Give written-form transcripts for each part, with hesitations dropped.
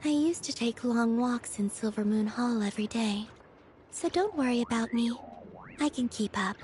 I used to take long walks in Silver Moon Hall every day. So don't worry about me. I can keep up.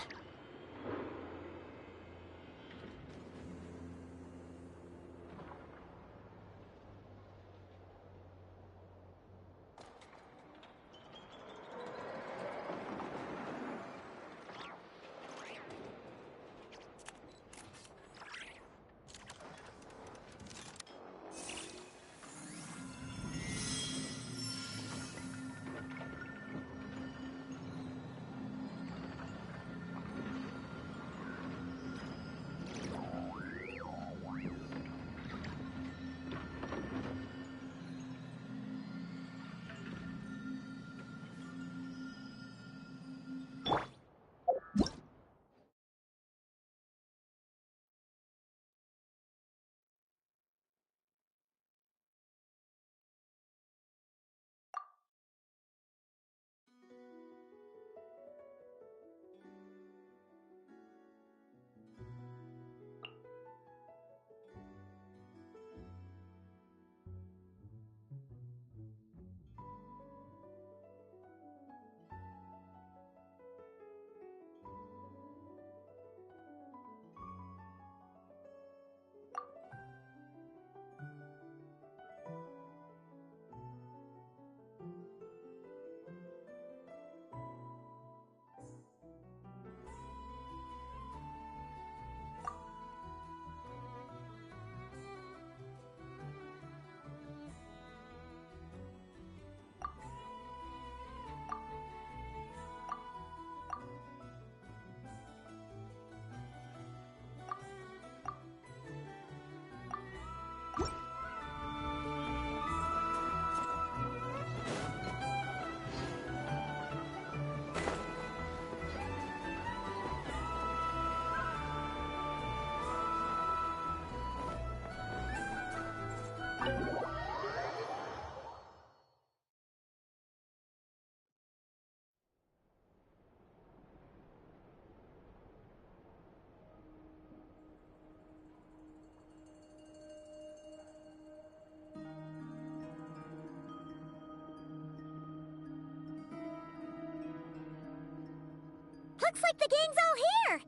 Looks like the gang's all here!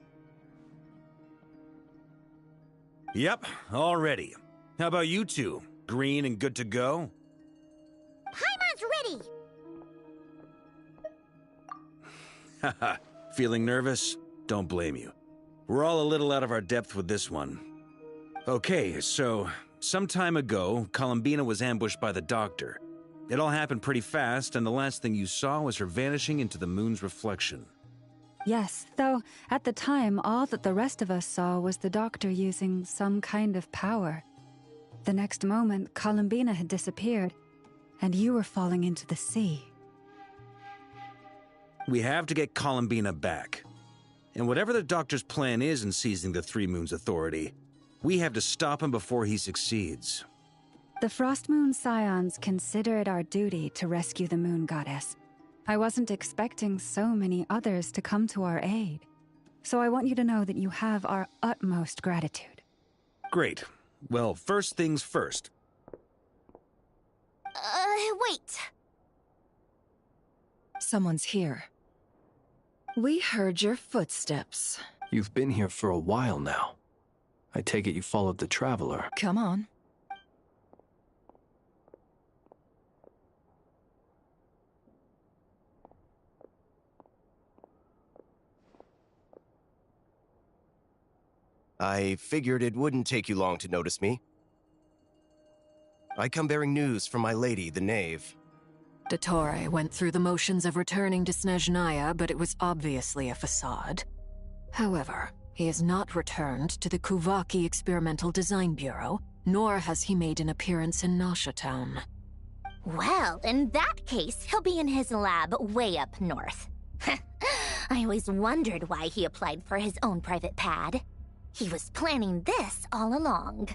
Yep, all ready. How about you two? Green and good to go? Paimon's ready! Haha, feeling nervous? Don't blame you. We're all a little out of our depth with this one. Okay, so, some time ago, Columbina was ambushed by the Doctor. It all happened pretty fast, and the last thing you saw was her vanishing into the moon's reflection. Yes, though at the time, all that the rest of us saw was the Doctor using some kind of power. The next moment, Columbina had disappeared, and you were falling into the sea. We have to get Columbina back. And whatever the Doctor's plan is in seizing the Three Moons Authority, we have to stop him before he succeeds. The Frost Moon Scions consider it our duty to rescue the Moon Goddess. I wasn't expecting so many others to come to our aid. So I want you to know that you have our utmost gratitude. Great. Well, first things first. Wait. Someone's here. We heard your footsteps. You've been here for a while now. I take it you followed the Traveler. Come on. I figured it wouldn't take you long to notice me. I come bearing news from my lady, the Knave. Dottore went through the motions of returning to Snezhnaya, but it was obviously a facade. However, he has not returned to the Kuvaki Experimental Design Bureau, nor has he made an appearance in Nasha Town. Well, in that case, he'll be in his lab way up north. I always wondered why he applied for his own private pad. He was planning this all along.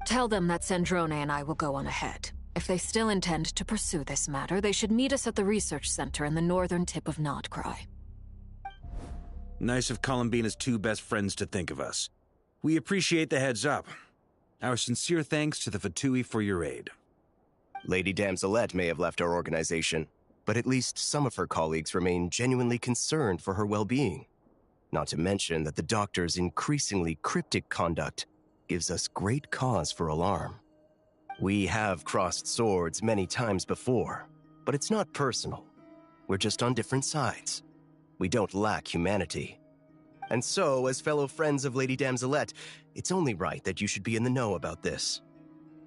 Tell them that Sandrone and I will go on ahead. If they still intend to pursue this matter, they should meet us at the research center in the northern tip of Notcry. Nice of Columbina's two best friends to think of us. We appreciate the heads up. Our sincere thanks to the Fatui for your aid. Lady Damselette may have left our organization, but at least some of her colleagues remain genuinely concerned for her well-being. Not to mention that the Doctor's increasingly cryptic conduct gives us great cause for alarm. We have crossed swords many times before, but it's not personal. We're just on different sides. We don't lack humanity. And so, as fellow friends of Lady Damselette, it's only right that you should be in the know about this.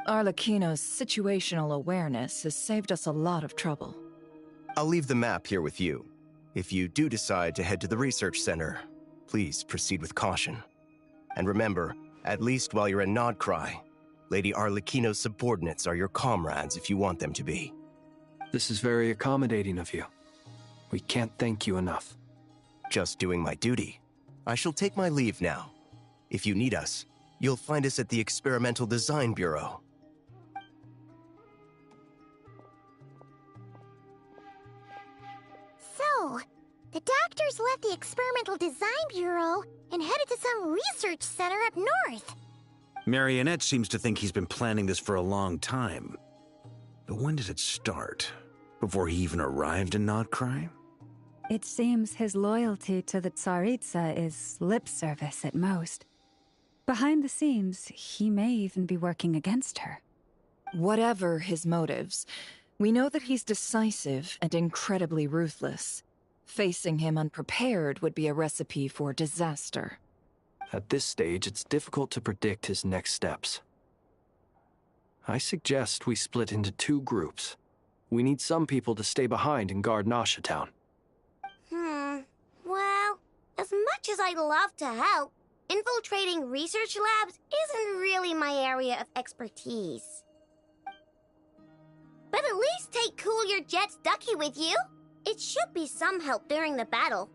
Arlecchino's situational awareness has saved us a lot of trouble. I'll leave the map here with you. If you do decide to head to the research center, please proceed with caution. And remember, at least while you're in Nodcry, Lady Arlecchino's subordinates are your comrades if you want them to be. This is very accommodating of you. We can't thank you enough. Just doing my duty. I shall take my leave now. If you need us, you'll find us at the Experimental Design Bureau. So, the Doctor's left the Experimental Design Bureau and headed to some research center up north. Marionette seems to think he's been planning this for a long time. But when did it start? Before he even arrived in Nodcry? It seems his loyalty to the Tsaritsa is lip service at most. Behind the scenes, he may even be working against her. Whatever his motives, we know that he's decisive and incredibly ruthless. Facing him unprepared would be a recipe for disaster. At this stage, it's difficult to predict his next steps. I suggest we split into 2 groups. We need some people to stay behind and guard Nasha Town. Well, as much as I'd love to help, infiltrating research labs isn't really my area of expertise. But at least take Cool Your Jet's Ducky with you. It should be some help during the battle.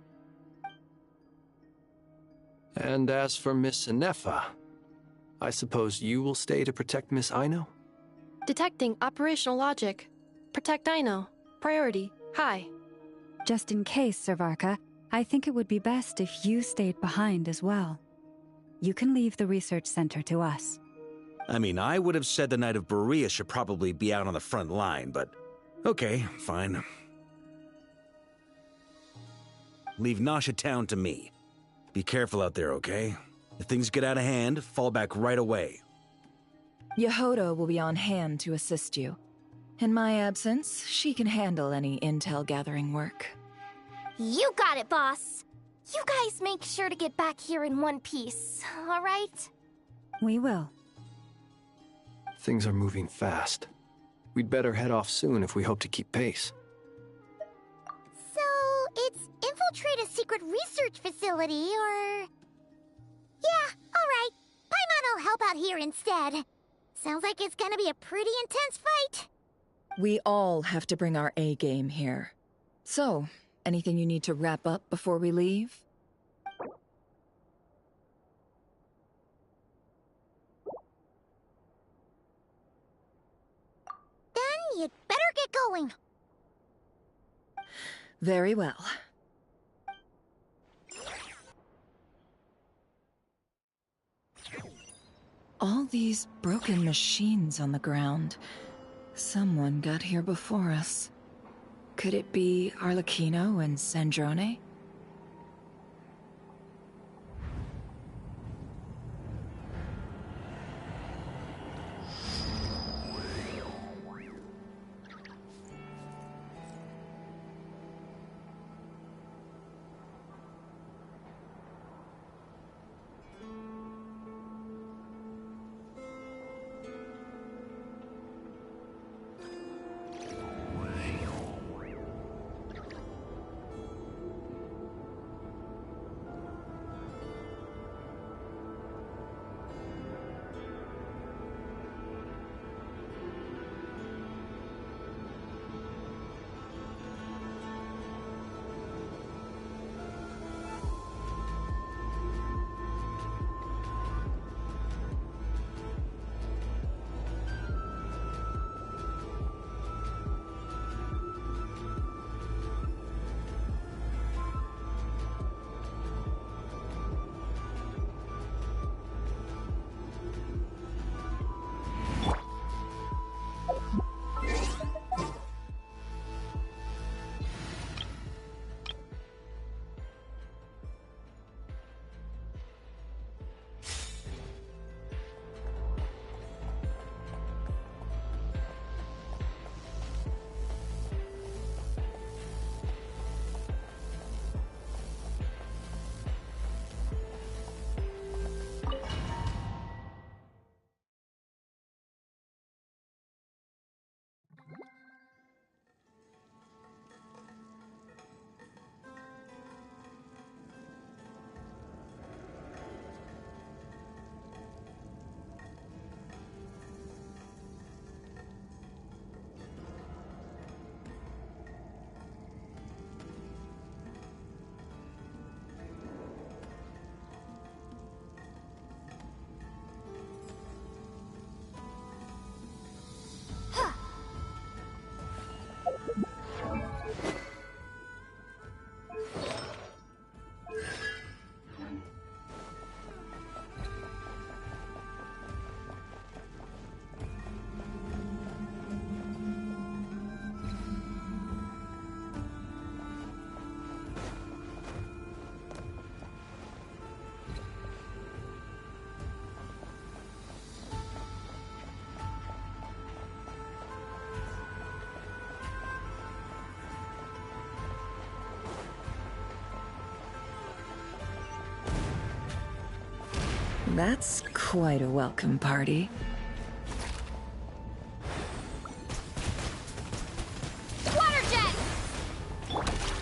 And as for Miss Inefa, I suppose you will stay to protect Miss Aino? Detecting operational logic. Protect Aino. Priority. High. Just in case, Servarka, I think it would be best if you stayed behind as well. You can leave the research center to us. I mean, I would have said the Knight of Berea should probably be out on the front line, but okay, fine. Leave Nasha Town to me. Be careful out there, okay? If things get out of hand, fall back right away. Yehoda will be on hand to assist you. In my absence, she can handle any intel gathering work. You got it, boss. You guys make sure to get back here in one piece, all right? We will. Things are moving fast. We'd better head off soon if we hope to keep pace. So, it's infiltrate a secret research facility, or... Yeah, alright. Paimon will help out here instead. Sounds like it's gonna be a pretty intense fight. We all have to bring our A-game here. So, anything you need to wrap up before we leave? Then you'd better get going. Very well. All these broken machines on the ground. Someone got here before us. Could it be Arlecchino and Sandrone? That's quite a welcome party. Water jet!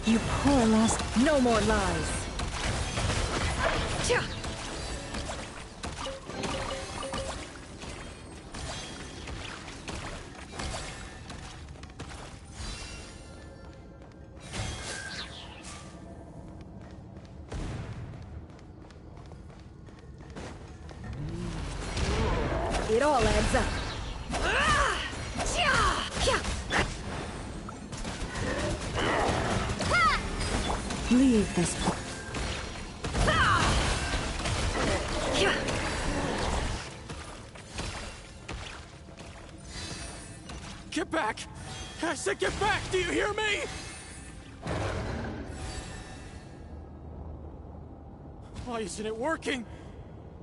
You poor lost. No more lies. Tja! It all adds up. Leave this. Get back! I said get back! Do you hear me? Why isn't it working?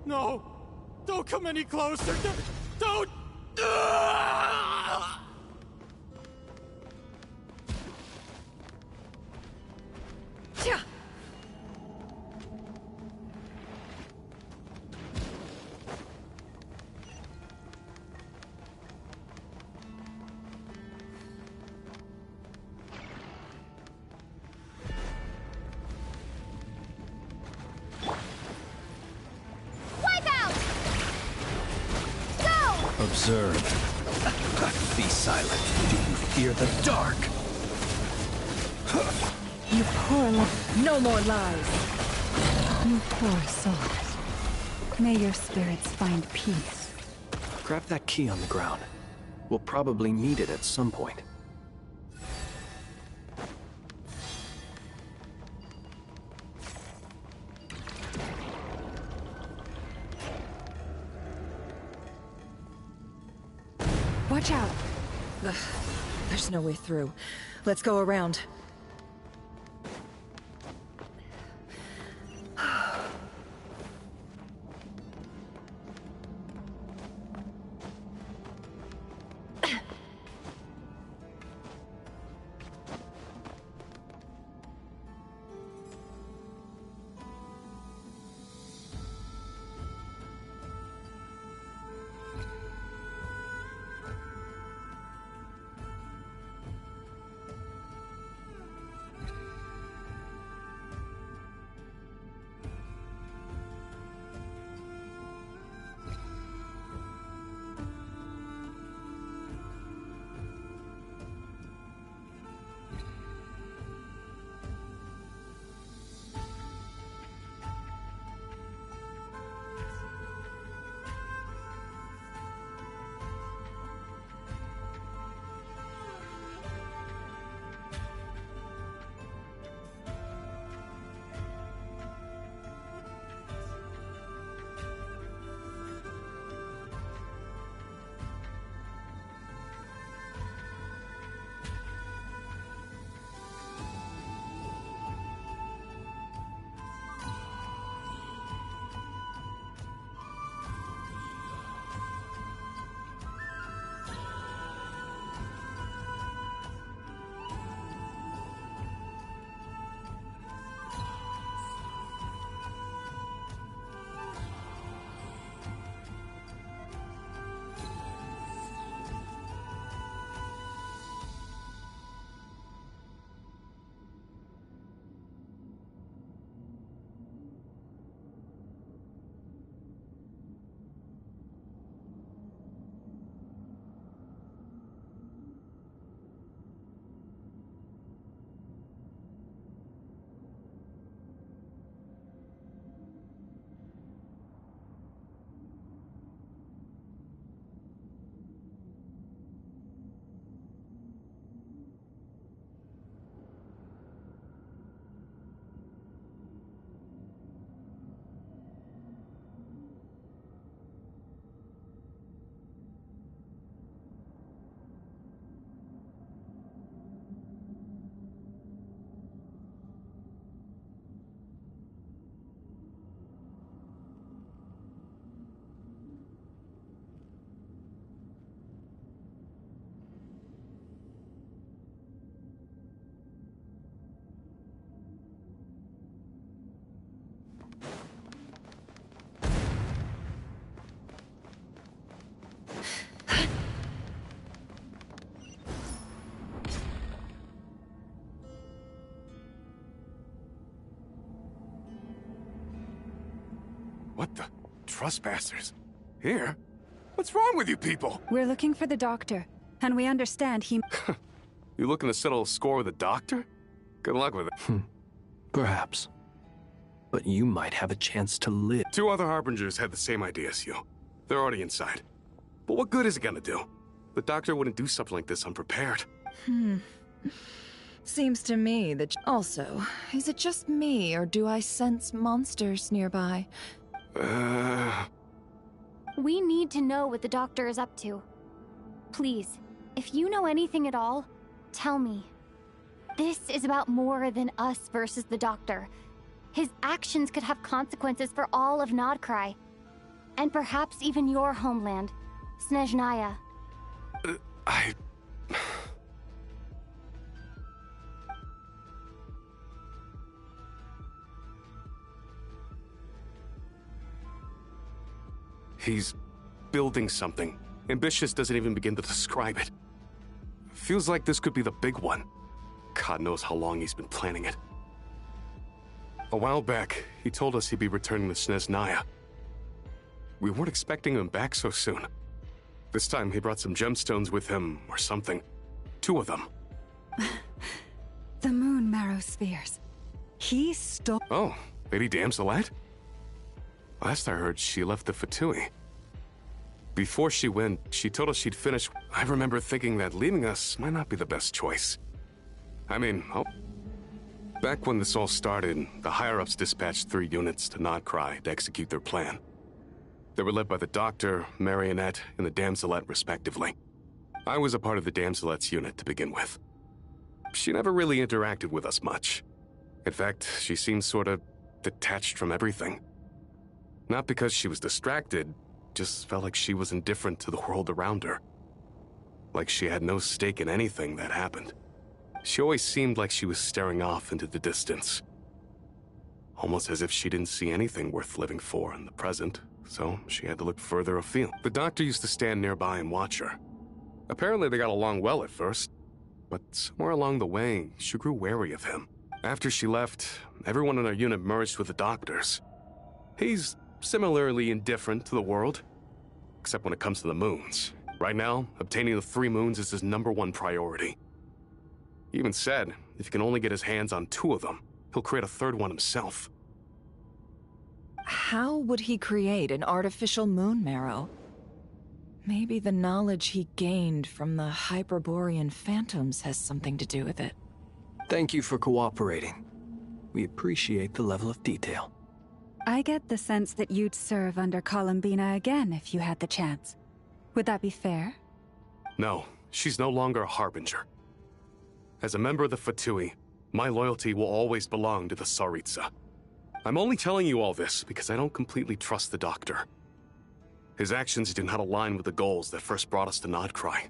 No! Don't come any closer! Don't! Observe. Be silent. Do you fear the dark? You poor No more lies. You poor souls. May your spirits find peace. Grab that key on the ground. We'll probably need it at some point. Watch out. Ugh, there's no way through. Let's go around. trespassers. Here? What's wrong with you people? We're looking for the doctor, and we understand he... You looking to settle a score with the doctor? Good luck with it. Perhaps. But you might have a chance to live. 2 other Harbingers had the same idea as you. They're already inside. But what good is it gonna do? The doctor wouldn't do something like this unprepared. Seems to me that... Also, is it just me, or do I sense monsters nearby? We need to know what the doctor is up to. Please, if you know anything at all, tell me. This is about more than us versus the doctor. His actions could have consequences for all of Nodcry. And perhaps even your homeland, Snezhnaya. He's building something. Ambitious doesn't even begin to describe it. Feels like this could be the big one. God knows how long he's been planning it. A while back, he told us he'd be returning to Snezhnaya. We weren't expecting him back so soon. This time he brought some gemstones with him, or something. 2 of them. The moon marrow spheres. He stole... Oh, Lady Damselette? Last I heard, she left the Fatui. Before she went, she told us she'd finish. I remember thinking that leaving us might not be the best choice. I mean, back when this all started, the higher-ups dispatched 3 units to Nodcry to execute their plan. They were led by the Doctor, Marionette, and the Damselette, respectively. I was a part of the Damselette's unit to begin with. She never really interacted with us much. In fact, she seemed sort of detached from everything. Not because she was distracted, just felt like she was indifferent to the world around her. Like she had no stake in anything that happened. She always seemed like she was staring off into the distance. Almost as if she didn't see anything worth living for in the present, so she had to look further afield. The Doctor used to stand nearby and watch her. Apparently they got along well at first, but somewhere along the way, she grew wary of him. After she left, everyone in our unit merged with the Doctor's. He's similarly indifferent to the world, except when it comes to the moons. Right now, obtaining the 3 moons is his #1 priority. He even said, if he can only get his hands on 2 of them, he'll create a 3rd one himself. How would he create an artificial moon marrow? Maybe the knowledge he gained from the Hyperborean phantoms has something to do with it. Thank you for cooperating. We appreciate the level of detail. I get the sense that you'd serve under Columbina again if you had the chance. Would that be fair? No, she's no longer a Harbinger. As a member of the Fatui, my loyalty will always belong to the Tsaritsa. I'm only telling you all this because I don't completely trust the Doctor. His actions do not align with the goals that first brought us to Nodcry.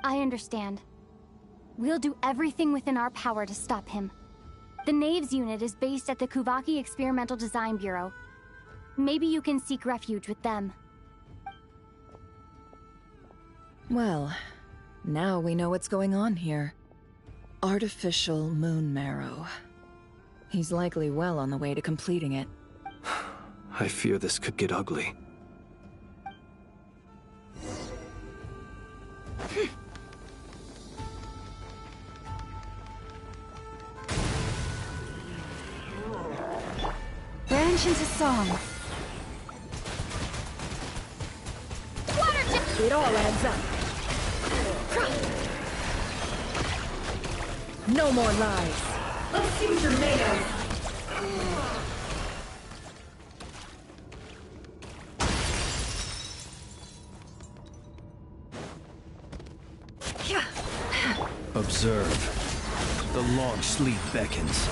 I understand. We'll do everything within our power to stop him. The Knaves unit is based at the Kuvaki Experimental Design Bureau. Maybe you can seek refuge with them. Well, now we know what's going on here. Artificial moon marrow. He's likely well on the way to completing it. I fear this could get ugly. Branch into song. It all adds up. No more lies. Let's see what you're made of. Observe. The long sleep beckons.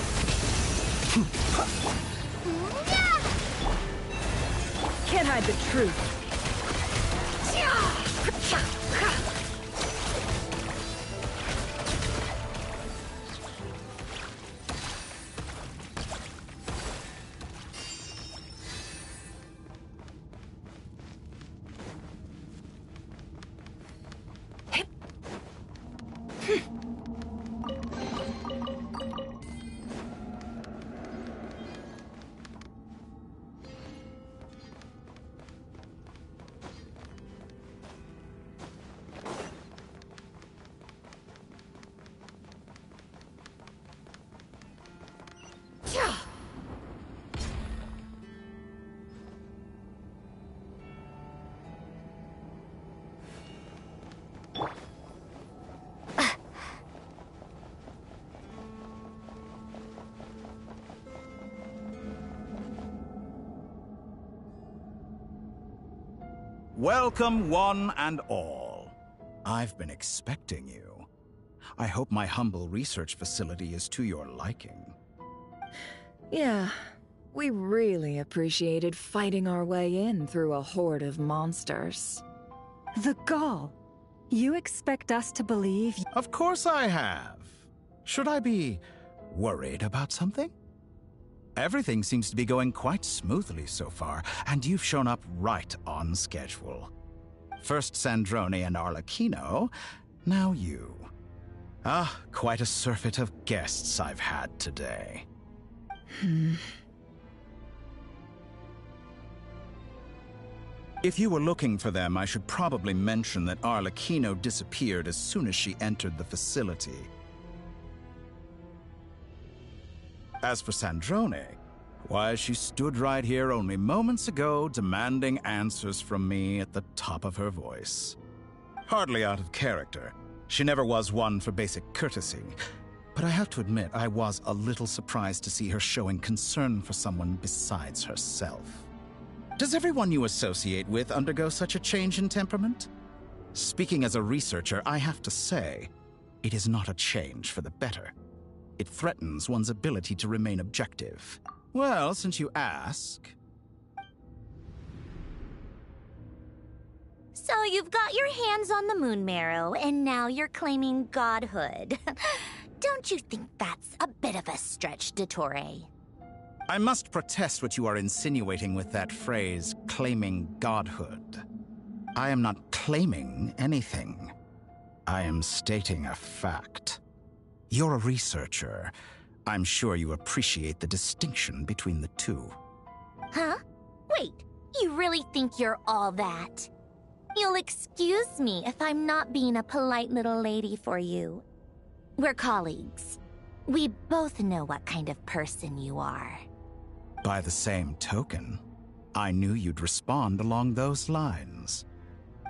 Can't hide the truth. Welcome, one and all. I've been expecting you. I hope my humble research facility is to your liking. Yeah, we really appreciated fighting our way in through a horde of monsters. The gall! You expect us to believe? Of course I have. Should I be worried about something? Everything seems to be going quite smoothly so far, and you've shown up right on schedule. First Sandrone and Arlecchino, now you. Ah, quite a surfeit of guests I've had today. If you were looking for them, I should probably mention that Arlecchino disappeared as soon as she entered the facility. As for Sandrone, why, she stood right here only moments ago demanding answers from me at the top of her voice. Hardly out of character. She never was one for basic courtesy. But I have to admit, I was a little surprised to see her showing concern for someone besides herself. Does everyone you associate with undergo such a change in temperament? Speaking as a researcher, I have to say, it is not a change for the better. It threatens one's ability to remain objective. Well, since you ask... So you've got your hands on the moon marrow, and now you're claiming godhood. Don't you think that's a bit of a stretch, Dottore? I must protest what you are insinuating with that phrase, claiming godhood. I am not claiming anything. I am stating a fact. You're a researcher. I'm sure you appreciate the distinction between the two. Huh? Wait, you really think you're all that? You'll excuse me if I'm not being a polite little lady for you. We're colleagues. We both know what kind of person you are. By the same token, I knew you'd respond along those lines.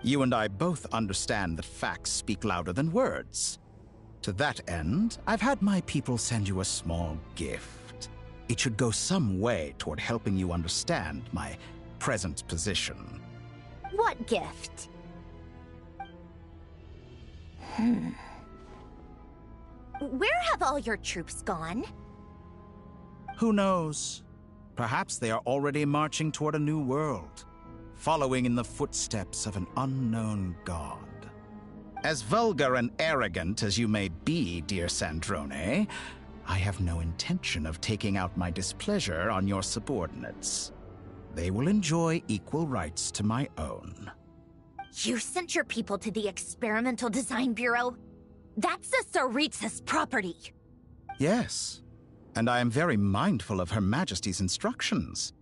You and I both understand that facts speak louder than words. To that end, I've had my people send you a small gift. It should go some way toward helping you understand my present position. What gift? Where have all your troops gone? Who knows? Perhaps they are already marching toward a new world, following in the footsteps of an unknown god. As vulgar and arrogant as you may be, dear Sandrone, I have no intention of taking out my displeasure on your subordinates. They will enjoy equal rights to my own. You sent your people to the Experimental Design Bureau? That's a Tsaritsa's property. Yes, and I am very mindful of Her Majesty's instructions.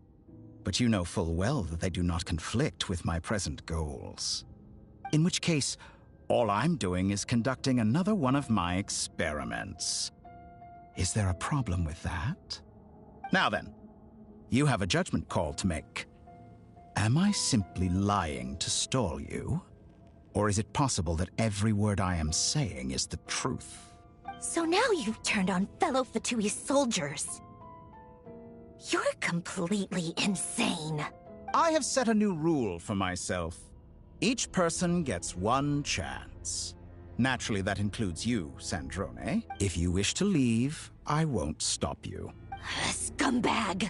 But you know full well that they do not conflict with my present goals. In which case, all I'm doing is conducting another one of my experiments. Is there a problem with that? Now then, you have a judgment call to make. Am I simply lying to stall you? Or is it possible that every word I am saying is the truth? So now you've turned on fellow Fatui soldiers. You're completely insane. I have set a new rule for myself. Each person gets one chance. Naturally, that includes you, Sandrone. If you wish to leave, I won't stop you. Scumbag!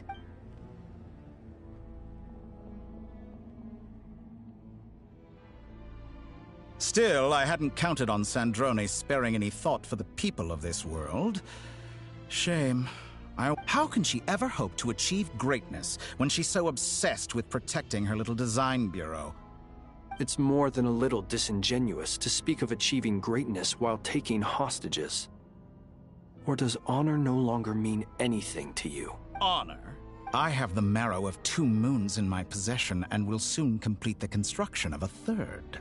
Still, I hadn't counted on Sandrone sparing any thought for the people of this world. Shame. How can she ever hope to achieve greatness when she's so obsessed with protecting her little design bureau? It's more than a little disingenuous to speak of achieving greatness while taking hostages. Or does honor no longer mean anything to you? Honor? I have the marrow of 2 moons in my possession and will soon complete the construction of a 3rd.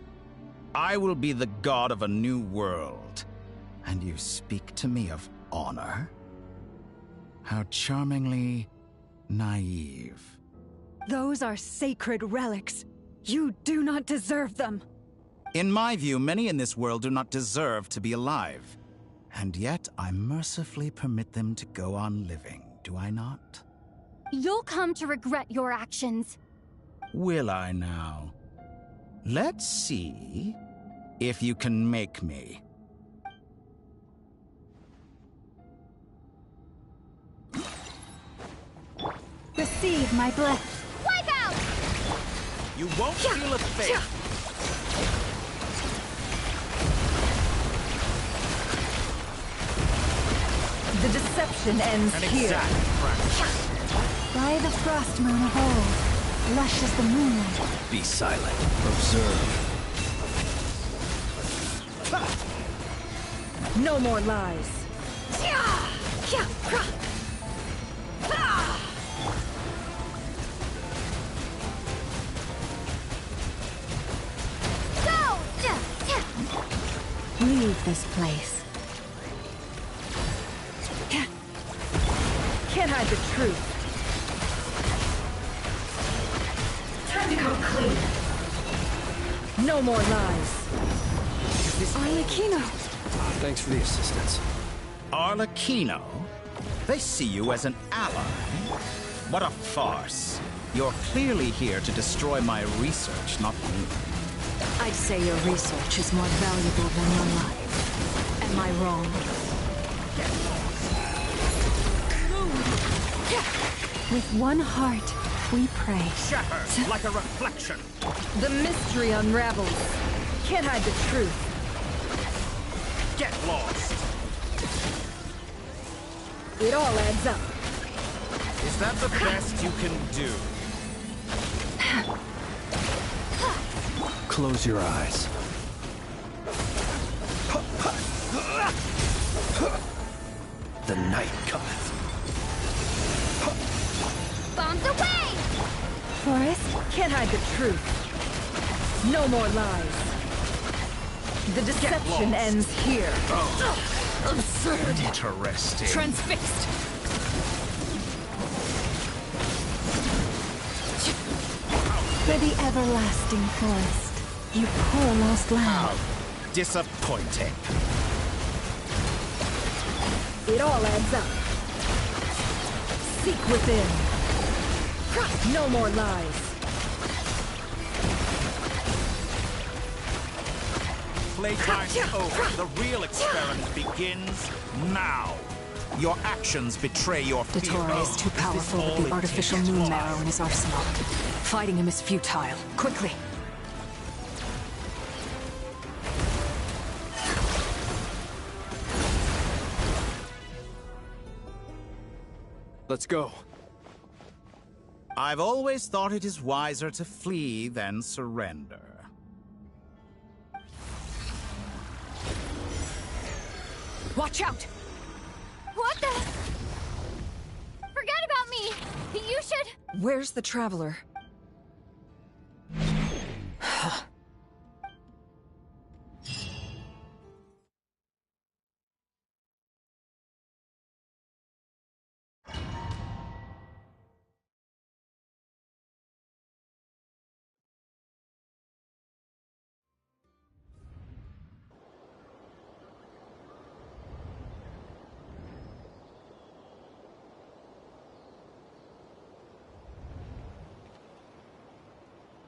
I will be the god of a new world. And you speak to me of honor? How charmingly naive. Those are sacred relics. You do not deserve them. In my view, many in this world do not deserve to be alive. And yet, I mercifully permit them to go on living, do I not? You'll come to regret your actions. Will I now? Let's see if you can make me. Receive my blessing. Wipe out! You won't feel a thing. The deception ends An here. exact fraction. By the frost moon of old, lush as the moonlight. Be silent. Observe. No more lies. Go! Leave this place. Can't hide the truth. Time to come clean. No more lies. Arlecchino! Thanks for the assistance. Arlecchino? They see you as an ally. What a farce. You're clearly here to destroy my research, not me. I'd say your research is more valuable than your life. Am I wrong? With one heart, we pray. Shatter like a reflection. The mystery unravels. Can't hide the truth. Get lost. It all adds up. Is that the best you can do? Close your eyes. The night cometh. Bombs away! Forest? Can't hide the truth. No more lies. The deception ends here. Absurd. Interesting. Transfixed. For the everlasting forest, you poor lost lamb. How disappointing. It all adds up. Seek within. No more lies. Playtime's over. The real experiment begins now. Your actions betray your fear. Dottore is too powerful with the artificial moon marrow in his arsenal. Fighting him is futile. Quickly! Let's go. I've always thought it is wiser to flee than surrender. Watch out! What the? Forget about me! You should... Where's the traveler?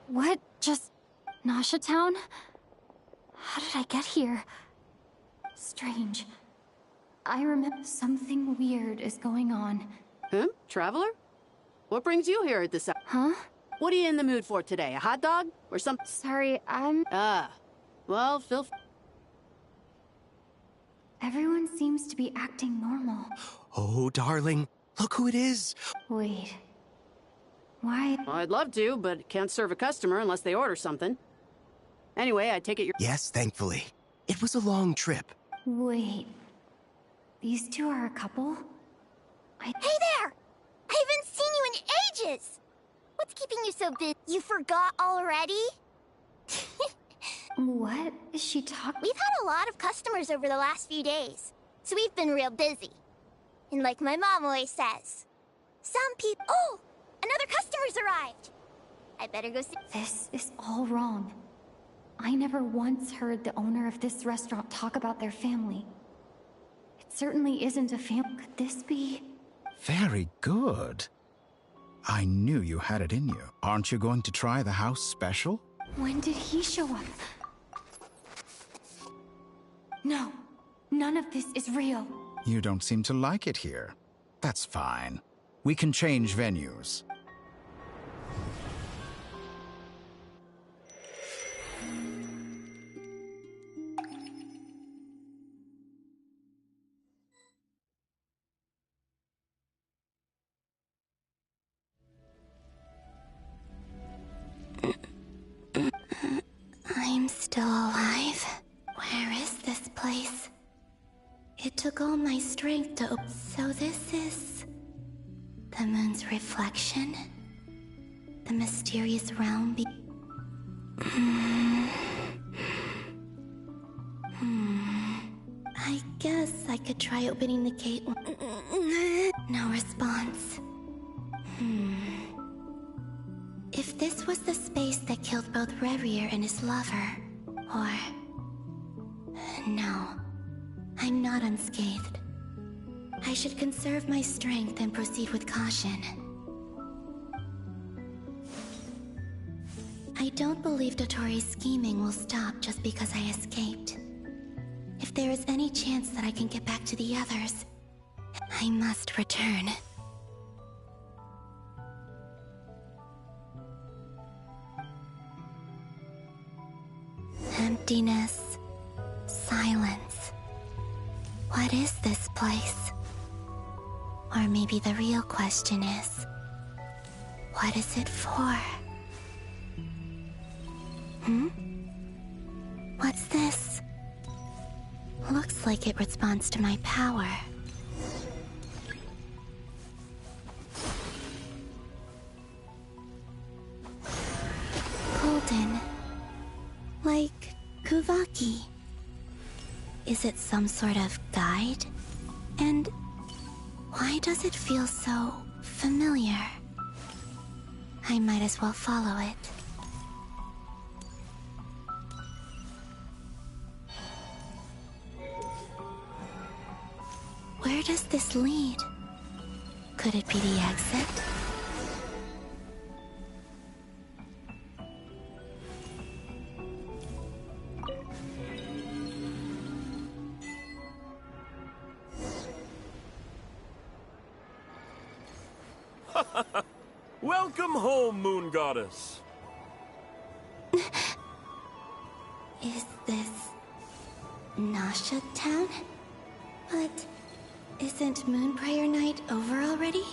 What? Just... Nasha Town? How did I get here? Strange. I remember something weird is going on. Huh? Traveler? What brings you here at this hour? Huh? What are you in the mood for today? A hot dog? Or something? Sorry, I'm... Well, feel free. Everyone seems to be acting normal. Oh, darling, look who it is. Wait. Why? Well, I'd love to, but can't serve a customer unless they order something. Anyway, I take it you're... Yes, thankfully. It was a long trip. Wait. These two are a couple? Hey there! I haven't seen you in ages! What's keeping you so busy? You forgot already? What is she talking? We've had a lot of customers over the last few days, so we've been real busy. And like my mom always says, some people... Oh! Another customer's arrived! I better go see... This is all wrong. I never once heard the owner of this restaurant talk about their family. It certainly isn't a family. Could this be... Very good. I knew you had it in you. Aren't you going to try the house special? When did he show up? No, none of this is real. You don't seem to like it here. That's fine. We can change venues. I'm still alive. Where is this place? It took all my strength to So this is... the moon's reflection? The mysterious realm I guess I could try opening the gate. No response. If this was the space that killed both Revier and his lover, or... No, I'm not unscathed. I should conserve my strength and proceed with caution. I don't believe Dotori's scheming will stop just because I escaped. If there is any chance that I can get back to the others, I must return. Emptiness. Silence. What is this place? Or maybe the real question is, what is it for? What's this? Looks like it responds to my power. Golden. Like Kuvaki. Is it some sort of guide? And why does it feel so familiar? I might as well follow it. Where does this lead? Could it be the exit? Welcome home, Moon Goddess. Is this... Nasha Town? But... isn't Moon Prayer Night over already?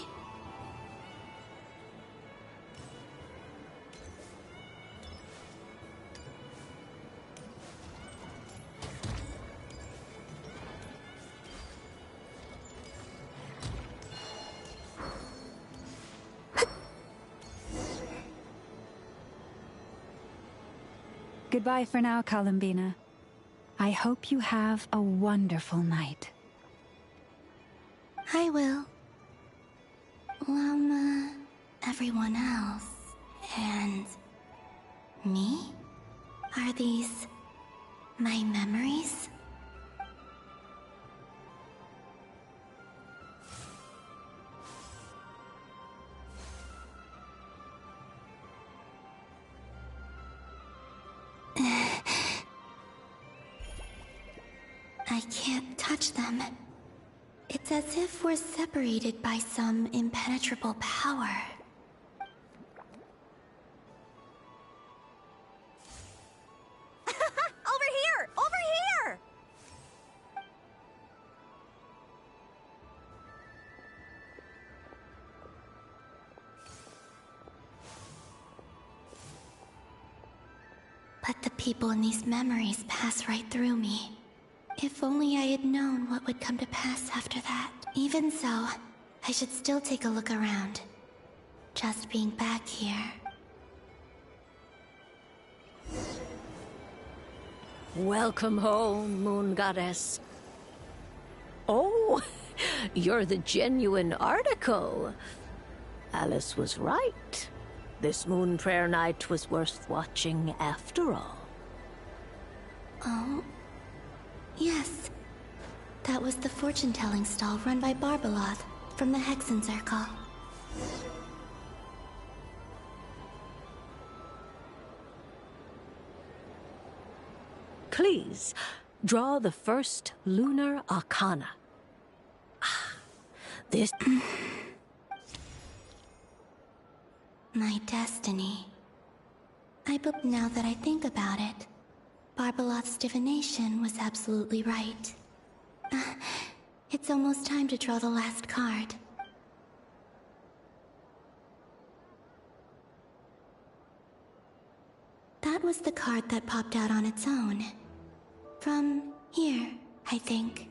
Goodbye for now, Columbina. I hope you have a wonderful night. I will. Llama, everyone else, and... me? Are these... my memories? I can't touch them. It's as if we're separated by some impenetrable power. Over here! Over here! But the people in these memories pass right through me. If only I had known what would come to pass after that. Even so, I should still take a look around. Just being back here. Welcome home, Moon Goddess. Oh, you're the genuine article. Alice was right. This Moon Prayer Night was worth watching after all. Oh? Yes. That was the fortune-telling stall run by Barbeloth from the Hexen Circle. Please, draw the first lunar arcana. This... My destiny. Now that I think about it, Barbalot's divination was absolutely right. It's almost time to draw the last card. That was the card that popped out on its own. From here, I think.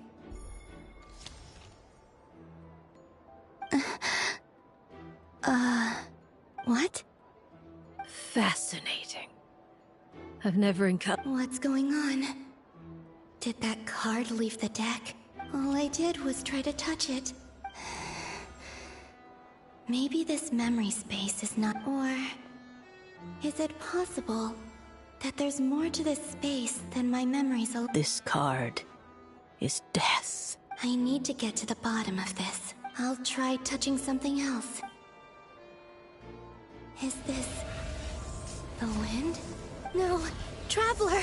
What? Fascinating. I've never encountered... What's going on? Did that card leave the deck? All I did was try to touch it. Maybe this memory space is not... Or... is it possible that there's more to this space than my memories alone? This card is death. I need to get to the bottom of this. I'll try touching something else. Is this... the wind? No! Traveler!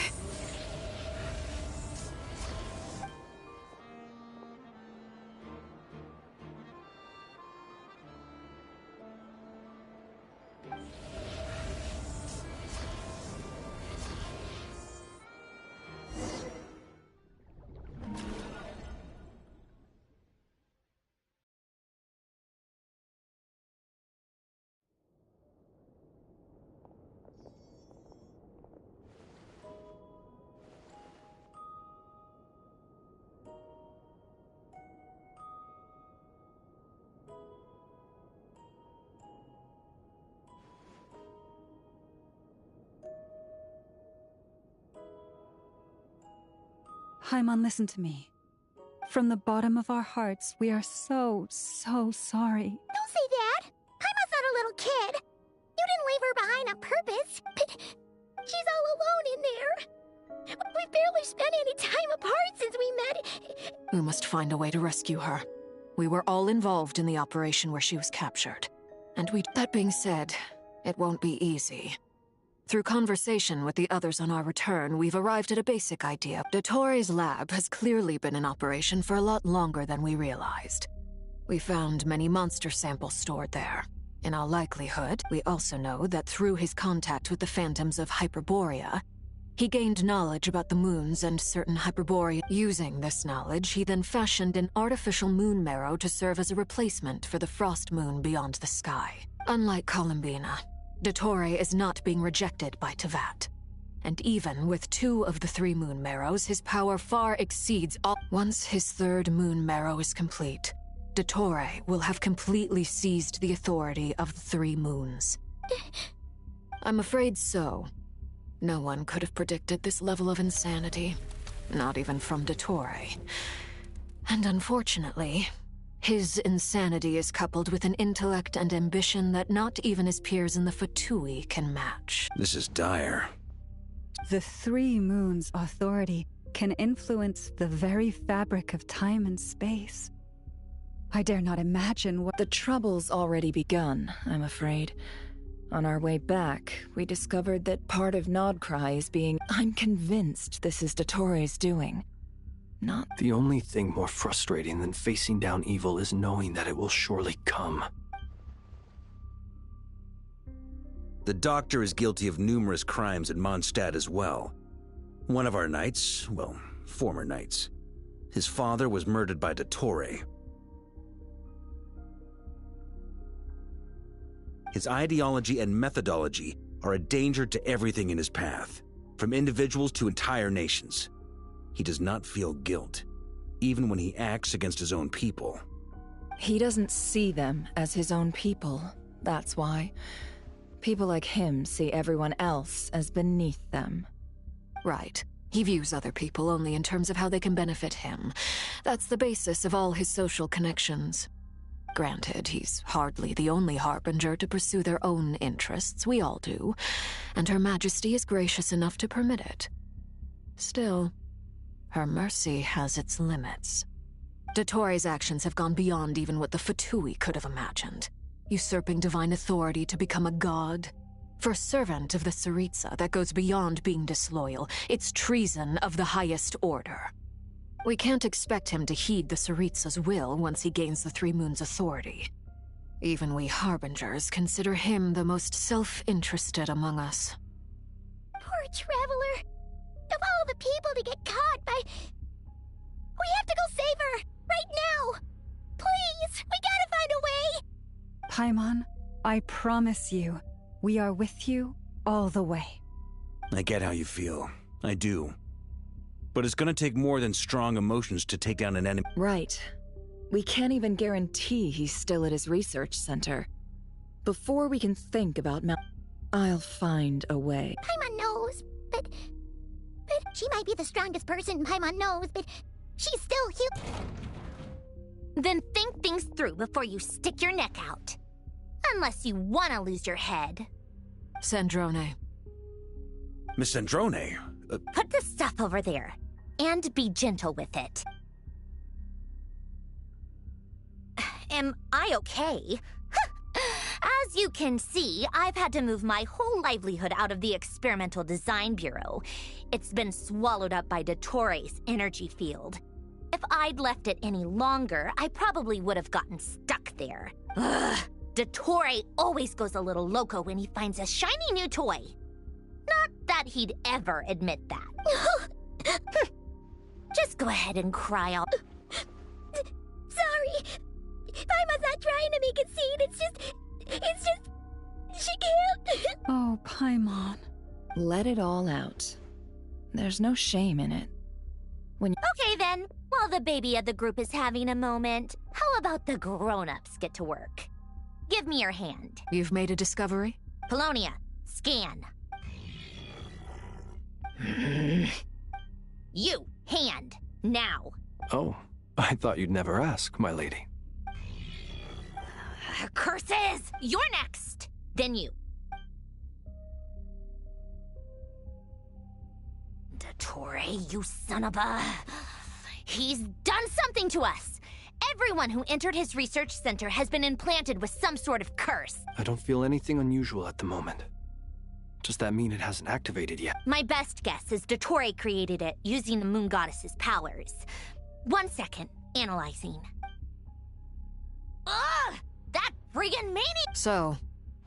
Haimon, listen to me. From the bottom of our hearts, we are so sorry. Don't say that! Haima's not a little kid! You didn't leave her behind on purpose! But she's all alone in there! We've barely spent any time apart since we met... We must find a way to rescue her. We were all involved in the operation where she was captured. And That being said, it won't be easy. Through conversation with the others on our return, we've arrived at a basic idea. Dottore's lab has clearly been in operation for a lot longer than we realized. We found many monster samples stored there. In all likelihood, we also know that through his contact with the phantoms of Hyperborea, he gained knowledge about the moons and certain Hyperborea. Using this knowledge, he then fashioned an artificial moon marrow to serve as a replacement for the frost moon beyond the sky. Unlike Columbina, Dottore is not being rejected by Tevat. And even with 2 of the 3 moon marrows, his power far exceeds all. Once his 3rd moon marrow is complete, Dottore will have completely seized the authority of the 3 moons. I'm afraid so. No one could have predicted this level of insanity. Not even from Dottore. And unfortunately, his insanity is coupled with an intellect and ambition that not even his peers in the Fatui can match. This is dire. The 3 moons' authority can influence the very fabric of time and space. I dare not imagine what... The trouble's already begun, I'm afraid. On our way back, we discovered that part of Nodcry is being... I'm convinced this is Dottore's doing. Not... The only thing more frustrating than facing down evil is knowing that it will surely come. The Doctor is guilty of numerous crimes at Mondstadt as well. One of our knights, well, former knights, his father was murdered by Dottore. His ideology and methodology are a danger to everything in his path, from individuals to entire nations. He does not feel guilt, even when he acts against his own people. He doesn't see them as his own people, that's why. People like him see everyone else as beneath them. Right. He views other people only in terms of how they can benefit him. That's the basis of all his social connections. Granted, he's hardly the only harbinger to pursue their own interests. We all do. And Her Majesty is gracious enough to permit it. Still, her mercy has its limits. Dottore's actions have gone beyond even what the Fatui could have imagined. Usurping divine authority to become a god, For a servant of the Tsaritsa, that goes beyond being disloyal. It's treason of the highest order. We can't expect him to heed the Tsaritsa's will once he gains the Three Moons' authority. Even we Harbingers consider him the most self-interested among us. Poor Traveler. Of all the people to get caught by... We have to go save her! Right now! Please! We gotta find a way! Paimon, I promise you, we are with you all the way. I get how you feel. I do. But it's gonna take more than strong emotions to take down an enemy. Right. We can't even guarantee he's still at his research center. Before we can think about I'll find a way. Paimon knows, but she might be the strongest person Paimon knows, but she's still human. Then think things through before you stick your neck out. Unless you want to lose your head. Sandrone. Miss Sandrone? Put the stuff over there, and be gentle with it. Am I okay? As you can see, I've had to move my whole livelihood out of the Experimental Design Bureau. It's been swallowed up by Dottoro's energy field. If I'd left it any longer, I probably would have gotten stuck there. Ugh. Dottore always goes a little loco when he finds a shiny new toy. Not that he'd ever admit that. Just go ahead and cry out. Sorry. Paimon's not trying to make it seem. It's just... She can't. Oh, Paimon. Let it all out. There's no shame in it. Okay then, while the baby of the group is having a moment, how about the grown-ups get to work? Give me your hand. You've made a discovery? Polonia, scan. You, hand, now. Oh, I thought you'd never ask, my lady. Curses! You're next! Then you. Dottore, you son of a... He's done something to us! Everyone who entered his research center has been implanted with some sort of curse. I don't feel anything unusual at the moment. Does that mean it hasn't activated yet? My best guess is Dottore created it using the Moon Goddess's powers. 1 second, analyzing. Ugh! That friggin' maniac! So,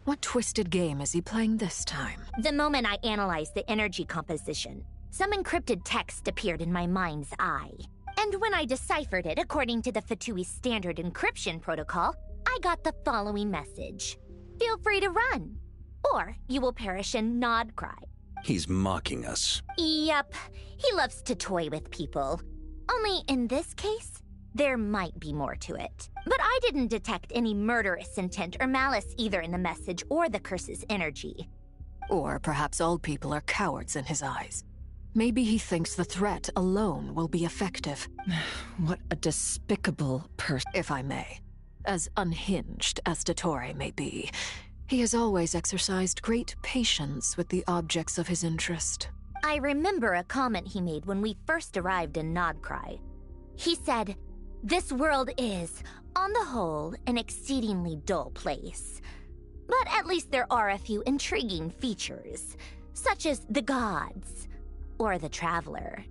what twisted game is he playing this time? The moment I analyzed the energy composition, some encrypted text appeared in my mind's eye. And when I deciphered it according to the Fatui's standard encryption protocol, I got the following message. Feel free to run, or you will perish in Nod Cry. He's mocking us. Yep, he loves to toy with people. Only in this case, there might be more to it. But I didn't detect any murderous intent or malice either in the message or the curse's energy. Or perhaps all people are cowards in his eyes. Maybe he thinks the threat alone will be effective. What a despicable person. If I may. As unhinged as Dottore may be, he has always exercised great patience with the objects of his interest. I remember a comment he made when we first arrived in Nodcry. He said, "This world is, on the whole, an exceedingly dull place. But at least there are a few intriguing features, such as the gods, or the Traveler.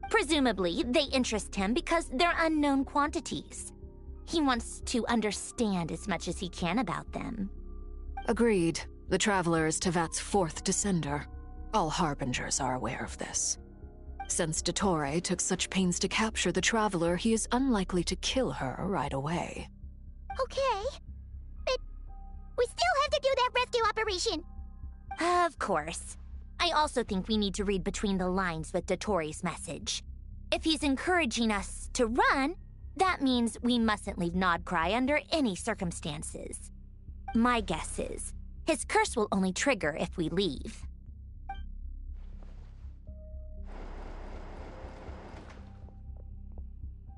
Presumably, they interest him because they're unknown quantities. He wants to understand as much as he can about them." Agreed. The Traveler is Tevat's fourth descender. All Harbingers are aware of this. Since Dottore took such pains to capture the Traveler, he is unlikely to kill her right away. Okay, but we still have to do that rescue operation. Of course. I also think we need to read between the lines with Dottori's message. If he's encouraging us to run, that means we mustn't leave Nodcry under any circumstances. My guess is, his curse will only trigger if we leave.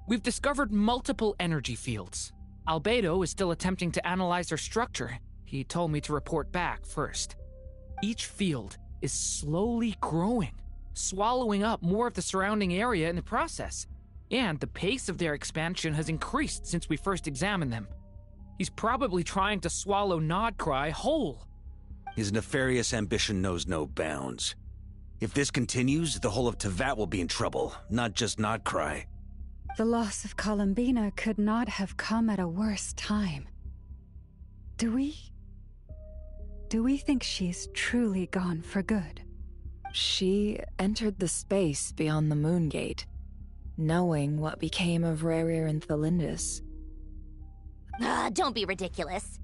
We've discovered multiple energy fields. Albedo is still attempting to analyze their structure. He told me to report back first. Each field is slowly growing, swallowing up more of the surrounding area in the process. And the pace of their expansion has increased since we first examined them. He's probably trying to swallow Nodcry whole. His nefarious ambition knows no bounds. If this continues, the whole of Tevat will be in trouble, not just Nodcry. The loss of Columbina could not have come at a worse time. Do we think she's truly gone for good? She entered the space beyond the Moon Gate, knowing what became of Rerir and Thalindus. Don't be ridiculous.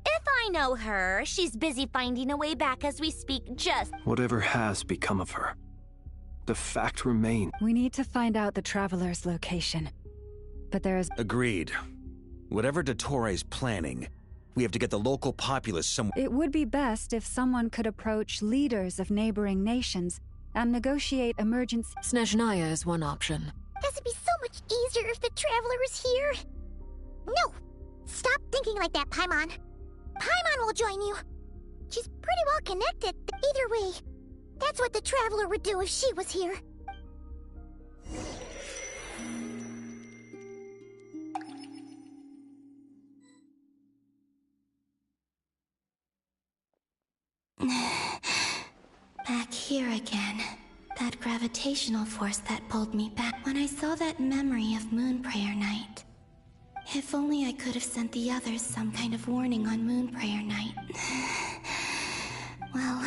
If I know her, she's busy finding a way back as we speak, just... Whatever has become of her, the fact remains. We need to find out the Traveler's location. But there's... Agreed. Whatever Dottore planning, we have to get the local populace somewhere. It would be best if someone could approach leaders of neighboring nations and negotiate emergency... Snezhnaya is one option. This would be so much easier if the Traveler was here. No! Stop thinking like that, Paimon. Paimon will join you. She's pretty well connected. Either way, that's what the Traveler would do if she was here. Back here again. That gravitational force that pulled me back when I saw that memory of Moon Prayer Night. If only I could have sent the others some kind of warning on Moon Prayer Night. Well,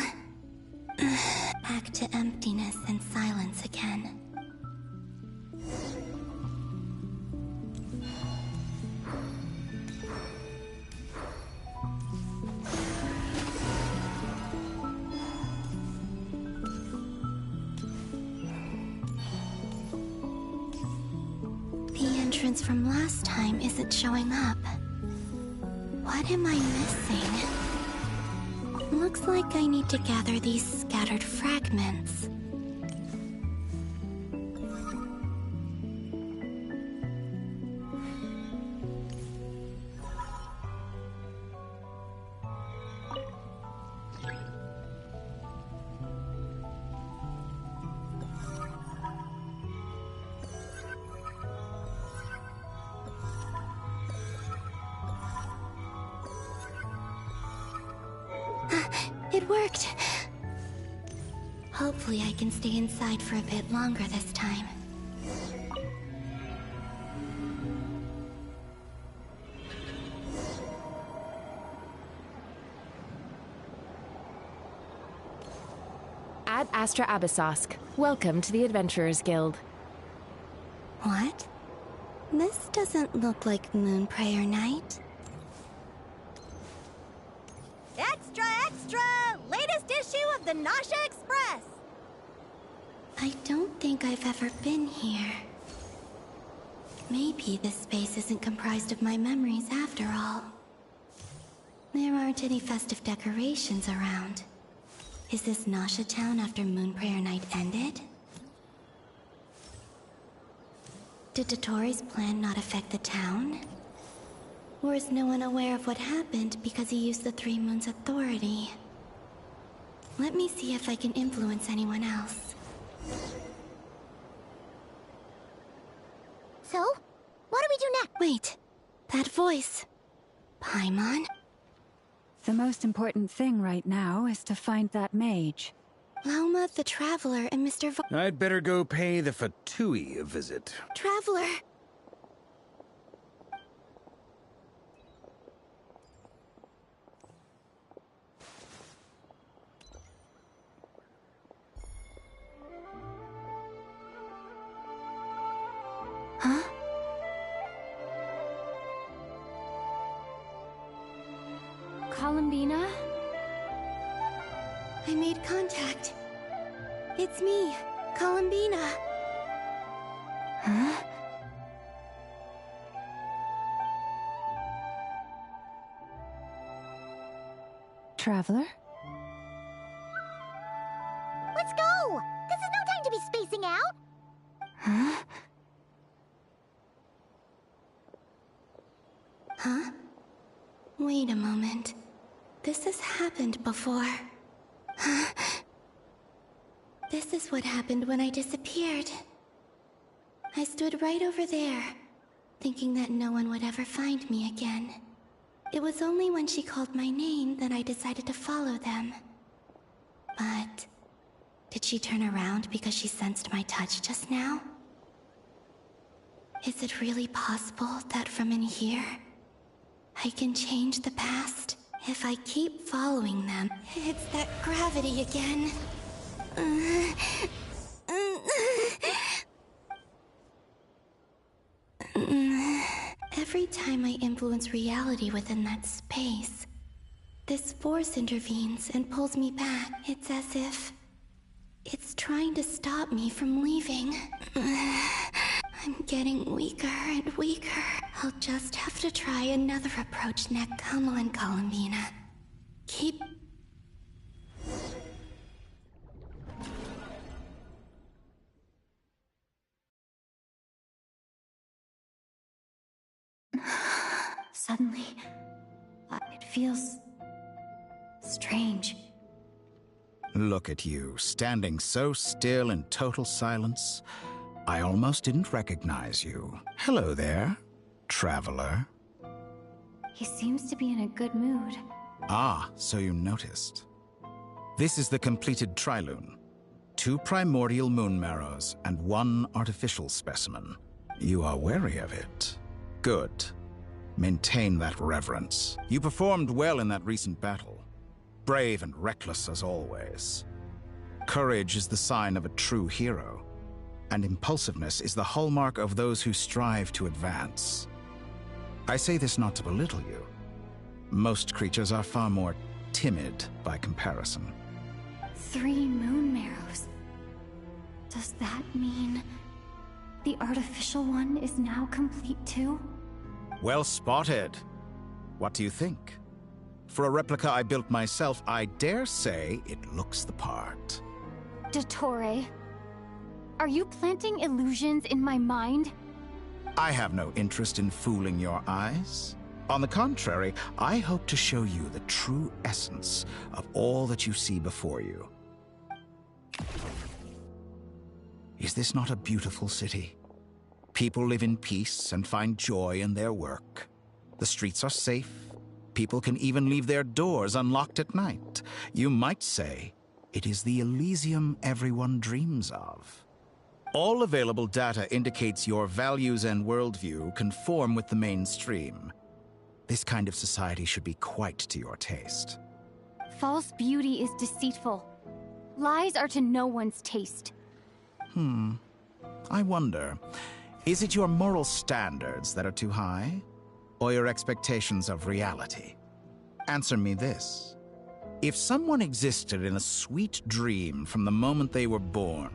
back to emptiness and silence again. Entrance from last time isn't showing up. What am I missing? Looks like I need to gather these scattered fragments. It worked! Hopefully I can stay inside for a bit longer this time. Ad Astra Abyssosque. Welcome to the Adventurers Guild. What? This doesn't look like Moon Prayer Night. Extra, extra! Latest issue of the Nasha Express! I don't think I've ever been here. Maybe this space isn't comprised of my memories after all. There aren't any festive decorations around. Is this Nasha town after Moon Prayer Night ended? Did Dottore's plan not affect the town? Or is no one aware of what happened because he used the Three Moons' authority? Let me see if I can influence anyone else. So? What do we do next? Wait. That voice. Paimon? The most important thing right now is to find that mage. Lauma the Traveler and Mr. I'd better go pay the Fatui a visit. Traveler! Huh? Columbina? I made contact. It's me, Columbina. Huh? Traveler? Let's go! This is no time to be spacing out! Huh? Huh? Wait a moment. This has happened before. Huh? This is what happened when I disappeared. I stood right over there, thinking that no one would ever find me again. It was only when she called my name that I decided to follow them. But did she turn around because she sensed my touch just now? Is it really possible that from in here, I can change the past? If I keep following them, it's that gravity again. Every time I influence reality within that space, this force intervenes and pulls me back. It's as if it's trying to stop me from leaving. I'm getting weaker and weaker. I'll just have to try another approach next. Come on, Columbina. Keep... Suddenly, it feels strange. Look at you, standing so still in total silence. I almost didn't recognize you. Hello there, traveler. He seems to be in a good mood. Ah, so you noticed. This is the completed Trilune. 2 primordial moon marrows and 1 artificial specimen. You are wary of it. Good. Maintain that reverence. You performed well in that recent battle. Brave and reckless as always. Courage is the sign of a true hero, and impulsiveness is the hallmark of those who strive to advance. I say this not to belittle you. Most creatures are far more timid by comparison. 3 moon marrows. Does that mean the artificial one is now complete too? Well spotted. What do you think? For a replica I built myself, I dare say it looks the part. Dottore, are you planting illusions in my mind? I have no interest in fooling your eyes. On the contrary, I hope to show you the true essence of all that you see before you. Is this not a beautiful city? People live in peace and find joy in their work. The streets are safe. People can even leave their doors unlocked at night. You might say it is the Elysium everyone dreams of. All available data indicates your values and worldview conform with the mainstream. This kind of society should be quite to your taste. False beauty is deceitful. Lies are to no one's taste. I wonder, is it your moral standards that are too high, or your expectations of reality? Answer me this. If someone existed in a sweet dream from the moment they were born,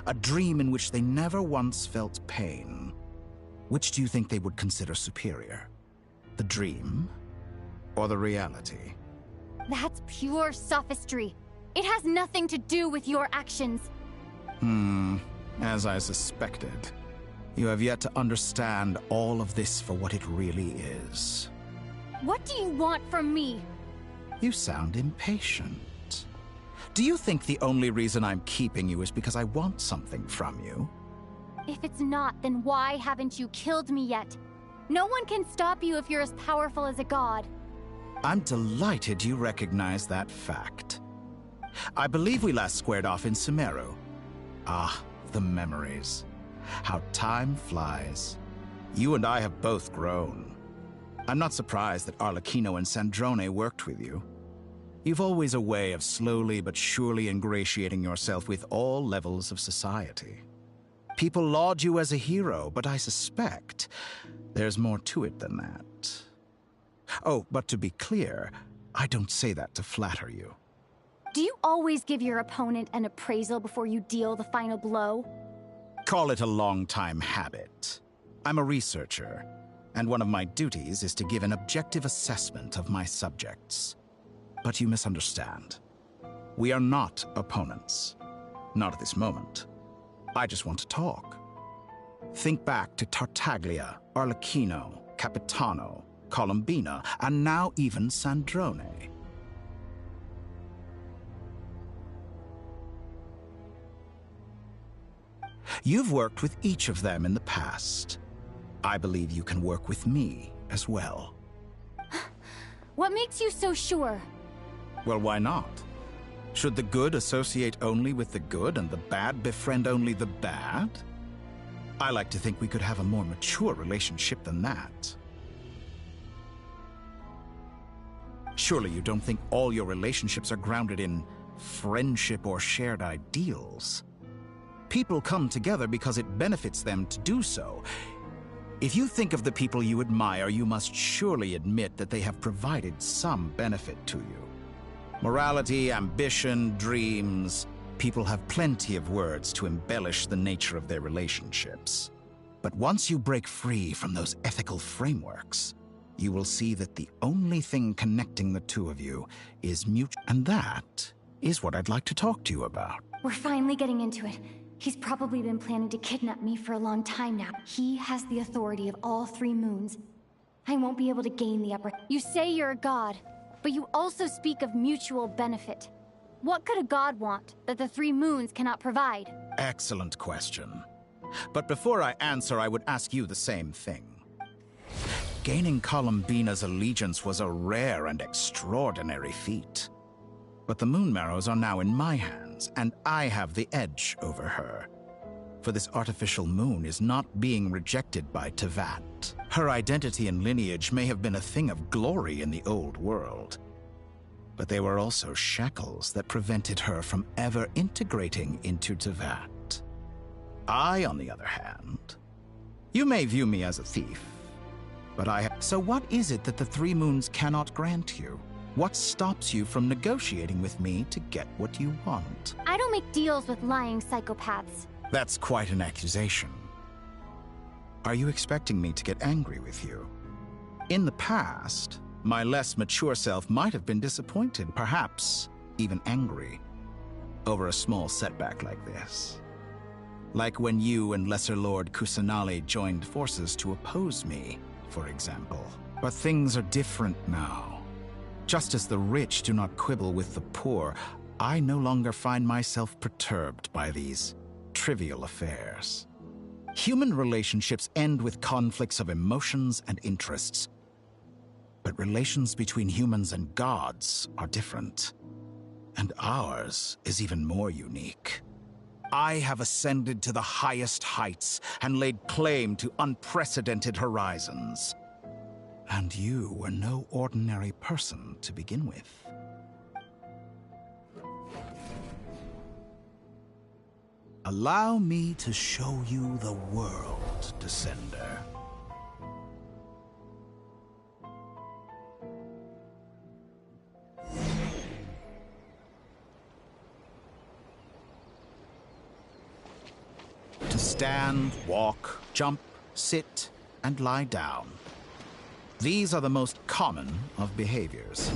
a dream in which they never once felt pain, which do you think they would consider superior? The dream, or the reality? That's pure sophistry. It has nothing to do with your actions. As I suspected. You have yet to understand all of this for what it really is. What do you want from me? You sound impatient. Do you think the only reason I'm keeping you is because I want something from you? If it's not, then why haven't you killed me yet? No one can stop you if you're as powerful as a god. I'm delighted you recognize that fact. I believe we last squared off in Sumeru. Ah, the memories. How time flies. You and I have both grown. I'm not surprised that Arlecchino and Sandrone worked with you. You've always a way of slowly but surely ingratiating yourself with all levels of society. People laud you as a hero, but I suspect there's more to it than that. Oh, but to be clear, I don't say that to flatter you. Do you always give your opponent an appraisal before you deal the final blow? Call it a long-time habit. I'm a researcher, and one of my duties is to give an objective assessment of my subjects. But you misunderstand. We are not opponents. Not at this moment. I just want to talk. Think back to Tartaglia, Arlecchino, Capitano, Columbina, and now even Sandrone. You've worked with each of them in the past. I believe you can work with me as well. What makes you so sure? Well, why not? Should the good associate only with the good and the bad befriend only the bad? I like to think we could have a more mature relationship than that. Surely you don't think all your relationships are grounded in friendship or shared ideals? People come together because it benefits them to do so. If you think of the people you admire, you must surely admit that they have provided some benefit to you. Morality, ambition, dreams. People have plenty of words to embellish the nature of their relationships. But once you break free from those ethical frameworks, you will see that the only thing connecting the two of you is mutual. And that is what I'd like to talk to you about. We're finally getting into it. He's probably been planning to kidnap me for a long time now. He has the authority of all 3 moons. I won't be able to gain the upper... You say you're a god, but you also speak of mutual benefit. What could a god want that the 3 moons cannot provide? Excellent question. But before I answer, I would ask you the same thing. Gaining Columbina's allegiance was a rare and extraordinary feat. But the Moon Marrows are now in my hands, and I have the edge over her. For this artificial moon is not being rejected by Tevat. Her identity and lineage may have been a thing of glory in the old world, but they were also shackles that prevented her from ever integrating into Tevat. I, on the other hand, you may view me as a thief, but So what is it that the 3 moons cannot grant you? What stops you from negotiating with me to get what you want? I don't make deals with lying psychopaths. That's quite an accusation. Are you expecting me to get angry with you? In the past, my less mature self might have been disappointed, perhaps even angry, over a small setback like this. Like when you and Lesser Lord Kusanali joined forces to oppose me, for example. But things are different now. Just as the rich do not quibble with the poor, I no longer find myself perturbed by these trivial affairs. Human relationships end with conflicts of emotions and interests. But relations between humans and gods are different. And ours is even more unique. I have ascended to the highest heights and laid claim to unprecedented horizons. And you were no ordinary person to begin with. Allow me to show you the world, Descender. To stand, walk, jump, sit, and lie down. These are the most common of behaviors.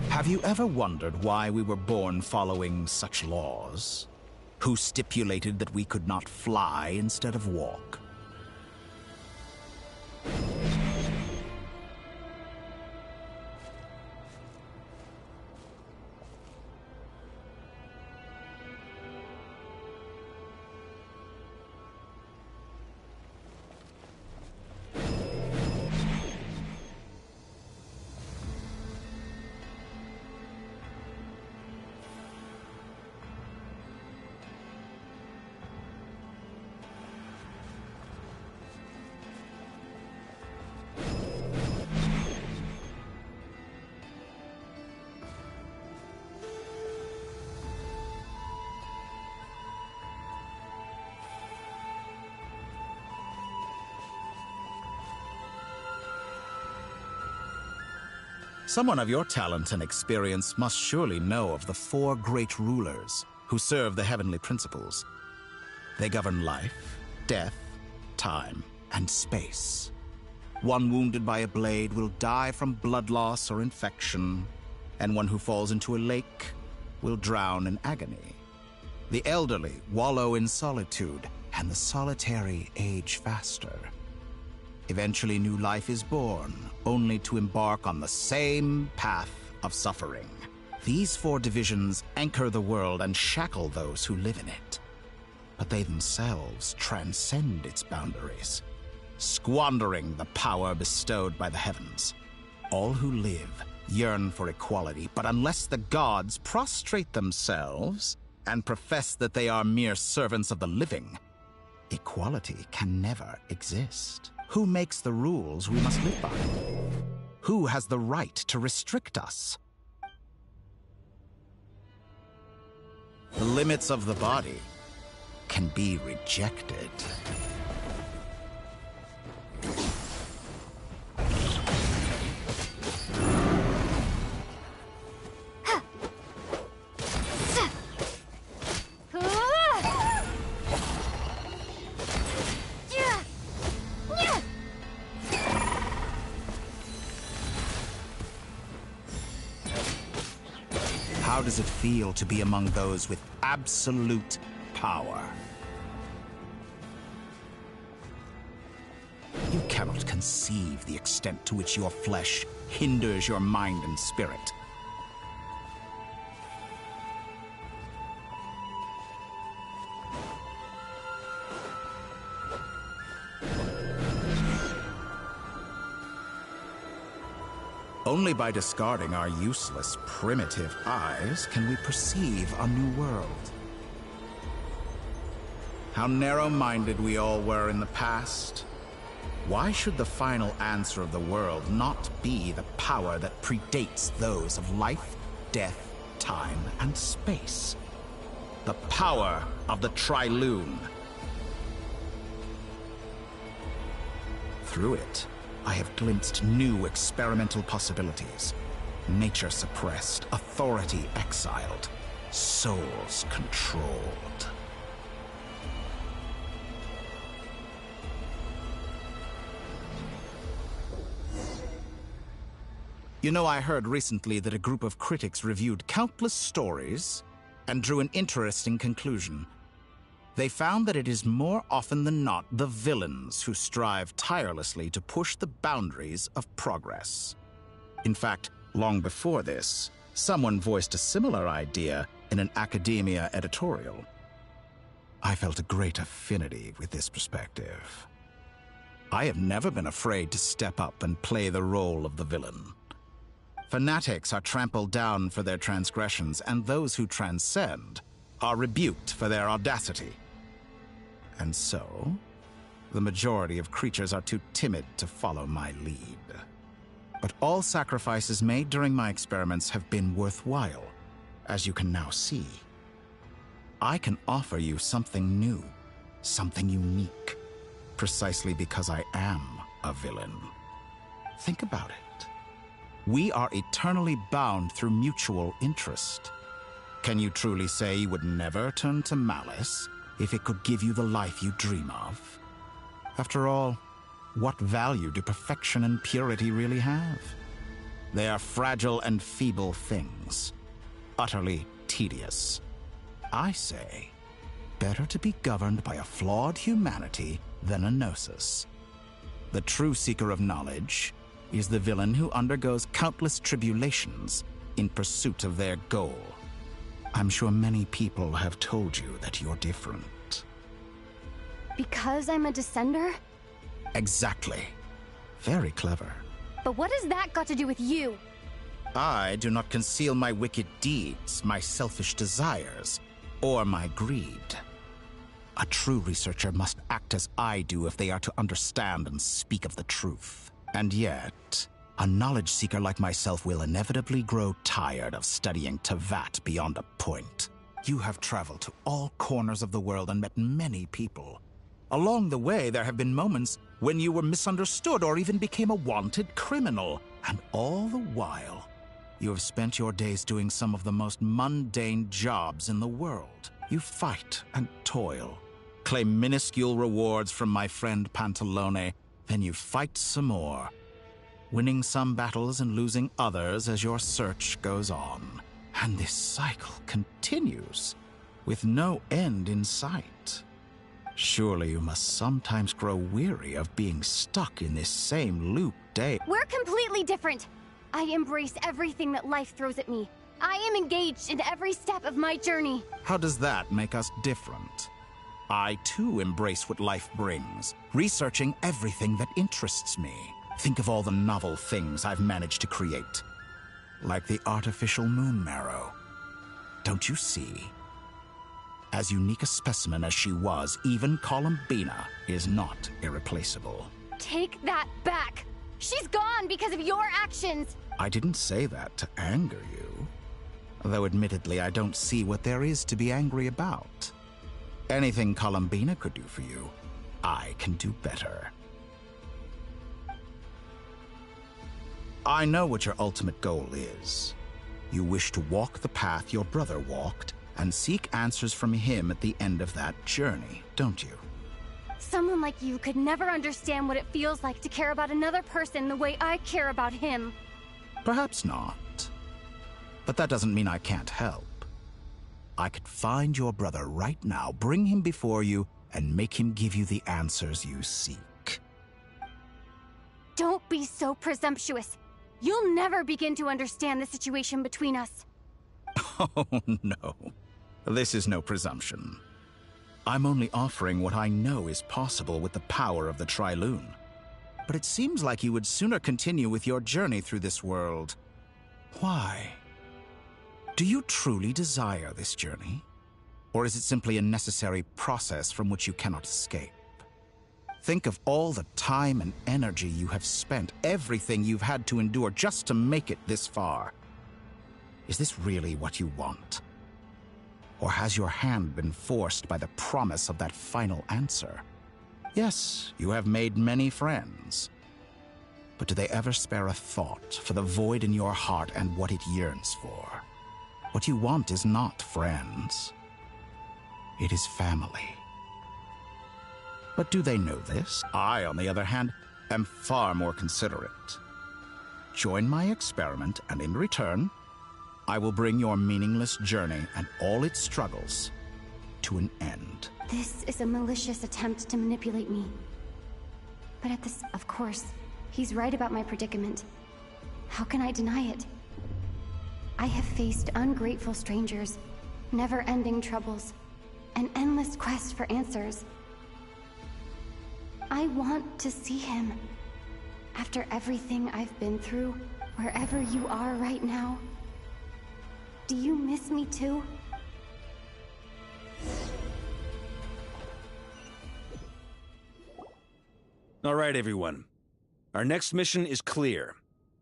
Have you ever wondered why we were born following such laws? Who stipulated that we could not fly instead of walk? Someone of your talent and experience must surely know of the 4 great rulers who serve the heavenly principles. They govern life, death, time, and space. One wounded by a blade will die from blood loss or infection, and one who falls into a lake will drown in agony. The elderly wallow in solitude, and the solitary age faster. Eventually, new life is born, only to embark on the same path of suffering. These 4 divisions anchor the world and shackle those who live in it. but they themselves transcend its boundaries, squandering the power bestowed by the heavens. All who live yearn for equality, but unless the gods prostrate themselves and profess that they are mere servants of the living, equality can never exist. Who makes the rules we must live by? Who has the right to restrict us? The limits of the body can be rejected. How does it feel to be among those with absolute power? You cannot conceive the extent to which your flesh hinders your mind and spirit. Only by discarding our useless, primitive eyes can we perceive a new world. How narrow-minded we all were in the past. Why should the final answer of the world not be the power that predates those of life, death, time, and space? The power of the Trilune. Through it, I have glimpsed new experimental possibilities. Nature suppressed, authority exiled, souls controlled. You know, I heard recently that a group of critics reviewed countless stories and drew an interesting conclusion. They found that it is more often than not the villains who strive tirelessly to push the boundaries of progress. In fact, long before this, someone voiced a similar idea in an academia editorial. I felt a great affinity with this perspective. I have never been afraid to step up and play the role of the villain. Fanatics are trampled down for their transgressions, and those who transcend are rebuked for their audacity. And so, the majority of creatures are too timid to follow my lead. But all sacrifices made during my experiments have been worthwhile, as you can now see. I can offer you something new, something unique, precisely because I am a villain. Think about it. We are eternally bound through mutual interest. Can you truly say you would never turn to malice if it could give you the life you dream of? After all, what value do perfection and purity really have? They are fragile and feeble things, utterly tedious. I say, better to be governed by a flawed humanity than a gnosis. The true seeker of knowledge is the villain who undergoes countless tribulations in pursuit of their goal. I'm sure many people have told you that you're different. Because I'm a descender? Exactly. Very clever. But what has that got to do with you? I do not conceal my wicked deeds, my selfish desires, or my greed. A true researcher must act as I do if they are to understand and speak of the truth. And yet, a knowledge seeker like myself will inevitably grow tired of studying Tevat beyond a point. You have traveled to all corners of the world and met many people. Along the way, there have been moments when you were misunderstood or even became a wanted criminal. And all the while, you have spent your days doing some of the most mundane jobs in the world. You fight and toil, claim minuscule rewards from my friend Pantalone, then you fight some more, winning some battles and losing others as your search goes on. And this cycle continues, with no end in sight. Surely you must sometimes grow weary of being stuck in this same loop day. We're completely different. I embrace everything that life throws at me. I am engaged in every step of my journey. How does that make us different? I too embrace what life brings, researching everything that interests me. Think of all the novel things I've managed to create. Like the artificial moon marrow. Don't you see? As unique a specimen as she was, even Columbina is not irreplaceable. Take that back! She's gone because of your actions! I didn't say that to anger you. Though admittedly, I don't see what there is to be angry about. Anything Columbina could do for you, I can do better. I know what your ultimate goal is. You wish to walk the path your brother walked and seek answers from him at the end of that journey, don't you? Someone like you could never understand what it feels like to care about another person the way I care about him. Perhaps not. But that doesn't mean I can't help. I could find your brother right now, bring him before you, and make him give you the answers you seek. Don't be so presumptuous. You'll never begin to understand the situation between us. Oh, no. This is no presumption. I'm only offering what I know is possible with the power of the Trilune. But it seems like you would sooner continue with your journey through this world. Why? Do you truly desire this journey? Or is it simply a necessary process from which you cannot escape? Think of all the time and energy you have spent, everything you've had to endure just to make it this far. Is this really what you want? Or has your hand been forced by the promise of that final answer? Yes, you have made many friends. But do they ever spare a thought for the void in your heart and what it yearns for? What you want is not friends. It is family. But do they know this? I, on the other hand, am far more considerate. Join my experiment, and in return, I will bring your meaningless journey and all its struggles to an end. This is a malicious attempt to manipulate me. But of course, he's right about my predicament. How can I deny it? I have faced ungrateful strangers, never-ending troubles, an endless quest for answers. I want to see him. After everything I've been through, wherever you are right now, do you miss me too? All right, everyone. Our next mission is clear.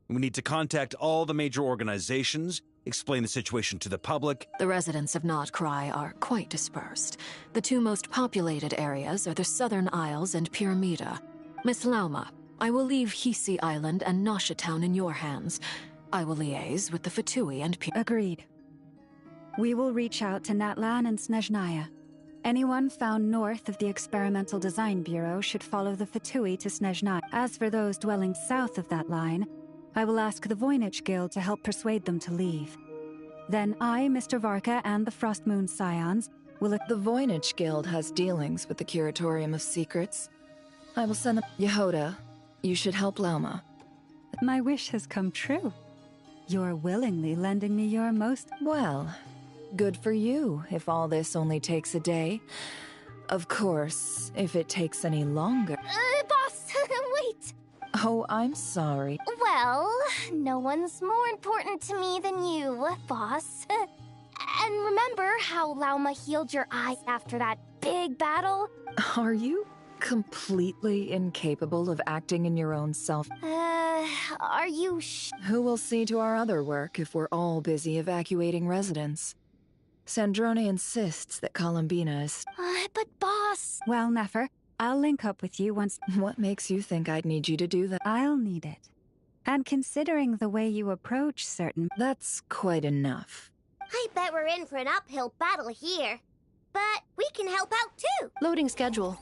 We need to contact all the major organizations, explain the situation to the public. The residents of Nodcry are quite dispersed. The two most populated areas are the Southern Isles and Pyramida. Miss Lauma, I will leave Hisi Island and Nasha Town in your hands. I will liaise with the Fatui and Agreed. We will reach out to Natlan and Snezhnaya. Anyone found north of the Experimental Design Bureau should follow the Fatui to Snezhnaya. As for those dwelling south of that line, I will ask the Voynich Guild to help persuade them to leave. Then I, Mr. Varka, and the Frostmoon Scions will... The Voynich Guild has dealings with the Curatorium of Secrets. I will send them... Yehoda, you should help Lauma. My wish has come true. You're willingly lending me your most... Well, good for you, if all this only takes a day. Of course, if it takes any longer... Boss, wait! Oh, I'm sorry. Well, no one's more important to me than you, boss. And remember how Lauma healed your eyes after that big battle? Are you completely incapable of acting in your own self? Are you Who will see to our other work if we're all busy evacuating residents? Sandrone insists that Columbina is... but boss... Well, Nefer, I'll link up with you once... What makes you think I'd need you to do that? I'll need it. And considering the way you approach certain... That's quite enough. I bet we're in for an uphill battle here. But we can help out too. Loading schedule.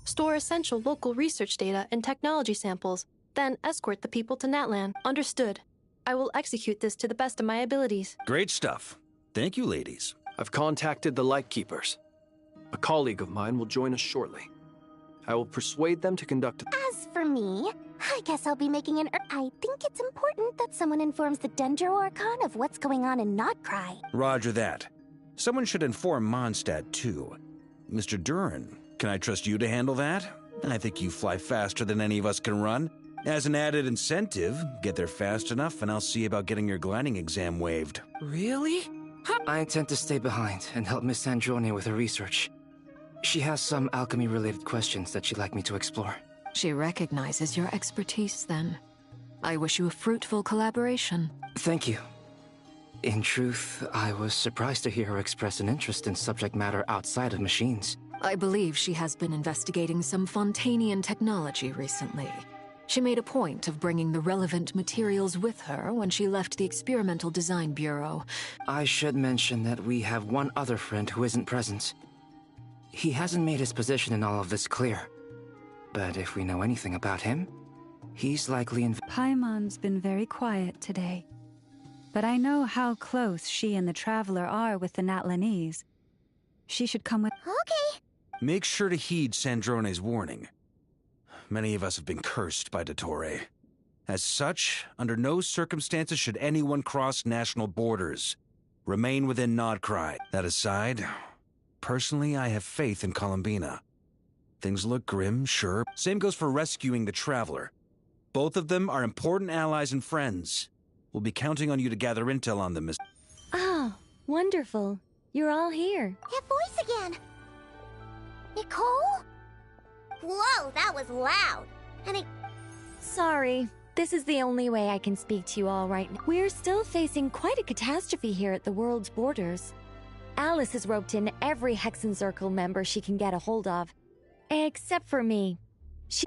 Store essential local research data and technology samples, then escort the people to Natlan. Understood. I will execute this to the best of my abilities. Great stuff. Thank you, ladies. I've contacted the Lightkeepers. A colleague of mine will join us shortly. I will persuade them to conduct... As for me, I guess I'll be making an... I think it's important that someone informs the Dendro Archon of what's going on in Nodcry. Roger that. Someone should inform Mondstadt, too. Mr. Duran, can I trust you to handle that? I think you fly faster than any of us can run. As an added incentive, get there fast enough and I'll see about getting your gliding exam waived. Really? I intend to stay behind and help Miss Androne with her research. She has some alchemy-related questions that she'd like me to explore. She recognizes your expertise, then. I wish you a fruitful collaboration. Thank you. In truth, I was surprised to hear her express an interest in subject matter outside of machines. I believe she has been investigating some Fontanian technology recently. She made a point of bringing the relevant materials with her when she left the Experimental Design Bureau. I should mention that we have one other friend who isn't present. He hasn't made his position in all of this clear. But if we know anything about him, he's likely in... Paimon's been very quiet today. But I know how close she and the Traveler are with the Natlanese. She should come with... Okay. Make sure to heed Sandrone's warning. Many of us have been cursed by Dottore. As such, under no circumstances should anyone cross national borders. Remain within Nodcry. That aside, personally, I have faith in Columbina. Things look grim, sure. Same goes for rescuing the Traveler. Both of them are important allies and friends. We'll be counting on you to gather intel on them, Miss... Oh, wonderful. You're all here. That voice again! Nicole? Whoa, that was loud! And Sorry. This is the only way I can speak to you all right now. We're still facing quite a catastrophe here at the world's borders. Alice has roped in every Hexen Circle member she can get a hold of. Except for me.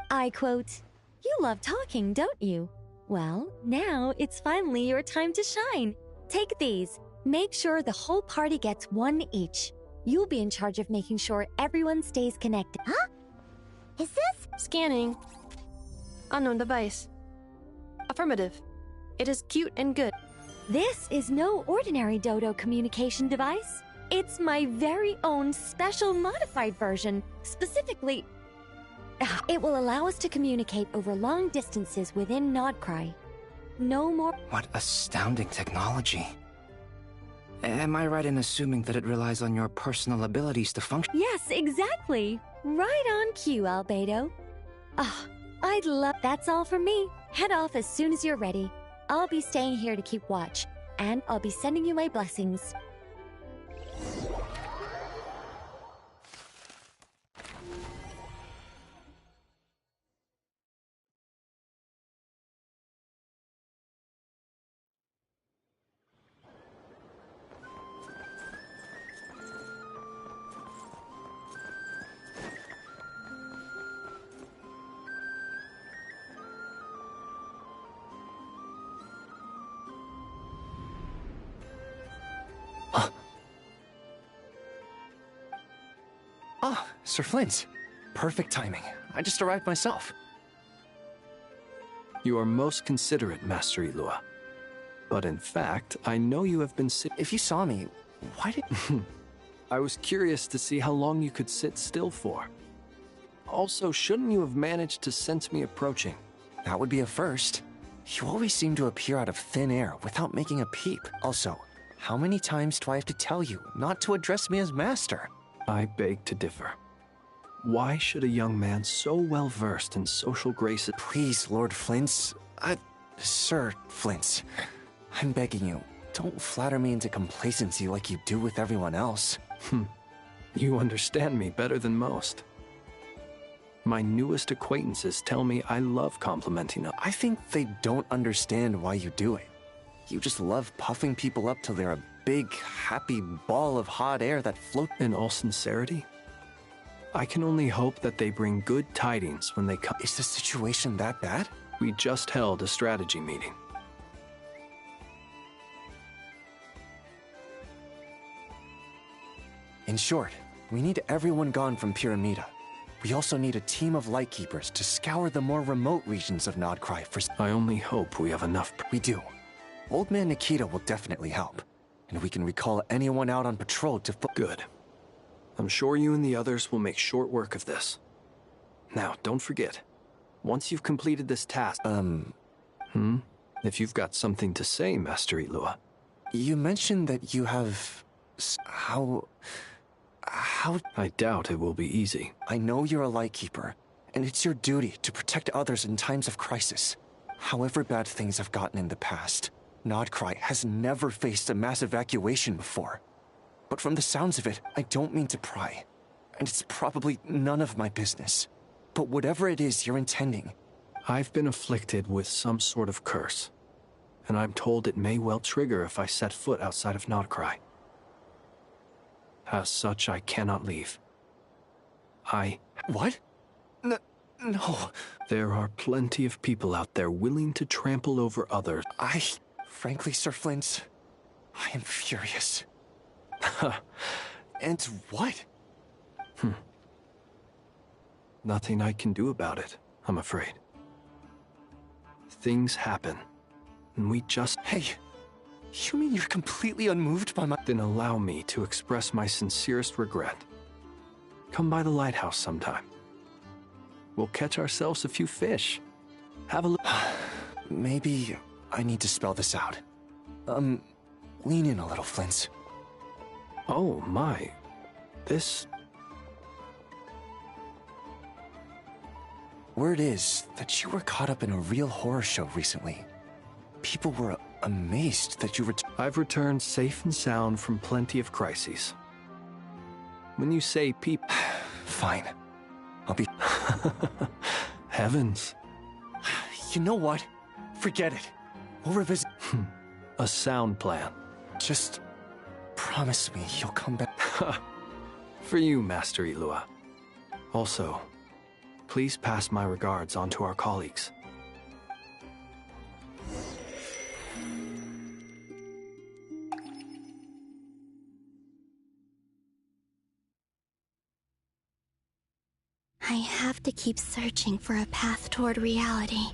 I quote, "You love talking, don't you? Well, now it's finally your time to shine. Take these. Make sure the whole party gets one each. You'll be in charge of making sure everyone stays connected." Huh? Is this? Scanning. Unknown device. Affirmative. It is cute and good. This is no ordinary Dodo communication device. It's my very own special modified version. Specifically, it will allow us to communicate over long distances within Nodcry. No more... What astounding technology. Am I right in assuming that it relies on your personal abilities to function? Yes, exactly. Right on cue, Albedo. I'd love... That's all from me. Head off as soon as you're ready. I'll be staying here to keep watch, and I'll be sending you my blessings. Ah, Sir Flint. Perfect timing. I just arrived myself. You are most considerate, Master Ilua. But in fact, I know you have been If you saw me, why did... I was curious to see how long you could sit still for. Also, shouldn't you have managed to sense me approaching? That would be a first. You always seem to appear out of thin air without making a peep. Also, how many times do I have to tell you not to address me as Master? I beg to differ. Why should a young man so well versed in social graces... Please, Lord Flint's... Sir Flint's... I'm begging you, don't flatter me into complacency like you do with everyone else. You understand me better than most. My newest acquaintances tell me I love complimenting them. I think they don't understand why you do it. You just love puffing people up till they're a big, happy ball of hot air that floats. In all sincerity, I can only hope that they bring good tidings when they come. Is the situation that bad? We just held a strategy meeting. In short, we need everyone gone from Pyramida. We also need a team of Lightkeepers to scour the more remote regions of Nodcry for... I only hope we have enough... We do. Old Man Nikita will definitely help. And we can recall anyone out on patrol to... Good. I'm sure you and the others will make short work of this. Now, don't forget. Once you've completed this task... If you've got something to say, Master Ilua. You mentioned that you have... How? I doubt it will be easy. I know you're a Lightkeeper, and it's your duty to protect others in times of crisis. However bad things have gotten in the past, Nodcry has never faced a mass evacuation before. But from the sounds of it, I don't mean to pry. And it's probably none of my business. But whatever it is you're intending... I've been afflicted with some sort of curse, and I'm told it may well trigger if I set foot outside of Nodcry. As such, I cannot leave. What? No. There are plenty of people out there willing to trample over others. Frankly, Sir Flint, I am furious. And what? Nothing I can do about it, I'm afraid. Things happen, and we just... Hey, you mean you're completely unmoved by my... Then allow me to express my sincerest regret. Come by the lighthouse sometime. We'll catch ourselves a few fish. Have a look. Maybe I need to spell this out. Lean in a little, Flint. Oh, my. This... Word is that you were caught up in a real horror show recently. People were amazed that you I've returned safe and sound from plenty of crises. When you say Fine. I'll be... Heavens. You know what? Forget it. We'll revisit... A sound plan. Just promise me you'll come back. For you, Master Ilua. Also, please pass my regards on to our colleagues. I have to keep searching for a path toward reality.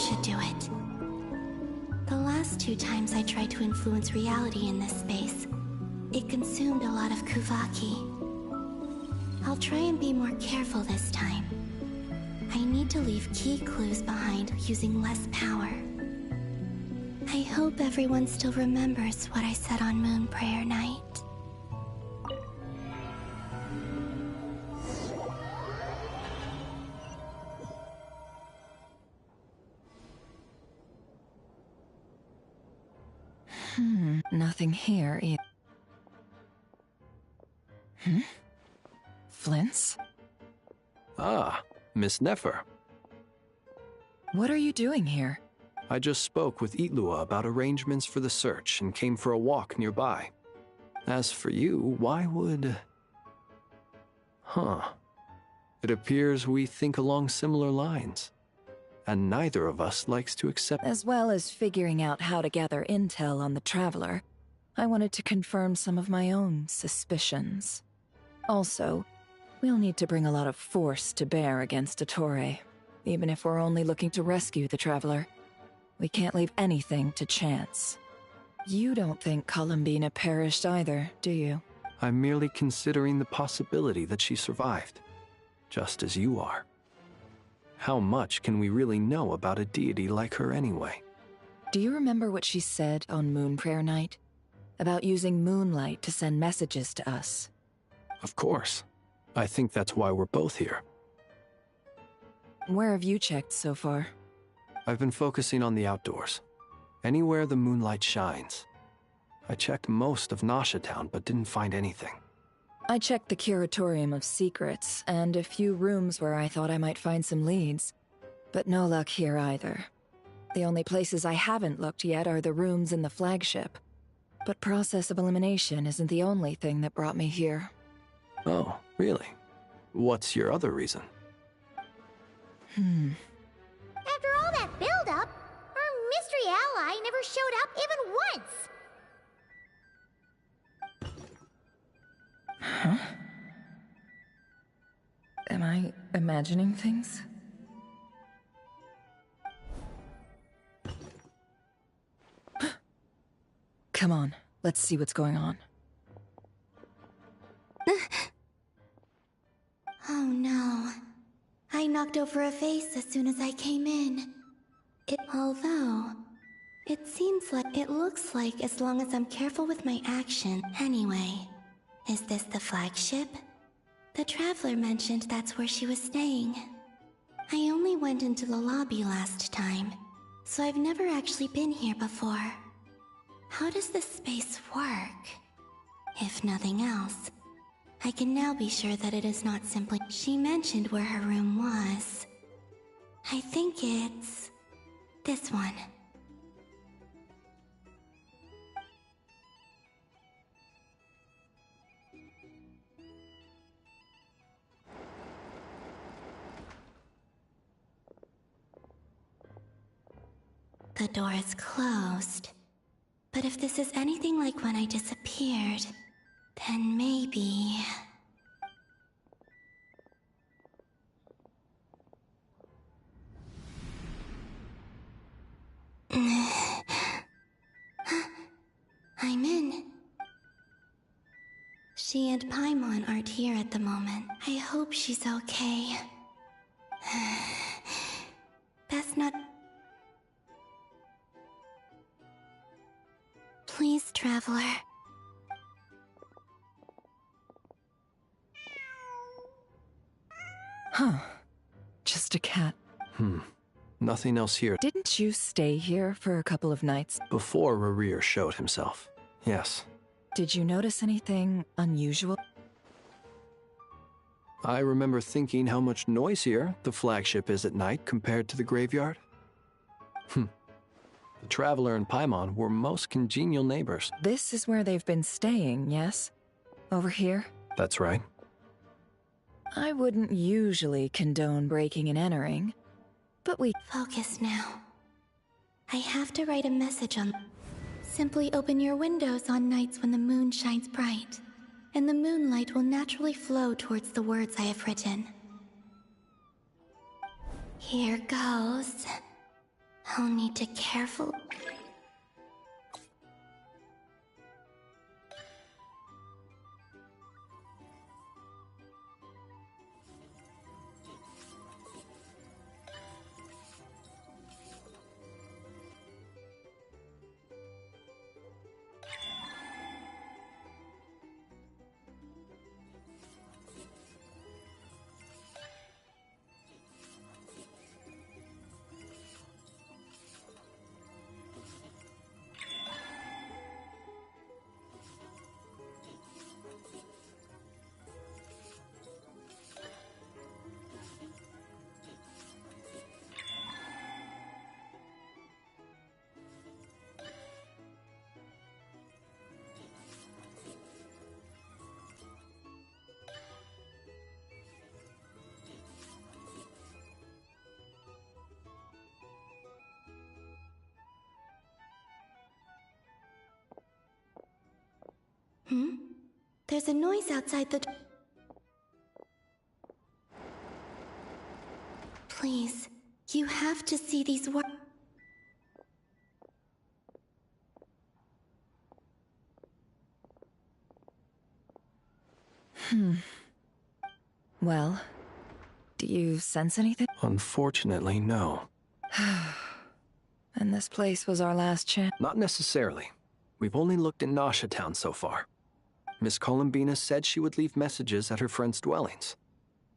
Should do it. The last 2 times I tried to influence reality in this space, it consumed a lot of Kuvaki. I'll try and be more careful this time. I need to leave key clues behind using less power. I hope everyone still remembers what I said on Moon Prayer Night. Nothing here either. Flint's? Ah, Miss Nefer. What are you doing here? I just spoke with Ilua about arrangements for the search and came for a walk nearby. As for you, why would... It appears we think along similar lines. And neither of us likes to accept... As well as figuring out how to gather intel on the Traveler, I wanted to confirm some of my own suspicions. Also, we'll need to bring a lot of force to bear against Dottore, even if we're only looking to rescue the Traveler. We can't leave anything to chance. You don't think Columbina perished either, do you? I'm merely considering the possibility that she survived, just as you are. How much can we really know about a deity like her anyway? Do you remember what she said on Moon Prayer Night? About using moonlight to send messages to us? Of course. I think that's why we're both here. Where have you checked so far? I've been focusing on the outdoors. Anywhere the moonlight shines. I checked most of Nasha Town, but didn't find anything. I checked the Curatorium of Secrets, and a few rooms where I thought I might find some leads. But no luck here either. The only places I haven't looked yet are the rooms in the flagship. But process of elimination isn't the only thing that brought me here. Oh, really? What's your other reason? After all that build-up, our mystery ally guy never showed up even once! Huh? Am I imagining things? Come on, let's see what's going on. Oh no. I knocked over a vase as soon as I came in. Although, it looks like as long as I'm careful with my action. Anyway, is this the flagship? The Traveler mentioned that's where she was staying. I only went into the lobby last time, so I've never actually been here before. How does this space work? If nothing else, I can now be sure that it is not simply... She mentioned where her room was. I think it's... this one. The door is closed. But if this is anything like when I disappeared, then maybe... I'm in. She and Paimon aren't here at the moment. I hope she's okay. Best not... Please, Traveler. Huh. Just a cat. Nothing else here. Didn't you stay here for a couple of nights? Before Rerir showed himself. Yes. Did you notice anything unusual? I remember thinking how much noisier the flagship is at night compared to the graveyard. The Traveler and Paimon were most congenial neighbors. This is where they've been staying, yes? Over here? That's right. I wouldn't usually condone breaking and entering, but we... Focus now. I have to write a message on... Simply open your windows on nights when the moon shines bright, and the moonlight will naturally flow towards the words I have written. Here goes. I'll need to carefully... There's a noise outside the... Please, you have to see these words. Well, do you sense anything? Unfortunately, no. And this place was our last chance? Not necessarily. We've only looked in Nasha Town so far. Miss Columbina said she would leave messages at her friends' dwellings.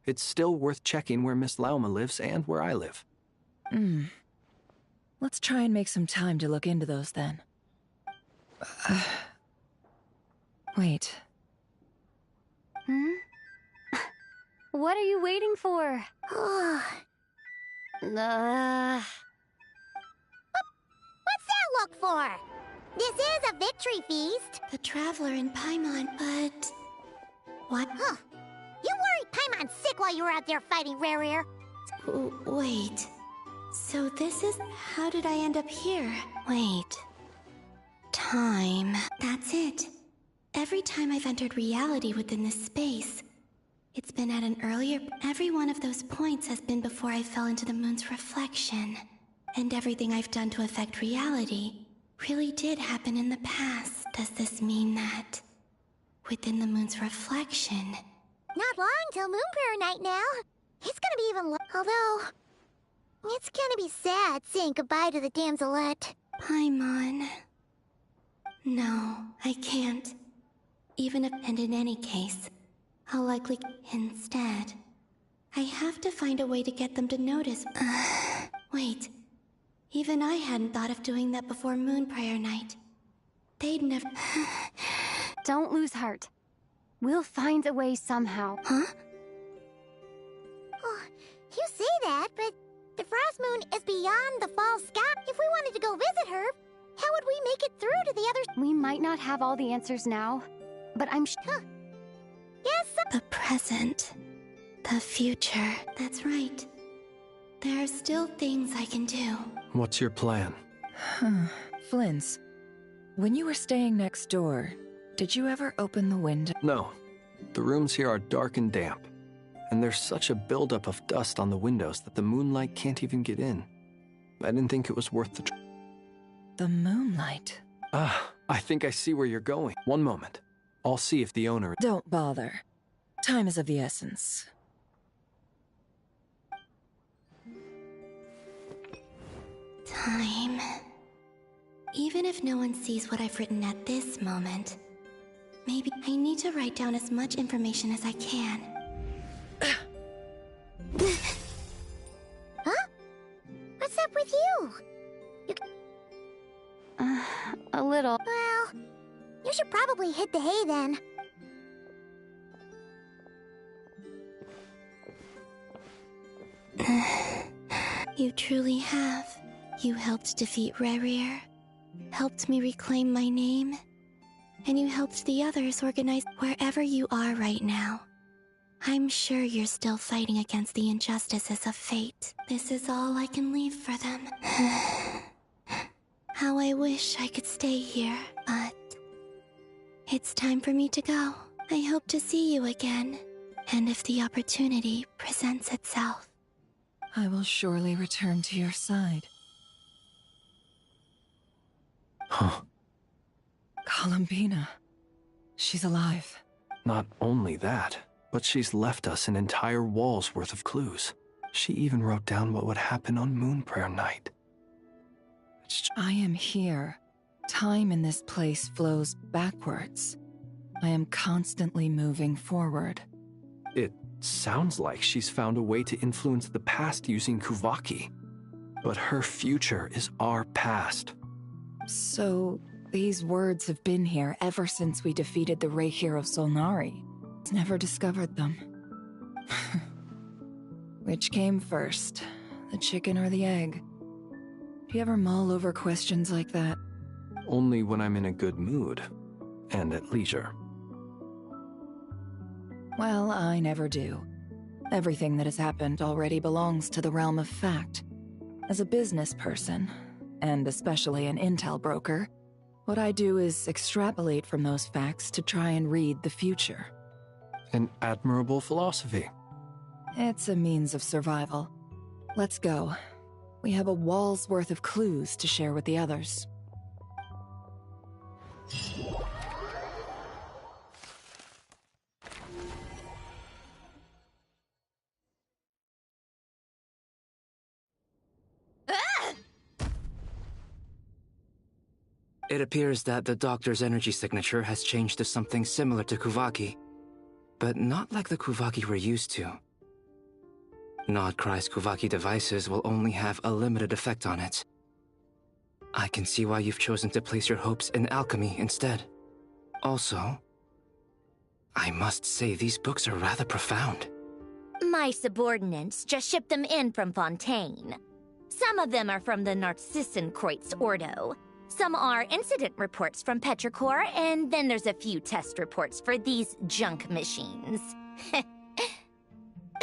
It's still worth checking where Miss Lauma lives and where I live. Let's try and make some time to look into those then. Wait. What are you waiting for? What's that look for? This is a victory feast. The Traveler and Paimon, but... What? Huh. You worried Paimon sick while you were out there fighting Rerir. Wait. So this is... how did I end up here? Wait... time... that's it. Every time I've entered reality within this space, it's been at an earlier... every one of those points has been before I fell into the moon's reflection. And everything I've done to affect reality really did happen in the past. Does this mean that... within the moon's reflection... Not long till Moon Prayer Night now. It's gonna be even although... it's gonna be sad saying goodbye to the damselette. Paimon... No, I can't. Even if... and in any case, I'll likely... instead, I have to find a way to get them to notice... wait. Even I hadn't thought of doing that before Moon Prayer Night. They'd never... Don't lose heart. We'll find a way somehow. Huh? Oh, you say that, but the Frost Moon is beyond the fall sky. If we wanted to go visit her, how would we make it through to the others? We might not have all the answers now, but I'm sure. Yes, the present. The future. That's right. There are still things I can do. What's your plan? Flint's, when you were staying next door, did you ever open the window? No. The rooms here are dark and damp, and there's such a buildup of dust on the windows that the moonlight can't even get in. I didn't think it was worth the The moonlight? I think I see where you're going. One moment. I'll see if the owner... Don't bother. Time is of the essence. Time. Even if no one sees what I've written at this moment, maybe I need to write down as much information as I can. Huh? What's up with you? A little. Well, you should probably hit the hay then. You truly have. You helped defeat Rerir, helped me reclaim my name, and you helped the others organize wherever you are right now. I'm sure you're still fighting against the injustices of fate. This is all I can leave for them. How I wish I could stay here, but it's time for me to go. I hope to see you again, and if the opportunity presents itself. I will surely return to your side. Huh. Columbina. She's alive. Not only that, but she's left us an entire wall's worth of clues. She even wrote down what would happen on Moon Prayer Night. I am here. Time in this place flows backwards. I am constantly moving forward. It sounds like she's found a way to influence the past using Kuvaki. But her future is our past. So, these words have been here ever since we defeated the Reihir of Solnari. Never discovered them. Which came first, the chicken or the egg? Do you ever mull over questions like that? Only when I'm in a good mood, and at leisure. Well, I never do. Everything that has happened already belongs to the realm of fact. As a business person, and especially an intel broker, what I do is extrapolate from those facts to try and read the future. An admirable philosophy. It's a means of survival. Let's go. We have a wall's worth of clues to share with the others. It appears that the doctor's energy signature has changed to something similar to Kuvaki, but not like the Kuvaki we're used to. Nodcry's Kuvaki devices will only have a limited effect on it. I can see why you've chosen to place your hopes in alchemy instead. Also, I must say these books are rather profound. My subordinates just shipped them in from Fontaine. Some of them are from the Narcissenkreuz Ordo. Some are incident reports from Petrichor, and then there's a few test reports for these junk machines.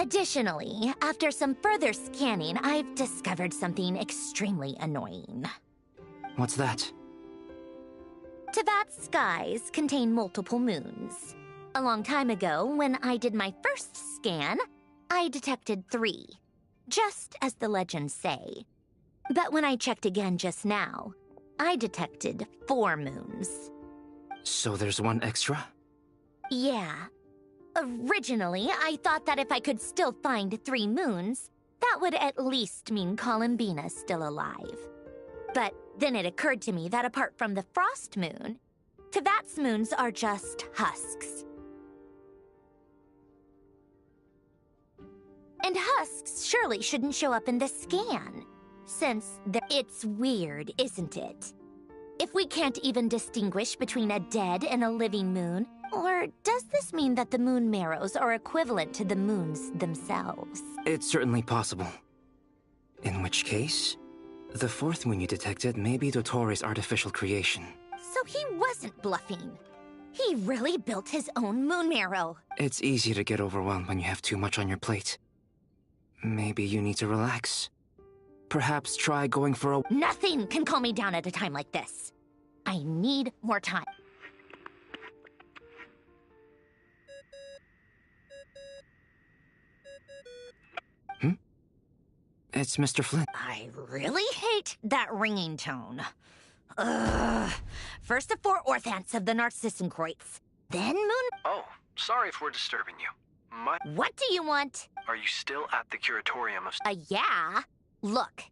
Additionally, after some further scanning, I've discovered something extremely annoying. What's that? Teyvat's skies contain multiple moons. A long time ago, when I did my first scan, I detected 3, just as the legends say. But when I checked again just now, I detected 4 moons. So there's one extra? Yeah. Originally, I thought that if I could still find 3 moons, that would at least mean Columbina's still alive. But then it occurred to me that apart from the frost moon, Teyvat's moons are just husks. And husks surely shouldn't show up in the scan, since it's weird, isn't it? If we can't even distinguish between a dead and a living moon, or does this mean that the moon marrows are equivalent to the moons themselves? It's certainly possible. In which case, the 4th moon you detected may be Dottoro's artificial creation. So he wasn't bluffing. He really built his own moon marrow. It's easy to get overwhelmed when you have too much on your plate. Maybe you need to relax. Perhaps try going for a... Nothing can calm me down at a time like this. I need more time. It's Mr. Flynn. I really hate that ringing tone. Ugh. First the 4 orthants of the Narcissenkreuz, then moon... Oh, sorry if we're disturbing you. What do you want? Are you still at the curatorium of... Yeah. Look,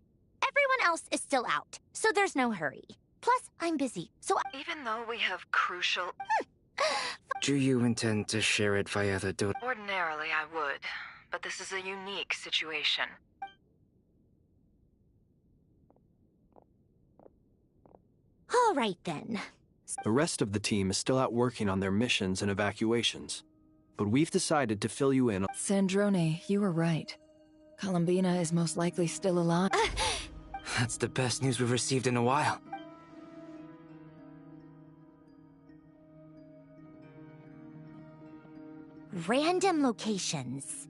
everyone else is still out, so there's no hurry. Plus, I'm busy, so Even though we have crucial... Do you intend to share it via the Ordinarily, I would, but this is a unique situation. All right, then. The rest of the team is still out working on their missions and evacuations. But we've decided to fill you in. Sandrone, you were right. Columbina is most likely still alive. That's the best news we've received in a while. Random locations.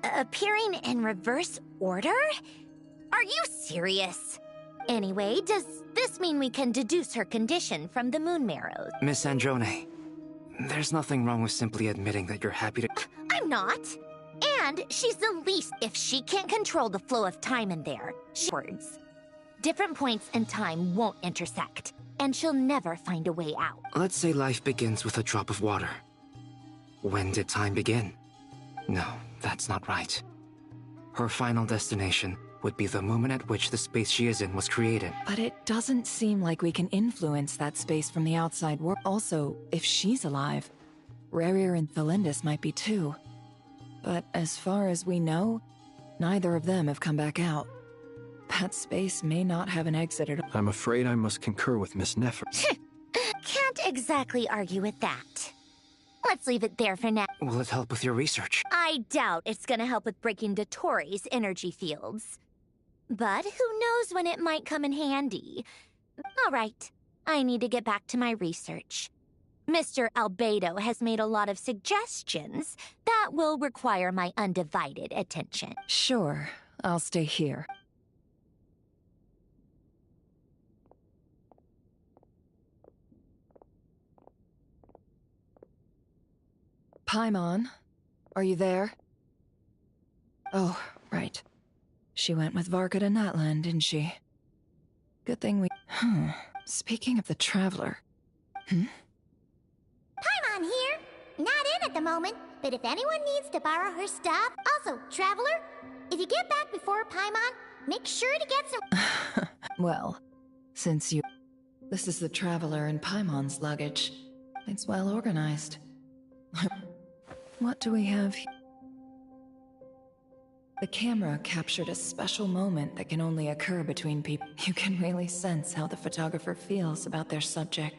Appearing in reverse order? Are you serious? Anyway, does this mean we can deduce her condition from the moon marrows? Miss Androne, there's nothing wrong with simply admitting that you're happy to... I'm not. And she's the least if she can't control the flow of time in there. Words. Different points in time won't intersect, and she'll never find a way out. Let's say life begins with a drop of water. When did time begin? No, that's not right. Her final destination would be the moment at which the space she is in was created. But it doesn't seem like we can influence that space from the outside world. Also, if she's alive, Rerir and Thelindis might be too. But as far as we know, neither of them have come back out. That space may not have an exit at all. I'm afraid I must concur with Miss Nefer. Can't exactly argue with that. Let's leave it there for now. Will it help with your research? I doubt it's gonna help with breaking Dottoro's energy fields. But who knows when it might come in handy. All right, I need to get back to my research. Mr. Albedo has made a lot of suggestions that will require my undivided attention. Sure, I'll stay here. Paimon, are you there? Oh, right. She went with Varka to Natlan, didn't she? Good thing we... Speaking of the Traveler... Paimon here. Not in at the moment, but if anyone needs to borrow her stuff... Also, Traveler, if you get back before Paimon, make sure to get some... Well, since you... This is the Traveler and Paimon's luggage. It's well organized. What do we have here? The camera captured a special moment that can only occur between people. You can really sense how the photographer feels about their subject.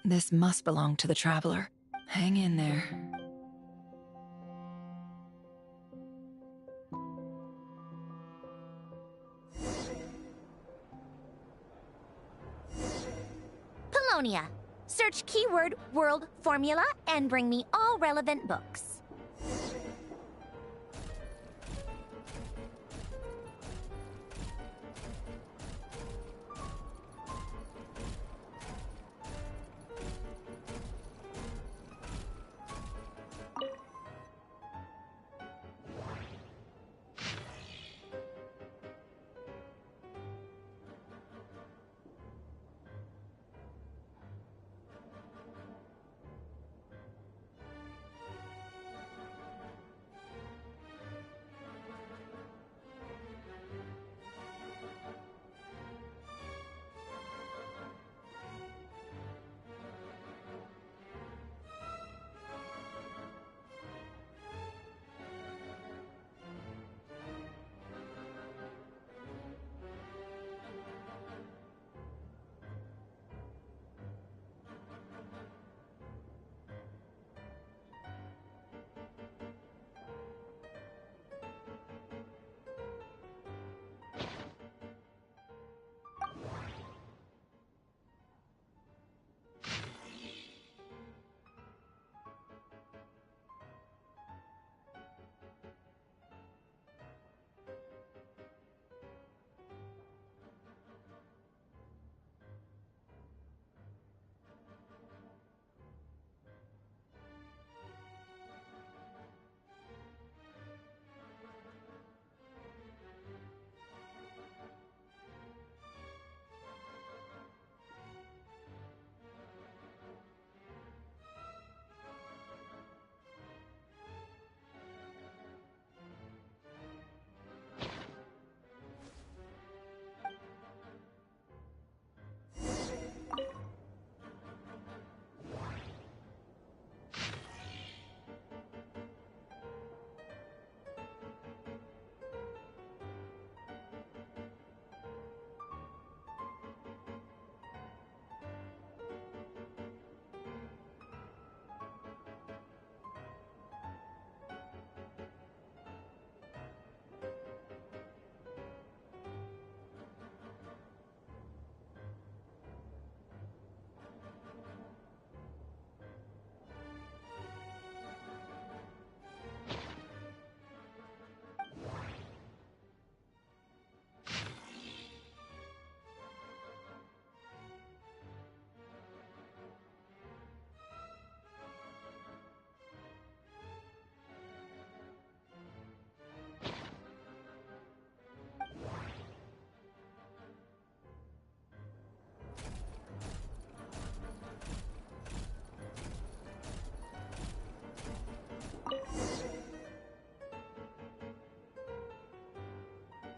This must belong to the Traveler. Hang in there. Paulownia, Search keyword world formula and bring me all relevant books.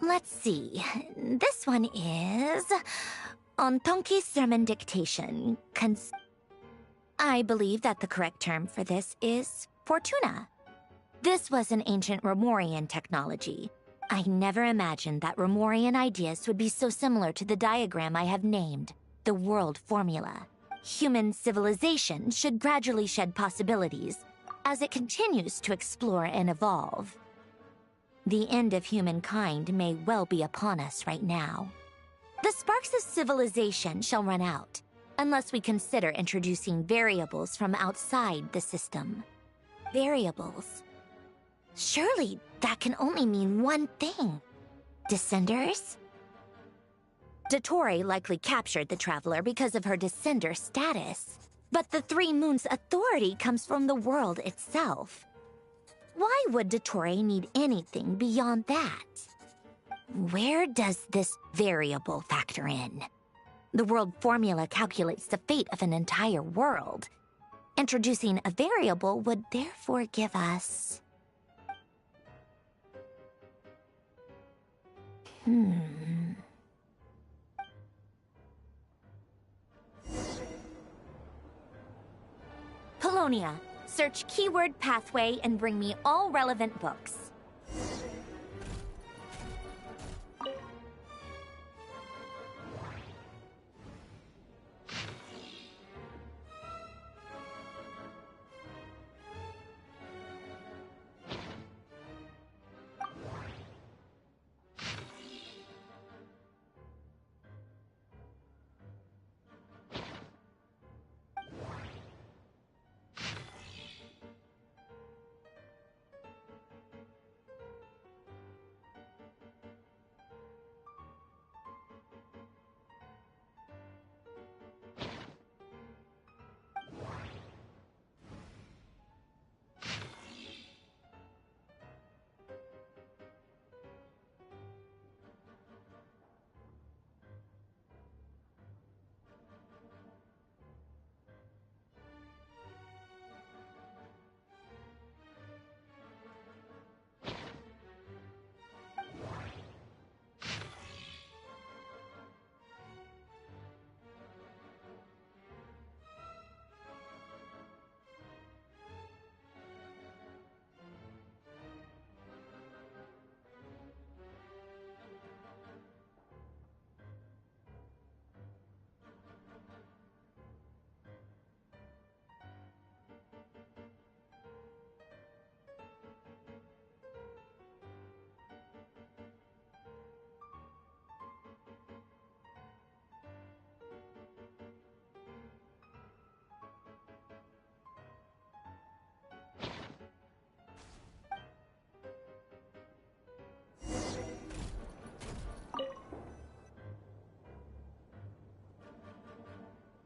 Let's see. This one is on Tonki sermon dictation. I believe that the correct term for this is Fortuna. This was an ancient Romorian technology. I never imagined that Romorian ideas would be so similar to the diagram I have named, the world formula. Human civilization should gradually shed possibilities as it continues to explore and evolve. The end of humankind may well be upon us right now. The sparks of civilization shall run out, unless we consider introducing variables from outside the system. Variables. Surely that can only mean one thing. Descenders? Dottore likely captured the Traveler because of her descender status. But the Three Moons' authority comes from the world itself. Why would Dottore need anything beyond that? Where does this variable factor in? The world formula calculates the fate of an entire world. Introducing a variable would therefore give us... Polonia, search keyword pathway and bring me all relevant books.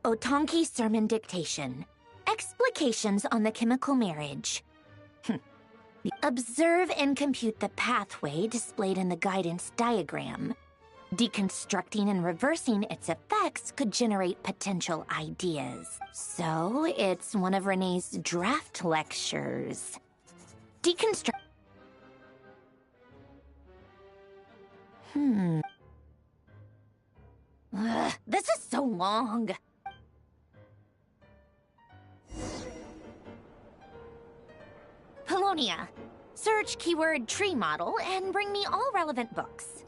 Otonki Sermon Dictation. Explications on the chemical marriage. Observe and compute the pathway displayed in the guidance diagram. Deconstructing and reversing its effects could generate potential ideas. So, it's one of Renee's draft lectures. Deconstruct... This is so long. Polonia. Search keyword tree model and bring me all relevant books.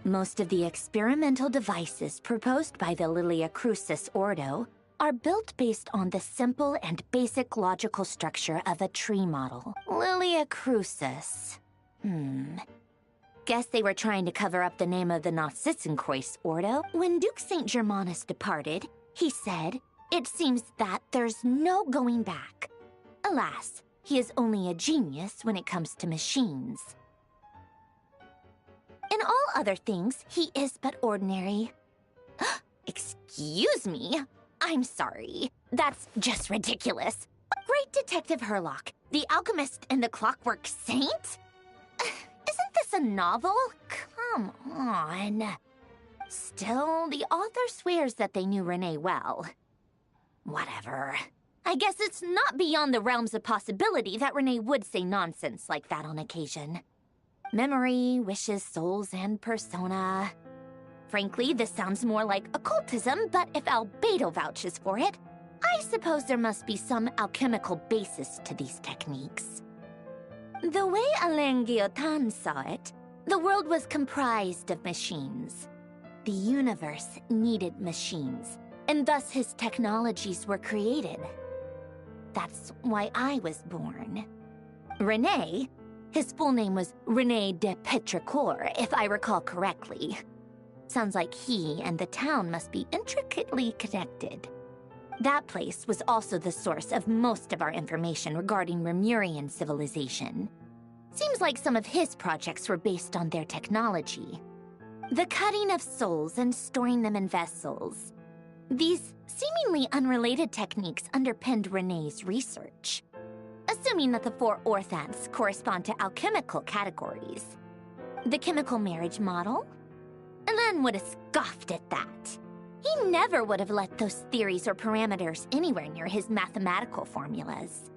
Most of the experimental devices proposed by the Lilia Crucis Ordo are built based on the simple and basic logical structure of a tree model. Lilia Crucis. Guess they were trying to cover up the name of the Nautitzenkreuz Ordo. When Duke St. Germanus departed, he said, "It seems that there's no going back." Alas, he is only a genius when it comes to machines. In all other things, he is but ordinary. Excuse me? I'm sorry. That's just ridiculous. Great Detective Herlock, the alchemist and the clockwork saint? Isn't this a novel? Come on. Still, the author swears that they knew Renee well. Whatever. I guess it's not beyond the realms of possibility that Renee would say nonsense like that on occasion. Memory, wishes, souls, and persona. Frankly, this sounds more like occultism, but if Albedo vouches for it, I suppose there must be some alchemical basis to these techniques. The way Alain Guillotin saw it, the world was comprised of machines. The universe needed machines, and thus his technologies were created. That's why I was born. Renee, his full name was René de Petrichor, if I recall correctly. Sounds like he and the town must be intricately connected. That place was also the source of most of our information regarding Remurian civilization. Seems like some of his projects were based on their technology. The cutting of souls and storing them in vessels. These seemingly unrelated techniques underpinned René's research. Assuming that the four orthants correspond to alchemical categories. The chemical marriage model? Alain would have scoffed at that. He never would have let those theories or parameters anywhere near his mathematical formulas.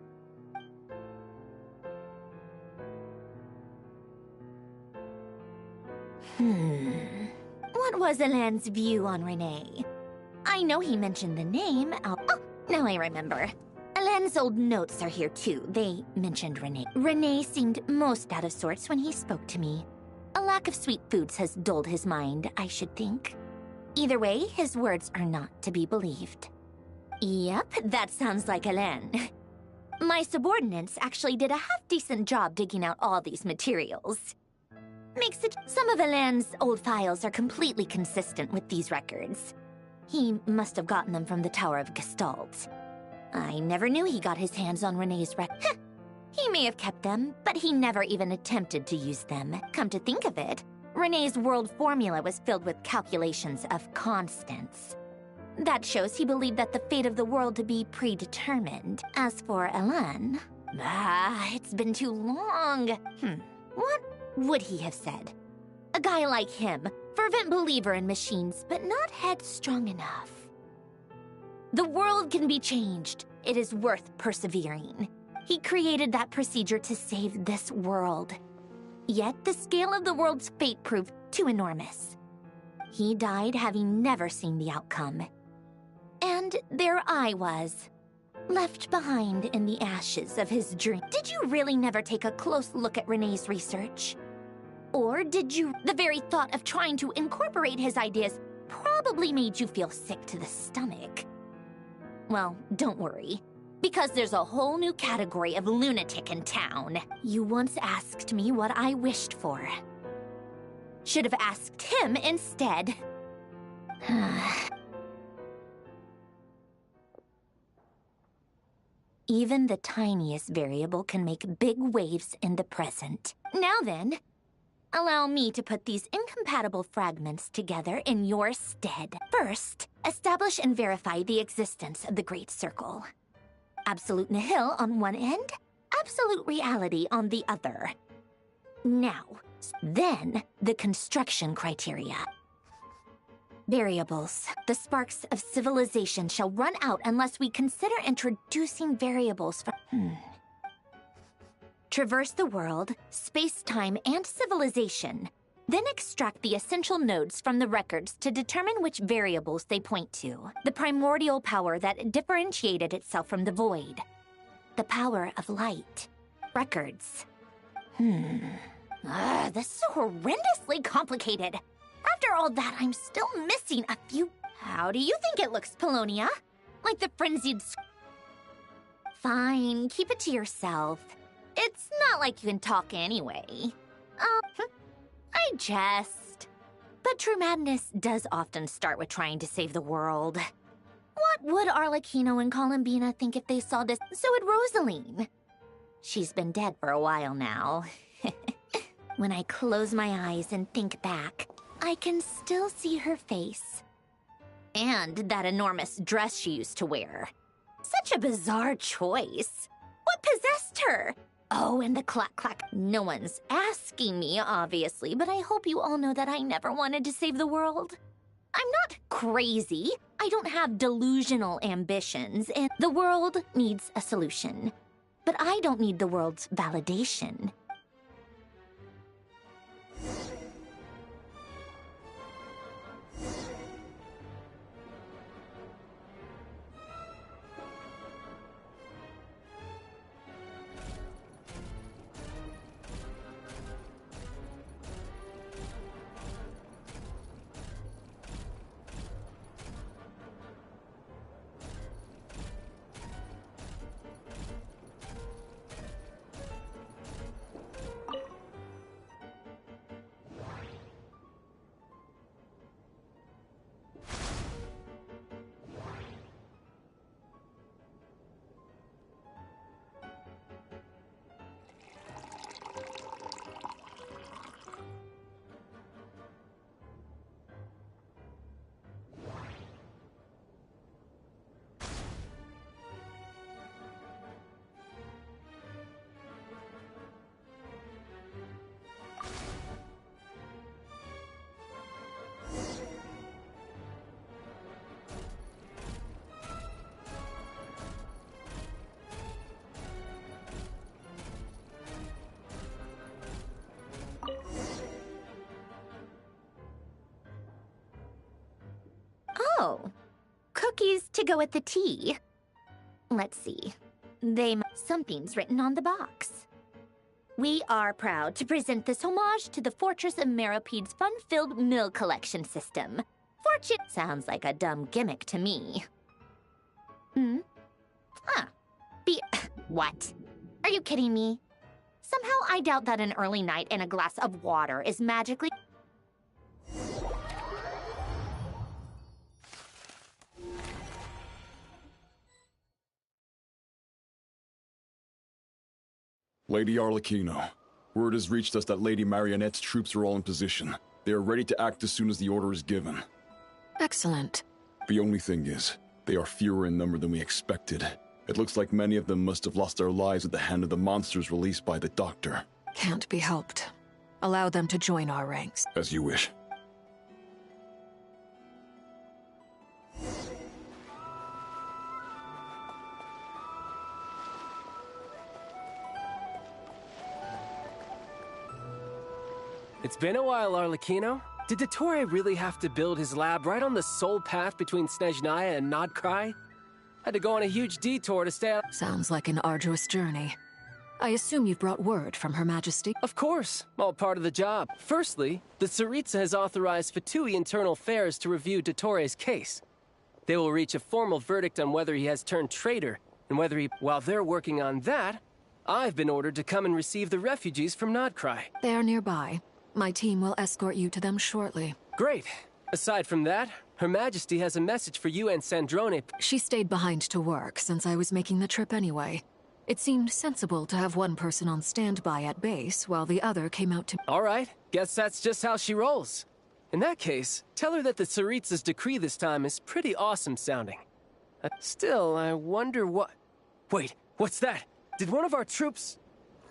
What was Alain's view on Renee? I know he mentioned the name. Oh, now I remember. Alain's old notes are here too. They mentioned Renee. Renee seemed most out of sorts when he spoke to me. A lack of sweet foods has dulled his mind, I should think. Either way, his words are not to be believed. Yep, that sounds like Alain. My subordinates actually did a half-decent job digging out all these materials. Makes it... Some of Alain's old files are completely consistent with these records. He must have gotten them from the Tower of Gestalt. I never knew he got his hands on Renee's He may have kept them, but he never even attempted to use them. Come to think of it, Renee's world formula was filled with calculations of constants. That shows he believed that the fate of the world to be predetermined. As for Alain... it's been too long. What would he have said? A guy like him, fervent believer in machines, but not headstrong enough. The world can be changed. It is worth persevering. He created that procedure to save this world. Yet the scale of the world's fate proved too enormous. He died having never seen the outcome. And there I was, left behind in the ashes of his dream. Did you really never take a close look at Renee's research? Or did you... The very thought of trying to incorporate his ideas probably made you feel sick to the stomach. Well, don't worry, because there's a whole new category of lunatic in town. You once asked me what I wished for. Should have asked him instead. Even the tiniest variable can make big waves in the present. Now then, allow me to put these incompatible fragments together in your stead. First, establish and verify the existence of the Great Circle. Absolute nihil on one end, absolute reality on the other. Now, then, the construction criteria. Variables. The sparks of civilization shall run out unless we consider introducing variables from... Traverse the world, space-time, and civilization. Then extract the essential nodes from the records to determine which variables they point to. The primordial power that differentiated itself from the void. The power of light. Records. This is so horrendously complicated. After all that, I'm still missing a few... How do you think it looks, Polonia? Like the frenzied... Fine, keep it to yourself. It's not like you can talk anyway. I jest. But true madness does often start with trying to save the world. What would Arlecchino and Columbina think if they saw this? So would Rosaline. She's been dead for a while now. When I close my eyes and think back, I can still see her face. And that enormous dress she used to wear. Such a bizarre choice. What possessed her? Oh, and the clack-clack. No one's asking me, obviously, but I hope you all know that I never wanted to save the world. I'm not crazy. I don't have delusional ambitions, and the world needs a solution. But I don't need the world's validation. Oh, cookies to go with the tea. Let's see. Something's written on the box. We are proud to present this homage to the Fortress of Meropede's fun-filled mill collection system. Fortune sounds like a dumb gimmick to me. What? Are you kidding me? Somehow I doubt that an early night and a glass of water is magically... Lady Arlecchino, word has reached us that Lady Marionette's troops are all in position. They are ready to act as soon as the order is given. Excellent. The only thing is, they are fewer in number than we expected. It looks like many of them must have lost their lives at the hand of the monsters released by the Doctor. Can't be helped. Allow them to join our ranks. As you wish. It's been a while, Arlecchino. Did Dottore really have to build his lab right on the sole path between Snezhnaya and Nodcry? Had to go on a huge detour to stay out. Sounds like an arduous journey. I assume you've brought word from Her Majesty? Of course, all part of the job. Firstly, the Tsaritsa has authorized Fatui Internal Affairs to review Dottore's case. They will reach a formal verdict on whether he has turned traitor, and whether he... While they're working on that, I've been ordered to come and receive the refugees from Nodcry. They are nearby. My team will escort you to them shortly. Great. Aside from that, Her Majesty has a message for you and Sandrone. She stayed behind to work since I was making the trip anyway. It seemed sensible to have one person on standby at base while the other came out to... All right. Guess that's just how she rolls. In that case, tell her that the Tsaritsa's decree this time is pretty awesome sounding. Still, I wonder what... Wait, what's that? Did one of our troops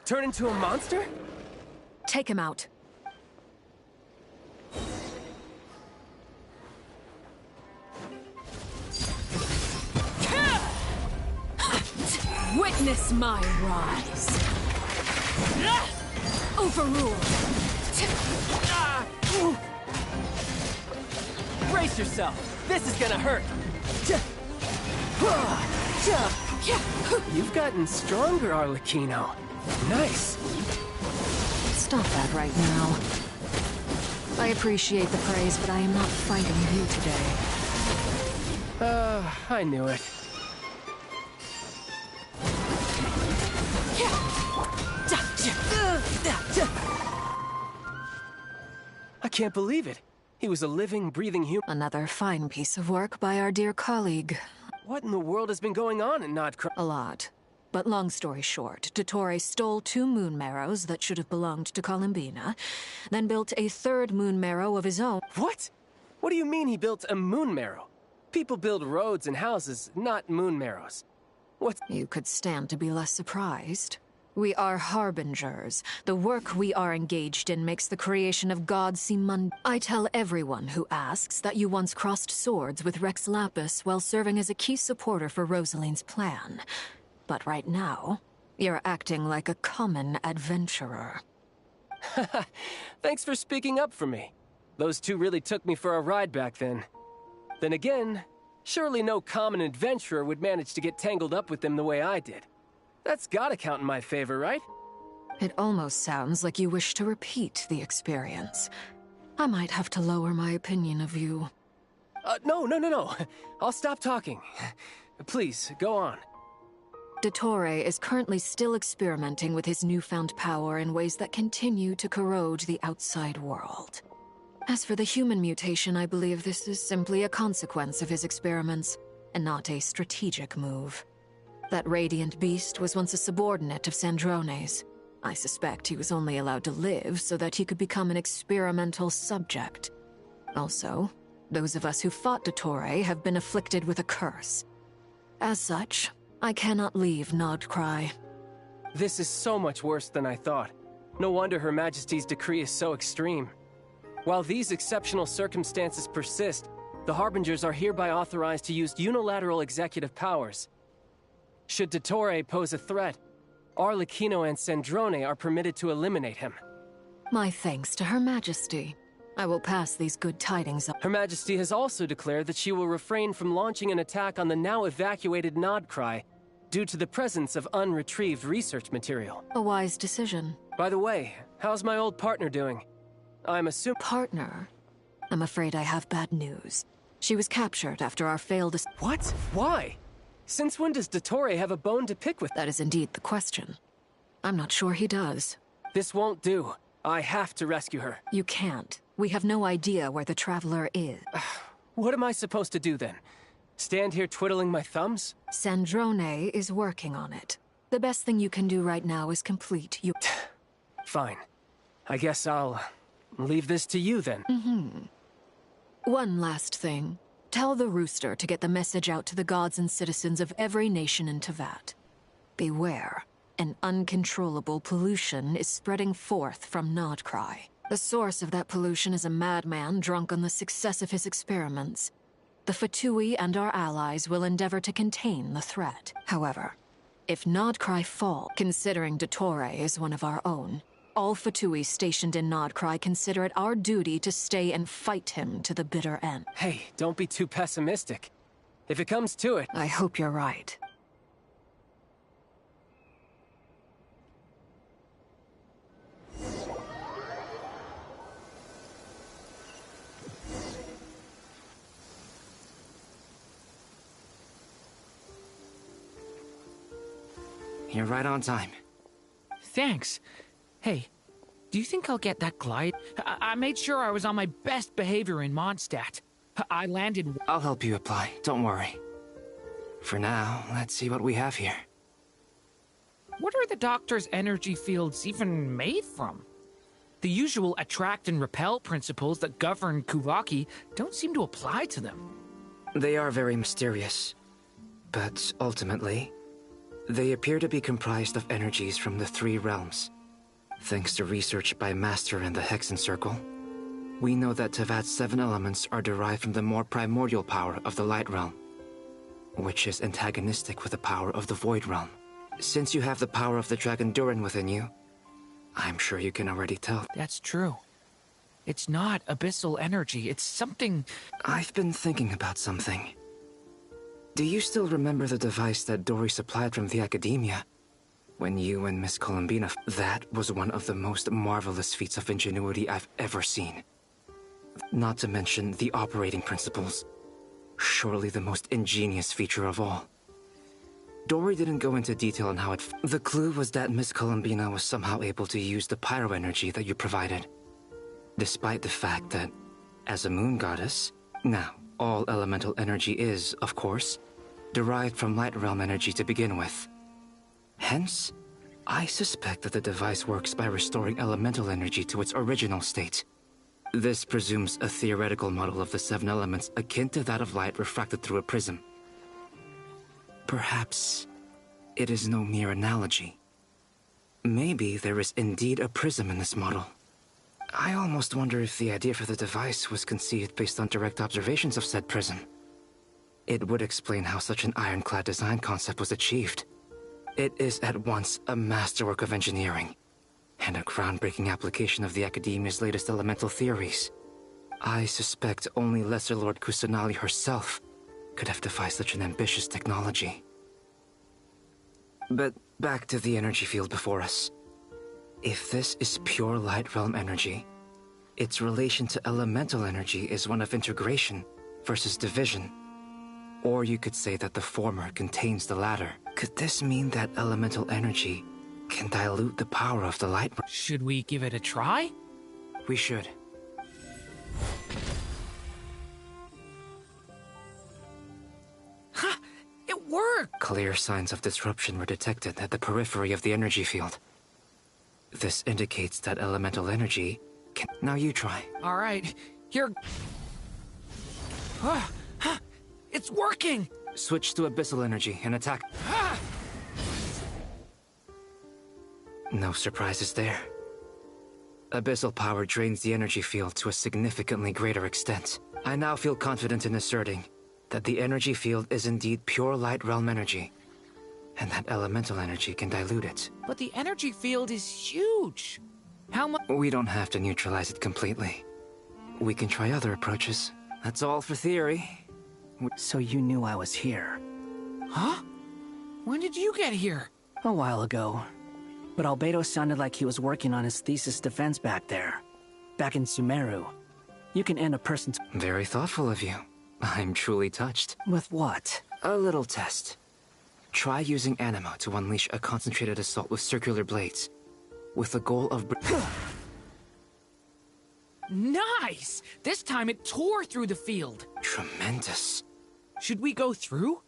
turn into a monster? Take him out. Witness my rise. Overruled. Brace yourself. This is gonna hurt. You've gotten stronger, Arlecchino. Nice. Stop that right now. I appreciate the praise, but I am not fighting you today. I knew it. I can't believe it. He was a living, breathing human. Another fine piece of work by our dear colleague. What in the world has been going on in Nodcry? A lot. But long story short, Dottore stole 2 moon marrows that should have belonged to Columbina, then built a 3rd moon marrow of his own. What? What do you mean he built a moon marrow? People build roads and houses, not moon marrows. What? You could stand to be less surprised. We are harbingers. The work we are engaged in makes the creation of gods seem mundane. I tell everyone who asks that you once crossed swords with Rex Lapis while serving as a key supporter for Rosaline's plan. But right now, you're acting like a common adventurer. Thanks for speaking up for me. Those two really took me for a ride back then. Then again, surely no common adventurer would manage to get tangled up with them the way I did. That's gotta count in my favor, right? It almost sounds like you wish to repeat the experience. I might have to lower my opinion of you. No. I'll stop talking. Please, go on. Dottore is currently still experimenting with his newfound power in ways that continue to corrode the outside world. As for the human mutation, I believe this is simply a consequence of his experiments, and not a strategic move. That radiant beast was once a subordinate of Sandrone's. I suspect he was only allowed to live so that he could become an experimental subject. Also, those of us who fought Dottore have been afflicted with a curse. As such, I cannot leave Nodcry. This is so much worse than I thought. No wonder Her Majesty's decree is so extreme. While these exceptional circumstances persist, the Harbingers are hereby authorized to use unilateral executive powers. Should Dottore pose a threat, Arlecchino and Sandrone are permitted to eliminate him. My thanks to Her Majesty. I will pass these good tidings on. Her Majesty has also declared that she will refrain from launching an attack on the now evacuated Nodcry due to the presence of unretrieved research material. A wise decision. By the way, how's my old partner doing? I'm assuming... Partner? I'm afraid I have bad news. She was captured after our failed... What? Why? Since when does Dottore have a bone to pick with? That is indeed the question. I'm not sure he does. This won't do. I have to rescue her. You can't. We have no idea where the Traveler is. What am I supposed to do then? Stand here twiddling my thumbs? Sandrone is working on it. The best thing you can do right now is complete you. Fine. I guess I'll leave this to you then. One last thing. Tell the Rooster to get the message out to the gods and citizens of every nation in Teyvat. Beware. An uncontrollable pollution is spreading forth from Nodcry. The source of that pollution is a madman drunk on the success of his experiments. The Fatui and our allies will endeavor to contain the threat. However, if Nodcry fall, considering Dottore is one of our own, all Fatui stationed in Nodcry consider it our duty to stay and fight him to the bitter end. Hey, don't be too pessimistic. If it comes to it... I hope you're right. You're right on time. Thanks. Hey, do you think I'll get that glide? I made sure I was on my best behavior in Mondstadt. I landed... I'll help you apply, don't worry. For now, let's see what we have here. What are the Doctor's energy fields even made from? The usual attract and repel principles that govern Kuvaki don't seem to apply to them. They are very mysterious. But ultimately, they appear to be comprised of energies from the three realms. Thanks to research by Master in the Hexen Circle, we know that Teyvat's 7 elements are derived from the more primordial power of the Light Realm, which is antagonistic with the power of the Void Realm. Since you have the power of the Dragon Durin within you, I'm sure you can already tell. That's true. It's not abyssal energy, it's something... I've been thinking about something. Do you still remember the device that Dory supplied from the Academia? When you and Miss Columbina... That was one of the most marvelous feats of ingenuity I've ever seen. Not to mention the operating principles. Surely the most ingenious feature of all. Dory didn't go into detail on how it... The clue was that Miss Columbina was somehow able to use the pyro energy that you provided. Despite the fact that, as a moon goddess... Now, all elemental energy is, of course, derived from light realm energy to begin with. Hence, I suspect that the device works by restoring elemental energy to its original state. This presumes a theoretical model of the 7 elements akin to that of light refracted through a prism. Perhaps it is no mere analogy. Maybe there is indeed a prism in this model. I almost wonder if the idea for the device was conceived based on direct observations of said prism. It would explain how such an ironclad design concept was achieved. It is at once a masterwork of engineering and a groundbreaking application of the Academia's latest elemental theories. I suspect only Lesser Lord Kusanali herself could have devised such an ambitious technology. But back to the energy field before us. If this is pure light realm energy, its relation to elemental energy is one of integration versus division. Or you could say that the former contains the latter. Could this mean that elemental energy can dilute the power of the light? Should we give it a try? We should. Ha! It worked! Clear signs of disruption were detected at the periphery of the energy field. This indicates that elemental energy can... Now you try. All right, here... It's working! Switch to abyssal energy and attack. No surprises there. Abyssal power drains the energy field to a significantly greater extent. I now feel confident in asserting that the energy field is indeed pure light realm energy, and that elemental energy can dilute it. But the energy field is huge! How much... We don't have to neutralize it completely. We can try other approaches. That's all for theory. So you knew I was here? Huh? When did you get here? A while ago. But Albedo sounded like he was working on his thesis defense back there. Back in Sumeru. You can end a person's... Very thoughtful of you. I'm truly touched. With what? A little test. Try using anima to unleash a concentrated assault with circular blades, with the goal of... Nice! This time it tore through the field. Tremendous. Should we go through?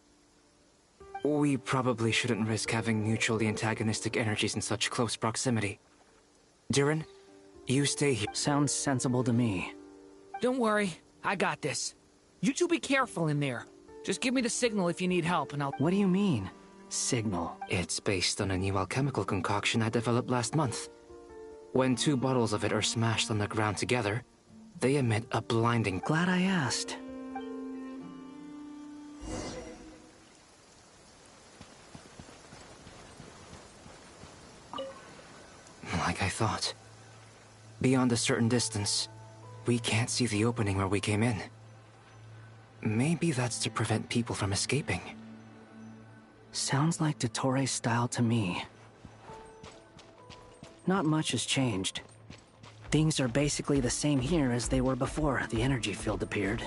We probably shouldn't risk having mutually antagonistic energies in such close proximity. Durin, you stay here. Sounds sensible to me. Don't worry, I got this. You two be careful in there. Just give me the signal if you need help and I'll... What do you mean, signal? It's based on a new alchemical concoction I developed last month. When 2 bottles of it are smashed on the ground together, they emit a blinding... Glad I asked. Like I thought. Beyond a certain distance, we can't see the opening where we came in. Maybe that's to prevent people from escaping. Sounds like Dottore style to me. Not much has changed. Things are basically the same here as they were before the energy field appeared.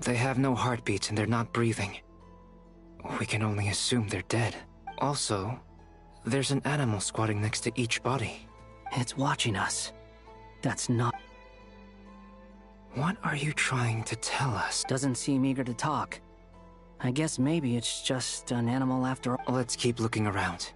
They have no heartbeats and they're not breathing. We can only assume they're dead. Also, there's an animal squatting next to each body. It's watching us. That's not... What are you trying to tell us? Doesn't seem eager to talk. I guess maybe it's just an animal after all. Let's keep looking around.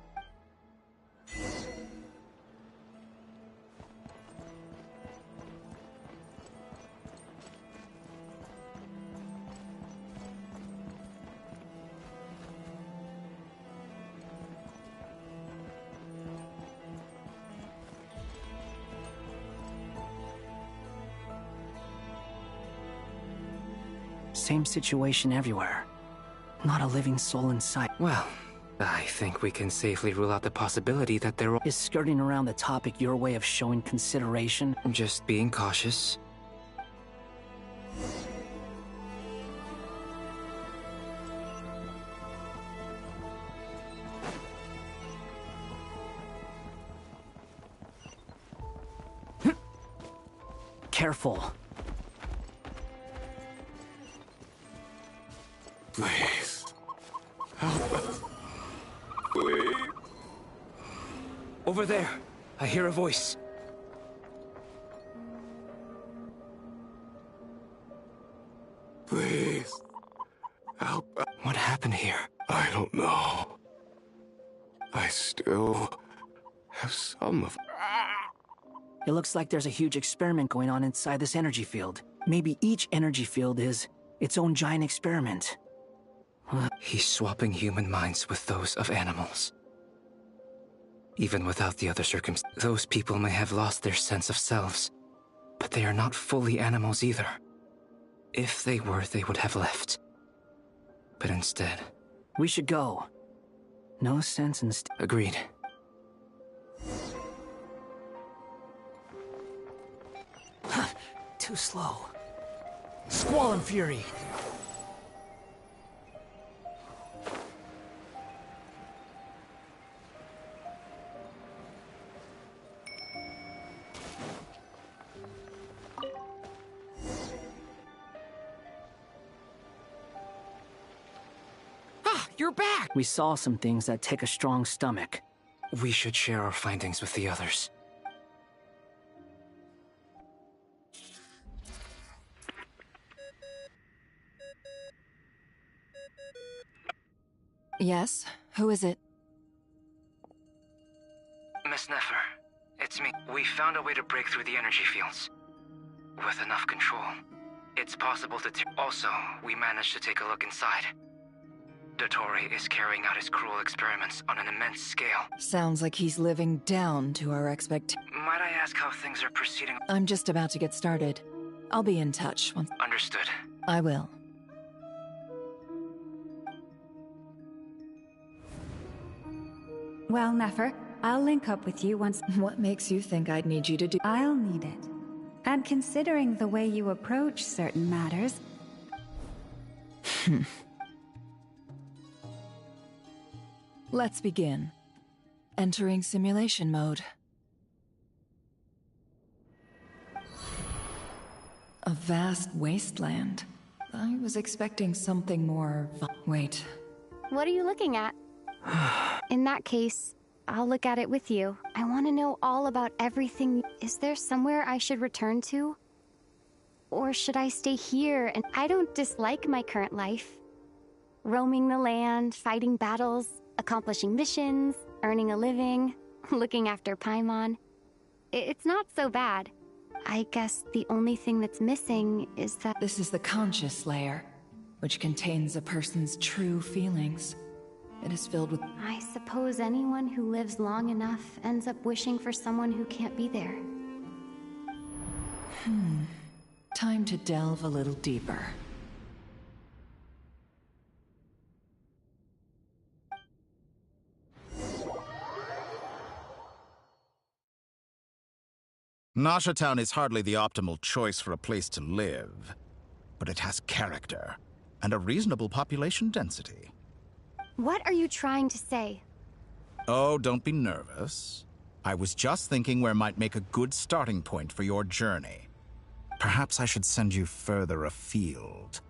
Same situation everywhere. Not a living soul in sight. Well, I think we can safely rule out the possibility that there is skirting around the topic your way of showing consideration. Just being cautious. Careful. Please. Help us. Please. Over there. I hear a voice. Please. Help us. What happened here? I don't know. I still have some of... It looks like there's a huge experiment going on inside this energy field. Maybe each energy field is its own giant experiment. He's swapping human minds with those of animals. Even without the other circumstances, those people may have lost their sense of selves, but they are not fully animals either. If they were, they would have left. But instead... We should go. No sense in... Agreed. Too slow. Squall and Fury! You're back! We saw some things that take a strong stomach. We should share our findings with the others. Yes? Who is it? Miss Nefer, it's me. We found a way to break through the energy fields. With enough control, it's possible to... Also, we managed to take a look inside. Dottore is carrying out his cruel experiments on an immense scale. Sounds like he's living down to our expectations. Might I ask how things are proceeding? I'm just about to get started. I'll be in touch once... Understood. I will. Well, Nefer, I'll link up with you once... What makes you think I'd need you to do... I'll need it. And considering the way you approach certain matters... Let's begin. Entering simulation mode. A vast wasteland. I was expecting something more... Wait. What are you looking at? In that case, I'll look at it with you. I want to know all about everything. Is there somewhere I should return to? Or should I stay here? And I don't dislike my current life. Roaming the land, fighting battles, accomplishing missions, earning a living, looking after Paimon. It's not so bad. I guess the only thing that's missing is that... This is the conscious layer, which contains a person's true feelings. It is filled with... I suppose anyone who lives long enough ends up wishing for someone who can't be there. Time to delve a little deeper. Nasha Town is hardly the optimal choice for a place to live, but it has character and a reasonable population density. What are you trying to say? Oh, don't be nervous. I was just thinking where might make a good starting point for your journey. Perhaps I should send you further afield.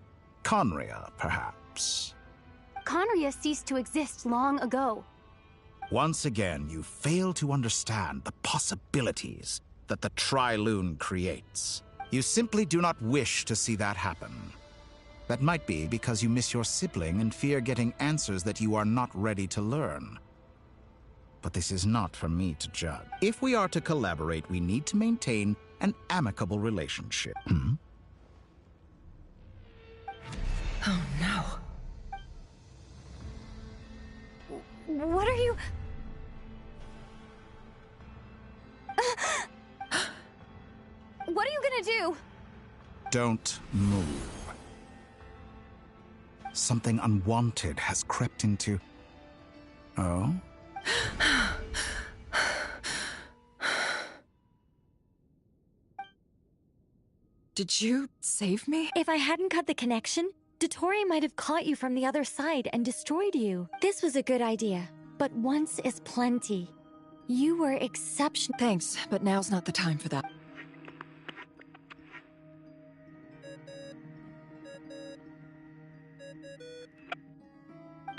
Conria, perhaps. Conria ceased to exist long ago. Once again, you fail to understand the possibilities that the Tri-Lune creates. You simply do not wish to see that happen. That might be because you miss your sibling and fear getting answers that you are not ready to learn. But this is not for me to judge. If we are to collaborate, we need to maintain an amicable relationship. Oh no. What are you... What are you gonna do? Don't move. Something unwanted has crept into... Oh? Did you save me? If I hadn't cut the connection, Dottore might have caught you from the other side and destroyed you. This was a good idea, but once is plenty. You were exceptional. Thanks, but now's not the time for that.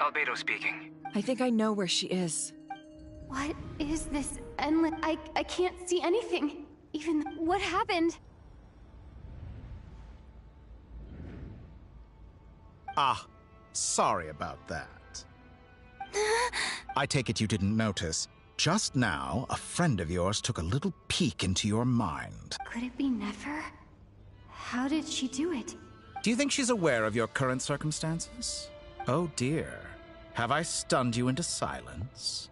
Albedo speaking. I think I know where she is. What is this endless... I can't see anything. Even... What happened? Ah, sorry about that. I take it you didn't notice. Just now, a friend of yours took a little peek into your mind. Could it be Nefer? How did she do it? Do you think she's aware of your current circumstances? Oh dear. Have I stunned you into silence?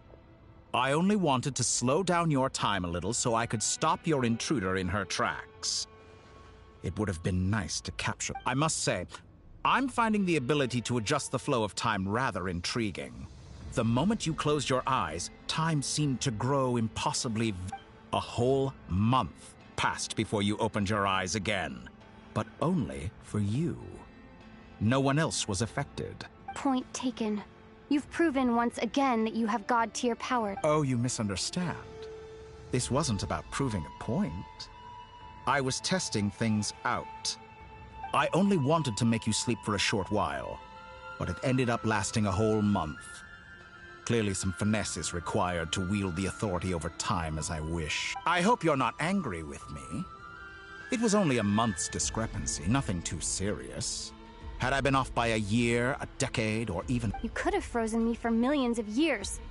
I only wanted to slow down your time a little so I could stop your intruder in her tracks. It would have been nice to capture... I must say, I'm finding the ability to adjust the flow of time rather intriguing. The moment you closed your eyes, time seemed to grow impossibly... A whole month passed before you opened your eyes again. But only for you. No one else was affected. Point taken. You've proven once again that you have god-tier power. Oh, you misunderstand. This wasn't about proving a point. I was testing things out. I only wanted to make you sleep for a short while, but it ended up lasting a whole month. Clearly some finesse is required to wield the authority over time as I wish. I hope you're not angry with me. It was only a month's discrepancy, nothing too serious. Had I been off by a year, a decade, or even... You could have frozen me for millions of years.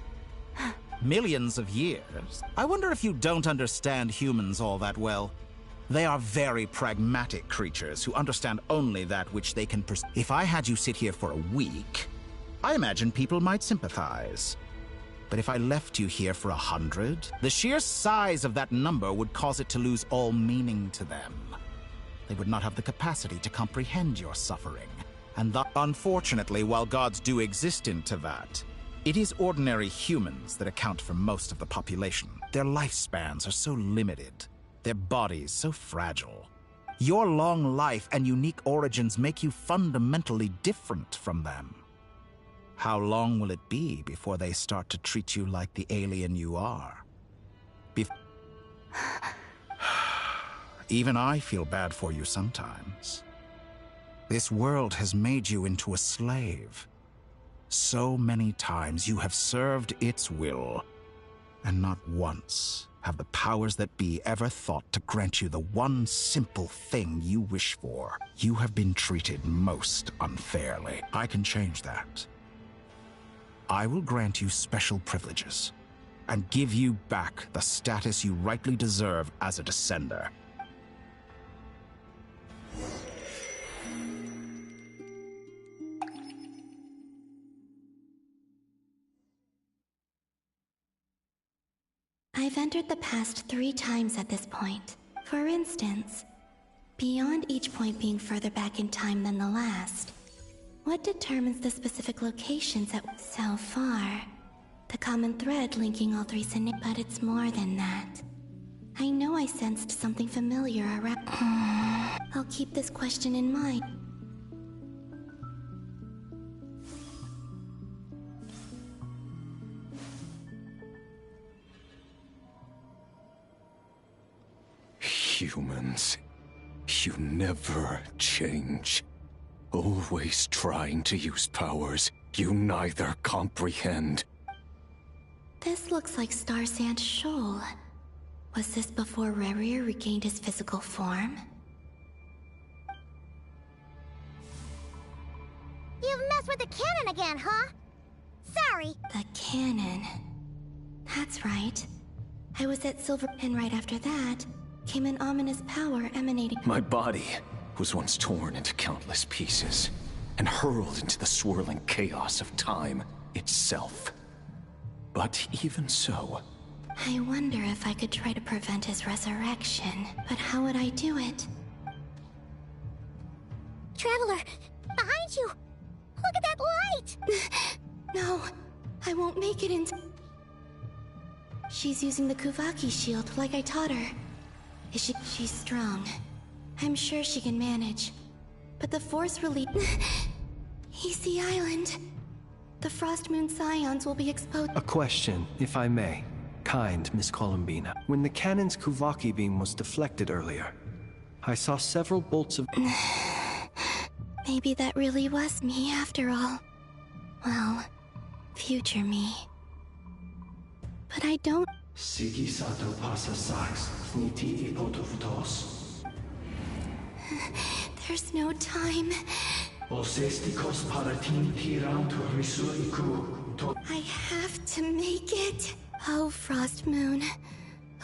Millions of years? I wonder if you don't understand humans all that well. They are very pragmatic creatures who understand only that which they can perceive. If I had you sit here for a week, I imagine people might sympathize. But if I left you here for 100, the sheer size of that number would cause it to lose all meaning to them. They would not have the capacity to comprehend your suffering. And unfortunately, while gods do exist in Tevat, it is ordinary humans that account for most of the population. Their lifespans are so limited, their bodies so fragile. Your long life and unique origins make you fundamentally different from them. How long will it be before they start to treat you like the alien you are? Even I feel bad for you sometimes. This world has made you into a slave. So many times you have served its will, and not once have the powers that be ever thought to grant you the one simple thing you wish for. You have been treated most unfairly. I can change that. I will grant you special privileges and give you back the status you rightly deserve as a descender. I've entered the past 3 times at this point. For instance, beyond each point being further back in time than the last, what determines the specific locations at so far? The common thread linking all 3 scenarios, but it's more than that. I know I sensed something familiar around. I'll keep this question in mind. Humans, you never change. Always trying to use powers you neither comprehend. This looks like Star Sand Shoal. Was this before Rerir regained his physical form? You've messed with the cannon again, huh? Sorry. The cannon. That's right. I was at Silver, and right after that came an ominous power emanating. My body was once torn into countless pieces and hurled into the swirling chaos of time itself. But even so, I wonder if I could try to prevent his resurrection. But how would I do it? Traveler, behind you! Look at that light! No, I won't make it into... She's using the Kuvaki shield like I taught her. She's strong. I'm sure she can manage. But the force release... He's the island. The Frost Moon Scions will be exposed. A question, if I may. Kind Miss Columbina. When the cannon's Kuvaki beam was deflected earlier, I saw several bolts of... Maybe that really was me after all. Well, future me. But I don't... There's no time. I have to make it. Oh, Frost Moon.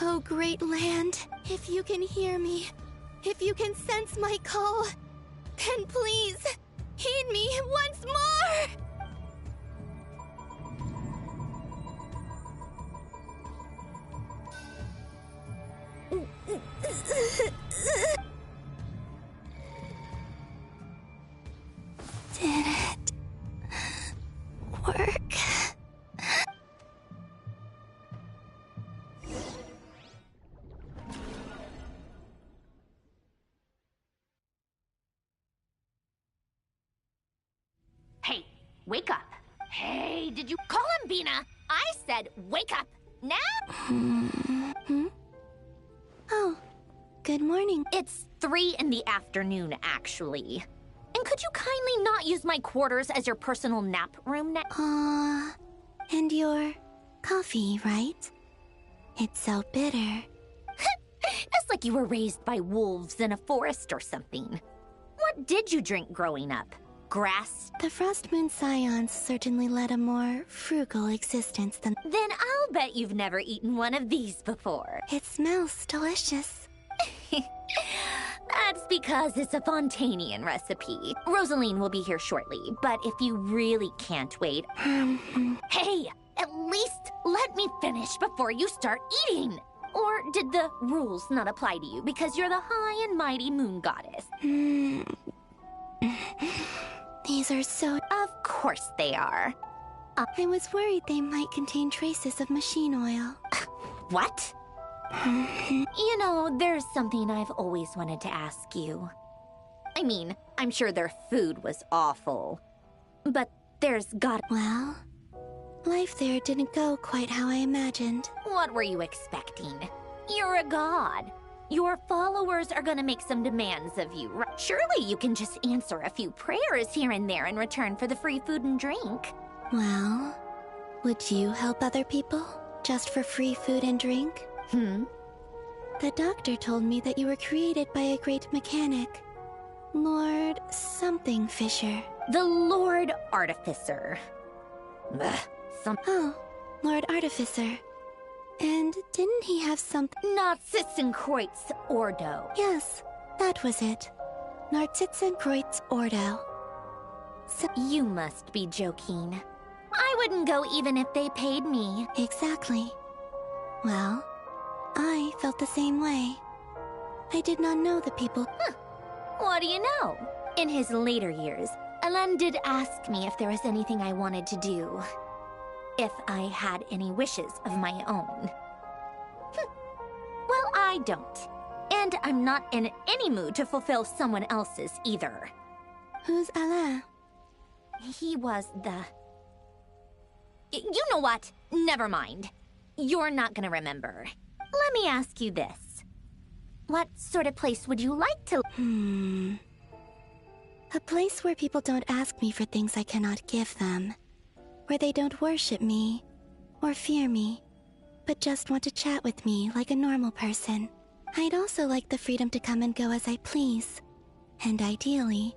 Oh, great land. If you can hear me, if you can sense my call, then please, heed me once more! Did it work? Hey, wake up. Hey, did you call him, Bina? I said wake up now. Oh, good morning. It's 3 in the afternoon, actually. And could you kindly not use my quarters as your personal nap room now? And your coffee, right? It's so bitter. It's like you were raised by wolves in a forest or something. What did you drink growing up? Grass? The Frost Moon Scions certainly led a more frugal existence than... Then I'll bet you've never eaten one of these before. It smells delicious. That's because it's a Fontanian recipe. Rosaline will be here shortly, but if you really can't wait... Hey, at least let me finish before you start eating! Or did the rules not apply to you because you're the high and mighty moon goddess? These are so... Of course they are. I was worried they might contain traces of machine oil. What? You know, there's something I've always wanted to ask you. I mean, I'm sure their food was awful. But There's got— Well, life there didn't go quite how I imagined. What were you expecting? You're a god. Your followers are gonna make some demands of you. Surely you can just answer a few prayers here and there in return for the free food and drink. Well, would you help other people just for free food and drink? The doctor told me that you were created by a great mechanic, Lord something Fisher. The Lord Artificer. Oh, Lord Artificer. And didn't he have something? Narzissenkreuz Ordo. Yes, that was it. Narzissenkreuz Ordo. So you must be joking. I wouldn't go even if they paid me. Exactly. Well, I felt the same way. I did not know the people. What do you know? In his later years, Alan did ask me if there was anything I wanted to do. If I had any wishes of my own. Well, I don't. And I'm not in any mood to fulfill someone else's either. Who's Alain? He was the... You know what? Never mind. You're not gonna remember. Let me ask you this. What sort of place would you like to... A place where people don't ask me for things I cannot give them. Where they don't worship me, or fear me, but just want to chat with me like a normal person. I'd also like the freedom to come and go as I please. And ideally,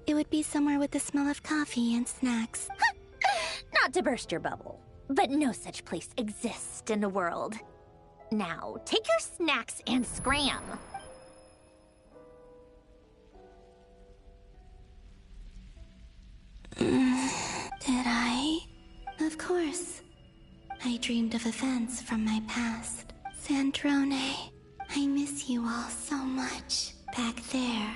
it would be somewhere with the smell of coffee and snacks. Not to burst your bubble, but no such place exists in the world. Now, take your snacks and scram. Did I? Of course. I dreamed of events from my past. Sandrone, I miss you all so much. Back there.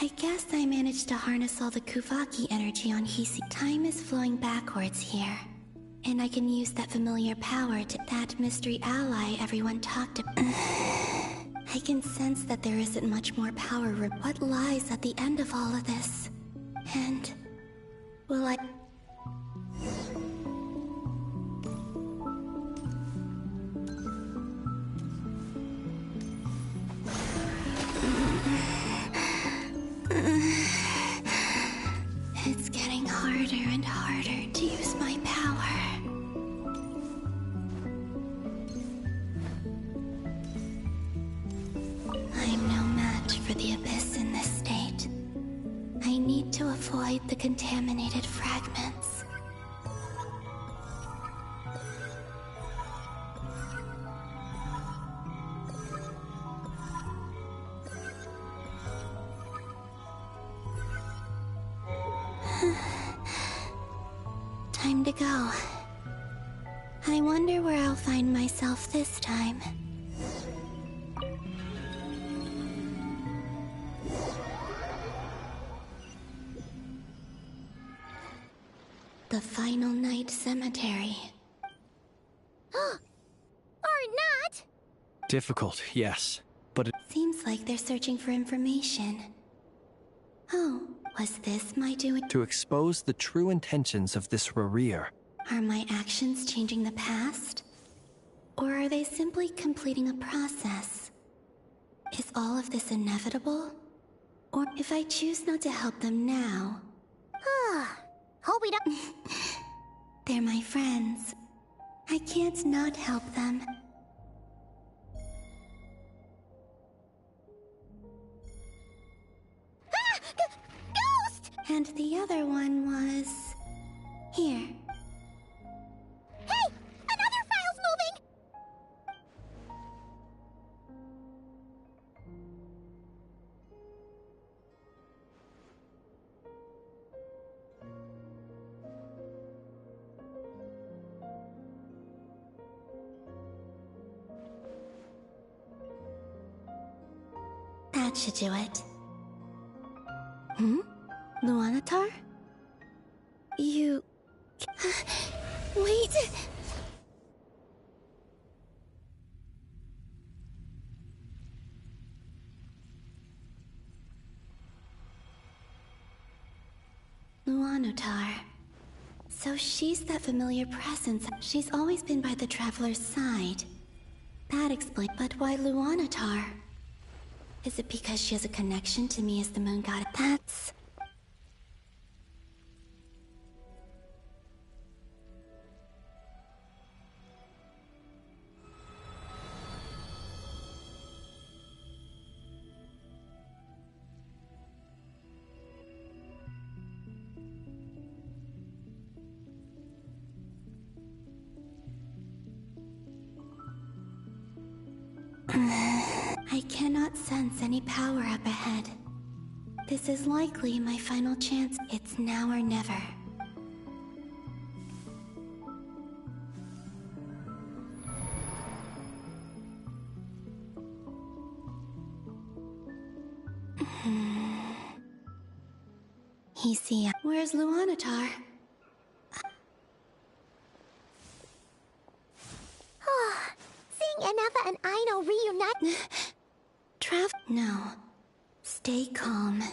I guess I managed to harness all the Kuvaki energy on Hisi. Time is flowing backwards here. And I can use that familiar power to that mystery ally everyone talked about. I can sense that there isn't much more power. What lies at the end of all of this? And... will I... It's getting harder and harder to use my power. I'm no match for the Abyss in this state. I need to avoid the contaminated fragments. Time to go. I wonder where I'll find myself this time. The Final Night Cemetery. Or not! Difficult, yes, but it... Seems like they're searching for information. Oh, was this my doing? To expose the true intentions of this Rarir. Are my actions changing the past? Or are they simply completing a process? Is all of this inevitable? Or if I choose not to help them now... Hope we don't... They're my friends. I can't not help them. Ghost! And the other one was... here. Hey! Another file's moving! That should do it. Luanatar? You... Wait! Luanatar. So she's that familiar presence. She's always been by the Traveler's side. That explains. But why Luanatar? Is it because she has a connection to me as the Moon God? That's... I cannot sense any power up ahead. This is likely my final chance. It's now or never. Hesia. Where's Luanatar? Seeing Enefa and Aino reunite... No. Stay calm.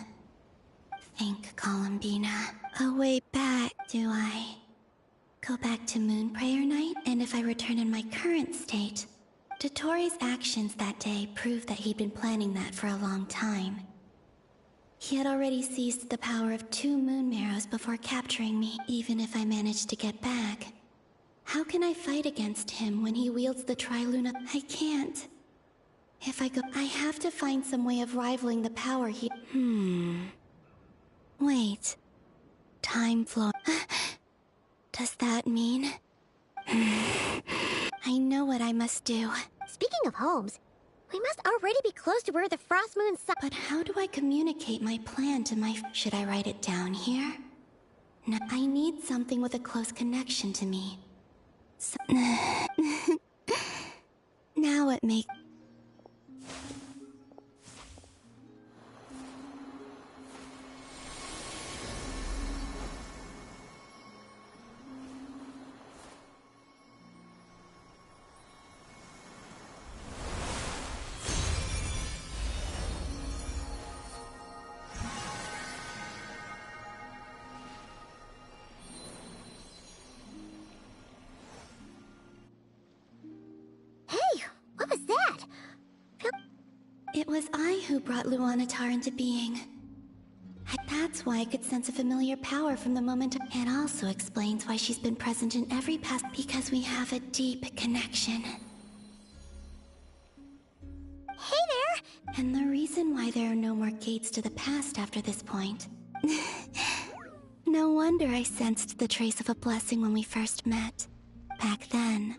Think, Columbina. A way back, do I? Go back to Moon Prayer Night? And if I return in my current state? Dotori's actions that day proved that he'd been planning that for a long time. He had already seized the power of 2 Moon Marrows before capturing me, even if I managed to get back. How can I fight against him when he wields the Triluna? I can't. If I go, I have to find some way of rivaling the power he... Wait. Time flow. Does that mean... I know what I must do. Speaking of homes, we must already be close to where the Frost Moon... But how do I communicate my plan to my... Should I write it down here? No, I need something with a close connection to me. So... Now it makes... What was that? It was I who brought Luanatar into being. That's why I could sense a familiar power from the moment. It also explains why she's been present in every past, because we have a deep connection. Hey there! And the reason why there are no more gates to the past after this point. No wonder I sensed the trace of a blessing when we first met. Back then,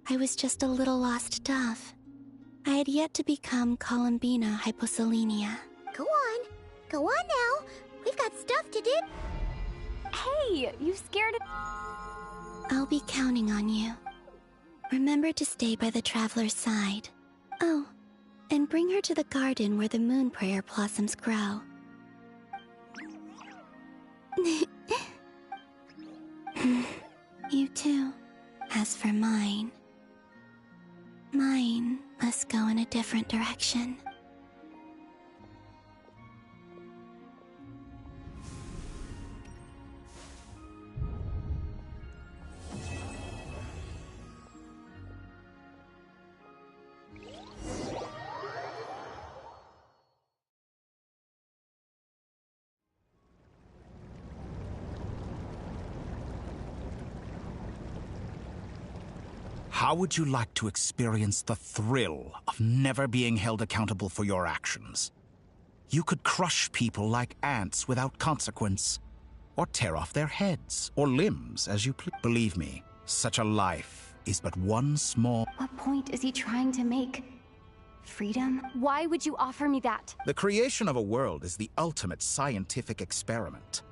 I was just a little lost dove. I had yet to become Columbina Hyposelenia. Go on. Go on now. We've got stuff to do. Hey, you scared it? I'll be counting on you. Remember to stay by the Traveler's side. Oh, and bring her to the garden where the Moon Prayer blossoms grow. You too. As for mine must go in a different direction. How would you like to experience the thrill of never being held accountable for your actions? You could crush people like ants without consequence, or tear off their heads or limbs as you please. Believe me, such a life is but one small... What point is he trying to make? Freedom? Why would you offer me that? The creation of a world is the ultimate scientific experiment.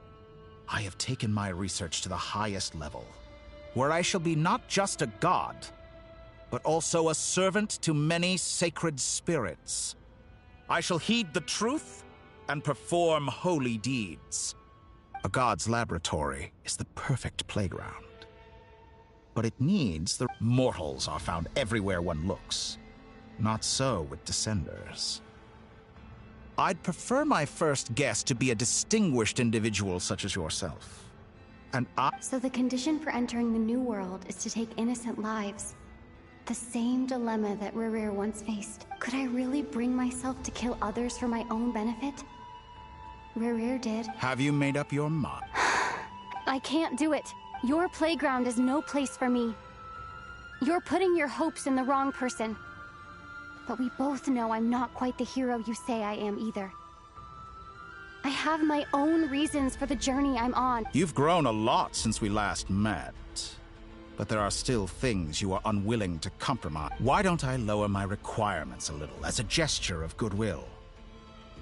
I have taken my research to the highest level, where I shall be not just a god, but also a servant to many sacred spirits. I shall heed the truth and perform holy deeds. A god's laboratory is the perfect playground. But it needs the... Mortals are found everywhere one looks. Not so with Descenders. I'd prefer my first guest to be a distinguished individual such as yourself. and I... So the condition for entering the new world is to take innocent lives. The same dilemma that Rerir once faced. Could I really bring myself to kill others for my own benefit? Rerir did. Have you made up your mind? I can't do it. Your playground is no place for me. You're putting your hopes in the wrong person. But we both know I'm not quite the hero you say I am either. I have my own reasons for the journey I'm on. You've grown a lot since we last met. But there are still things you are unwilling to compromise. Why don't I lower my requirements a little as a gesture of goodwill?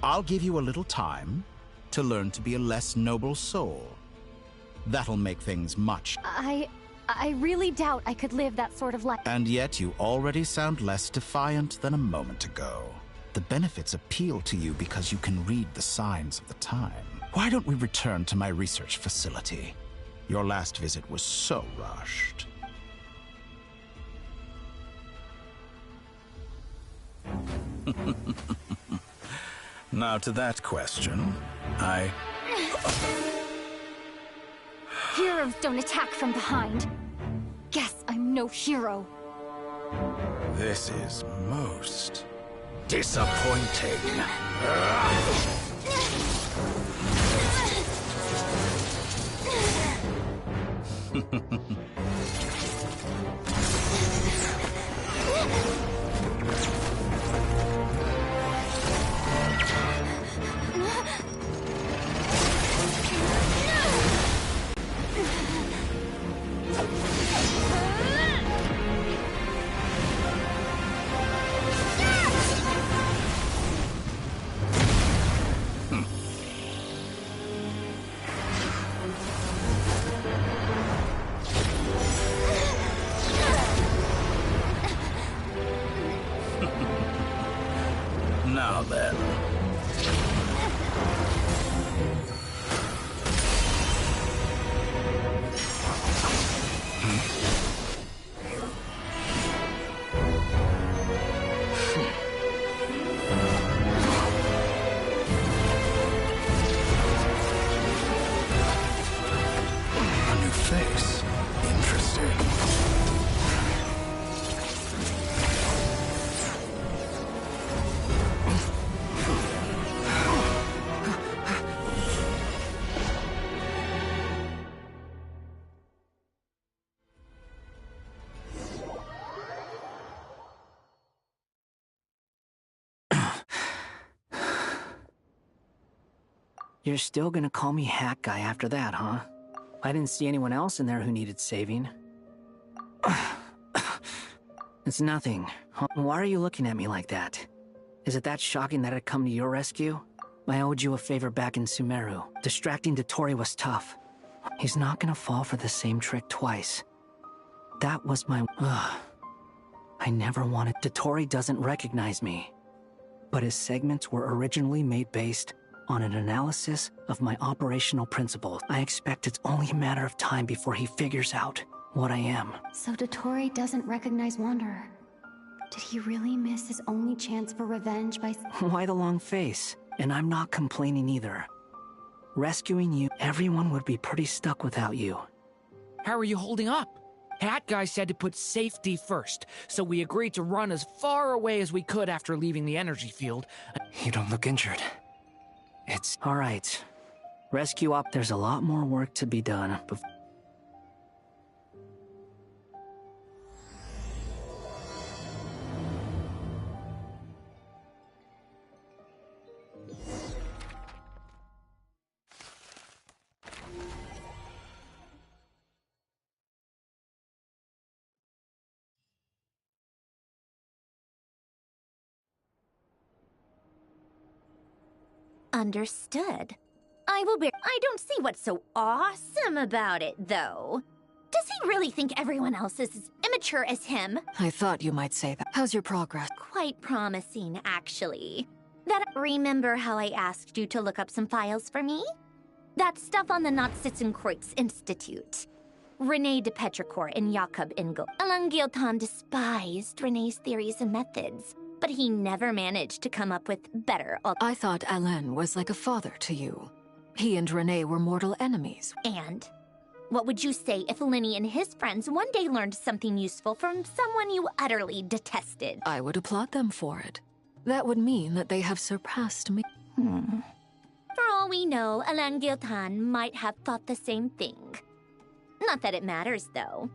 I'll give you a little time to learn to be a less noble soul. That'll make things much... I really doubt I could live that sort of life. And yet you already sound less defiant than a moment ago. The benefits appeal to you because you can read the signs of the time. Why don't we return to my research facility? Your last visit was so rushed. Now to that question, Heroes don't attack from behind. Guess I'm no hero. This is most disappointing. Now then. A new face. Interesting. You're still gonna call me Hack Guy after that, huh? I didn't see anyone else in there who needed saving. It's nothing. Why are you looking at me like that? Is it that shocking that I'd come to your rescue? I owed you a favor back in Sumeru. Distracting Dotori was tough. He's not gonna fall for the same trick twice. That was my... I never wanted... Dotori doesn't recognize me. But his segments were originally made based on an analysis of my operational principles. I expect it's only a matter of time before he figures out what I am. So Dotori doesn't recognize Wanderer. Did he really miss his only chance for revenge by... Why the long face? And I'm not complaining either. Rescuing you, everyone would be pretty stuck without you. How are you holding up? Hat Guy said to put safety first, so we agreed to run as far away as we could after leaving the energy field. You don't look injured. It's... Alright. Rescue up, there's a lot more work to be done before... Understood. I will bear. I don't see what's so awesome about it, though. Does he really think everyone else is as immature as him? I thought you might say that. How's your progress? Quite promising, actually. Remember how I asked you to look up some files for me? That stuff on the Nazi-Kreuz Institute. René de Petrichor and Jakob Ingel. Alain Guillotin despised René's theories and methods, but he never managed to come up with better. I thought Alain was like a father to you. He and René were mortal enemies. And? What would you say if Linny and his friends one day learned something useful from someone you utterly detested? I would applaud them for it. That would mean that they have surpassed me. For all we know, Alan Giltan might have thought the same thing. Not that it matters, though.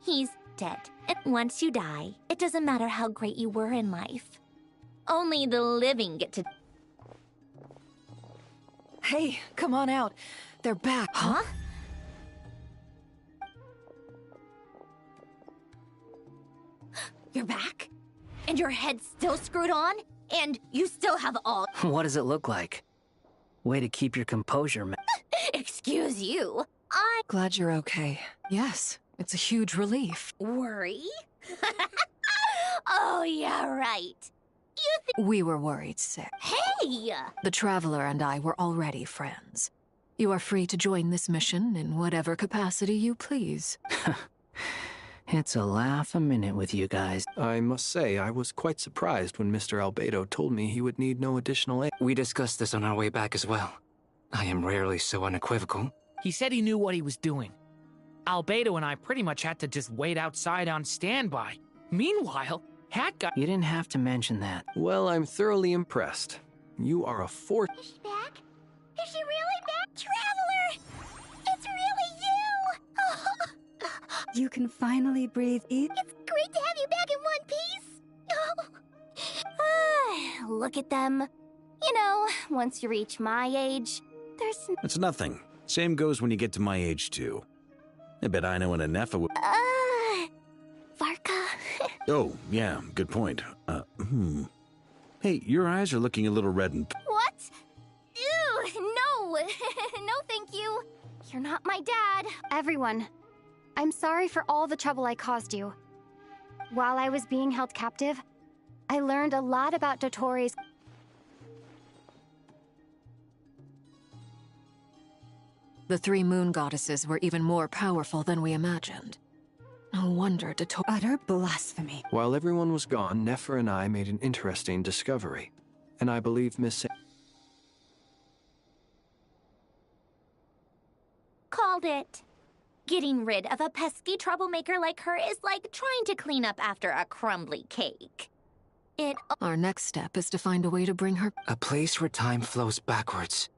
He's dead. And once you die, it doesn't matter how great you were in life. Only the living get to... Hey, come on out. They're back. Huh? You're back? And your head's still screwed on? And you still have all... What does it look like? Way to keep your composure, man. Excuse you. Glad you're okay. Yes, it's a huge relief. Worry? Oh, yeah, right. We were worried sick. Hey! The Traveler and I were already friends. You are free to join this mission in whatever capacity you please. It's a laugh a minute with you guys. I must say, I was quite surprised when Mr. Albedo told me he would need no additional aid. We discussed this on our way back as well. I am rarely so unequivocal. He said he knew what he was doing. Albedo and I pretty much had to just wait outside on standby. Meanwhile, Hat got... You didn't have to mention that. Well, I'm thoroughly impressed. You are a fort... Is she back? Is she really back? Traveler! It's really you! You can finally breathe easy. It's great to have you back in one piece! Look at them. You know, once you reach my age, there's... It's nothing. Same goes when you get to my age, too. I bet I know an Anefa would... Varka? Oh, yeah, good point. Hey, your eyes are looking a little red and... What? Ew, no! No, thank you. You're not my dad. Everyone, I'm sorry for all the trouble I caused you. While I was being held captive, I learned a lot about Dotori's... The three moon goddesses were even more powerful than we imagined. No wonder Dotori... Utter blasphemy. While everyone was gone, Nefer and I made an interesting discovery. And I believe Miss... Called it. Getting rid of a pesky troublemaker like her is like trying to clean up after a crumbly cake. Our next step is to find a way to bring her... A place where time flows backwards,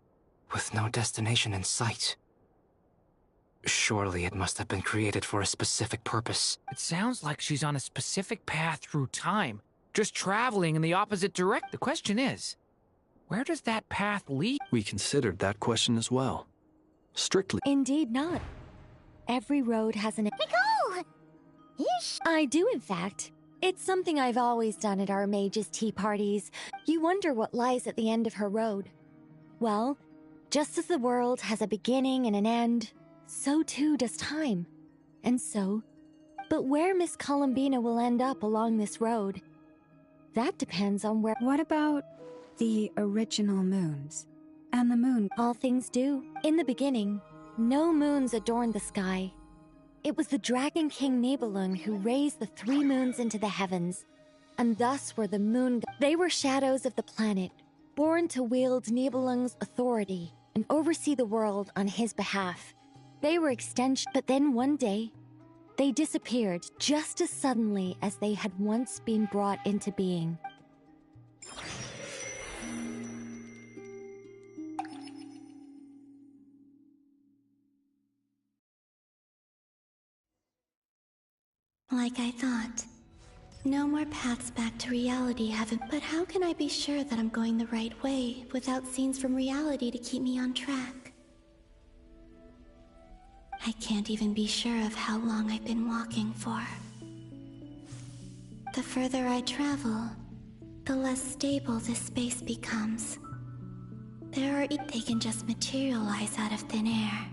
with no destination in sight. Surely it must have been created for a specific purpose. It sounds like she's on a specific path through time, just traveling in the opposite direction. The question is, where does that path lead? We considered that question as well. Strictly. Indeed not. Every road has an... Nicole! Ish. I do, in fact. It's something I've always done at our mages' tea parties. You wonder what lies at the end of her road. Well, just as the world has a beginning and an end, so too does time. And so, but where Miss Columbina will end up along this road, that depends on where... What about the original moons? And the moon? All things do. In the beginning, no moons adorned the sky. It was the Dragon King Nibelung who raised the three moons into the heavens, and thus were the moon... They were shadows of the planet, born to wield Nibelung's authority and oversee the world on his behalf. They were extension, but then one day, they disappeared just as suddenly as they had once been brought into being. Like I thought. No more paths back to reality haven't... But how can I be sure that I'm going the right way without scenes from reality to keep me on track? I can't even be sure of how long I've been walking for. The further I travel, the less stable this space becomes. They can just materialize out of thin air.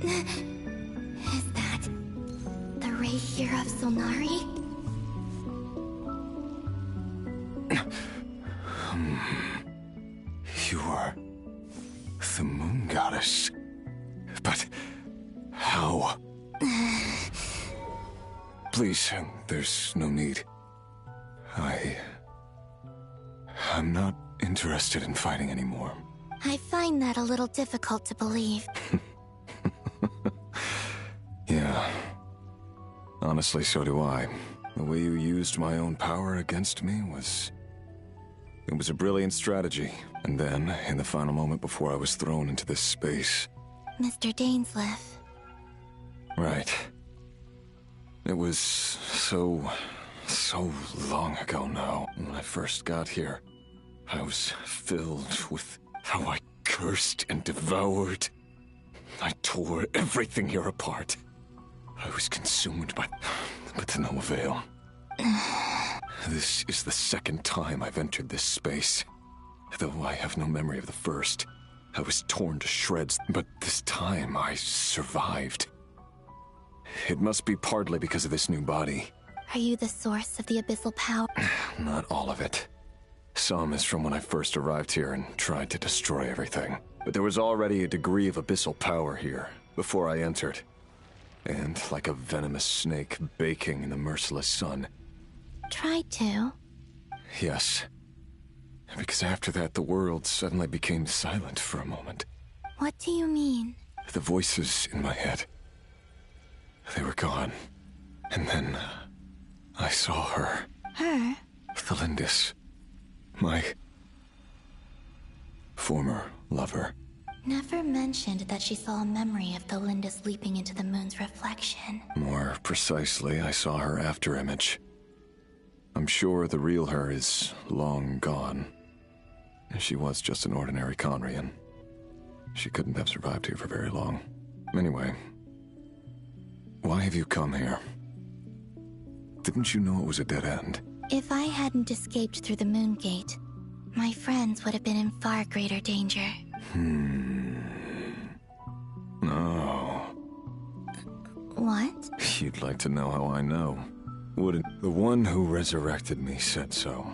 Is that the ray here of Solnari? You are the moon goddess. But Please, there's no need. I'm not interested in fighting anymore. I find that a little difficult to believe. Yeah. Honestly, so do I. The way you used my own power against me was... It was a brilliant strategy. And then, in the final moment before I was thrown into this space... Mr. Dainsleif. Right. It was so long ago now. When I first got here, I was filled with how I cursed and devoured. I tore everything here apart. I was consumed but to no avail. This is the second time I've entered this space. Though I have no memory of the first. I was torn to shreds, but this time I survived. It must be partly because of this new body. Are you the source of the abyssal power? Not all of it. Some is from when I first arrived here and tried to destroy everything. But there was already a degree of abyssal power here, before I entered. And like a venomous snake baking in the merciless sun. Tried to? Yes. Because after that, the world suddenly became silent for a moment. What do you mean? The voices in my head. They were gone. And then... I saw her. Her? Thelindis. My... former lover. Never mentioned that she saw a memory of Thelindis leaping into the moon's reflection. More precisely, I saw her afterimage. I'm sure the real her is long gone. She was just an ordinary Conrian. She couldn't have survived here for very long. Anyway, why have you come here? Didn't you know it was a dead end? If I hadn't escaped through the moon gate, my friends would have been in far greater danger. No. What? You'd like to know how I know, wouldn't? The one who resurrected me said so.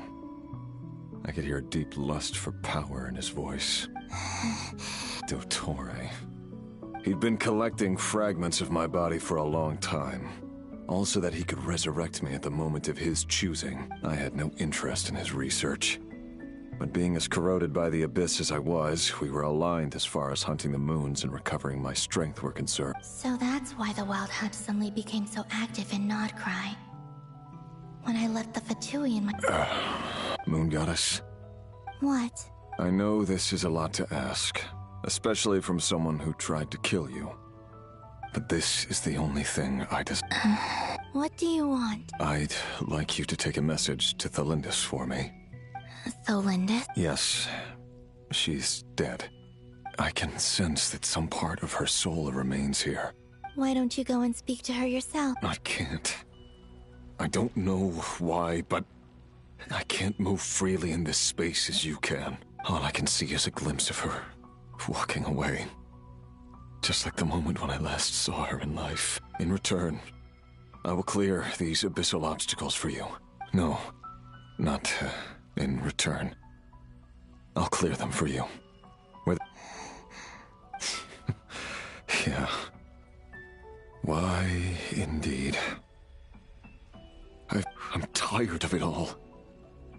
I could hear a deep lust for power in his voice. Dottore. He'd been collecting fragments of my body for a long time. Also that he could resurrect me at the moment of his choosing. I had no interest in his research. But being as corroded by the abyss as I was, we were aligned as far as hunting the moons and recovering my strength were concerned. So that's why the Wild Hunt suddenly became so active in Nodcry. When I left the Fatui in my... Moon Goddess? What? I know this is a lot to ask, especially from someone who tried to kill you. But this is the only thing I What do you want? I'd like you to take a message to Thelindis for me. Thelindis? Yes. She's dead. I can sense that some part of her soul remains here. Why don't you go and speak to her yourself? I can't. I don't know why, but I can't move freely in this space as you can. All I can see is a glimpse of her, walking away. Just like the moment when I last saw her in life. In return, I will clear these abyssal obstacles for you. No, not in return. I'll clear them for you. Yeah. Why, indeed. I'm tired of it all.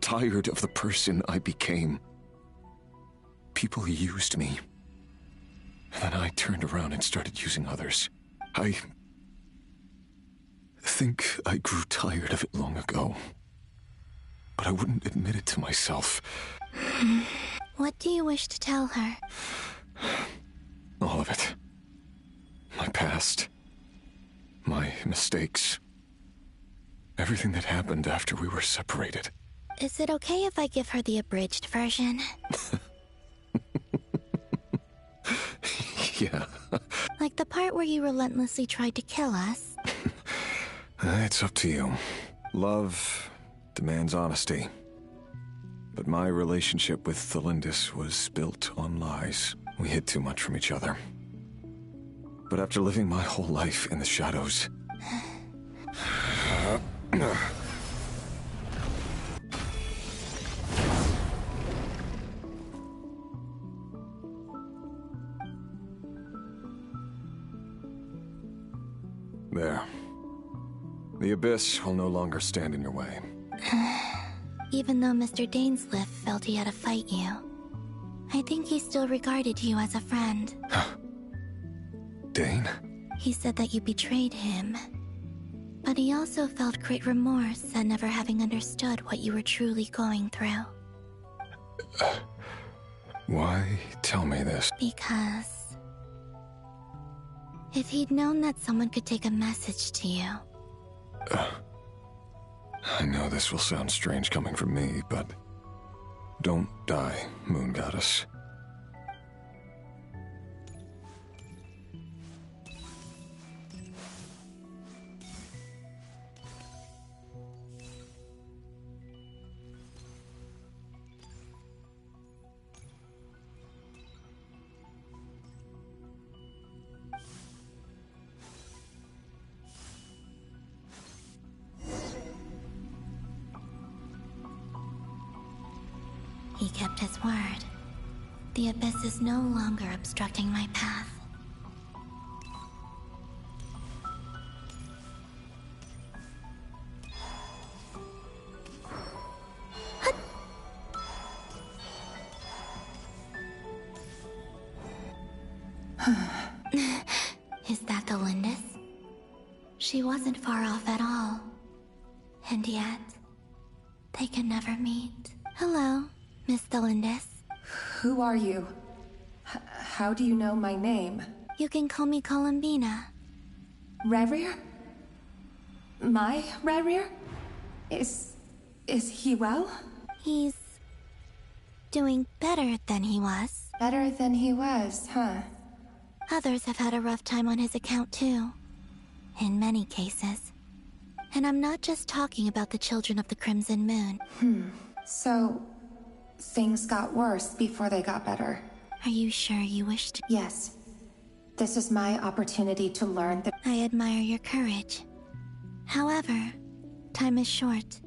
Tired of the person I became. People used me. And then I turned around and started using others. I think I grew tired of it long ago. But I wouldn't admit it to myself. What do you wish to tell her? All of it. My past. My mistakes. Everything that happened after we were separated. Is it okay if I give her the abridged version? Yeah. Like the part where you relentlessly tried to kill us? It's up to you. Love demands honesty. But my relationship with Thelindis was built on lies. We hid too much from each other. But after living my whole life in the shadows... There. The Abyss will no longer stand in your way. Even though Mr. Dainsliff felt he had to fight you, I think he still regarded you as a friend. Dane? He said that you betrayed him, but he also felt great remorse at never having understood what you were truly going through. Why tell me this? Because if he'd known that someone could take a message to you... I know this will sound strange coming from me, but don't die, Moon Goddess. He kept his word. The Abyss is no longer obstructing my path. Is that the Lindis? She wasn't far off at all. And yet, they can never meet. Hello, Miss Delindis. Who are you? How do you know my name? You can call me Columbina. Rerir? My Rerir? Is he well? He's doing better than he was. Better than he was, huh? Others have had a rough time on his account too. In many cases. And I'm not just talking about the children of the Crimson Moon. So, things got worse before they got better. Are you sure you wish to? Yes. This is my opportunity to learn that— I admire your courage. However, time is short.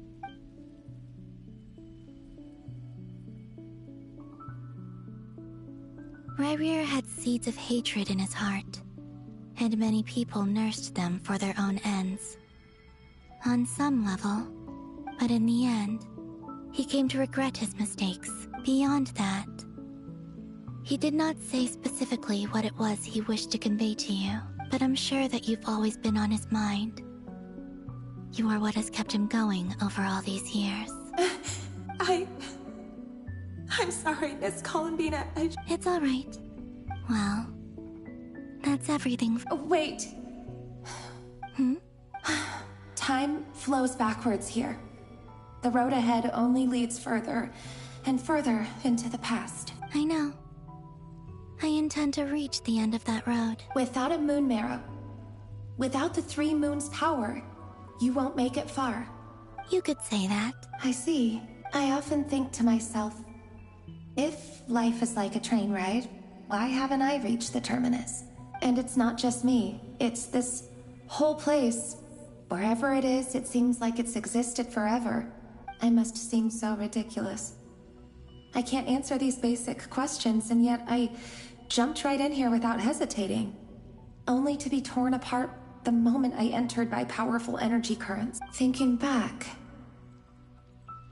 Rerir had seeds of hatred in his heart, and many people nursed them for their own ends. On some level, but in the end, he came to regret his mistakes. Beyond that, he did not say specifically what it was he wished to convey to you, but I'm sure that you've always been on his mind. You are what has kept him going over all these years. I'm sorry, Miss Columbina. It's all right. Well, that's everything. Wait. Time flows backwards here. The road ahead only leads further and further into the past. I know. I intend to reach the end of that road. Without a moon marrow, without the 3 moons' power, you won't make it far. You could say that. I see. I often think to myself, if life is like a train ride, why haven't I reached the terminus? And it's not just me. It's this whole place. Wherever it is, it seems like it's existed forever. I must seem so ridiculous. I can't answer these basic questions, and yet I jumped right in here without hesitating, only to be torn apart the moment I entered by powerful energy currents. Thinking back,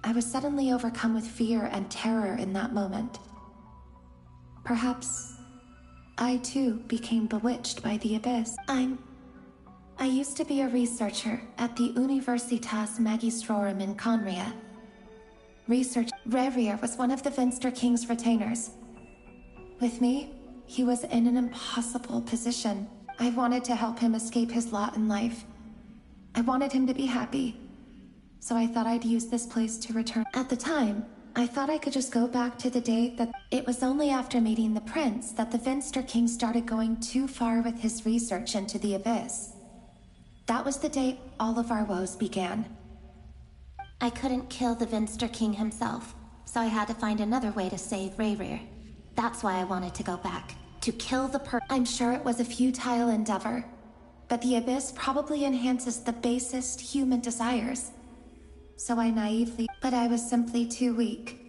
I was suddenly overcome with fear and terror in that moment. Perhaps I too became bewitched by the Abyss. I used to be a researcher at the Universitas Magistrorum in Conria. Rerir was one of the Venster King's retainers. With me, he was in an impossible position. I wanted to help him escape his lot in life. I wanted him to be happy. So I thought I'd use this place to return. At the time, I thought I could just go back to the day that— It was only after meeting the prince that the Venster King started going too far with his research into the Abyss. That was the day all of our woes began. I couldn't kill the Venster King himself, so I had to find another way to save Rerir. That's why I wanted to go back. To kill the I'm sure it was a futile endeavor, but the Abyss probably enhances the basest human desires. So I naively— But I was simply too weak.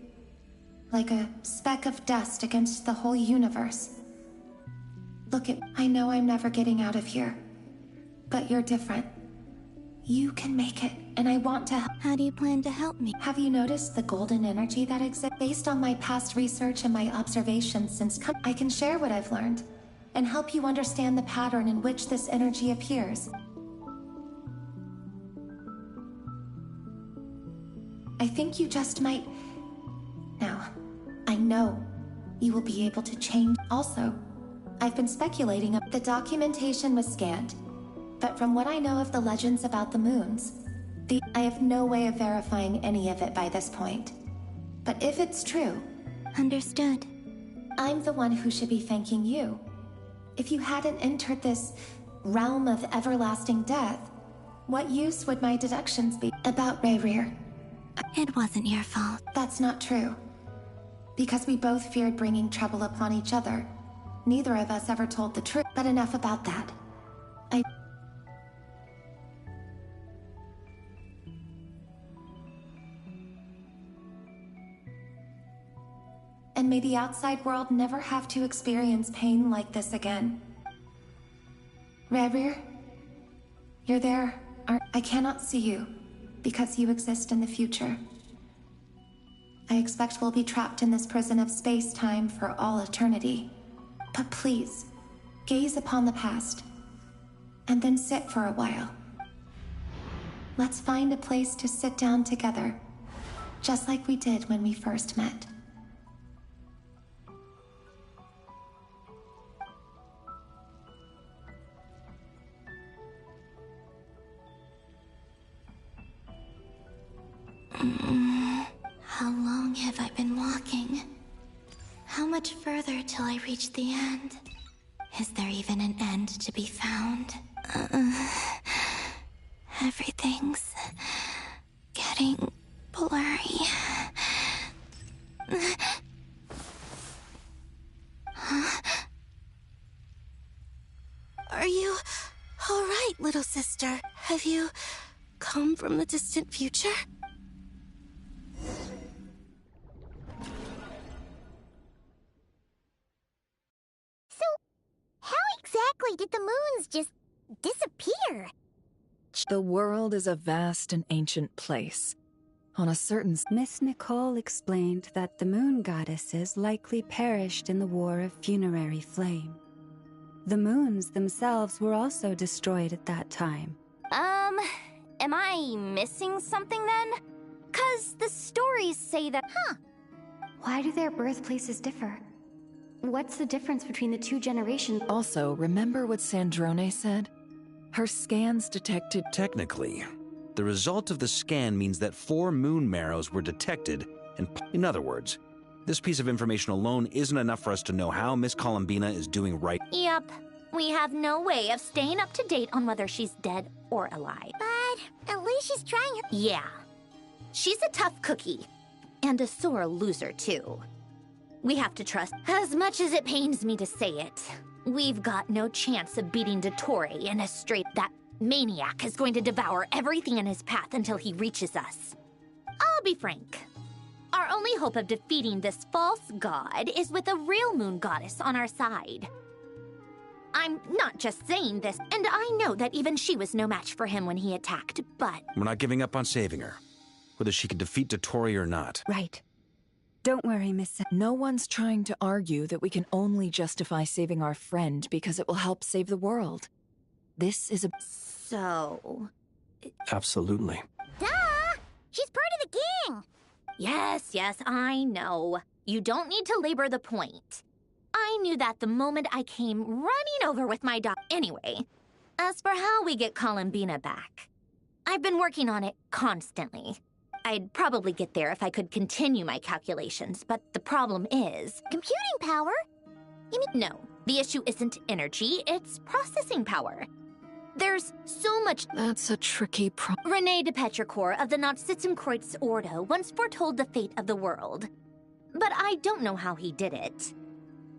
Like a speck of dust against the whole universe. I know I'm never getting out of here. But you're different. You can make it, and I want to help. How do you plan to help me? Have you noticed the golden energy that exists? Based on my past research and my observations since I can share what I've learned and help you understand the pattern in which this energy appears. I think you just might... Now, I know you will be able to change. Also, I've been speculating. The documentation was scanned, but from what I know of the legends about the moons, I have no way of verifying any of it by this point. But if it's true... Understood. I'm the one who should be thanking you. If you hadn't entered this realm of everlasting death, what use would my deductions be about Rayrir? It wasn't your fault. That's not true. Because we both feared bringing trouble upon each other. Neither of us ever told the truth. But enough about that. And may the outside world never have to experience pain like this again. Rayrir, you're there, I cannot see you, because you exist in the future. I expect we'll be trapped in this prison of space-time for all eternity. But please, gaze upon the past, and then sit for a while. Let's find a place to sit down together, just like we did when we first met. How long have I been walking? How much further till I reach the end? Is there even an end to be found? Everything's getting blurry. Huh? Are you all right, little sister? Have you come from the distant future? Exactly did the moons just disappear? The world is a vast and ancient place. On a certain... Miss Nicole explained that the moon goddesses likely perished in the War of Funerary Flame. The moons themselves were also destroyed at that time. Am I missing something then? 'Cause the stories say that... Why do their birthplaces differ? What's the difference between the two generations? Also, remember what Sandrone said? Her scans detected... Technically, the result of the scan means that 4 moon marrows were detected, and in other words, this piece of information alone isn't enough for us to know how Miss Columbina is doing right. Yep. We have no way of staying up to date on whether she's dead or alive. But at least she's trying her... Yeah. She's a tough cookie. And a sore loser, too. We have to trust, as much as it pains me to say it, we've got no chance of beating Dottore in a straight... That maniac is going to devour everything in his path until he reaches us. I'll be frank. Our only hope of defeating this false god is with a real moon goddess on our side. I'm not just saying this, and I know that even she was no match for him when he attacked, but... We're not giving up on saving her, whether she can defeat Dottore or not. Right. Don't worry, Miss... No one's trying to argue that we can only justify saving our friend because it will help save the world. This is a... So... Absolutely. Duh! She's part of the gang! Yes, I know. You don't need to labor the point. I knew that the moment I came running over with my dog. Anyway, as for how we get Columbina back, I've been working on it constantly. I'd probably get there if I could continue my calculations, but the problem is... Computing power? You mean... No, the issue isn't energy, it's processing power. There's so much... That's a tricky René de Petrichor of the Nazissenkreuz Ordo once foretold the fate of the world. But I don't know how he did it.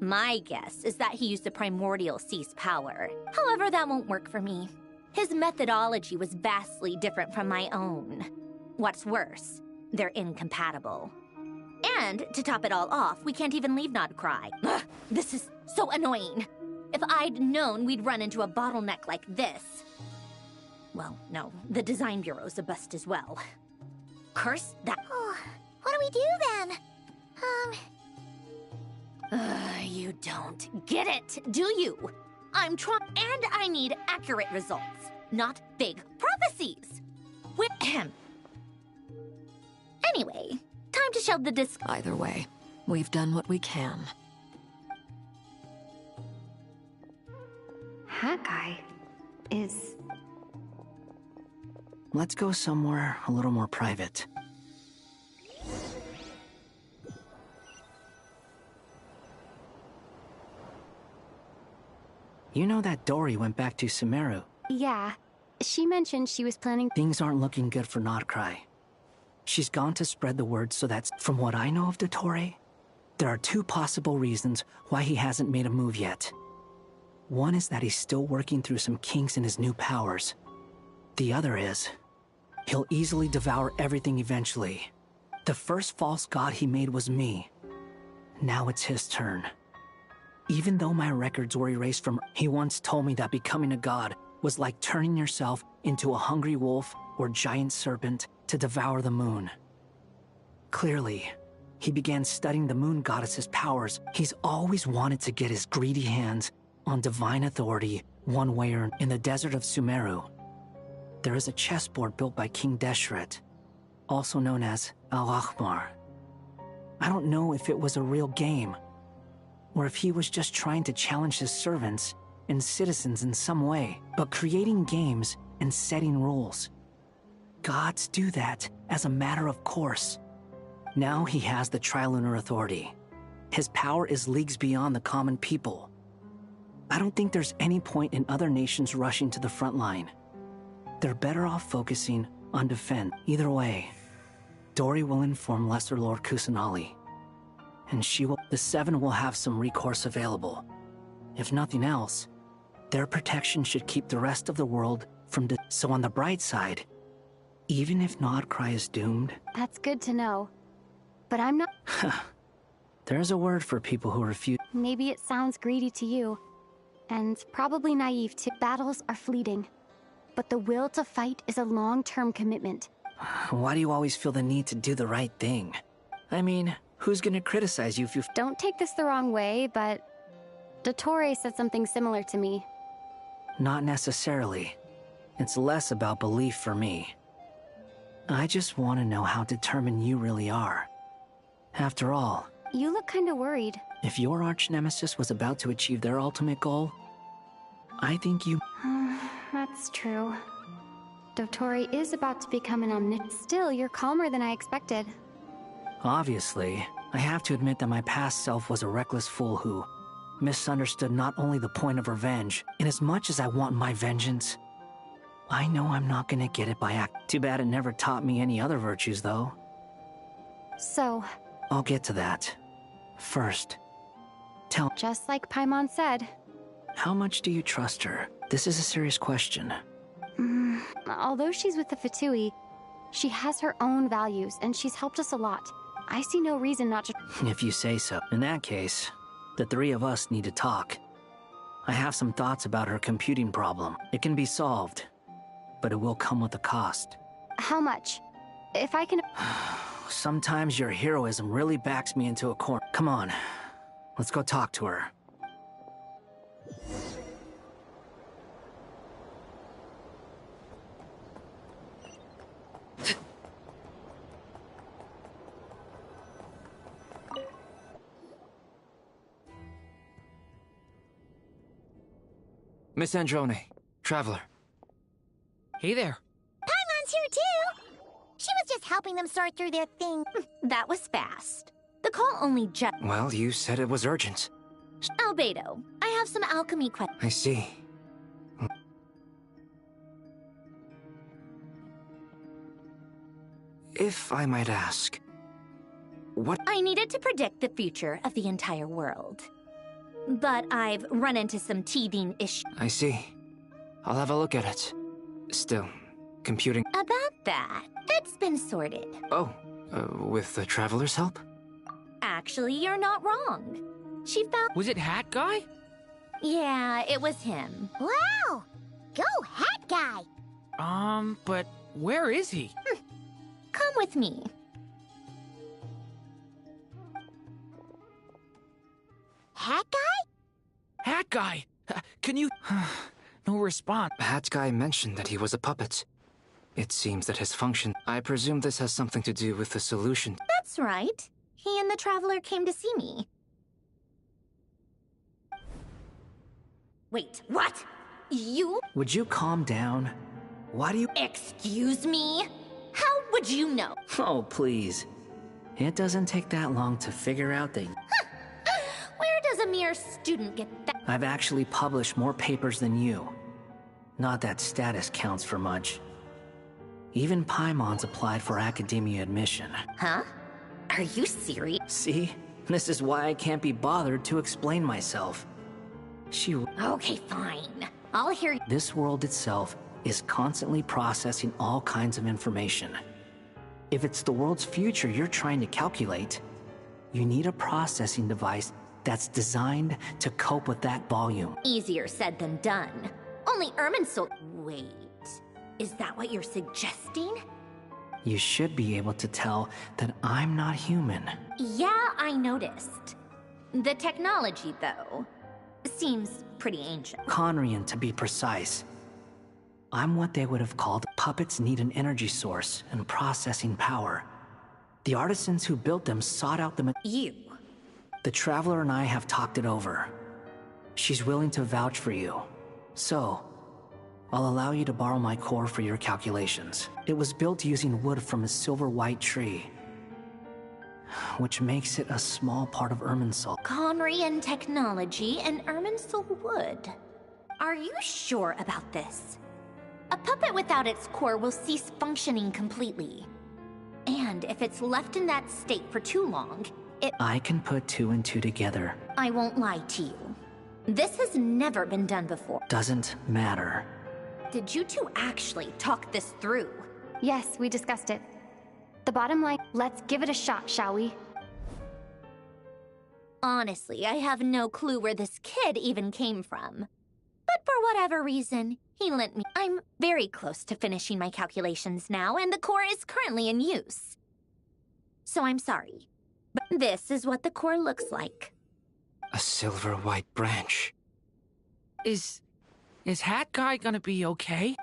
My guess is that he used the primordial sea's power. However, that won't work for me. His methodology was vastly different from my own. What's worse, they're incompatible. And, to top it all off, we can't even leave Nodcry. Ugh, this is so annoying. If I'd known we'd run into a bottleneck like this. Well, no, the design bureau's a bust as well. Curse that. Oh, what do we do then? You don't get it, do you? I'm trying, and I need accurate results, not big prophecies. Anyway, time to shelve the disc. Either way, we've done what we can. That guy is... Let's go somewhere a little more private. You know that Dory went back to Sumeru. Yeah. She mentioned she was planning... Things aren't looking good for Notcry. She's gone to spread the word so that's... From what I know of Dottore, there are two possible reasons why he hasn't made a move yet. One is that he's still working through some kinks in his new powers. The other is, he'll easily devour everything eventually. The first false god he made was me. Now it's his turn. Even though my records were erased from... He once told me that becoming a god was like turning yourself into a hungry wolf or giant serpent to devour the moon. Clearly, he began studying the moon goddess's powers. He's always wanted to get his greedy hands on divine authority one way or in the desert of Sumeru. There is a chessboard built by King Deshret, also known as Al-Ahmar. I don't know if it was a real game, or if he was just trying to challenge his servants and citizens in some way, but creating games and setting rules. Gods do that as a matter of course. Now he has the Trilunar Authority. His power is leagues beyond the common people. I don't think there's any point in other nations rushing to the front line. They're better off focusing on defense. Either way, Dory will inform Lesser Lord Kusanali, and the Seven will have some recourse available. If nothing else, their protection should keep the rest of the world from so on the bright side, even if Notcry is doomed... That's good to know. But I'm not... There's a word for people who refuse... Maybe it sounds greedy to you, and probably naive too. Battles are fleeting, but the will to fight is a long-term commitment. Why do you always feel the need to do the right thing? I mean, who's gonna criticize you if you... Don't take this the wrong way, but... Dottore said something similar to me. Not necessarily. It's less about belief for me. I just want to know how determined you really are. After all... You look kinda worried. If your arch-nemesis was about to achieve their ultimate goal, I think you... That's true. Dottore is about to become an omniscient. Still, you're calmer than I expected. Obviously, I have to admit that my past self was a reckless fool who misunderstood not only the point of revenge, in as much as I want my vengeance, I know I'm not gonna get it by act. Too bad it never taught me any other virtues, though. So... I'll get to that. First, tell... Just like Paimon said. How much do you trust her? This is a serious question. Although she's with the Fatui, she has her own values, and she's helped us a lot. I see no reason not to... If you say so. In that case, the three of us need to talk. I have some thoughts about her computing problem. It can be solved, but it will come with a cost. How much? If I can... Sometimes your heroism really backs me into a corner. Come on, let's go talk to her. Miss Androne, Traveler. Hey there. Paimon's here too! She was just helping them sort through their thing. That was fast. The call only just... Well, you said it was urgent. Albedo, I have some alchemy questions. I see. If I might ask, what... I needed to predict the future of the entire world. But I've run into some teething issues. I see. I'll have a look at it. Still, computing... About that, it's been sorted. Oh, with the Traveler's help? Actually, you're not wrong. She found... Was it Hat Guy? Yeah, it was him. Wow! Go Hat Guy! But where is he? Come with me. Hat guy? Hat guy! Can you... No response. Hat guy mentioned that he was a puppet. It seems that his function... I presume this has something to do with the solution. That's right. He and the Traveler came to see me. Wait, what? You? Would you calm down? Why do you... Excuse me? How would you know? Oh, please. It doesn't take that long to figure out that... Where does a mere student get that? I've actually published more papers than you. Not that status counts for much. Even Paimon's applied for academia admission. Huh? Are you serious? See? This is why I can't be bothered to explain myself. Okay, fine. I'll hear you. This world itself is constantly processing all kinds of information. If it's the world's future you're trying to calculate, you need a processing device that's designed to cope with that volume. Easier said than done. Only Irminsul... Wait, is that what you're suggesting? You should be able to tell that I'm not human. Yeah, I noticed. The technology, though, seems pretty ancient. Conrian, to be precise. I'm what they would have called puppets need an energy source and processing power. The artisans who built them sought out the... You? The Traveler and I have talked it over. She's willing to vouch for you. So, I'll allow you to borrow my core for your calculations. It was built using wood from a silver white tree, which makes it a small part of Irminsul. Conrian technology and Irminsul wood. Are you sure about this? A puppet without its core will cease functioning completely. And if it's left in that state for too long, I can put two and two together. I won't lie to you. This has never been done before. Doesn't matter. Did you two actually talk this through? Yes, we discussed it. The bottom line, let's give it a shot, shall we? Honestly, I have no clue where this kid even came from. But for whatever reason, he lent me... I'm very close to finishing my calculations now, and the core is currently in use. So I'm sorry, but this is what the core looks like. A silver white branch. Is Hat Guy gonna be okay?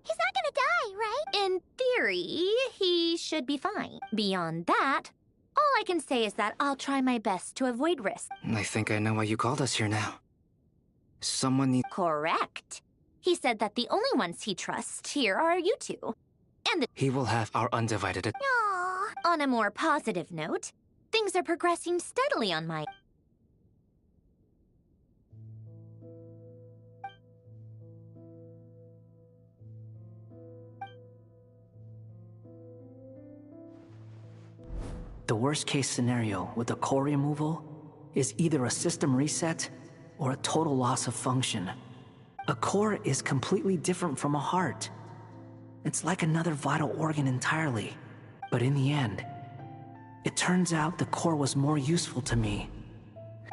He's not gonna die, right? In theory, he should be fine. Beyond that, all I can say is that I'll try my best to avoid risk. I think I know why you called us here now. Someone needs... Correct. He said that the only ones he trusts here are you two. And He will have our undivided... Aww. On a more positive note, things are progressing steadily on my... The worst case scenario with the core removal is either a system reset or a total loss of function. A core is completely different from a heart. It's like another vital organ entirely. But in the end, it turns out the core was more useful to me.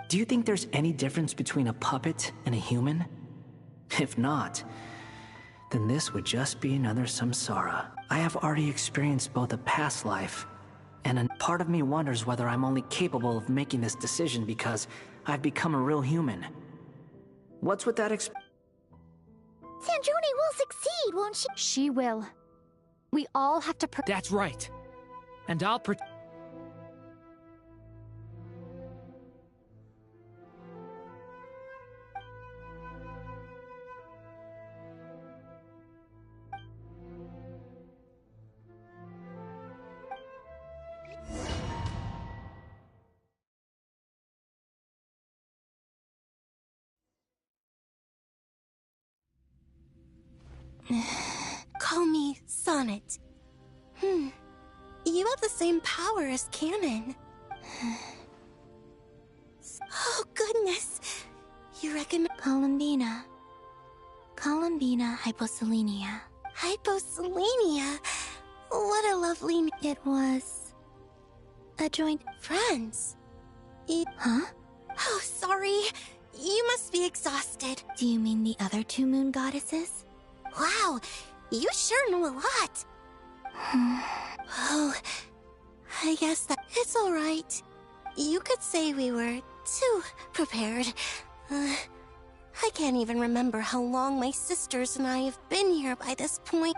Do you think there's any difference between a puppet and a human? If not, then this would just be another samsara. I have already experienced both a past life, and a part of me wonders whether I'm only capable of making this decision because I've become a real human. What's with that Sandrone will succeed, won't she? She will. We all have to That's right. And I'll Call me Sonnet. You have the same power as Canon. Oh, goodness. You recommend... Columbina. Columbina hyposelenia. Hyposelenia? What a lovely... It was... a joint... Friends. Huh? Oh, sorry. You must be exhausted. Do you mean the other two moon goddesses? Wow, You sure know a lot. Oh, I guess that it's alright. You could say we were too prepared. I can't even remember how long my sisters and I have been here by this point.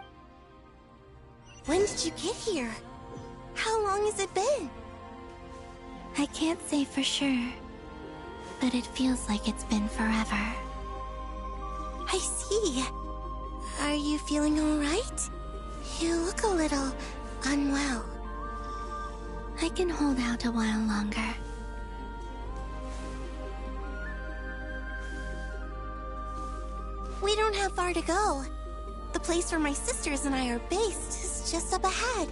When did you get here? How long has it been? I can't say for sure, but it feels like it's been forever. I see. Are you feeling alright? You look a little unwell. I can hold out a while longer. We don't have far to go. The place where my sisters and I are based is just up ahead.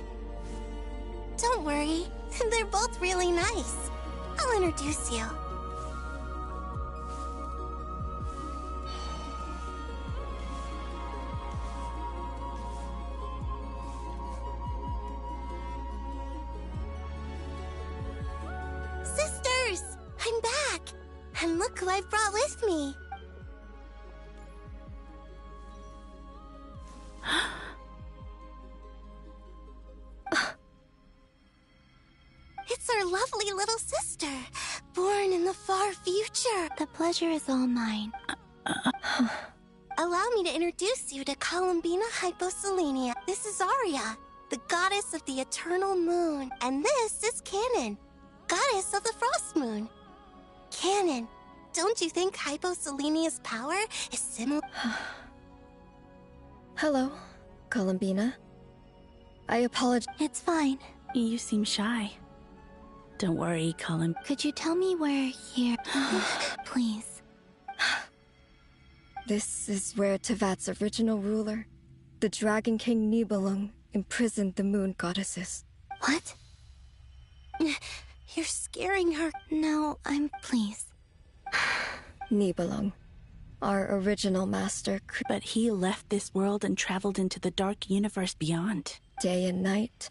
Don't worry, they're both really nice. I'll introduce you. Sisters! I'm back! And look who I brought with me. It's our lovely little sister, born in the far future. The pleasure is all mine. Allow me to introduce you to Columbina Hyposelenia. This is Arya, the goddess of the eternal moon. And this is Canon, goddess of the frost moon. Canon, don't you think Hyposelenia's power is similar? Hello, Columbina. I apologize. It's fine. You seem shy. Don't worry, Colin. Could you tell me where here? Please. This is where Tevat's original ruler, the Dragon King Nibelung, imprisoned the moon goddesses. What? You're scaring her. No, please. Nibelung, our original master. But he left this world and traveled into the dark universe beyond. Day and night,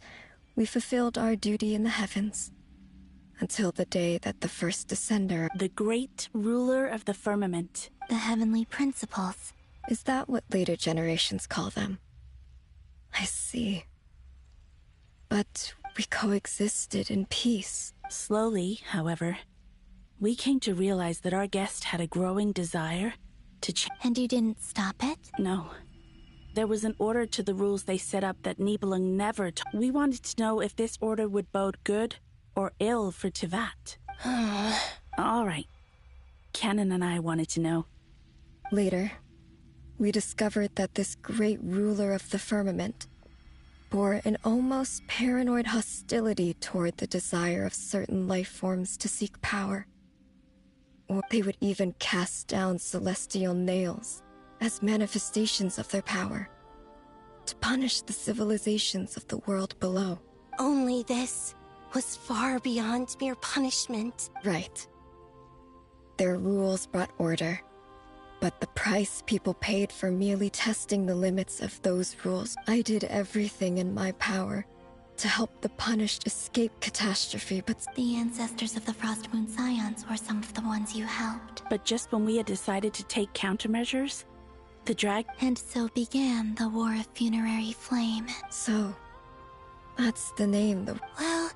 we fulfilled our duty in the heavens. Until the day that the first descender... The great ruler of the firmament. The heavenly principles. Is that what later generations call them? I see. But we coexisted in peace. Slowly, however, we came to realize that our guest had a growing desire to And you didn't stop it? No. There was an order to the rules they set up that Nibelung never We wanted to know if this order would bode good or ill for Tevat. All right. Canon and I wanted to know. Later, we discovered that this great ruler of the firmament bore an almost paranoid hostility toward the desire of certain life forms to seek power. Or they would even cast down celestial nails as manifestations of their power, to punish the civilizations of the world below. Only this was far beyond mere punishment. Right. Their rules brought order, but the price people paid for merely testing the limits of those rules. I did everything in my power to help the punished escape catastrophe, but... The ancestors of the Frost Moon Scions were some of the ones you helped. But just when we had decided to take countermeasures, the drag... And so began the War of Funerary Flame. So, that's the name, Well,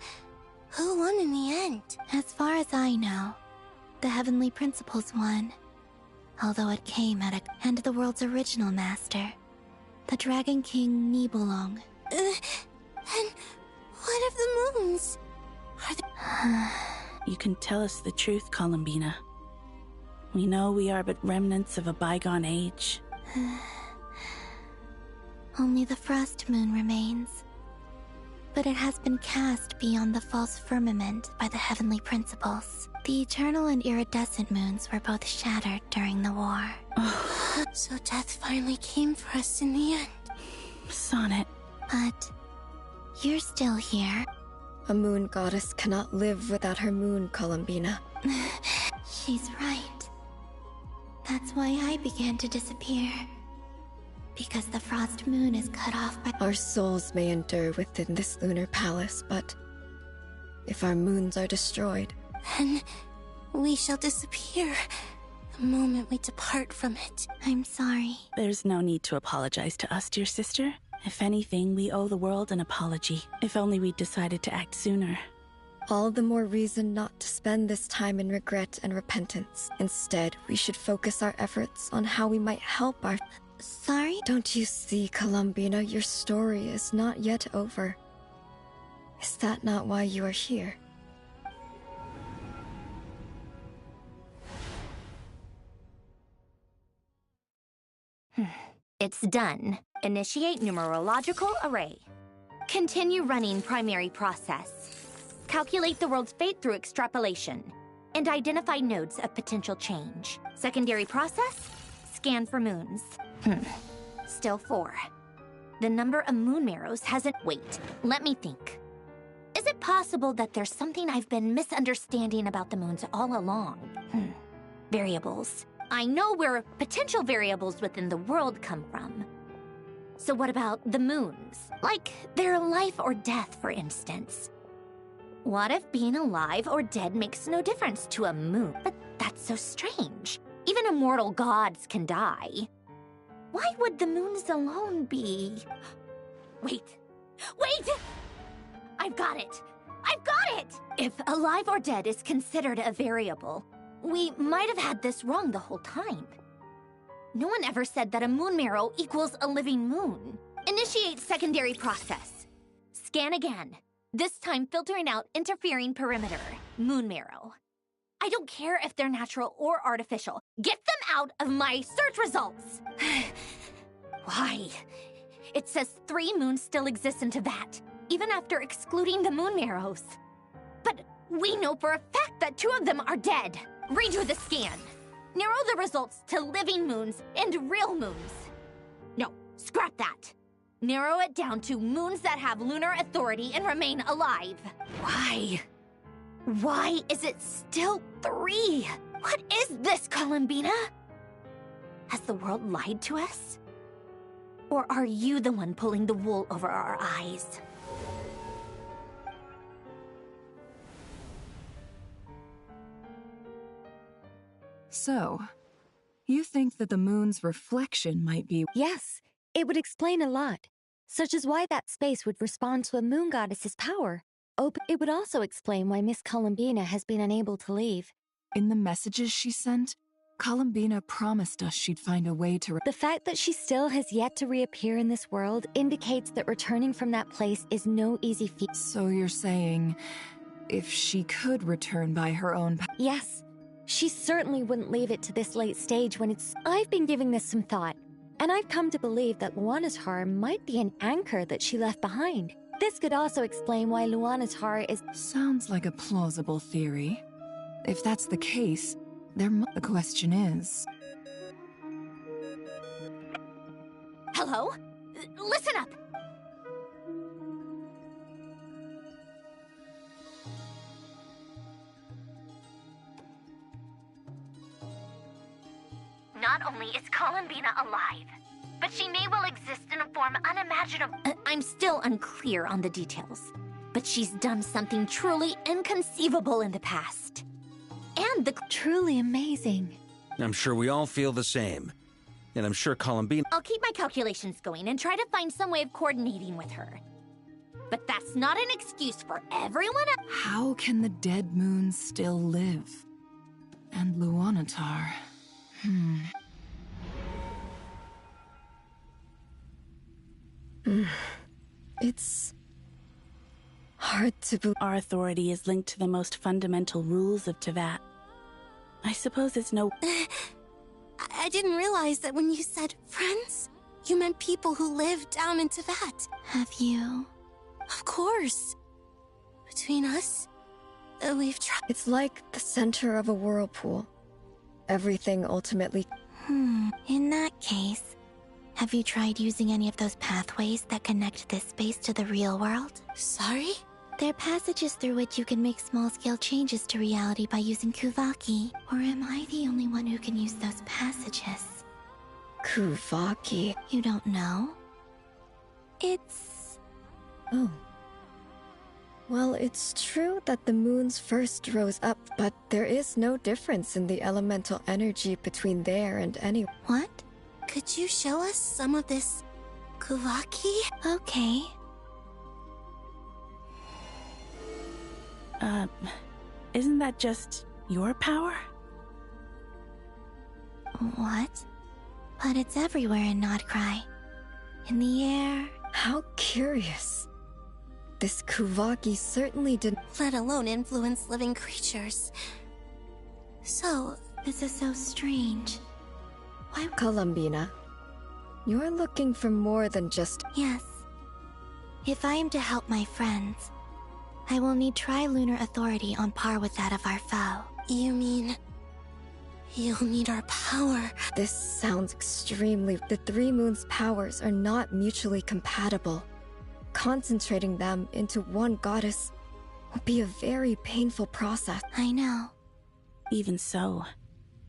who won in the end? As far as I know, the Heavenly Principles won. Although it came at and the world's original master, the Dragon King Nibelung. And what of the moons? Are they... You can tell us the truth, Columbina. We know we are but remnants of a bygone age. Only the Frost Moon remains. But it has been cast beyond the false firmament by the Heavenly Principles. The eternal and iridescent moons were both shattered during the war. So death finally came for us in the end. Sonnet. But you're still here. A moon goddess cannot live without her moon, Columbina. She's right. That's why I began to disappear. Because the Frost Moon is cut off by... Our souls may endure within this lunar palace, but if our moons are destroyed... Then we shall disappear the moment we depart from it. I'm sorry. There's no need to apologize to us, dear sister. If anything, we owe the world an apology. If only we'd decided to act sooner. All the more reason not to spend this time in regret and repentance. Instead, we should focus our efforts on how we might help our... Sorry? Don't you see, Columbina, your story is not yet over. Is that not why you are here? It's done. Initiate numerological array. Continue running primary process. Calculate the world's fate through extrapolation. And identify nodes of potential change. Secondary process? Scan for moons. Still 4. The number of moon marrows hasn't... Wait, let me think. Is it possible that there's something I've been misunderstanding about the moons all along? Variables. I know where potential variables within the world come from. So what about the moons? Like their life or death, for instance. What if being alive or dead makes no difference to a moon? But that's so strange. Even immortal gods can die. Why would the moons alone be... Wait! I've got it! If alive or dead is considered a variable, we might have had this wrong the whole time. No one ever said that a moon marrow equals a living moon. Initiate secondary process. Scan again. This time filtering out interfering perimeter. Moon marrow. I don't care if they're natural or artificial. Get them out of my search results! Why? It says 3 moons still exist in Teyvat, even after excluding the moon marrows. But we know for a fact that 2 of them are dead. Redo the scan. Narrow the results to living moons and real moons. No, scrap that. Narrow it down to moons that have lunar authority and remain alive. Why? Why is it still 3? What is this, Columbina? Has the world lied to us? Or are you the one pulling the wool over our eyes? So, you think that the moon's reflection might be... Yes, it would explain a lot, such as why that space would respond to a moon goddess's power. It would also explain why Miss Columbina has been unable to leave. In the messages she sent, Columbina promised us she'd find a way to... The fact that she still has yet to reappear in this world indicates that returning from that place is no easy feat. So you're saying, if she could return by her own... Yes. She certainly wouldn't leave it to this late stage when it's... I've been giving this some thought, and I've come to believe that Luanatar might be an anchor that she left behind. This could also explain why Luanatar is... Sounds like a plausible theory. If that's the case, the question is... Hello? Listen up! Not only is Columbina alive, but she may well exist in a form unimaginable. I'm still unclear on the details, but she's done something truly inconceivable in the past. And the... Truly amazing. I'm sure we all feel the same. And I'm sure Columbine... I'll keep my calculations going and try to find some way of coordinating with her. But that's not an excuse for everyone else. How can the dead moon still live? And Luanatar... It's hard to believe. Our authority is linked to the most fundamental rules of Teyvat. I suppose it's no... I didn't realize that when you said friends, you meant people who live down in Teyvat. Have you? Of course. Between us, we've tried. It's like the center of a whirlpool. Everything ultimately... In that case, have you tried using any of those pathways that connect this space to the real world? Sorry? They're passages through which you can make small-scale changes to reality by using Kuvaki. Or am I the only one who can use those passages? Kuvaki? You don't know? It's... Oh. Well, it's true that the moons first rose up, but there is no difference in the elemental energy between there and any. What? Could you show us some of this Kuvaki? Okay. Isn't that just your power? What? But it's everywhere in Nodcry. In the air. How curious. This Kuvaki certainly didn't. Let alone influence living creatures. So, this is so strange. Why? Columbina, you're looking for more than just. Yes. If I am to help my friends, I will need trilunar authority on par with that of our foe. You mean... you'll need our power? This sounds extremely... The Three Moons' powers are not mutually compatible. Concentrating them into one goddess will be a very painful process. I know. Even so,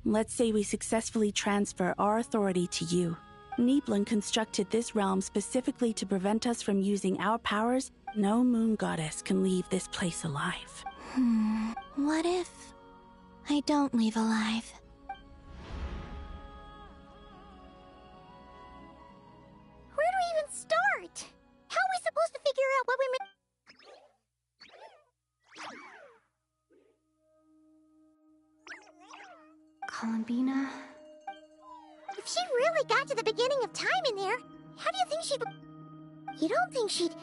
let's say we successfully transfer our authority to you. Nibelung constructed this realm specifically to prevent us from using our powers. No moon goddess can leave this place alive. What if I don't leave alive? Where do we even start? How are we supposed to figure out what we Columbina? If she really got to the beginning of time in there, how do you think she'd... You don't think she'd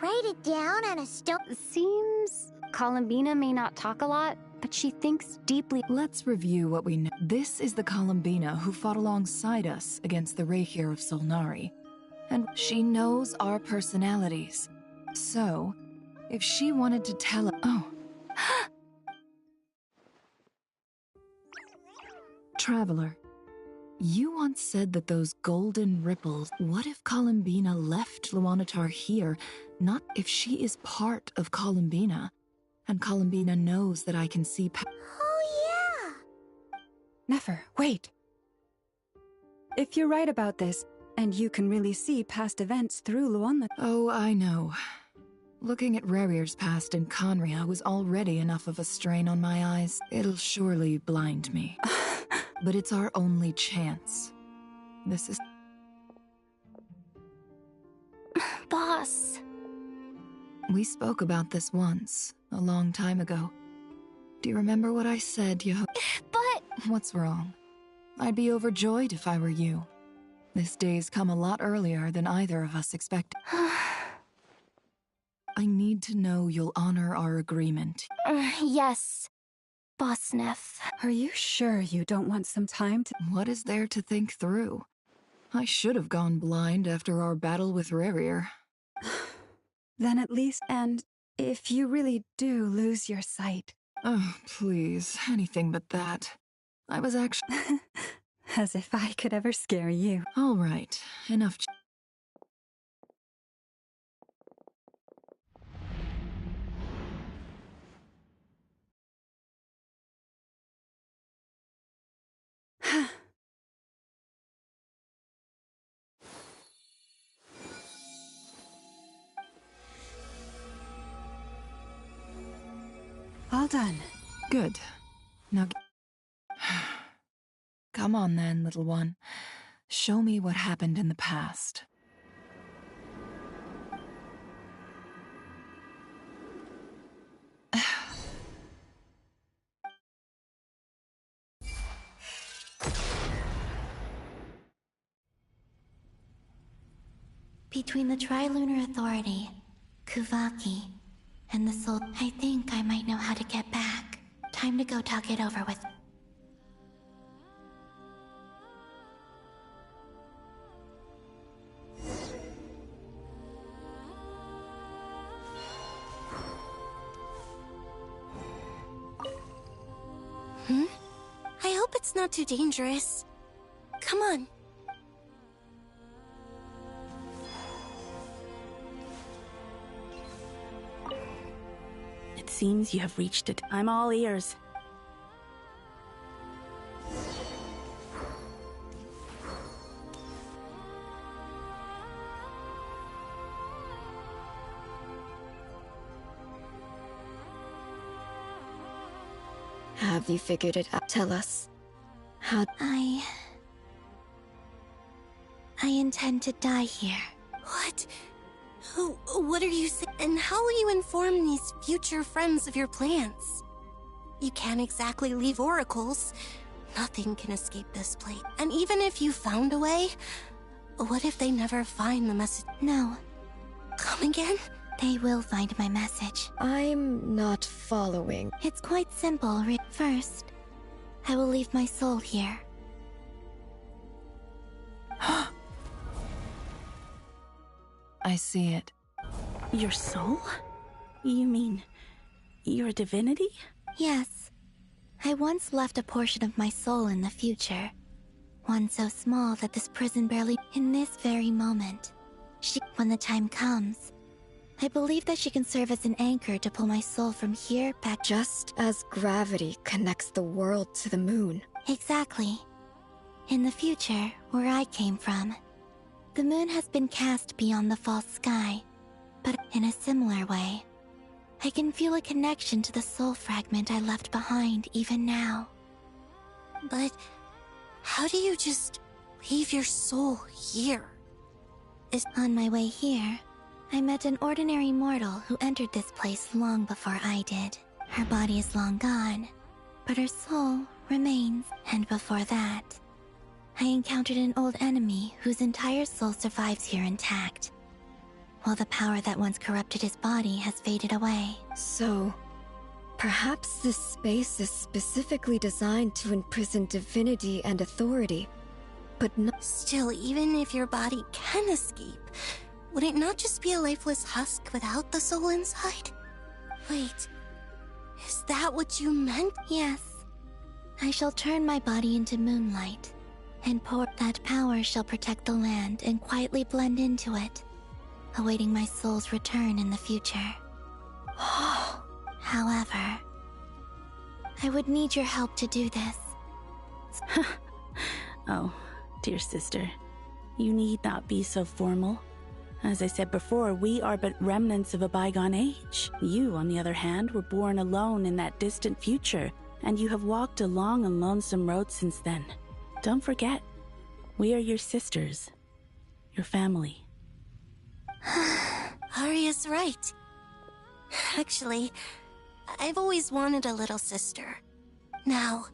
write it down on a stone? Seems Columbina may not talk a lot, but she thinks deeply. Let's review what we know. This is the Columbina who fought alongside us against the Reikir of Solnari. And she knows our personalities. So, if she wanted to tell us... Oh. Traveler, you once said that those golden ripples... What if Columbina left Luanatar here? Not if she is part of Columbina. And Columbina knows that I can see... Oh, yeah! Nefer, wait. If you're right about this, and you can really see past events through Luanna... Oh, I know. Looking at Rerir's past in Conria was already enough of a strain on my eyes. It'll surely blind me. But it's our only chance. This is... Boss. We spoke about this once, a long time ago. Do you remember what I said, But... What's wrong? I'd be overjoyed if I were you. This day's come a lot earlier than either of us expected. I need to know you'll honor our agreement. Yes, Boss Neff. Are you sure you don't want some time to... What is there to think through? I should have gone blind after our battle with Rerir. Then at least... And if you really do lose your sight... Oh, please, anything but that. I was actually... As if I could ever scare you. All right, enough. All done. Good. Now... Come on then, little one. Show me what happened in the past. Between the Trilunar Authority, Kuvaki, and the Soul, I think I might know how to get back. Time to go talk it over with... I hope it's not too dangerous. Come on. It seems you have reached it. I'm all ears. Have you figured it out? Tell us. How... I intend to die here. What? What are you saying? And how will you inform these future friends of your plans? You can't exactly leave oracles. Nothing can escape this place. And even if you found a way, what if they never find the message? No. Come again? They will find my message. I'm not following. It's quite simple. First, I will leave my soul here. I see it. Your soul? You mean your divinity? Yes. I once left a portion of my soul in the future. One so small that this prison barely... In this very moment. When the time comes, I believe that she can serve as an anchor to pull my soul from here back... Just as gravity connects the world to the moon. Exactly. In the future, where I came from, the moon has been cast beyond the false sky, but in a similar way, I can feel a connection to the soul fragment I left behind even now. But how do you just leave your soul here? On my way here, I met an ordinary mortal who entered this place long before I did. Her body is long gone, but her soul remains. And before that, I encountered an old enemy whose entire soul survives here intact, while the power that once corrupted his body has faded away. So, perhaps this space is specifically designed to imprison divinity and authority, but not... Still, even if your body can escape, would it not just be a lifeless husk without the soul inside? Wait, is that what you meant? Yes. I shall turn my body into moonlight, and pour that power shall protect the land and quietly blend into it, awaiting my soul's return in the future. However, I would need your help to do this. Oh, dear sister, you need not be so formal. As I said before, we are but remnants of a bygone age. You, on the other hand, were born alone in that distant future, and you have walked a long and lonesome road since then. Don't forget, we are your sisters, your family. Arya's right. Actually, I've always wanted a little sister. Now,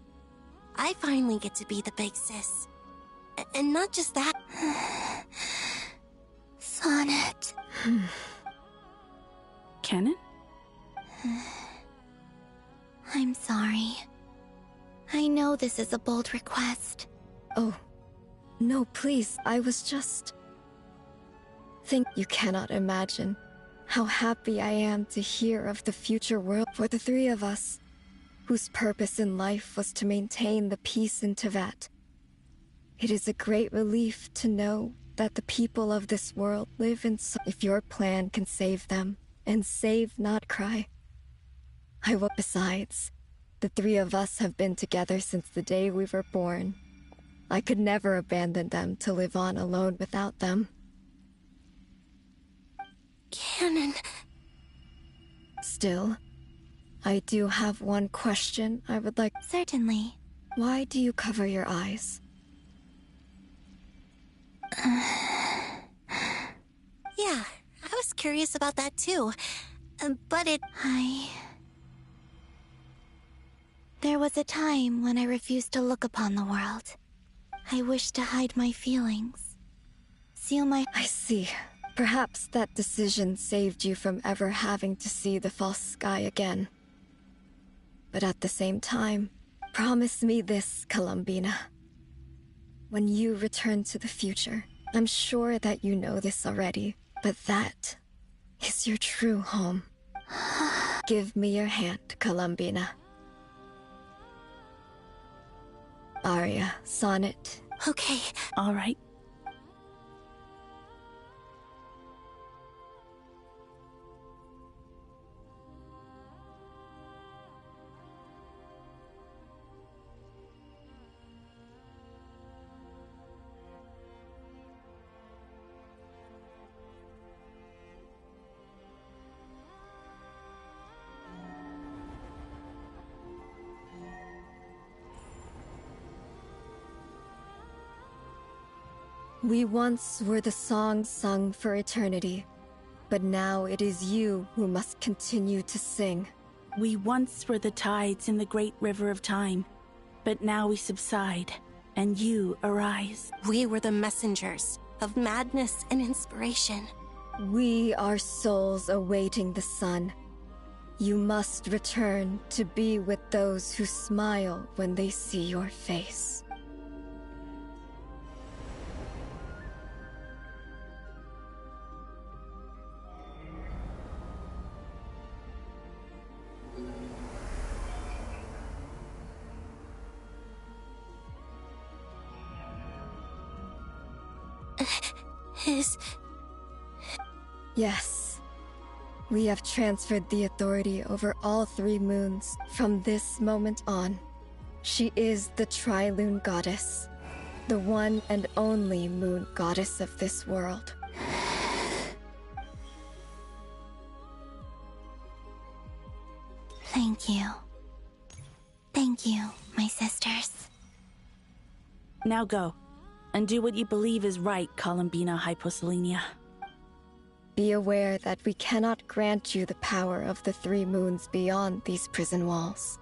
I finally get to be the big sis. And not just that. Sonnet. Canon? I'm sorry. I know this is a bold request. Oh, no, please, I was just... You cannot imagine how happy I am to hear of the future world for the three of us, whose purpose in life was to maintain the peace in Teyvat. It is a great relief to know that the people of this world live in if your plan can save them, and save not cry. I will. Besides, the three of us have been together since the day we were born. I could never abandon them to live on alone without them. Canon. Still, I do have one question I would like... Certainly. Why do you cover your eyes? Yeah, I was curious about that too. But it... There was a time when I refused to look upon the world. I wished to hide my feelings. Seal my... I see. Perhaps that decision saved you from ever having to see the false sky again. But at the same time, promise me this, Columbina. When you return to the future, I'm sure that you know this already, but that is your true home. Give me your hand, Columbina. Arya, Sonnet. Okay. All right. We once were the song sung for eternity, but now it is you who must continue to sing. We once were the tides in the great river of time, but now we subside, and you arise. We were the messengers of madness and inspiration. We are souls awaiting the sun. You must return to be with those who smile when they see your face. Yes. We have transferred the authority over all 3 moons from this moment on. She is the Tri-Lune Goddess, the one and only moon goddess of this world. Thank you. Thank you, my sisters. Now go, and do what you believe is right, Columbina Hyposelenia. Be aware that we cannot grant you the power of the 3 moons beyond these prison walls.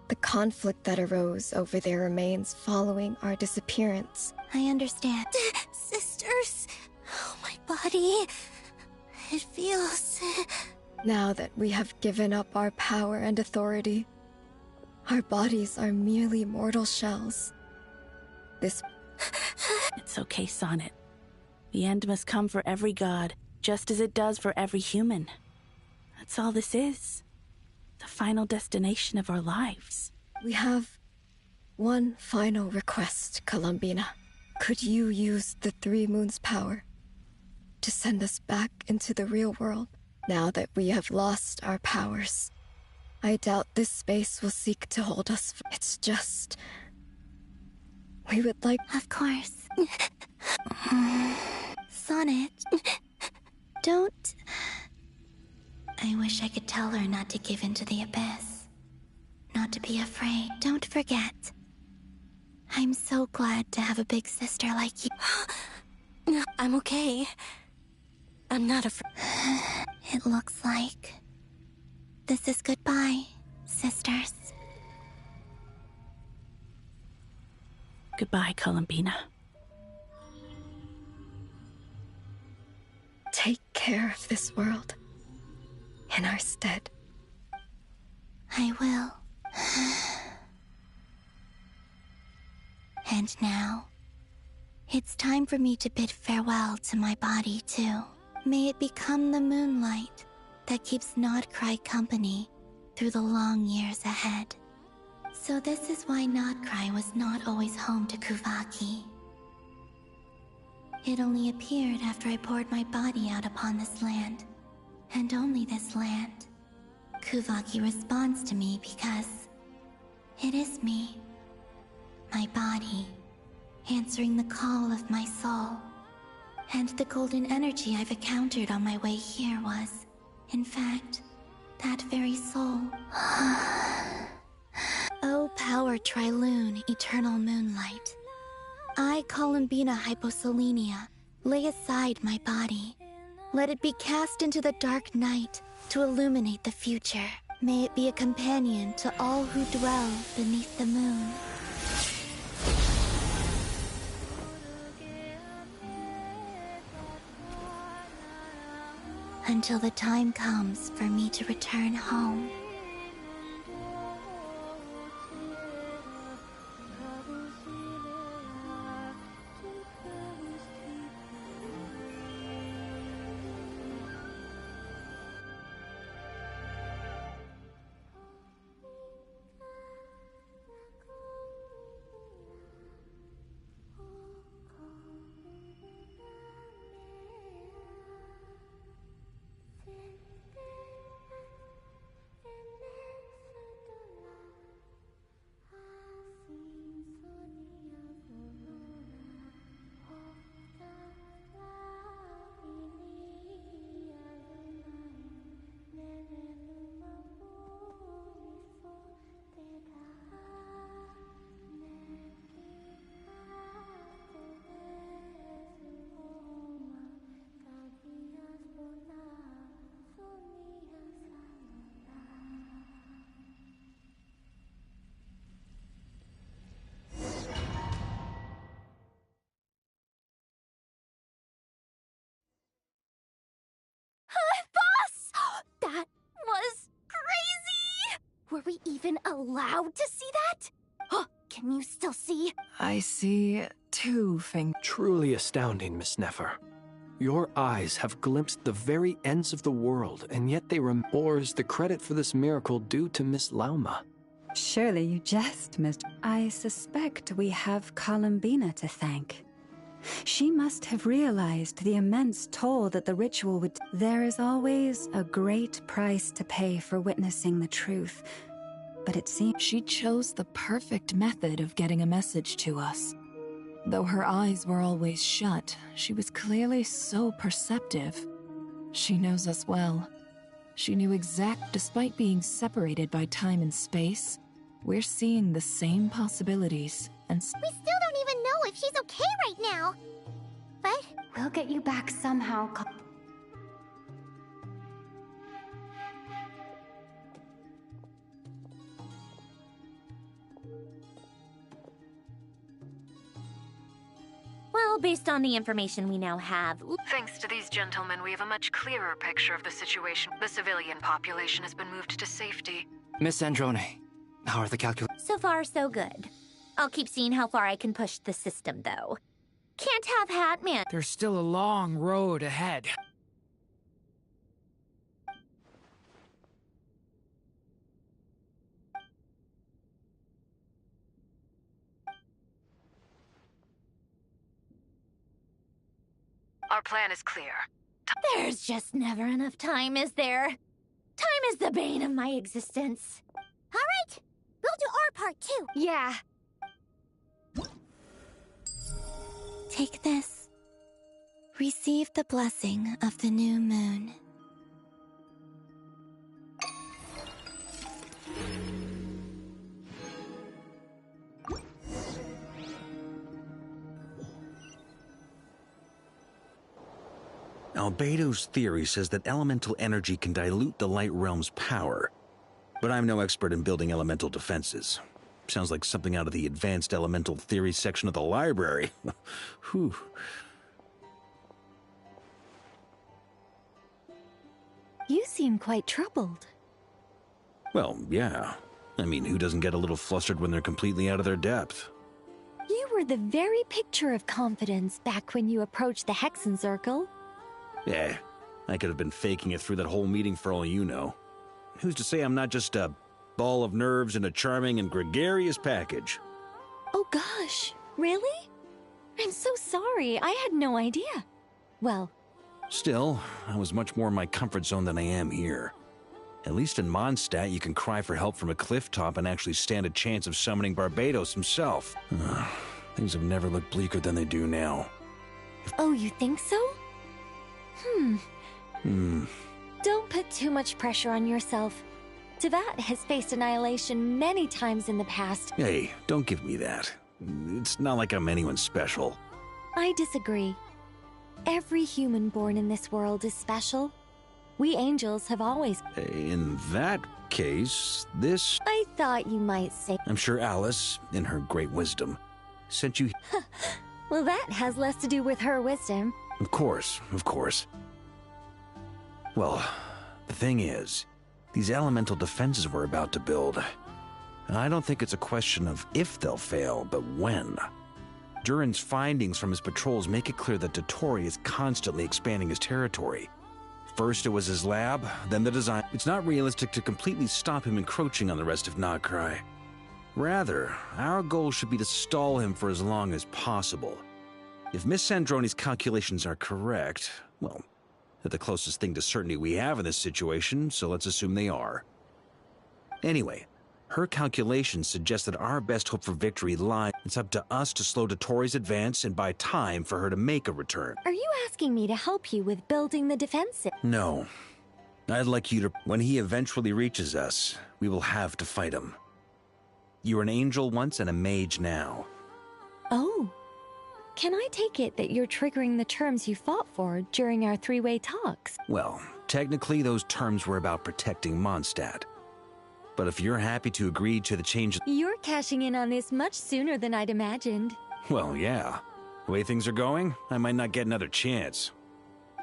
The conflict that arose over their remains following our disappearance. I understand. Sisters, oh, my body. It feels... Now that we have given up our power and authority, our bodies are merely mortal shells. It's okay, Sonnet. The end must come for every god, just as it does for every human. That's all this is. The final destination of our lives. We have one final request, Columbina. Could you use the 3 moons' power to send us back into the real world now that we have lost our powers? I doubt this space will seek to hold us. It's just... we would like... Of course. Sonnet, don't... I wish I could tell her not to give in to the abyss. Not to be afraid. Don't forget. I'm so glad to have a big sister like you. No, I'm okay. I'm not afraid. It looks like... this is goodbye, sisters. Goodbye, Columbina. Take care of this world in our stead. I will. And now, it's time for me to bid farewell to my body, too. May it become the moonlight that keeps Nodcry company through the long years ahead. So this is why Nodcry was not always home to Kuvaki. It only appeared after I poured my body out upon this land, and only this land. Kuvaki responds to me because it is me, my body, answering the call of my soul. And the golden energy I've encountered on my way here was, in fact, that very soul. O power Tri-Lune, eternal moonlight. I, Columbina Hyposelenia, lay aside my body. Let it be cast into the dark night to illuminate the future. May it be a companion to all who dwell beneath the moon. Until the time comes for me to return home. even allowed to see that? Can you still see? I see 2 fingers. Truly astounding, Miss Nefer. Your eyes have glimpsed the very ends of the world, and yet they or is the credit for this miracle due to Miss Lauma? Surely you jest, Miss. I suspect we have Columbina to thank. She must have realized the immense toll that the ritual would. There is always a great price to pay for witnessing the truth, but it seems she chose the perfect method of getting a message to us. Though her eyes were always shut, she was clearly so perceptive. She knows us well. She knew despite being separated by time and space, we're seeing the same possibilities, and we still don't even know if she's okay right now. But we'll get you back somehow. Well, based on the information we now have... Thanks to these gentlemen, we have a much clearer picture of the situation. The civilian population has been moved to safety. Miss Androne, how are the calculations? So far, so good. I'll keep seeing how far I can push the system, though. Can't have Hatman. There's still a long road ahead. Our plan is clear. There's just never enough time, is there? Time is the bane of my existence. All right, we'll do our part too. Yeah. Take this. Receive the blessing of the new moon. Albedo's theory says that elemental energy can dilute the light realm's power, but I'm no expert in building elemental defenses. Sounds like something out of the advanced elemental theory section of the library. Whew. You seem quite troubled. Well, yeah. I mean, who doesn't get a little flustered when they're completely out of their depth? You were the very picture of confidence back when you approached the Hexen Circle. Yeah, I could have been faking it through that whole meeting for all you know. Who's to say I'm not just a ball of nerves in a charming and gregarious package? Oh gosh, really? I'm so sorry, I had no idea. Well... Still, I was much more in my comfort zone than I am here. At least in Mondstadt, you can cry for help from a cliff top and actually stand a chance of summoning Barbados himself. Things have never looked bleaker than they do now. Oh, you think so? Don't put too much pressure on yourself. Tevat has faced annihilation many times in the past. Hey, don't give me that. It's not like I'm anyone special. I disagree. Every human born in this world is special. We angels have always... In that case, this... I thought you might say... I'm sure Alice, in her great wisdom, sent you... Well, that has less to do with her wisdom. Of course, of course. Well, the thing is, these elemental defenses we're about to build, I don't think it's a question of if they'll fail, but when. Durin's findings from his patrols make it clear that Dottore is constantly expanding his territory. First it was his lab, then the design. It's not realistic to completely stop him encroaching on the rest of Nagrai. Rather, our goal should be to stall him for as long as possible. If Miss Sandroni's calculations are correct, well, they're the closest thing to certainty we have in this situation, so let's assume they are. Anyway, her calculations suggest that our best hope for victory lies. It's up to us to slow Dottore's advance and buy time for her to make a return. Are you asking me to help you with building the defensive? No. I'd like you to... When he eventually reaches us, we will have to fight him. You were an angel once and a mage now. Oh. Can I take it that you're triggering the terms you fought for during our three-way talks? Well, technically those terms were about protecting Mondstadt. But if you're happy to agree to the change... You're cashing in on this much sooner than I'd imagined. Well, yeah. The way things are going, I might not get another chance.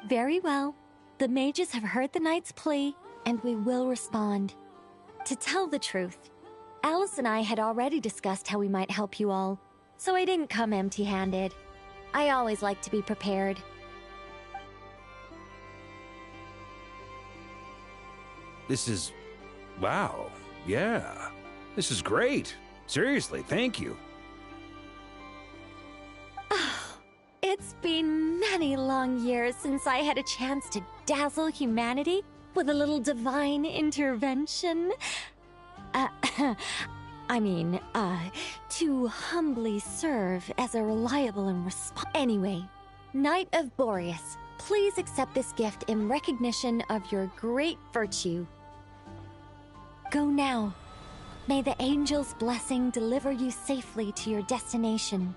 Very well. The mages have heard the knight's plea, and we will respond. To tell the truth, Alice and I had already discussed how we might help you all, so I didn't come empty-handed. I always like to be prepared. This is... wow. Yeah. This is great. Seriously, thank you. It's been many long years since I had a chance to dazzle humanity with a little divine intervention. To humbly serve as a reliable and Anyway, Knight of Boreas, please accept this gift in recognition of your great virtue. Go now. May the angel's blessing deliver you safely to your destination.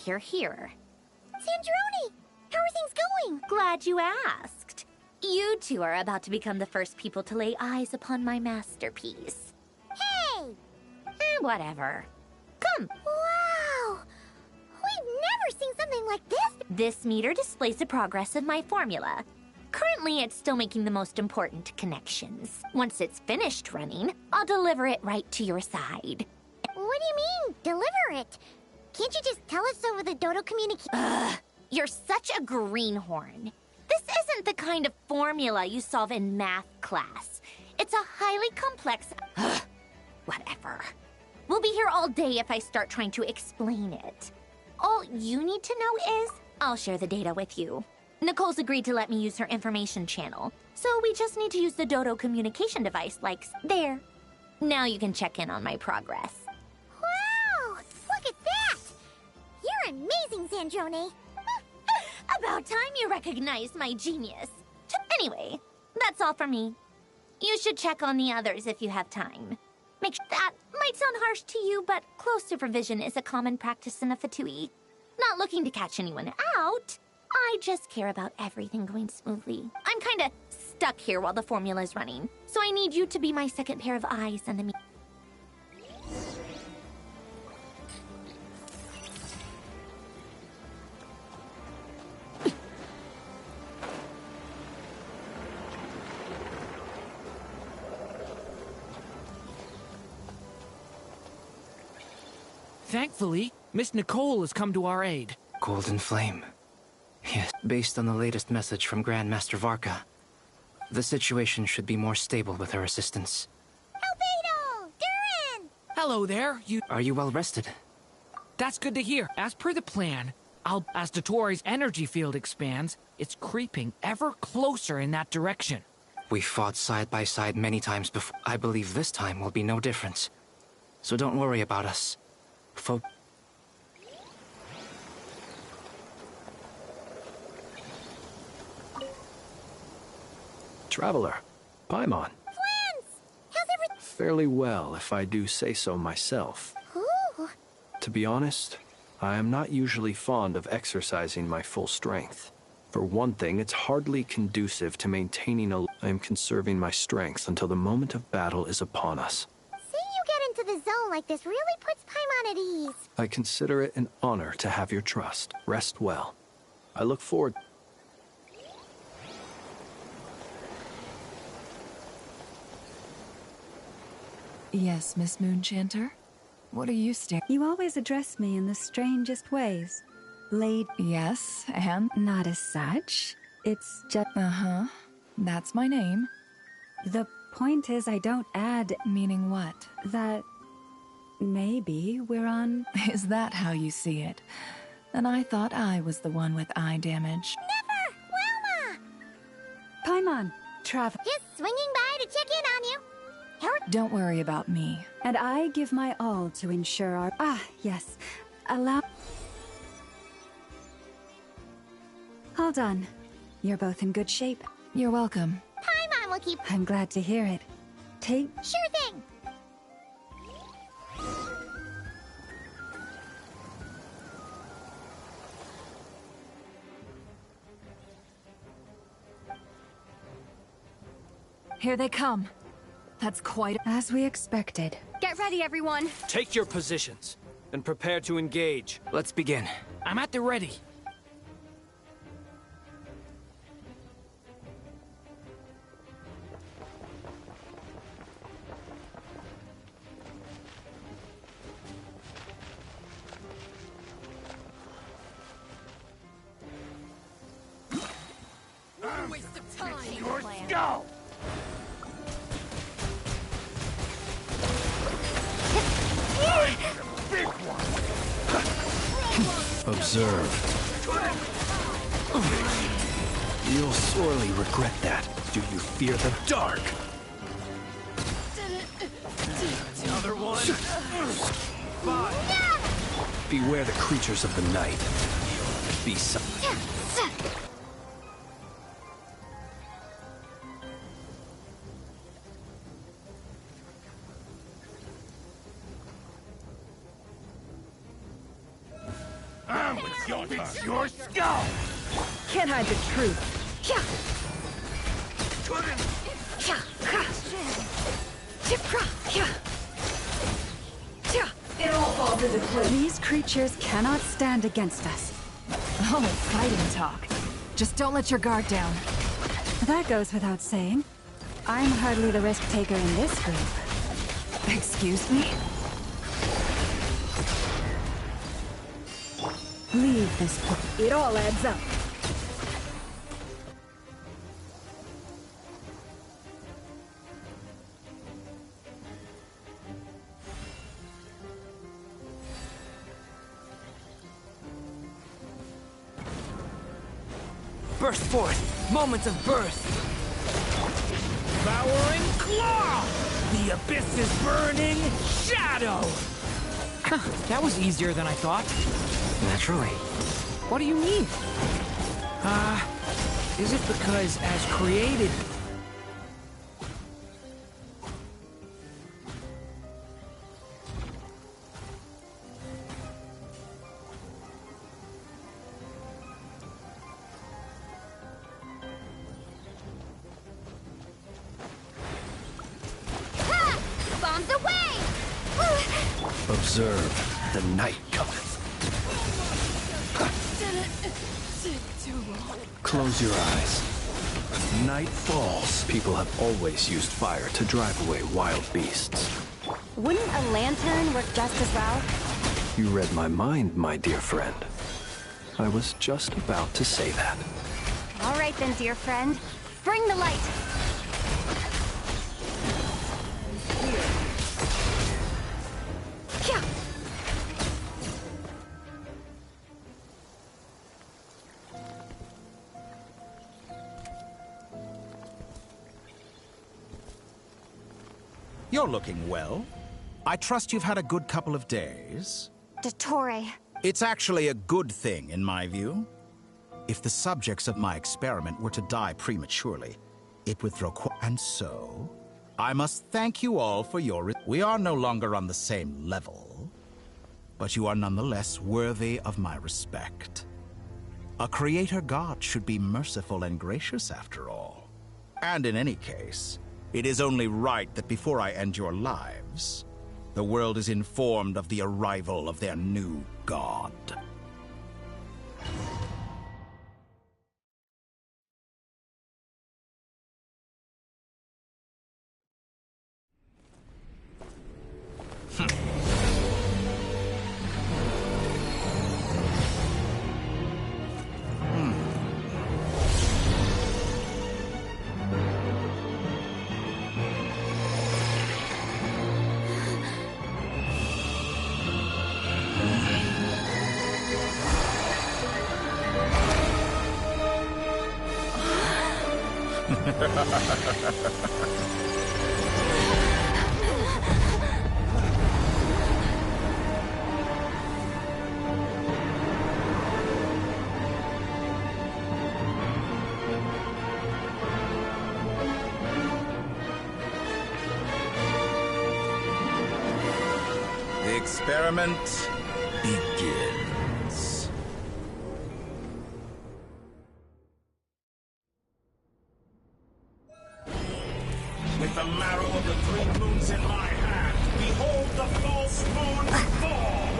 You're here. Sandrone! How are things going? Glad you asked. You two are about to become the first people to lay eyes upon my masterpiece. Hey! Whatever. Come. Wow! We've never seen something like this! This meter displays the progress of my formula. Currently, it's still making the most important connections. Once it's finished running, I'll deliver it right to your side. What do you mean, deliver it? Can't you just tell us over the Dodo communication? Ugh, you're such a greenhorn. This isn't the kind of formula you solve in math class. It's a highly complex... Ugh, whatever. We'll be here all day if I start trying to explain it. All you need to know is, I'll share the data with you. Nicole's agreed to let me use her information channel, so we just need to use the Dodo communication device like there. Now you can check in on my progress. Wow! Look at that! You're amazing, Sandrone. About time you recognized my genius. Anyway, that's all for me. You should check on the others if you have time. That might sound harsh to you, but close supervision is a common practice in a Fatui. Not looking to catch anyone out. I just care about everything going smoothly. I'm kinda stuck here while the formula's running, so I need you to be my second pair of eyes and the Thankfully, Miss Nicole has come to our aid. Golden Flame. Yes, based on the latest message from Grandmaster Varka, the situation should be more stable with her assistance. Albedo! Durin! Hello there, Are you well rested? That's good to hear. As per the plan, as Dotori's energy field expands, it's creeping ever closer in that direction. We fought side by side many times before. I believe this time will be no different. So don't worry about us. Traveler, Paimon. Plans! How's everything? Fairly well, if I do say so myself. Ooh. To be honest, I am not usually fond of exercising my full strength. For one thing, it's hardly conducive to maintaining I am conserving my strength until the moment of battle is upon us. Seeing you get into the zone like this really puts Paimon at ease. I consider it an honor to have your trust. Rest well. I look forward... Yes, Miss Moonchanter? What are you staring? You always address me in the strangest ways. Yes, and? Not as such. It's just... Uh-huh. That's my name. The point is I don't add... Meaning what? That... maybe we're on... Is that how you see it? And I thought I was the one with eye damage. Never! Wilma! Paimon, travel. Just swinging by to check in on you. Don't worry about me. And I give my all to ensure our... yes. Allow... Hold on. You're both in good shape. You're welcome. Paimon will keep... I'm glad to hear it. Take... Sure thing! Here they come. That's quite as we expected. Get ready, everyone. Take your positions and prepare to engage. Let's begin. I'm at the ready. Waste of time. Your skull! Big one. Observe. You'll sorely regret that. Do you fear the dark? Another one. Five. Beware the creatures of the night. Be silent. It's your skull! Can't hide the truth. It all falls into place. These creatures cannot stand against us. Oh, fighting talk. Just don't let your guard down. That goes without saying. I'm hardly the risk taker in this group. Excuse me? Leave this point. It all adds up. Burst forth! Moments of birth! Devouring claw! The abyss is burning shadow! That was easier than I thought. Naturally. What do you mean? Is it because as created... Bombs away! Observe, the night cometh. Close your eyes. Night falls. People have always used fire to drive away wild beasts. Wouldn't a lantern work just as well? You read my mind, my dear friend. I was just about to say that. All right then, dear friend. Bring the light! You're looking well. I trust you've had a good couple of days. Dottore. It's actually a good thing, in my view. If the subjects of my experiment were to die prematurely, it would throw And so, I must thank you all for your... We are no longer on the same level, but you are nonetheless worthy of my respect. A creator god should be merciful and gracious after all. And in any case, it is only right that before I end your lives, the world is informed of the arrival of their new god. The experiment begins. With the marrow of the 3 moons in my hand, behold the false moon fall!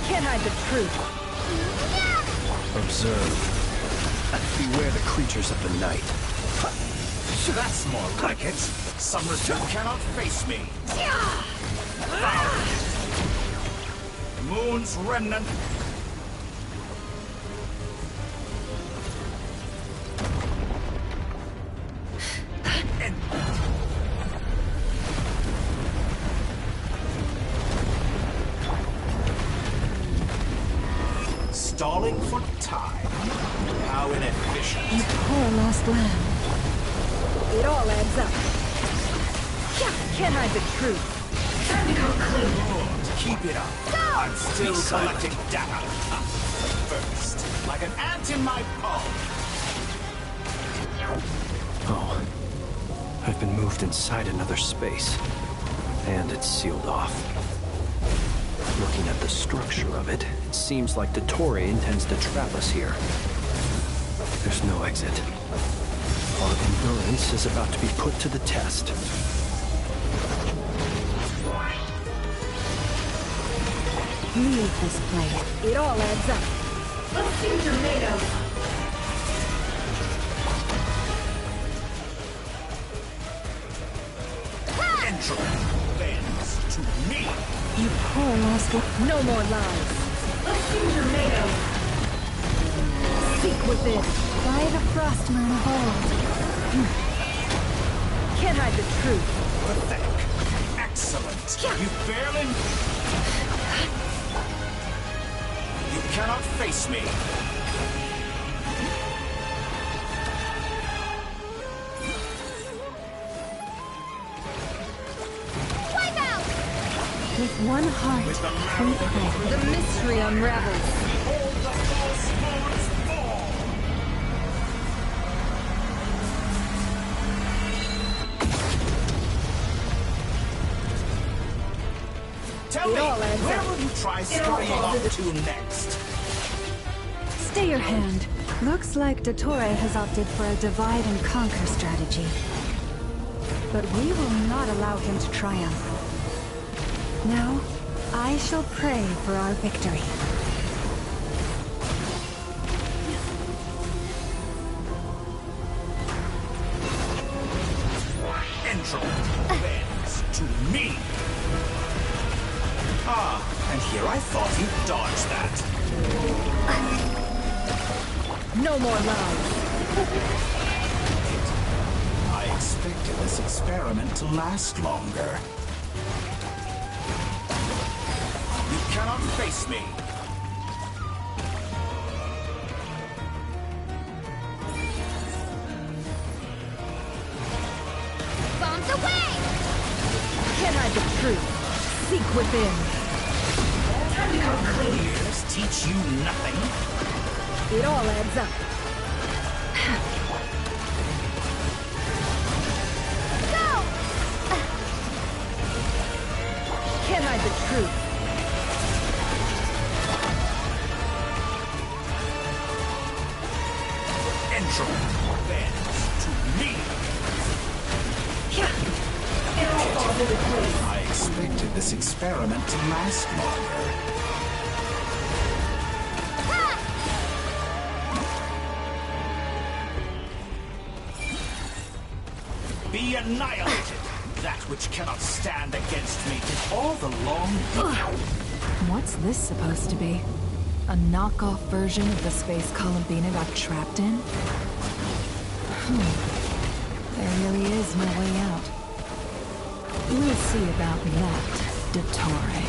Can't hide the truth. Observe. Beware the creatures of the night. That's more like it. Summer's you cannot face me. Moon's remnant. Stalling for time. How inefficient. You poor lost lamb. It all adds up. Can't hide the truth. Time to go clean. Good. Keep it up. Go! I'm still collecting data. First, like an ant in my palm. Oh. I've been moved inside another space. And it's sealed off. Looking at the structure of it, it seems like Dottore intends to trap us here. There's no exit. Our endurance is about to be put to the test. Leave this place. It all adds up. Let's see what you're made of. Entropy bends to me. You poor lost one. No more lies. Let's see what you're made of. Seek within. By the frost moon of old. Can't hide the truth. Pathetic. Excellent. You barely... You cannot face me. Wipe out! With one heart, we pray. The mystery unravels. Behold the false moon's fall. Tell me, where will you try scurrying off to next? Stay your hand. Looks like Dottore has opted for a divide and conquer strategy. But we will not allow him to triumph. Now, I shall pray for our victory. Entropy bends to me. Ah, and here I thought he'd dodge that. No more lies. I expected this experiment to last longer. You cannot face me. Bombs away! Can't hide the truth. Seek within. Time to go clean. Years teach you nothing. It all adds up. Go! Can't hide the truth. Entropy bends to me. I expected this experiment to last longer. Be annihilated! That which cannot stand against me in all the long... What's this supposed to be? A knockoff version of the space Columbina got trapped in? There really is no way out. We'll see about that, Dottore.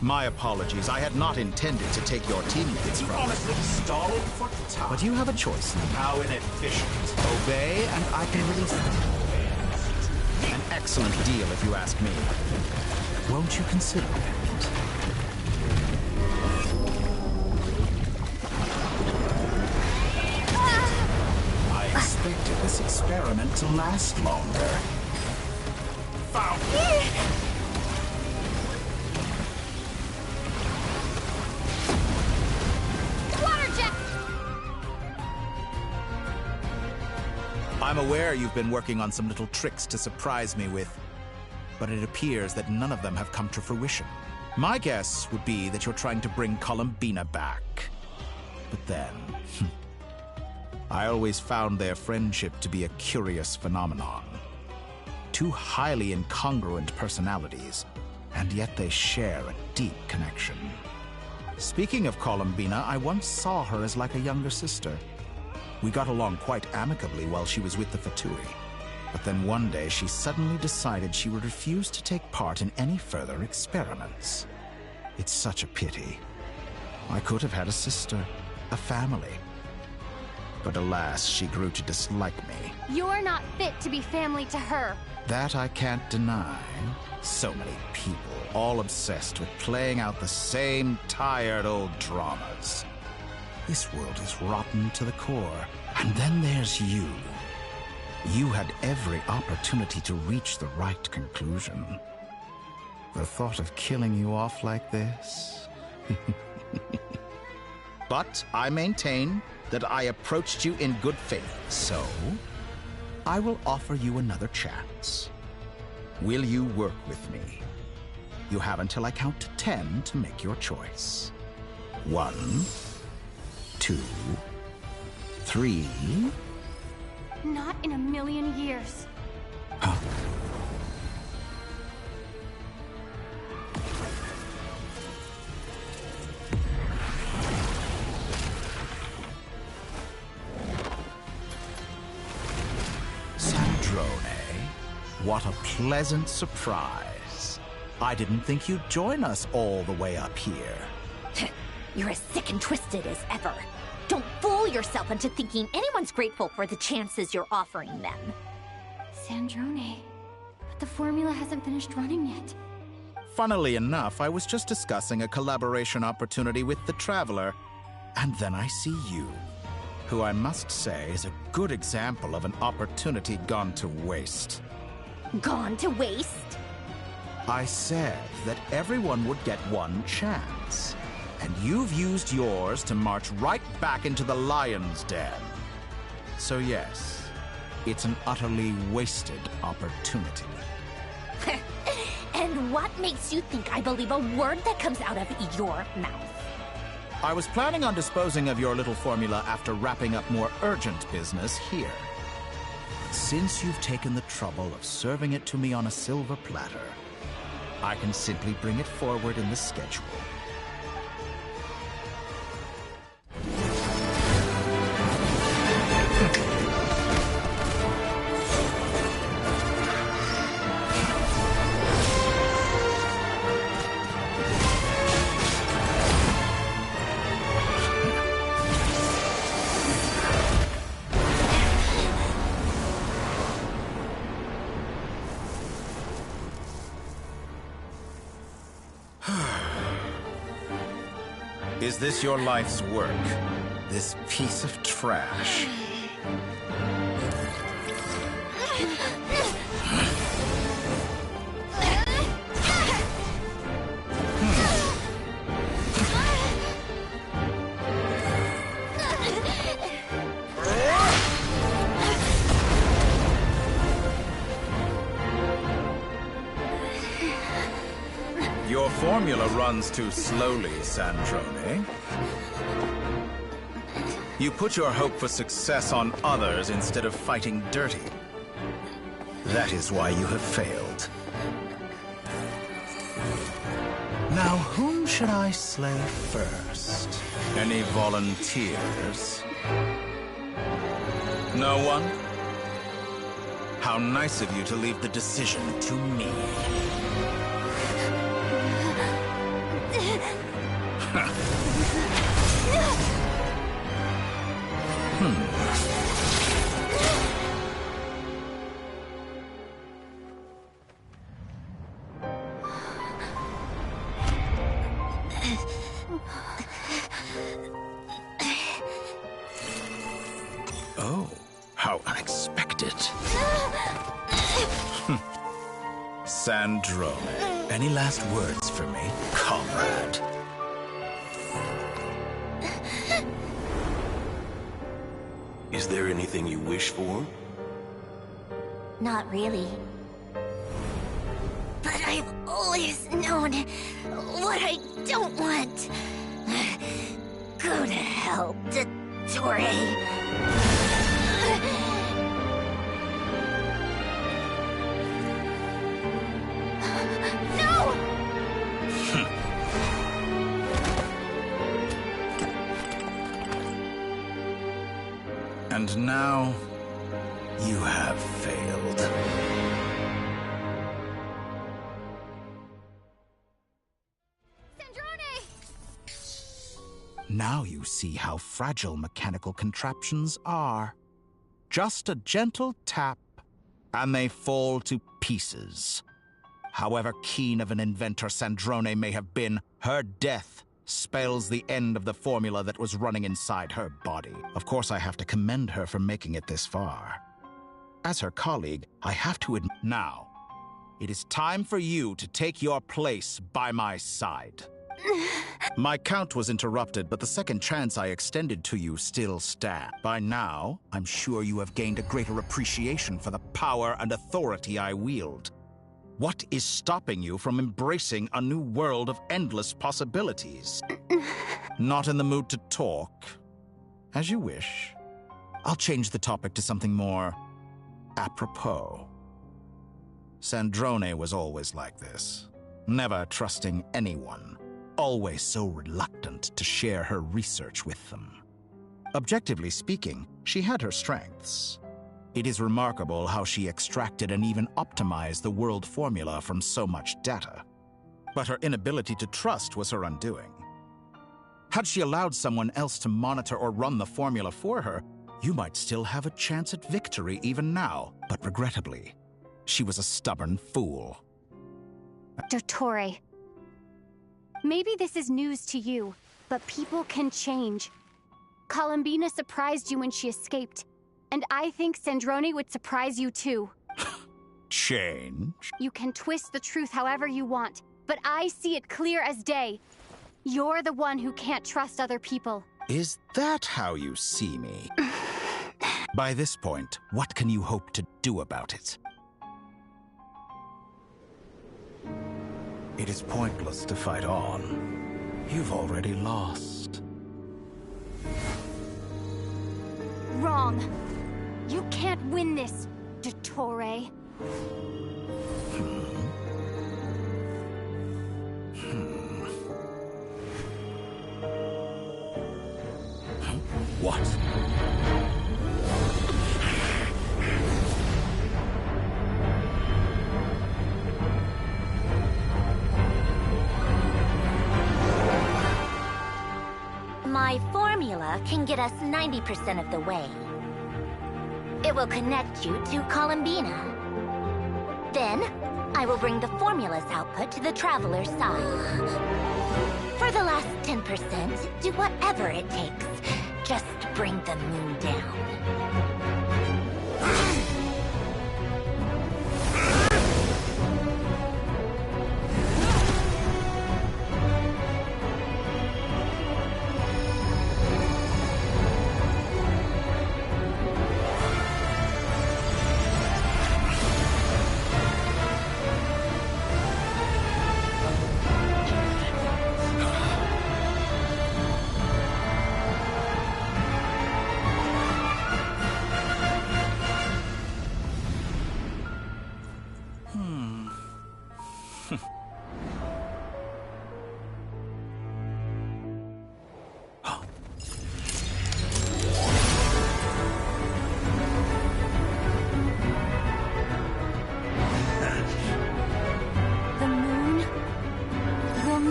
My apologies. I had not intended to take your teammates from you. Honestly, stalling for time. But you have a choice now. How inefficient. Obey, and I can release them. An excellent deal, if you ask me. Won't you consider it? I expect expected this experiment to last longer. Found Water jet! I'm aware you've been working on some little tricks to surprise me with, but it appears that none of them have come to fruition. My guess would be that you're trying to bring Columbina back. But then, I always found their friendship to be a curious phenomenon. Two highly incongruent personalities, and yet they share a deep connection. Speaking of Columbina, I once saw her as like a younger sister. We got along quite amicably while she was with the Fatui. But then one day she suddenly decided she would refuse to take part in any further experiments. It's such a pity. I could have had a sister, a family. But alas, she grew to dislike me. You're not fit to be family to her. That I can't deny. So many people, all obsessed with playing out the same tired old dramas. This world is rotten to the core. And then there's you. You had every opportunity to reach the right conclusion. The thought of killing you off like this? But I maintain that I approached you in good faith, so I will offer you another chance. Will you work with me? You have until I count to 10 to make your choice. 1, 2, 3... Not in a million years. Huh? Sandrone, what a pleasant surprise. I didn't think you'd join us all the way up here. You're as sick and twisted as ever. Don't fool yourself into thinking anyone's grateful for the chances you're offering them. Sandrone, but the formula hasn't finished running yet. Funnily enough, I was just discussing a collaboration opportunity with the Traveler, and then I see you, who I must say is a good example of an opportunity gone to waste. Gone to waste? I said that everyone would get one chance. And you've used yours to march right back into the lion's den. So yes, it's an utterly wasted opportunity. And what makes you think I believe a word that comes out of your mouth? I was planning on disposing of your little formula after wrapping up more urgent business here. Since you've taken the trouble of serving it to me on a silver platter, I can simply bring it forward in the schedule. Is this your life's work? This piece of trash? Your formula runs too slowly, Sandrone. You put your hope for success on others instead of fighting dirty. That is why you have failed. Now, whom should I slay first? Any volunteers? No one? How nice of you to leave the decision to me. Oh, how expected. Sandrone, any last words for me, comrade? Is there anything you wish for? Not really. But I've always known what I don't want. Go to hell, Dottore. And now, you have failed. Now you see how fragile mechanical contraptions are. Just a gentle tap, and they fall to pieces. However keen of an inventor Sandrone may have been, her death spells the end of the formula that was running inside her body. Of course, I have to commend her for making it this far. As her colleague, I have to admit now, it is time for you to take your place by my side. My count was interrupted, but the second chance I extended to you still stands. By now, I'm sure you have gained a greater appreciation for the power and authority I wield. What is stopping you from embracing a new world of endless possibilities? Not in the mood to talk? As you wish. I'll change the topic to something more apropos. Sandrone was always like this, never trusting anyone, always so reluctant to share her research with them. Objectively speaking, she had her strengths. It is remarkable how she extracted and even optimized the world formula from so much data. But her inability to trust was her undoing. Had she allowed someone else to monitor or run the formula for her, you might still have a chance at victory even now. But regrettably, she was a stubborn fool. Dottore, maybe this is news to you, but people can change. Columbina surprised you when she escaped. And I think Sandrone would surprise you too. Change? You can twist the truth however you want, but I see it clear as day. You're the one who can't trust other people. Is that how you see me? By this point, what can you hope to do about it? It is pointless to fight on. You've already lost. Wrong. You can't win this, Dottore. What? My formula can get us 90% of the way. It will connect you to Columbina. Then, I will bring the formula's output to the Traveler's side. For the last 10%, do whatever it takes. Just bring the moon down.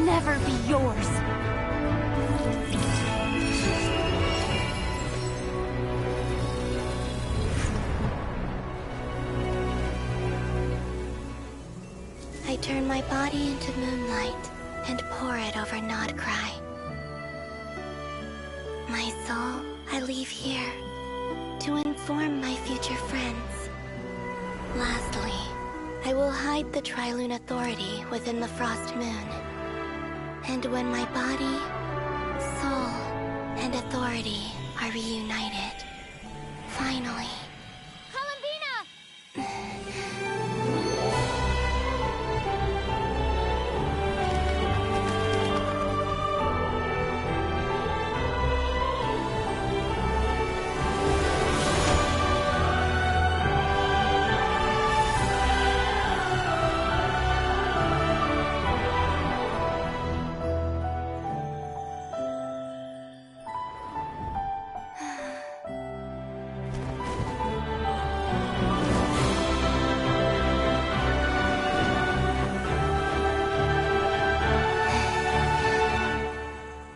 Never be yours. I turn my body into moonlight and pour it over Nodcry. My soul I leave here to inform my future friends. Lastly, I will hide the Trilune Authority within the Frost Moon. And when my body, soul, and authority are reunited, finally...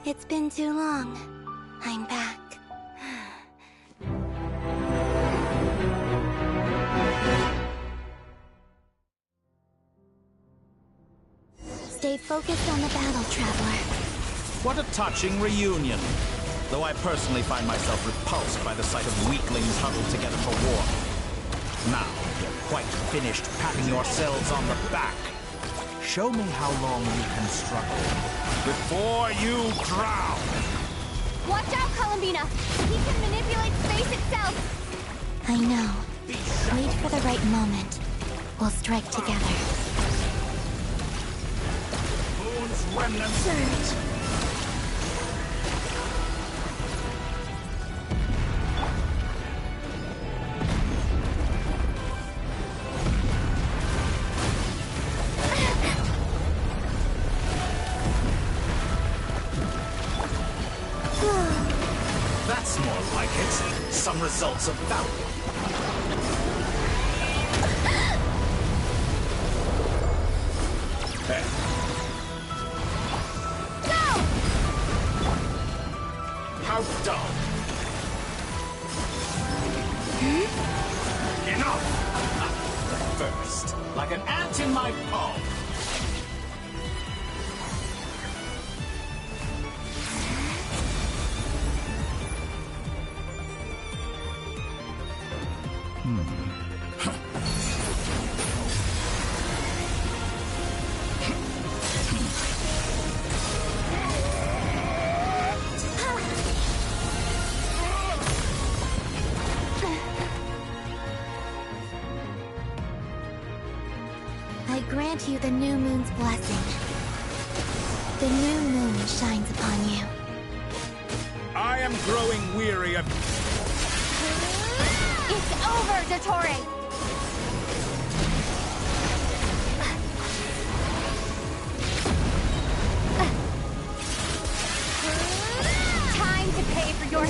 It's been too long. I'm back. Stay focused on the battle, Traveler. What a touching reunion. Though I personally find myself repulsed by the sight of weaklings huddled together for war. Now, you're quite finished patting yourselves on the back. Show me how long you can struggle before you drown. Watch out, Columbina! He can manipulate space itself! I know. Wait for the right moment. We'll strike together. Moon's remnants. That's more like it. Some results of value. Go! How dull. Enough! First, like an ant in my palm. I grant you the new moon's blessing. The new moon shines upon you. I am growing weary of... It's over, Dottore! Time to pay for your...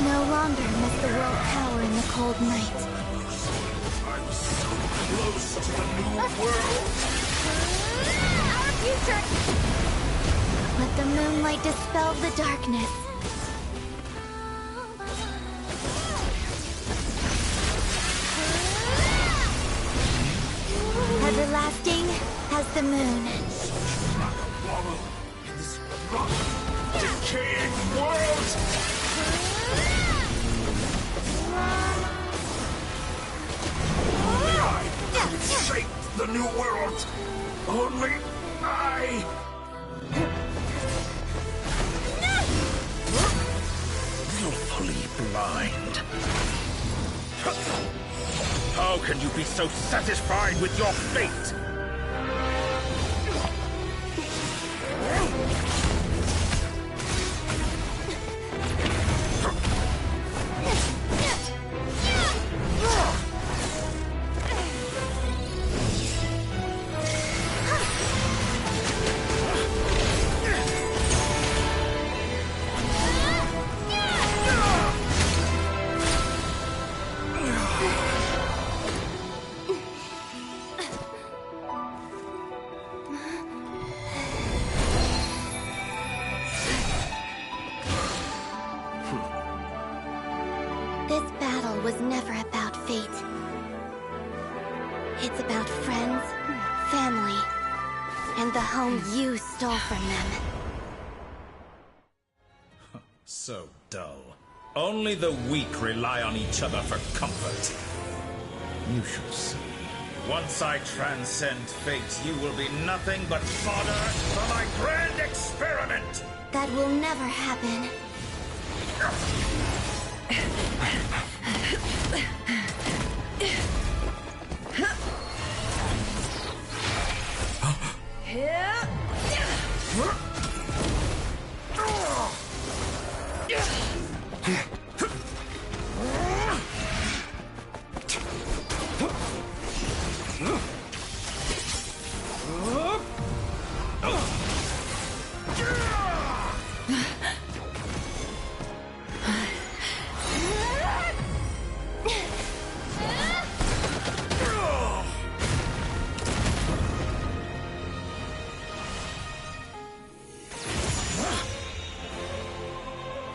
No longer must the world cower in the cold night. Close to the new world. Our future! Let the moonlight dispel the darkness. Everlasting as the moon. Wallow in this rock, decaying world. Only I could shape the new world. Only I. Willfully blind. How can you be so satisfied with your fate? This battle was never about fate. It's about friends, family, and the home you stole from them. So dull. Only the weak rely on each other for comfort. You shall see. Once I transcend fate, you will be nothing but fodder for my grand experiment! That will never happen.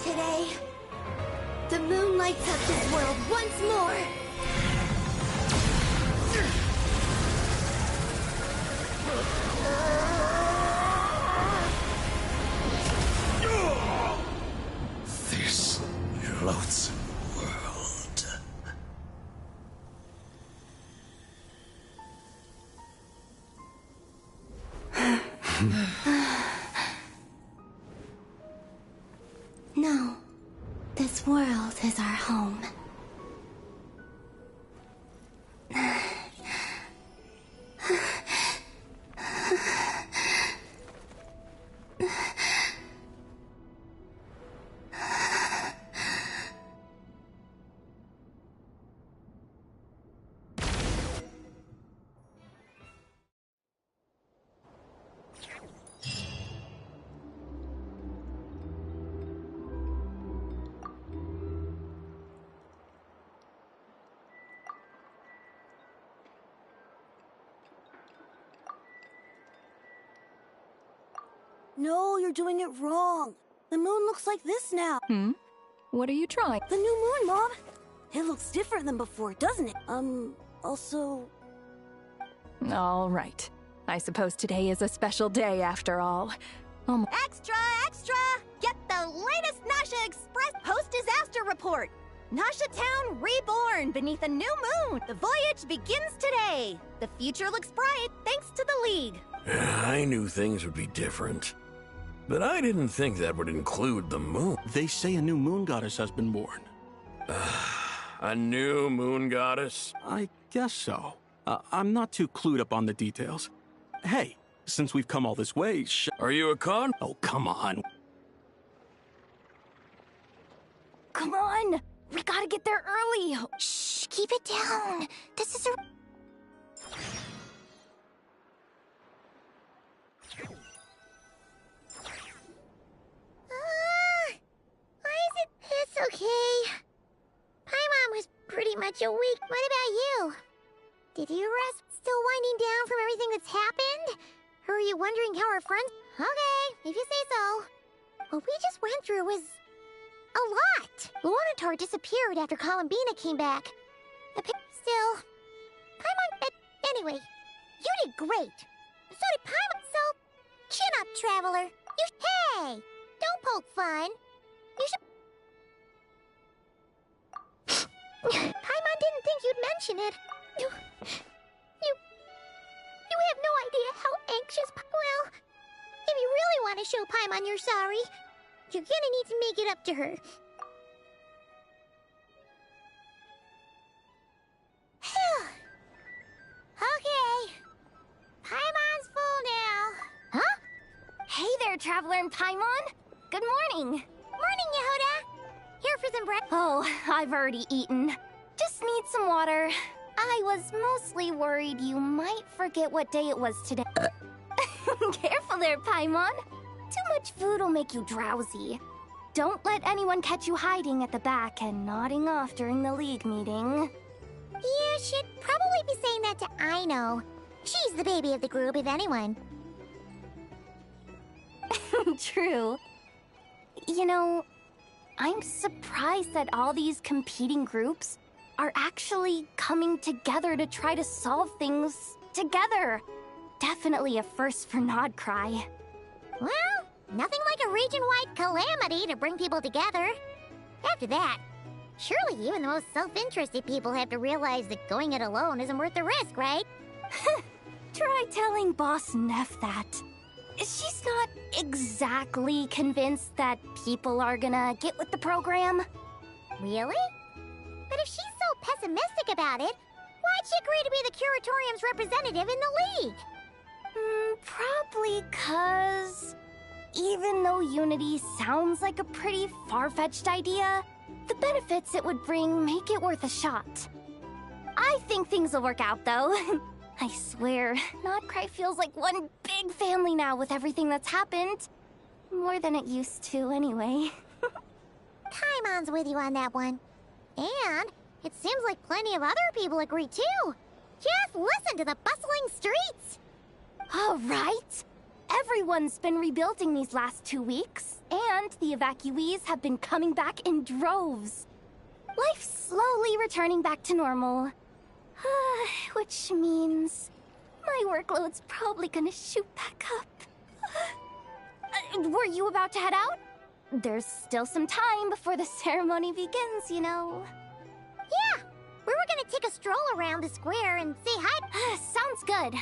Today, the moon lights up this world once more. This loathsome world. No, this world is our home. No, you're doing it wrong. The moon looks like this now. What are you trying? The new moon, Mom. It looks different than before, doesn't it? Also... All right. I suppose today is a special day after all. Extra, extra! Get the latest Nasha Express post-disaster report! Nasha Town reborn beneath a new moon! The voyage begins today! The future looks bright thanks to the League! I knew things would be different. But I didn't think that would include the moon. They say a new moon goddess has been born. A new moon goddess? I guess so. I'm not too clued up on the details. Hey, since we've come all this way, Are you a con? Oh, come on. Come on! We gotta get there early! Shh, keep it down. This is a... Why is it... It's okay. Paimon was pretty much a week. What about you? Did you rest? Still winding down from everything that's happened? Or are you wondering how our friends... Okay, if you say so. What we just went through was... a lot! Lornatar disappeared after Columbina came back. Still... Paimon... Anyway, you did great. So did Paimon, so... Chin up, Traveler. You... Hey! Don't poke fun. You should... Paimon didn't think you'd mention it. You have no idea how anxious... Well, if you really want to show Paimon you're sorry, you're gonna need to make it up to her. Okay. Paimon's full now. Huh? Hey there, Traveler and Paimon! Good morning! Morning, Yehuda! Here for some bread. Oh, I've already eaten. Just need some water. I was mostly worried you might forget what day it was today. Careful there, Paimon. Too much food will make you drowsy. Don't let anyone catch you hiding at the back and nodding off during the League meeting. You should probably be saying that to Aino. She's the baby of the group, if anyone. True. You know, I'm surprised that all these competing groups are actually coming together to try to solve things together. Definitely a first for Nodcry. Well, nothing like a region-wide calamity to bring people together. After that, surely even the most self-interested people have to realize that going it alone isn't worth the risk, right? Try telling Boss Neff that. She's not exactly convinced that people are gonna get with the program. Really? But if she's so pessimistic about it, why'd she agree to be the Curatorium's representative in the League? Probably 'cause even though Unity sounds like a pretty far-fetched idea, the benefits it would bring make it worth a shot. I think things will work out, though. I swear, Notcry feels like one big family now with everything that's happened. More than it used to, anyway. Paimon's with you on that one. And it seems like plenty of other people agree, too. Just listen to the bustling streets! All right. Everyone's been rebuilding these last 2 weeks, and the evacuees have been coming back in droves. Life's slowly returning back to normal. Which means my workload's probably gonna shoot back up. Were you about to head out? There's still some time before the ceremony begins, you know. Yeah, we were gonna take a stroll around the square and say hi. Sounds good.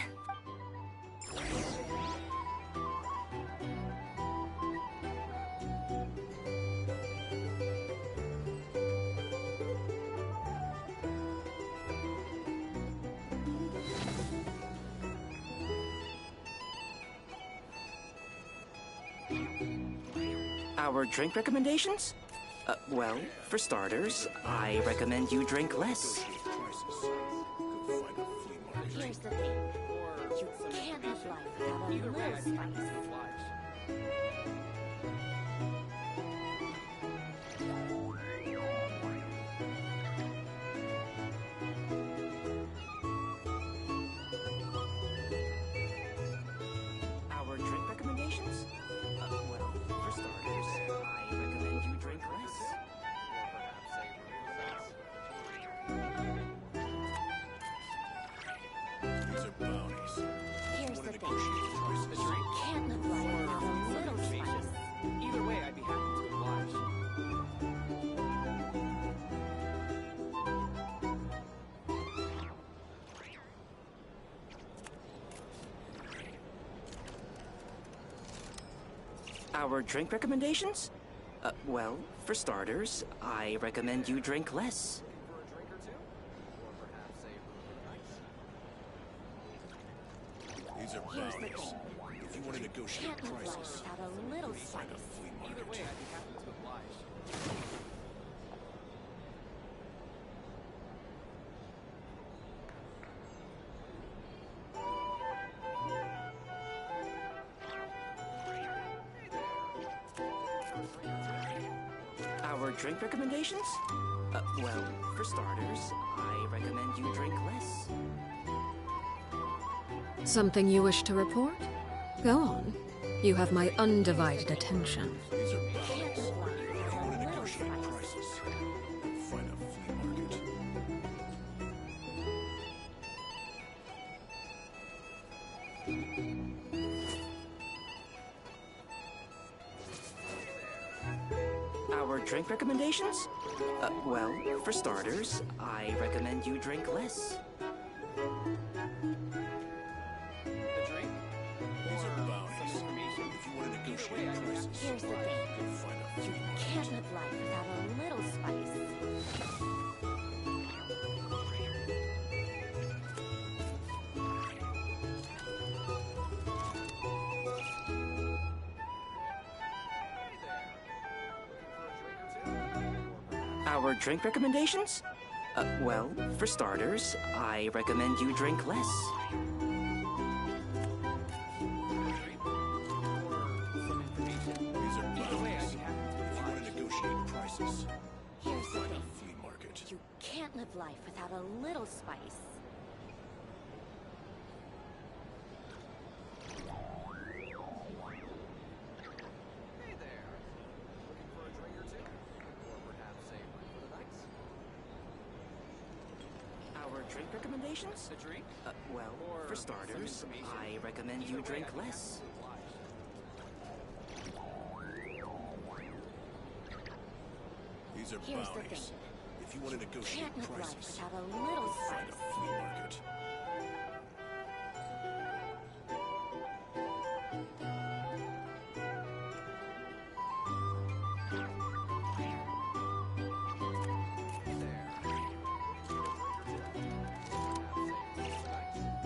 Our drink recommendations? Well, for starters, I recommend you drink less. Here's the thing. You can't have life without a little spice. Our drink recommendations? Well, for starters, I recommend you drink less. These are bounties. Here's the thing. You can't live life without a little spice. Either way, I'd be happy to oblige. Our drink recommendations? Well, for starters, I recommend you drink less. These are Here's the bounties. thing. If you want to negotiate Can't live life prices, without a little spice. Either way, I'd be happy to oblige. Our drink recommendations? Well, for starters, I recommend you drink less. Something you wish to report? Go on. You have my undivided attention. these are bounties. If you want to negotiate prices, find a flea market. Our drink recommendations? Well, for starters, I recommend you drink less. The drink? These are bounties. If you want to negotiate prices, Here's the thing. find a You flea market. can't live life without a little spice. Our drink recommendations? Well, for starters, I recommend you drink less. These are bounties. If you want to negotiate prices, Here's the find thing. a flea market. You can't live life without a little spice. Hey there. Looking for a drink or two? Or perhaps a run for the night? Our drink recommendations? The drink? Well, Or for some starters, information? I recommend you Either way, drink I'd be happy less. to oblige. These These are Here's the bounties. thing. If you want to negotiate Can't live life prices, without a little find spice. a flea market.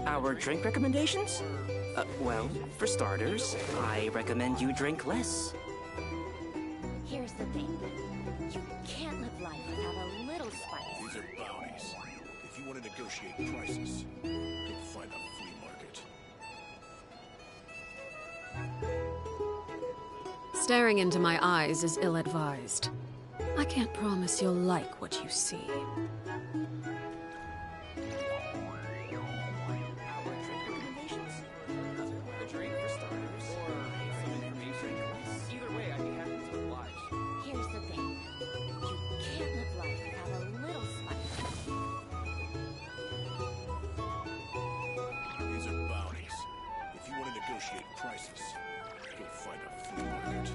Our drink recommendations? Well, for starters, I recommend you drink less. Here's the thing. You can't live life without a little spice. These are bounties. If you want to negotiate prices, go find a flea market. Staring into my eyes is ill-advised. I can't promise you'll like what you see. Here's the thing. You can't live life without a little spice. These are bounties. If you want to negotiate prices, go find a flea market.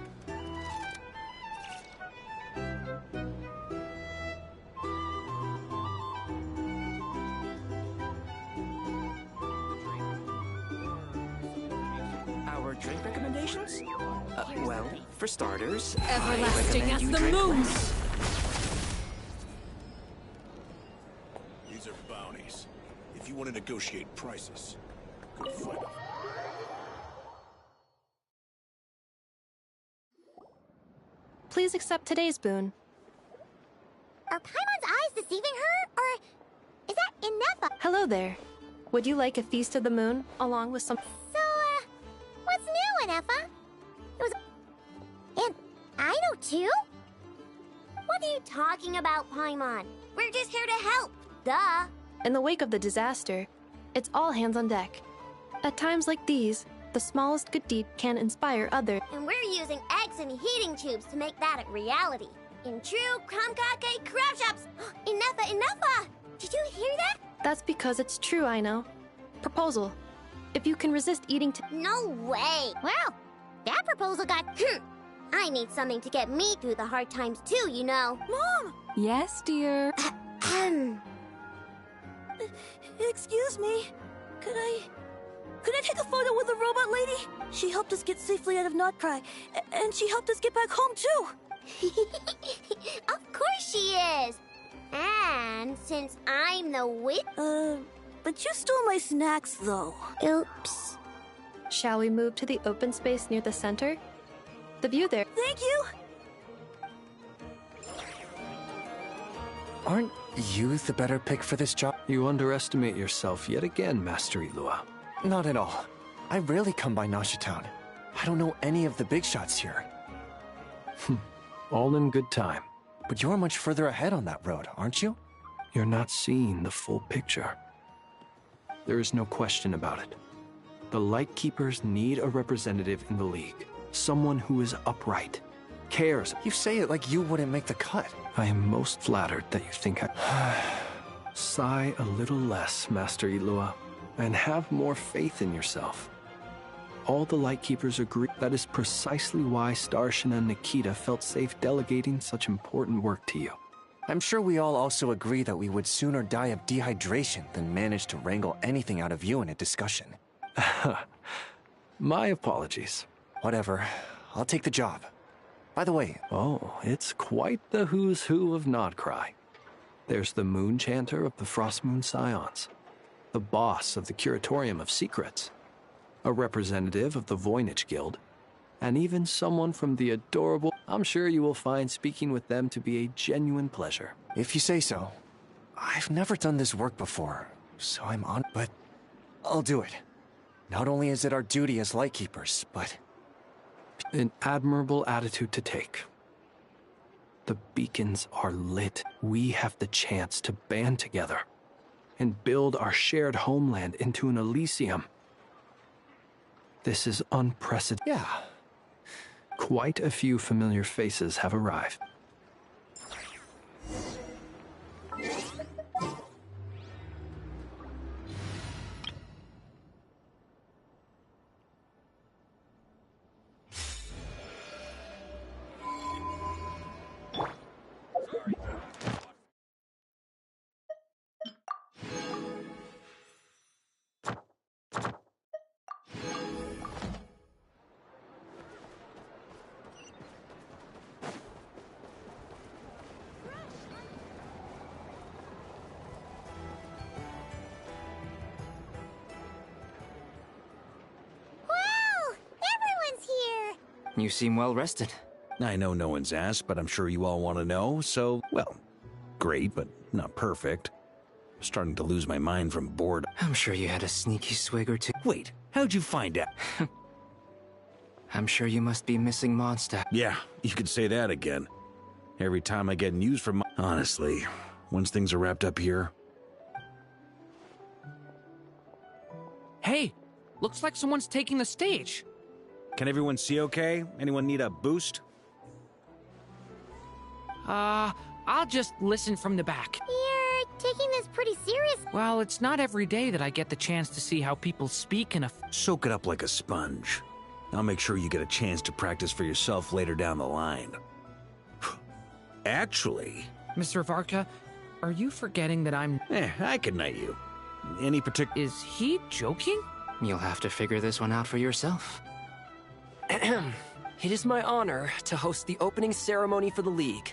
Our drink recommendations? Well, for starters, Everlasting I recommend as you the drink moon! less. These are bounties. If you want to negotiate prices, go find a... Please accept today's boon. Are Paimon's eyes deceiving her? Or is that Inefa? Hello there. Would you like a feast of the moon along with some... So, what's new, Inefa? It was... And I know too? What are you talking about, Paimon? We're just here to help. Duh. In the wake of the disaster, it's all hands on deck. At times like these, the smallest good deed can inspire others. And we're using eggs and heating tubes to make that a reality. In true Kamkake crab shops. Inefa! Did you hear that? That's because it's true, I know. Proposal. If you can resist eating No way. Well, that proposal got... I need something to get me through the hard times too, you know. Mom! Yes, dear. Excuse me. Could I take a photo with the robot lady? She helped us get safely out of Notcry, and she helped us get back home too. Of course she is. And since I'm the wit... But you stole my snacks, though. Oops. Shall we move to the open space near the center? The view there. Thank you! Aren't you the better pick for this job? You underestimate yourself yet again, Master Ilua. Not at all. I rarely come by Nasha Town. I don't know any of the big shots here. All in good time. But you're much further ahead on that road, aren't you? You're not seeing the full picture. There is no question about it. The Lightkeepers need a representative in the League. Someone who is upright, cares. You say it like you wouldn't make the cut. I am most flattered that you think I... Sigh a little less, Master Ilua, and have more faith in yourself. All the Lightkeepers agree that is precisely why Starshin and Nikita felt safe delegating such important work to you. I'm sure we all also agree that we would sooner die of dehydration than manage to wrangle anything out of you in a discussion. My apologies. Whatever. I'll take the job. By the way... Oh, it's quite the who's who of Nodcry. There's the Moon Chanter of the Frostmoon Scions, the boss of the Curatorium of Secrets, a representative of the Voynich Guild, and even someone from the adorable... I'm sure you will find speaking with them to be a genuine pleasure. If you say so. I've never done this work before, so I'm on... But I'll do it. Not only is it our duty as Lightkeepers, but... An admirable attitude to take. The beacons are lit. We have the chance to band together and build our shared homeland into an Elysium. This is unprecedented. Yeah. Quite a few familiar faces have arrived. You seem well rested. I know no one's asked, but I'm sure you all want to know, so, well, great, but not perfect. I'm starting to lose my mind from boredom. I'm sure you had a sneaky swig or two. Wait, how'd you find out? I'm sure you must be missing Mondstadt. Yeah, you could say that again. Every time I get news from... Honestly, once things are wrapped up here... Hey, looks like someone's taking the stage. Can everyone see okay? Anyone need a boost? I'll just listen from the back. You're taking this pretty serious. Well, it's not every day that I get the chance to see how people speak in a... Soak it up like a sponge. I'll make sure you get a chance to practice for yourself later down the line. Actually... Mr. Varka, are you forgetting that I'm... I can knight you. Any particular... Is he joking? You'll have to figure this one out for yourself. It is my honor to host the opening ceremony for the League,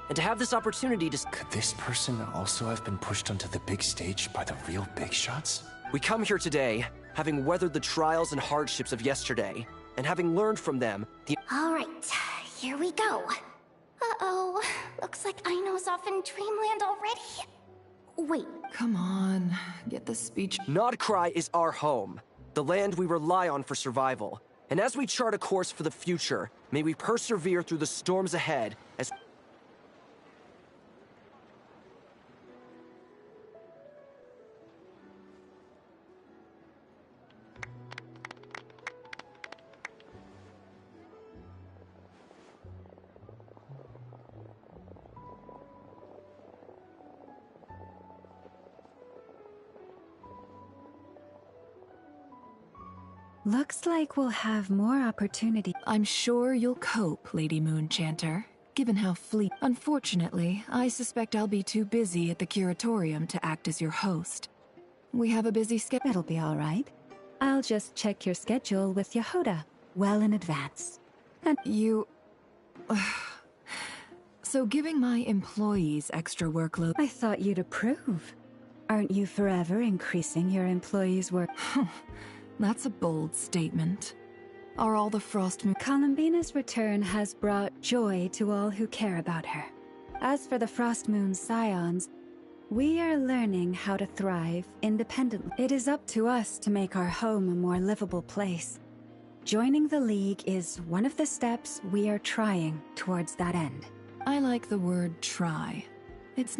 and to have this opportunity to... Could this person also have been pushed onto the big stage by the real big shots? We come here today, having weathered the trials and hardships of yesterday, and having learned from them, All right, here we go. Uh-oh, looks like Aino's off in Dreamland already. Wait. Come on, get the speech. Nodcry is our home, the land we rely on for survival. And as we chart a course for the future, may we persevere through the storms ahead as... Looks like we'll have more opportunity. I'm sure you'll cope, Lady Moonchanter, given how fleet. Unfortunately, I suspect I'll be too busy at the Curatorium to act as your host. We have a busy schedule. It'll be all right. I'll just check your schedule with Yehoda well in advance. And you... So giving my employees extra workload... I thought you'd approve. Aren't you forever increasing your employees' work? That's a bold statement. Are all the Frostmoon... Columbina's return has brought joy to all who care about her. As for the Frostmoon Scions, we are learning how to thrive independently. It is up to us to make our home a more livable place. Joining the League is one of the steps we are trying towards that end. I like the word try. It's...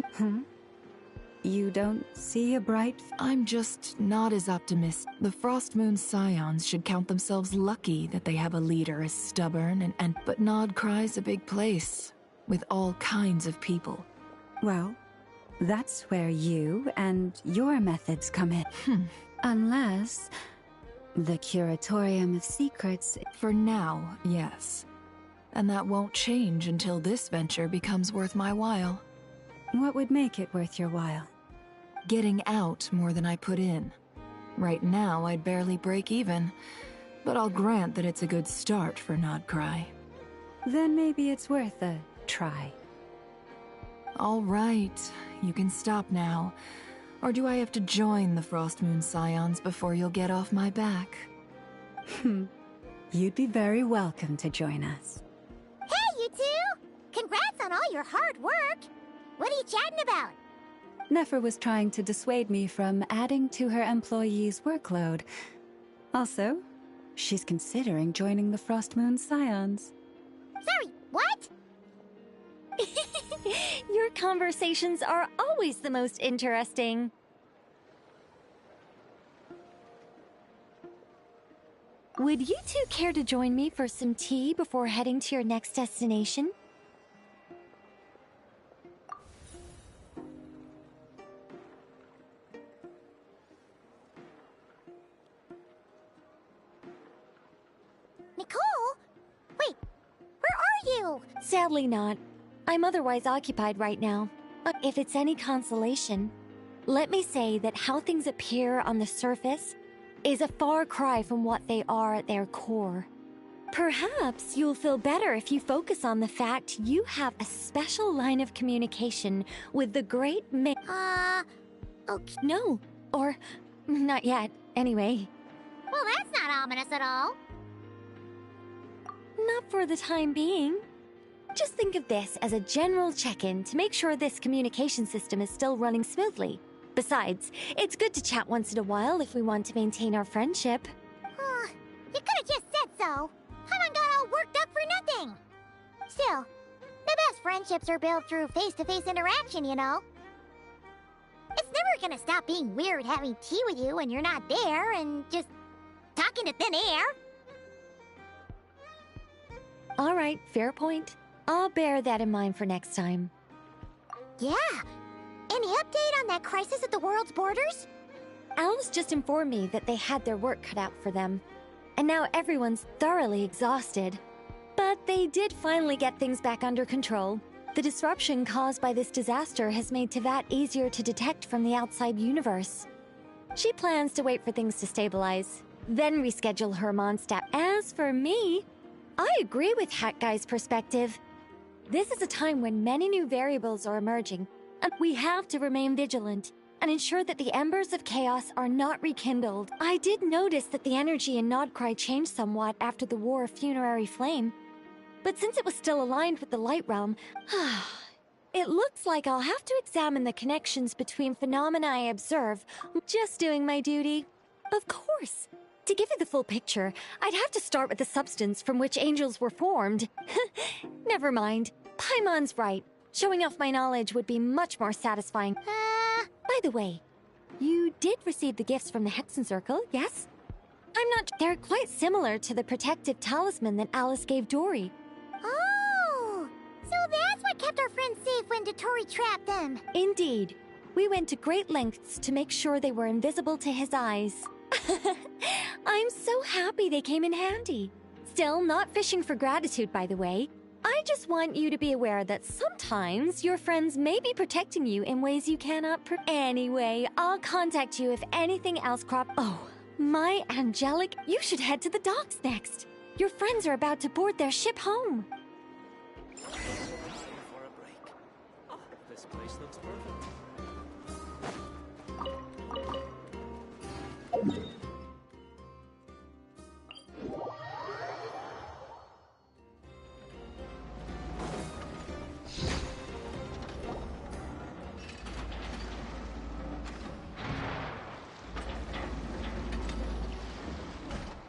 You don't see a bright... I'm just not as optimistic. The Frostmoon Scions should count themselves lucky that they have a leader as stubborn and... But Nodcry's a big place, with all kinds of people. Well, that's where you and your methods come in. Unless... the Curatorium of Secrets... For now, yes. And that won't change until this venture becomes worth my while. What would make it worth your while? Getting out more than I put in. Right now, I'd barely break even, but I'll grant that it's a good start for Nodcry. Then maybe it's worth a try. All right, you can stop now. Or do I have to join the Frostmoon Scions before you'll get off my back? You'd be very welcome to join us. Hey, you two! Congrats on all your hard work! What are you chatting about? Nefer was trying to dissuade me from adding to her employees' workload. Also, she's considering joining the Frostmoon Scions. Sorry, what? Your conversations are always the most interesting. Would you two care to join me for some tea before heading to your next destination? Nicole? Wait, where are you? Sadly not. I'm otherwise occupied right now. But if it's any consolation, let me say that how things appear on the surface is a far cry from what they are at their core. Perhaps you'll feel better if you focus on the fact you have a special line of communication with the great okay. No, or not yet, anyway. Well, that's not ominous at all. for the time being. Just think of this as a general check-in to make sure this communication system is still running smoothly. Besides, it's good to chat once in a while if we want to maintain our friendship. You could have just said so. Paimon got all worked up for nothing. Still, the best friendships are built through face-to-face interaction, you know. It's never gonna stop being weird having tea with you when you're not there and just talking to thin air. All right, fair point. I'll bear that in mind for next time. Yeah. Any update on that crisis at the world's borders? Alice just informed me that they had their work cut out for them. And now everyone's thoroughly exhausted. But they did finally get things back under control. The disruption caused by this disaster has made Teyvat easier to detect from the outside universe. She plans to wait for things to stabilize, then reschedule her Mondstadt. As for me, I agree with Hat Guy's perspective. This is a time when many new variables are emerging, and we have to remain vigilant and ensure that the embers of chaos are not rekindled. I did notice that the energy in Nodcry changed somewhat after the War of Funerary Flame, but since it was still aligned with the Light Realm, it looks like I'll have to examine the connections between phenomena I observe. Just doing my duty. Of course. To give you the full picture, I'd have to start with the substance from which angels were formed. Never mind. Paimon's right. Showing off my knowledge would be much more satisfying. By the way, you did receive the gifts from the Hexen Circle, yes? I'm not... They're quite similar to the protective talisman that Alice gave Dory. Oh! So that's what kept our friends safe when Dotori trapped them. Indeed. We went to great lengths to make sure they were invisible to his eyes. I'm so happy they came in handy. Still, not fishing for gratitude, by the way. I just want you to be aware that sometimes your friends may be protecting you in ways you cannot Anyway, I'll contact you if anything else Oh, my angelic, you should head to the docks next. Your friends are about to board their ship home. For a break. Oh, this place looks perfect.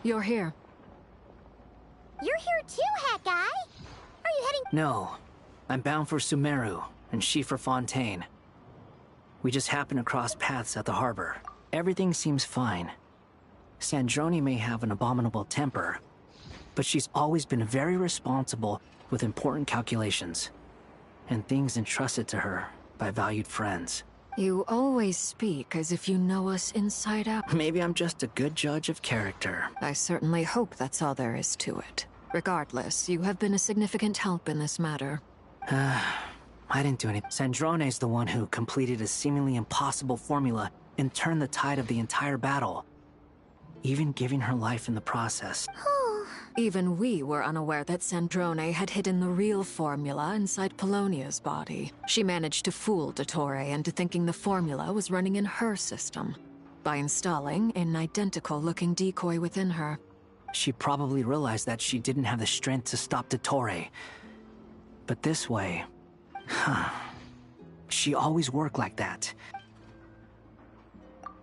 You're here. You're here too, Hat Guy. Are you heading... No. I'm bound for Sumeru, and she for Fontaine. We just happened to cross paths at the harbor. Everything seems fine. Sandrone may have an abominable temper, but she's always been very responsible with important calculations, and things entrusted to her by valued friends. You always speak as if you know us inside out. Maybe I'm just a good judge of character. I certainly hope that's all there is to it. Regardless, you have been a significant help in this matter. I didn't do anything. Sandrone's the one who completed a seemingly impossible formula and turned the tide of the entire battle, even giving her life in the process. Even we were unaware that Sandrone had hidden the real formula inside Polonia's body. She managed to fool Dottore into thinking the formula was running in her system by installing an identical-looking decoy within her. She probably realized that she didn't have the strength to stop Dottore. But this way... She always worked like that.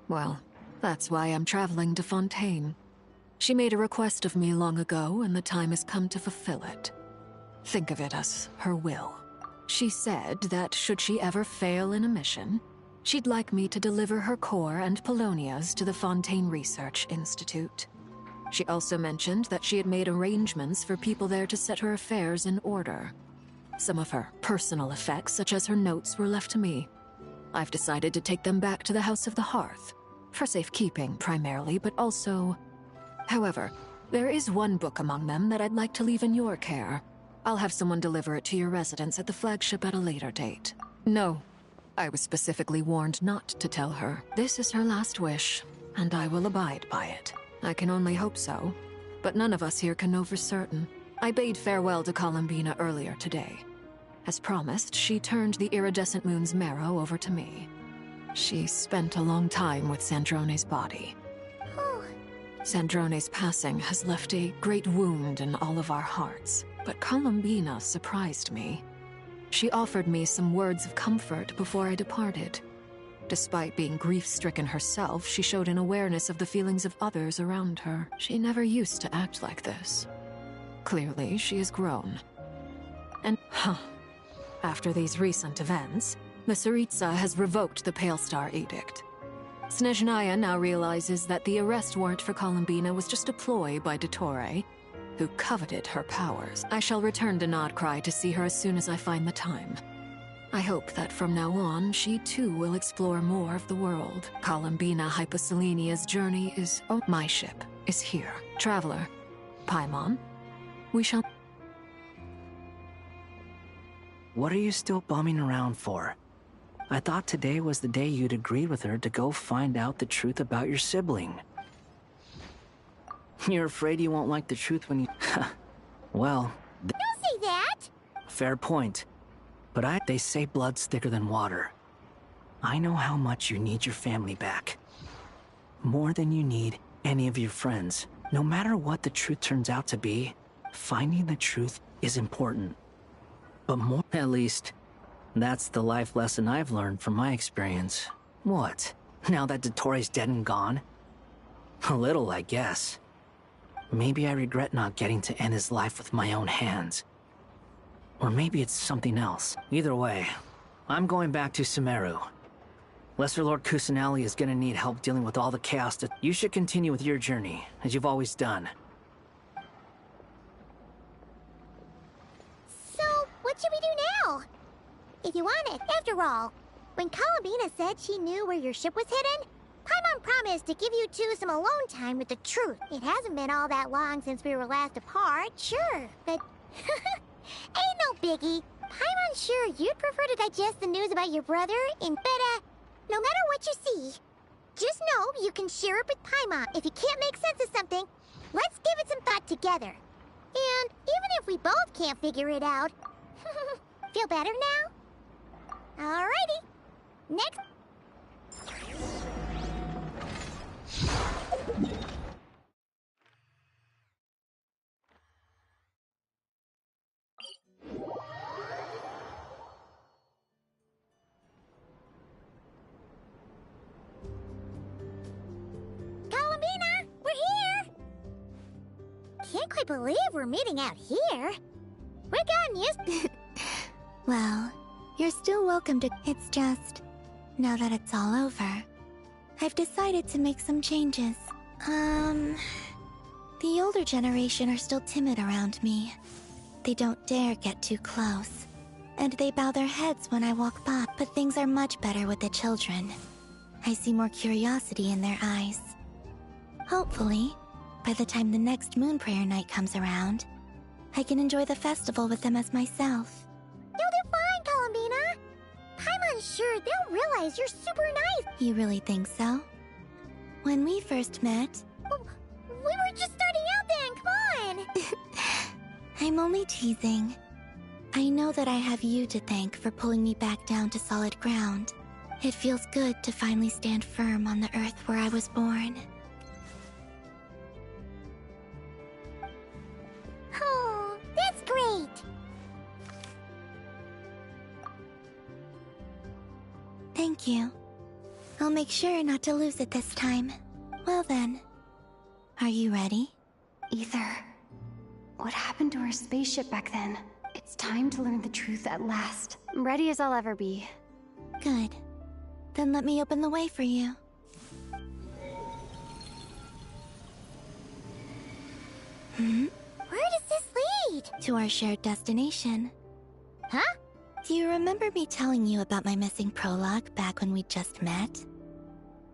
Well, that's why I'm traveling to Fontaine. She made a request of me long ago, and the time has come to fulfill it. Think of it as her will. She said that should she ever fail in a mission, she'd like me to deliver her core and Polonia's to the Fontaine Research Institute. She also mentioned that she had made arrangements for people there to set her affairs in order. Some of her personal effects, such as her notes, were left to me. I've decided to take them back to the House of the Hearth, for safekeeping primarily, but also... However, there is one book among them that I'd like to leave in your care. I'll have someone deliver it to your residence at the flagship at a later date. No, I was specifically warned not to tell her. This is her last wish, and I will abide by it. I can only hope so, but none of us here can know for certain. I bade farewell to Columbina earlier today. As promised, she turned the iridescent moon's marrow over to me. She spent a long time with Sandrone's body. Sandrone's passing has left a great wound in all of our hearts, but Columbina surprised me. She offered me some words of comfort before I departed. Despite being grief-stricken herself, she showed an awareness of the feelings of others around her. She never used to act like this. Clearly, she has grown. And, after these recent events, the Tsaritsa has revoked the Pale Star Edict. Snezhnaya now realizes that the arrest warrant for Columbina was just a ploy by Dottore, who coveted her powers. I shall return to Nodcry to see her as soon as I find the time. I hope that from now on, she too will explore more of the world. Columbina Hyposelenia's journey is... Oh, my ship is here. Traveler, Paimon, we shall... What are you still bumming around for? I thought today was the day you'd agreed with her to go find out the truth about your sibling. You're afraid you won't like the truth when you... Well... Don't say that! Fair point. But they say blood's thicker than water. I know how much you need your family back. More than you need any of your friends. No matter what the truth turns out to be, finding the truth is important. But more... At least, that's the life lesson I've learned from my experience. What? Now that Dottore's dead and gone? A little, I guess. Maybe I regret not getting to end his life with my own hands. Or maybe it's something else. Either way, I'm going back to Sumeru. Lesser Lord Kusanali is gonna need help dealing with all the chaos that... You should continue with your journey, as you've always done. So, what should we do now? If you want it, after all, when Columbina said she knew where your ship was hidden, Paimon promised to give you two some alone time with the truth. It hasn't been all that long since we were last apart, sure, but... Ain't no biggie. Paimon's sure you'd prefer to digest the news about your brother, but no matter what you see, just know you can share it with Paimon. If you can't make sense of something, let's give it some thought together. And even if we both can't figure it out, feel better now? Alrighty. Next. Columbina, we're here! Can't quite believe we're meeting out here. We're getting used... Well, you're still welcome to... It's just... Now that it's all over, I've decided to make some changes. The older generation are still timid around me. They don't dare get too close. And they bow their heads when I walk by. But things are much better with the children. I see more curiosity in their eyes. Hopefully, by the time the next Moon Prayer night comes around, I can enjoy the festival with them as myself. You'll do fine, Columbina. Paimon's sure they'll realize you're super nice. You really think so? When we first met... We were just starting out then, come on! I'm only teasing. I know that I have you to thank for pulling me back down to solid ground. It feels good to finally stand firm on the earth where I was born. Oh, that's great! Thank you. I'll make sure not to lose it this time. Well then, are you ready? Ether, what happened to our spaceship back then? It's time to learn the truth at last. I'm ready as I'll ever be. Good. Then let me open the way for you. Where does this lead? To our shared destination. Huh? Do you remember me telling you about my missing prologue back when we just met?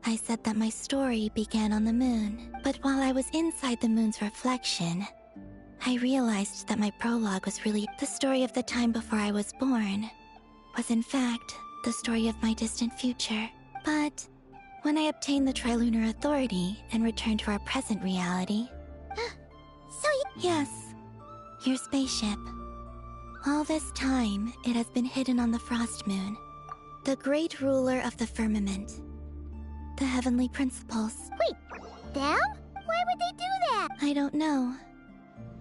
I said that my story began on the moon, but while I was inside the moon's reflection, I realized that my prologue was really the story of the time before I was born, was in fact the story of my distant future. But when I obtained the Trilunar Authority and returned to our present reality... Yes, your spaceship. All this time, it has been hidden on the Frost Moon, the great ruler of the firmament. The heavenly principles. Wait, them? Why would they do that? I don't know.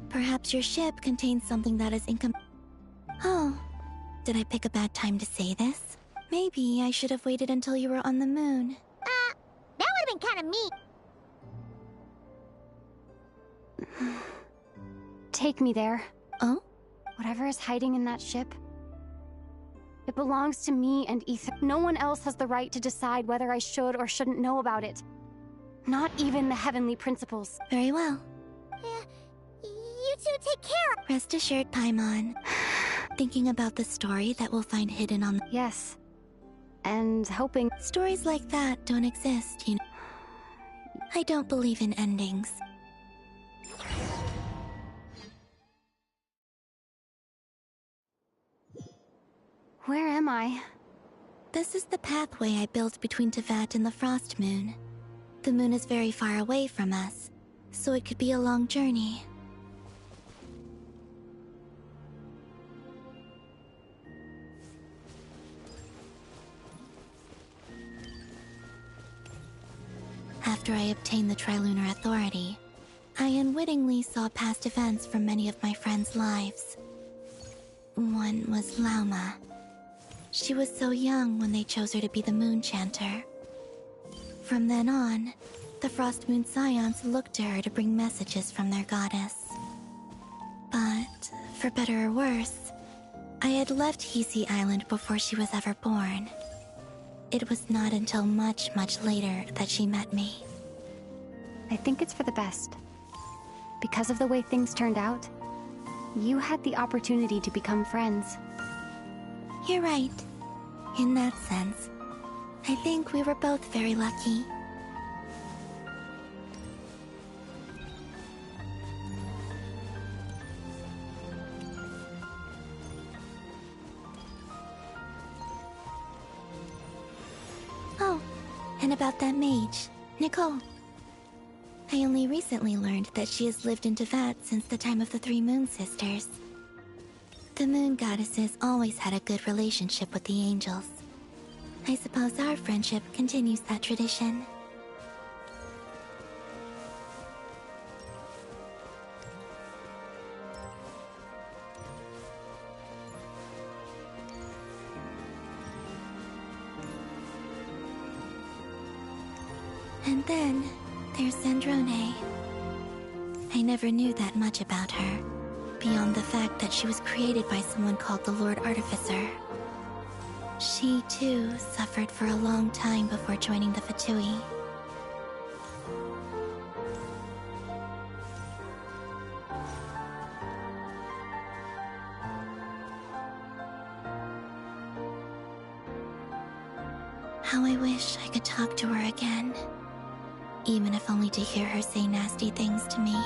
Perhaps your ship contains something that is Oh, did I pick a bad time to say this? Maybe I should have waited until you were on the moon. That would have been kind of mean. Take me there. Oh? Whatever is hiding in that ship. It belongs to me and Ethan. No one else has the right to decide whether I should or shouldn't know about it. Not even the Heavenly Principles. Very well. You two take care. Rest assured, Paimon. Thinking about the story that we'll find hidden on the... Yes. And hoping... Stories like that don't exist, you know. I don't believe in endings. Where am I? This is the pathway I built between Teyvat and the Frost Moon. The moon is very far away from us, so it could be a long journey. After I obtained the Trilunar Authority, I unwittingly saw past events from many of my friends' lives. One was Lauma. She was so young when they chose her to be the Moon Chanter. From then on, the Frost Moon Scions looked to her to bring messages from their goddess. But, for better or worse, I had left Hisi Island before she was ever born. It was not until much, much later that she met me. I think it's for the best. Because of the way things turned out, you had the opportunity to become friends. You're right. In that sense, I think we were both very lucky. Oh, and about that mage, Nicole. I only recently learned that she has lived in Teyvat since the time of the Three Moon Sisters. The Moon Goddesses always had a good relationship with the angels. I suppose our friendship continues that tradition. And then, there's Sandrone. I never knew that much about her, beyond the fact that she was created by someone called the Lord Artificer. She, too, suffered for a long time before joining the Fatui. How I wish I could talk to her again. Even if only to hear her say nasty things to me.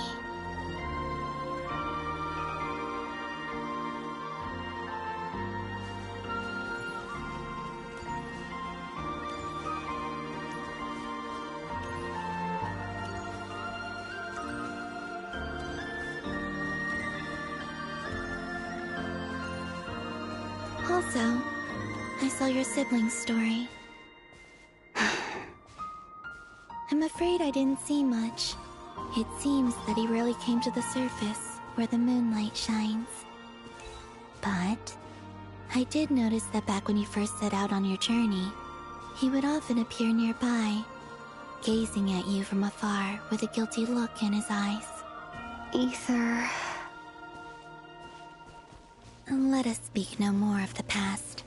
Also, I saw your sibling's story. I'm afraid I didn't see much. It seems that he rarely came to the surface, where the moonlight shines. But I did notice that back when you first set out on your journey, he would often appear nearby, gazing at you from afar with a guilty look in his eyes. Ether... Let us speak no more of the past.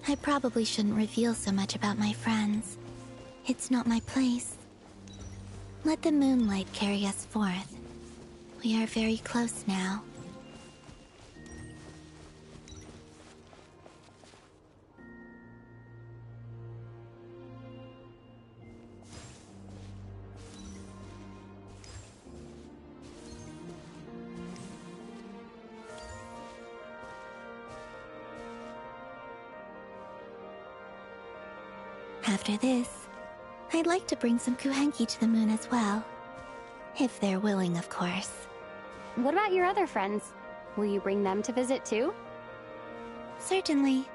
I probably shouldn't reveal so much about my friends. It's not my place. Let the moonlight carry us forth. We are very close now. After this, I'd like to bring some Kuhenki to the moon as well. If they're willing, of course. What about your other friends? Will you bring them to visit too? Certainly.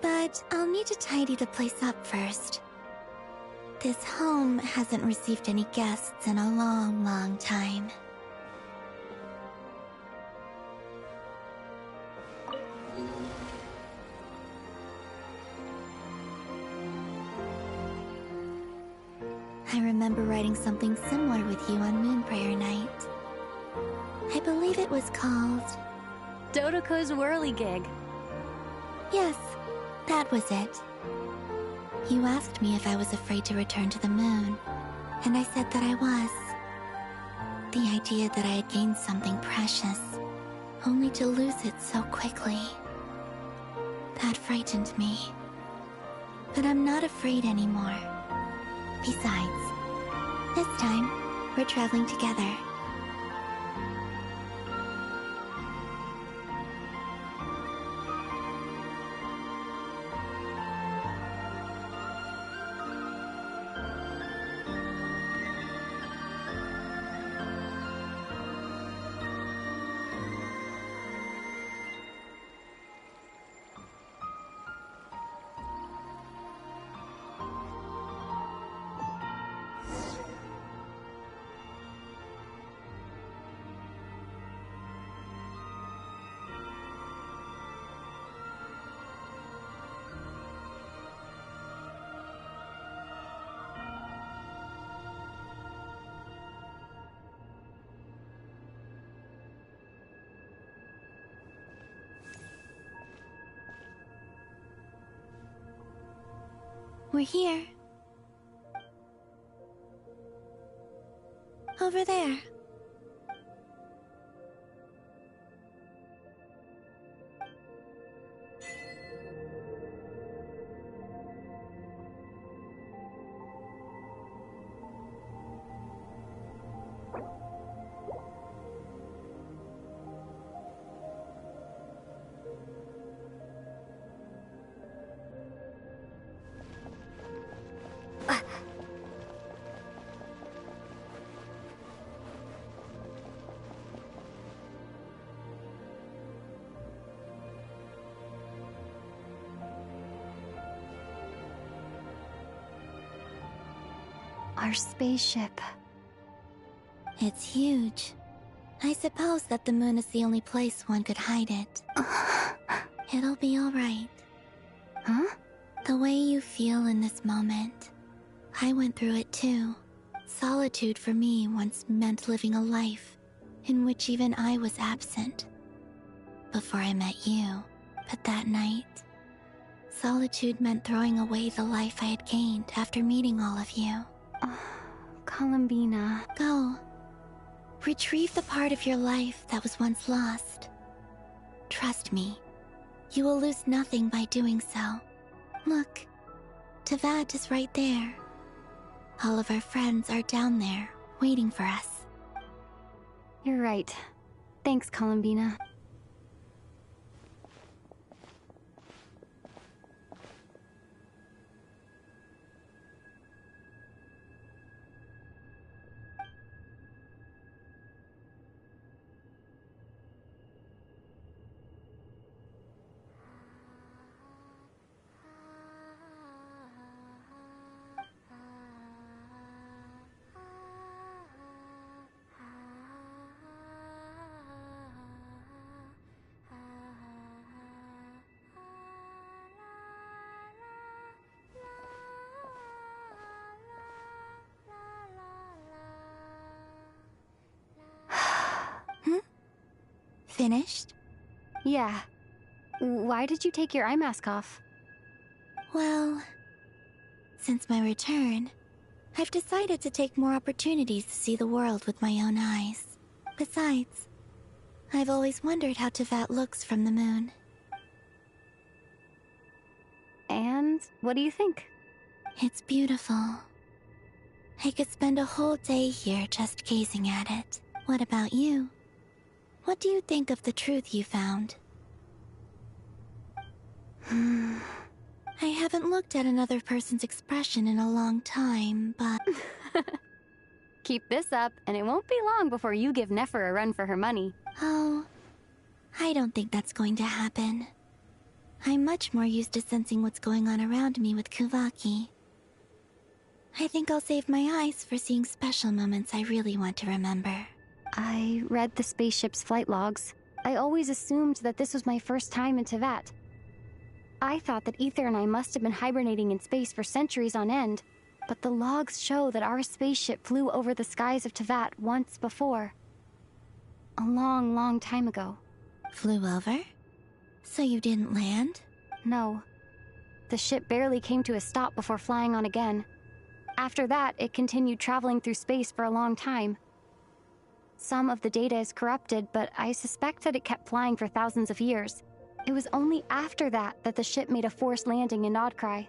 But I'll need to tidy the place up first. This home hasn't received any guests in a long, long time. I remember writing something similar with you on Moon Prayer Night. I believe it was called... Dodoko's Whirligig. Yes, that was it. You asked me if I was afraid to return to the moon, and I said that I was. The idea that I had gained something precious, only to lose it so quickly. That frightened me. But I'm not afraid anymore. Besides, this time, we're traveling together. We're here. Over there. Our spaceship. It's huge. I suppose that the moon is the only place one could hide it. It'll be alright. Huh? The way you feel in this moment. I went through it too. Solitude for me once meant living a life in which even I was absent. Before I met you, but that night, solitude meant throwing away the life I had gained after meeting all of you. Columbina. Go. Retrieve the part of your life that was once lost. Trust me, you will lose nothing by doing so. Look, Tavad is right there. All of our friends are down there, waiting for us. You're right. Thanks, Columbina. Finished? Yeah. Why did you take your eye mask off? Well, since my return, I've decided to take more opportunities to see the world with my own eyes. Besides, I've always wondered how Teyvat looks from the moon. And what do you think? It's beautiful. I could spend a whole day here just gazing at it. What about you? What do you think of the truth you found? I haven't looked at another person's expression in a long time, but... Keep this up, and it won't be long before you give Nefer a run for her money. Oh, I don't think that's going to happen. I'm much more used to sensing what's going on around me with Kuvaki. I think I'll save my eyes for seeing special moments I really want to remember. I read the spaceship's flight logs. I always assumed that this was my first time in Teyvat. I thought that Ether and I must have been hibernating in space for centuries on end, but the logs show that our spaceship flew over the skies of Teyvat once before. A long, long time ago. Flew over? So you didn't land? No. The ship barely came to a stop before flying on again. After that, it continued traveling through space for a long time. Some of the data is corrupted, but I suspect that it kept flying for thousands of years. It was only after that that the ship made a forced landing in Nodcry.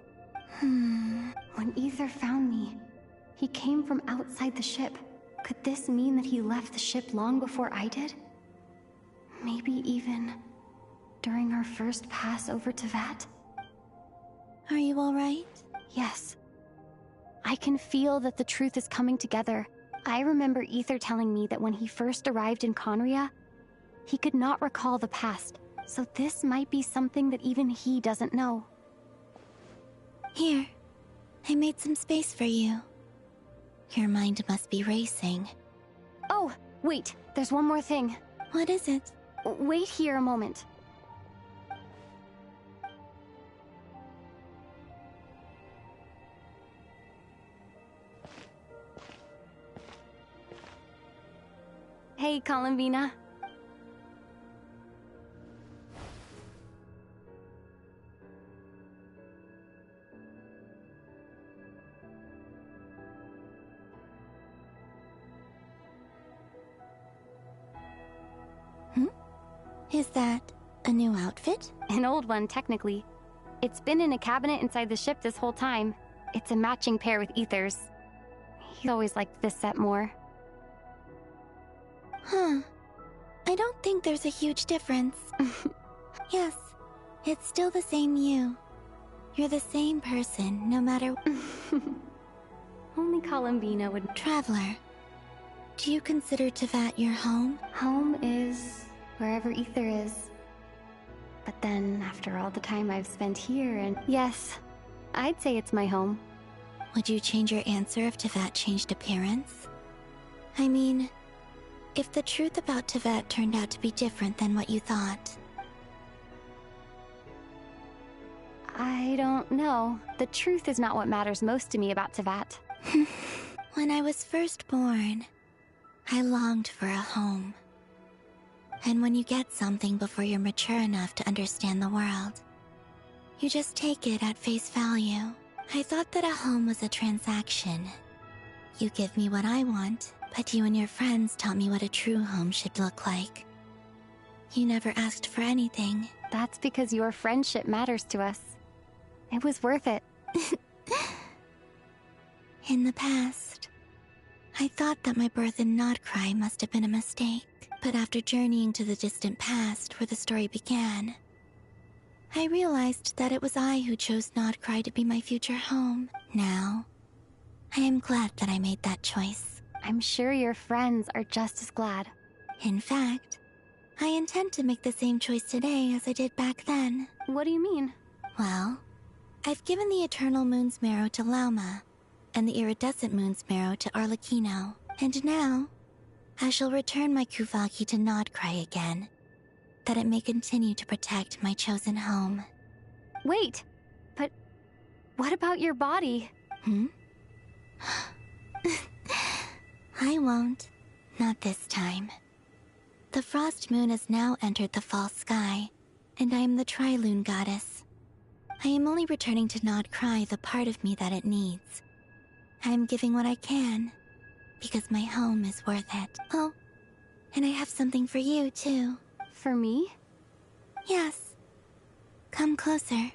When Ether found me, he came from outside the ship. Could this mean that he left the ship long before I did? Maybe even during our first pass over Teyvat? Are you alright? Yes. I can feel that the truth is coming together. I remember Ether telling me that when he first arrived in Conria, he could not recall the past, so this might be something that even he doesn't know. Here, I made some space for you. Your mind must be racing. Oh, wait, there's one more thing. What is it? Wait here a moment. Hey, Columbina. Is that a new outfit? An old one, technically. It's been in a cabinet inside the ship this whole time. It's a matching pair with Ether's. He always liked this set more. Huh. I don't think there's a huge difference. Yes, it's still the same you. You're the same person, no matter... Only Columbina would... Traveler, do you consider Teyvat your home? Home is wherever Ether is. But then, after all the time I've spent here and... Yes, I'd say it's my home. Would you change your answer if Teyvat changed appearance? I mean, if the truth about Teyvat turned out to be different than what you thought. I don't know. The truth is not what matters most to me about Teyvat. When I was first born, I longed for a home. And when you get something before you're mature enough to understand the world, you just take it at face value. I thought that a home was a transaction. You give me what I want, but you and your friends taught me what a true home should look like. You never asked for anything. That's because your friendship matters to us. It was worth it. In the past, I thought that my birth in Nodcry must have been a mistake. But after journeying to the distant past where the story began, I realized that it was I who chose Nodcry to be my future home. Now, I am glad that I made that choice. I'm sure your friends are just as glad. In fact, I intend to make the same choice today as I did back then. What do you mean? Well, I've given the Eternal Moon's Marrow to Lauma, and the Iridescent Moon's Marrow to Arlecchino. And now, I shall return my Kuvaki to Nodcry again, that it may continue to protect my chosen home. Wait, but what about your body? I won't. Not this time. The Frost Moon has now entered the fall sky, and I am the Trilune Goddess. I am only returning to Nodcry the part of me that it needs. I am giving what I can, because my home is worth it. Oh, and I have something for you, too. For me? Yes. Come closer.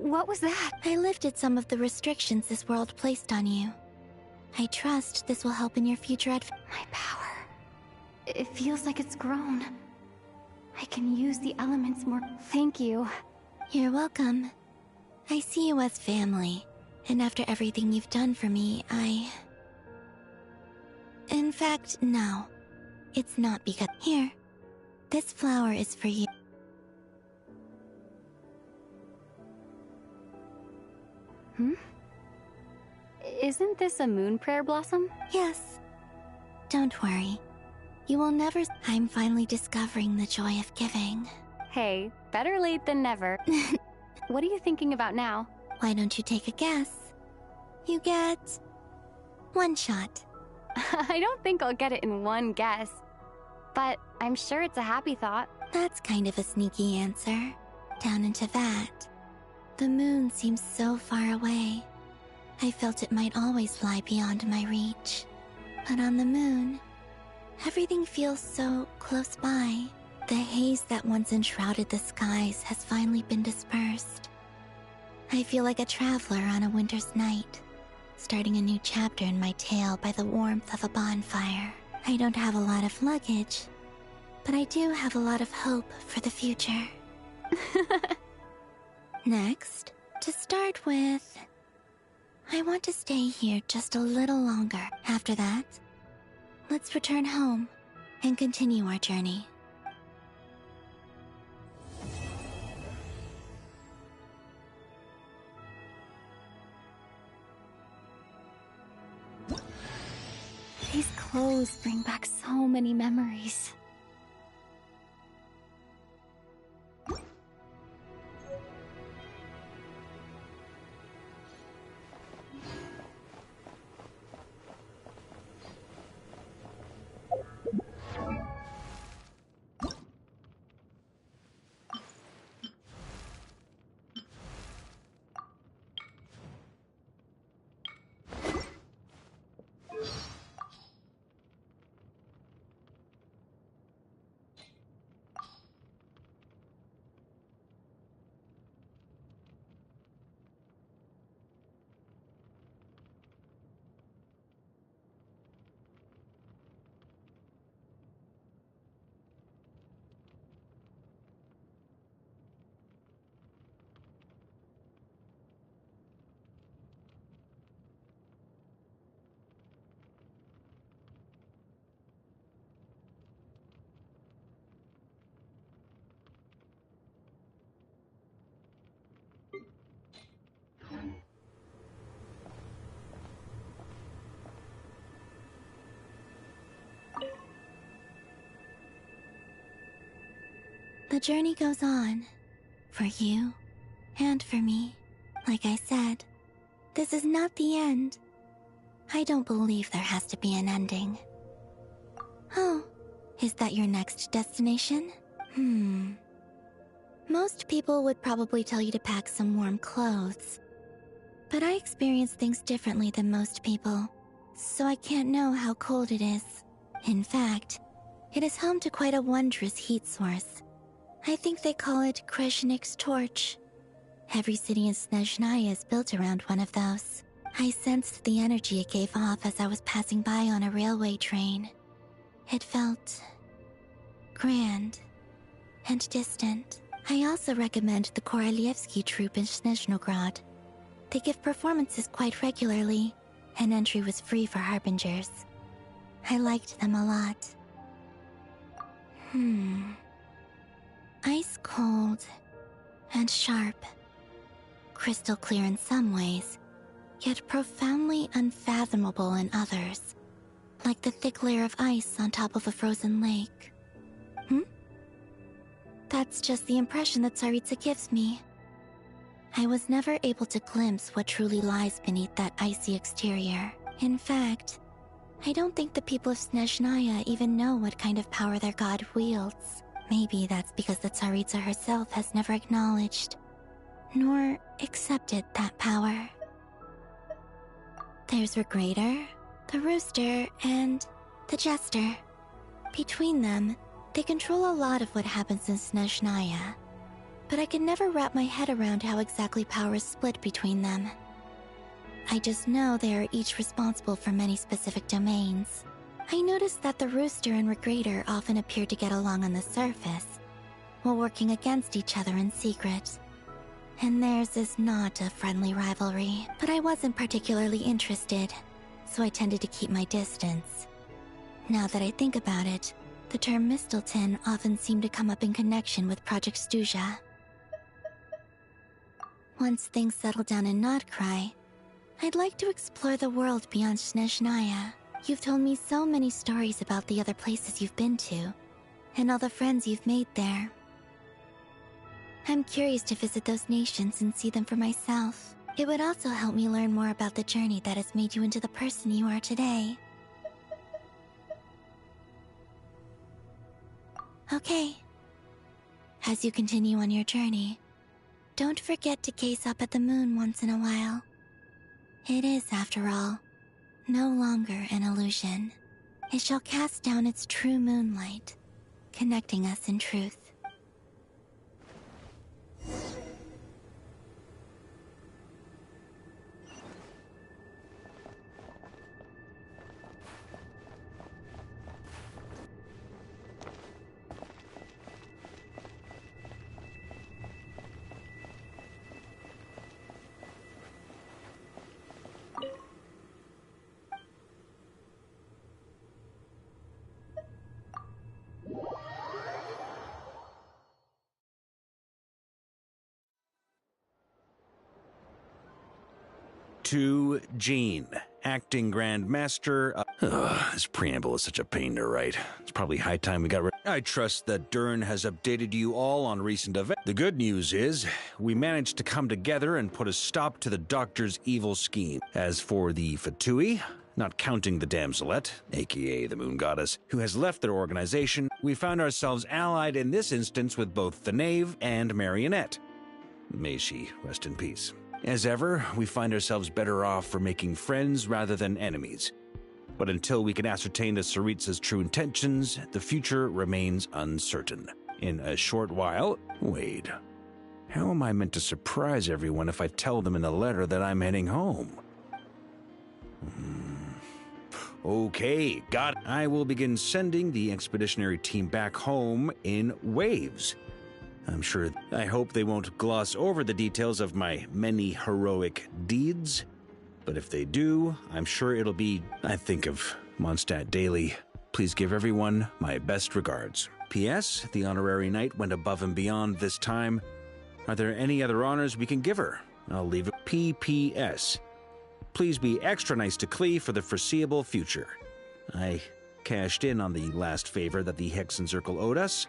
What was that? I lifted some of the restrictions this world placed on you. I trust this will help in your future My power. It feels like it's grown. I can use the elements more. Thank you. You're welcome. I see you as family, and after everything you've done for me, In fact, no. It's not because... Here. This flower is for you. Isn't this a moon prayer blossom? Yes. Don't worry. You will never... I'm finally discovering the joy of giving. Hey, better late than never. What are you thinking about now? Why don't you take a guess? You get... one shot. I don't think I'll get it in one guess. But I'm sure it's a happy thought. That's kind of a sneaky answer. Down into that. The moon seems so far away. I felt it might always lie beyond my reach. But on the moon, everything feels so close by. The haze that once enshrouded the skies has finally been dispersed. I feel like a traveler on a winter's night, starting a new chapter in my tale by the warmth of a bonfire. I don't have a lot of luggage, but I do have a lot of hope for the future. Next, to start with, I want to stay here just a little longer. After that, let's return home and continue our journey. These clothes bring back so many memories. The journey goes on, for you and for me. Like I said, this is not the end. I don't believe there has to be an ending. Oh, is that your next destination? Most people would probably tell you to pack some warm clothes. But I experience things differently than most people, so I can't know how cold it is. In fact, it is home to quite a wondrous heat source. I think they call it Kreshnik's torch. Every city in Snezhnaya is built around one of those. I sensed the energy it gave off as I was passing by on a railway train. It felt grand and distant. I also recommend the Korolievsky troupe in Snezhnograd. They give performances quite regularly, and entry was free for harbingers. I liked them a lot. Ice cold and sharp. Crystal clear in some ways, yet profoundly unfathomable in others. Like the thick layer of ice on top of a frozen lake. That's just the impression that Tsaritsa gives me. I was never able to glimpse what truly lies beneath that icy exterior. In fact, I don't think the people of Snezhnaya even know what kind of power their god wields. Maybe that's because the Tsaritsa herself has never acknowledged, nor accepted that power. There's Regrator, the Rooster, and the Jester. Between them, they control a lot of what happens in Snezhnaya. but I could never wrap my head around how exactly power is split between them. I just know they are each responsible for many specific domains. I noticed that the Rooster and Regrator often appear to get along on the surface, while working against each other in secret. And theirs is not a friendly rivalry, but I wasn't particularly interested, so I tended to keep my distance. Now that I think about it, the term Mistelton often seemed to come up in connection with Project Stuja. Once things settle down in Notcry, I'd like to explore the world beyond Snezhnaya. You've told me so many stories about the other places you've been to, and all the friends you've made there. I'm curious to visit those nations and see them for myself. It would also help me learn more about the journey that has made you into the person you are today. Okay. As you continue on your journey, don't forget to gaze up at the moon once in a while. It is, after all, no longer an illusion. It shall cast down its true moonlight, connecting us in truth. To Jean, acting Grand Master. This preamble is such a pain to write. It's probably high time we got rid. I trust that Dern has updated you all on recent events. The good news is, we managed to come together and put a stop to the Doctor's evil scheme. As for the Fatui, not counting the Damselette, aka the Moon Goddess, who has left their organization, we found ourselves allied in this instance with both the Knave and Marionette. May she rest in peace. As ever, we find ourselves better off for making friends rather than enemies. But until we can ascertain the Tsaritsa's true intentions, the future remains uncertain. In a short while, wait. How am I meant to surprise everyone if I tell them in the letter that I'm heading home? Okay, got it. I will begin sending the expeditionary team back home in waves. I hope they won't gloss over the details of my many heroic deeds. But if they do, I'm sure it'll be, I think of Mondstadt daily. Please give everyone my best regards. P.S. The honorary knight went above and beyond this time. Are there any other honors we can give her? I'll leave it. P.P.S. Please be extra nice to Klee for the foreseeable future. I cashed in on the last favor that the Hexen Circle owed us,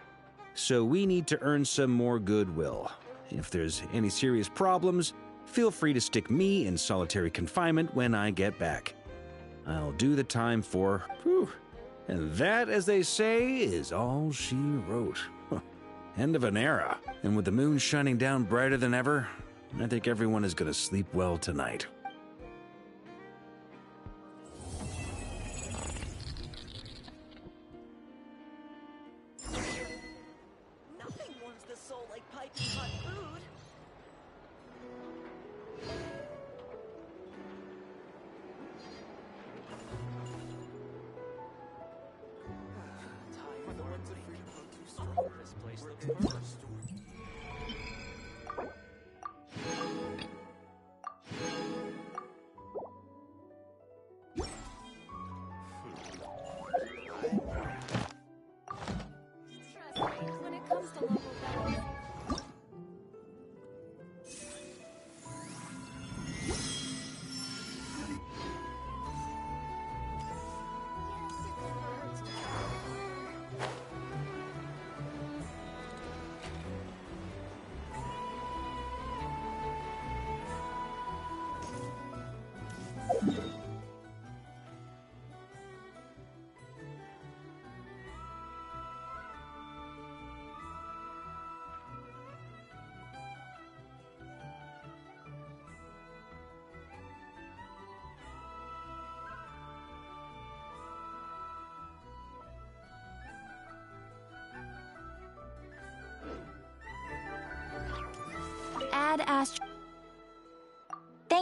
so we need to earn some more goodwill. If there's any serious problems, feel free to stick me in solitary confinement when I get back. I'll do the time for... And that, as they say, is all she wrote. End of an era. And with the moon shining down brighter than ever, I think everyone is going to sleep well tonight.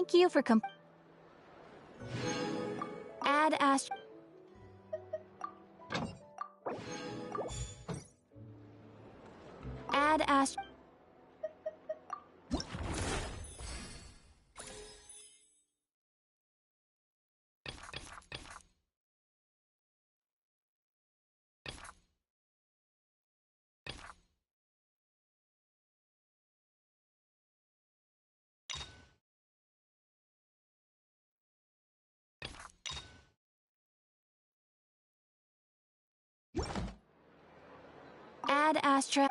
Thank you for Add Astro. Add Astro. Add Astra.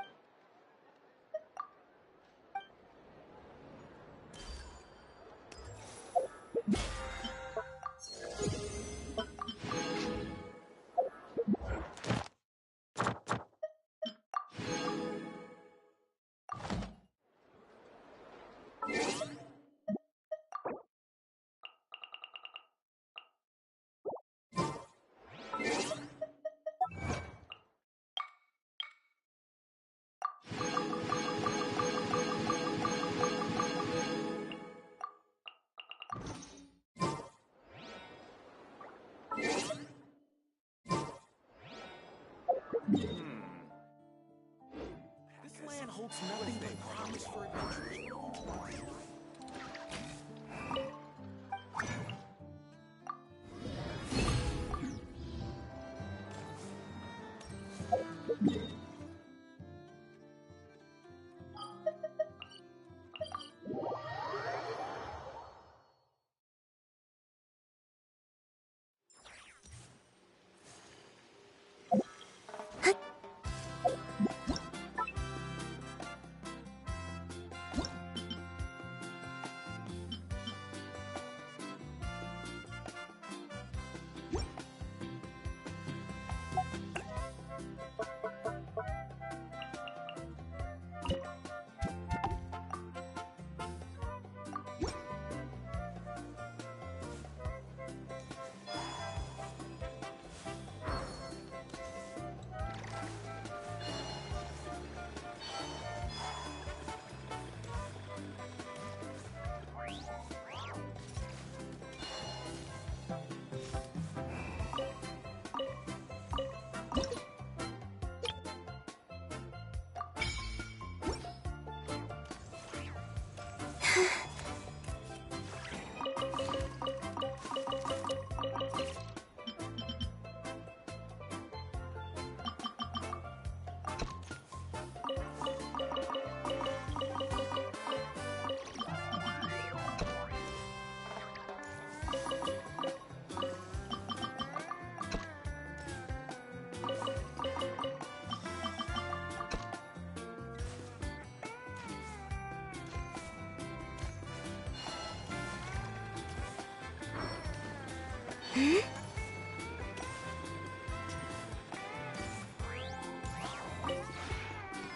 This land holds nothing but promise for adventure.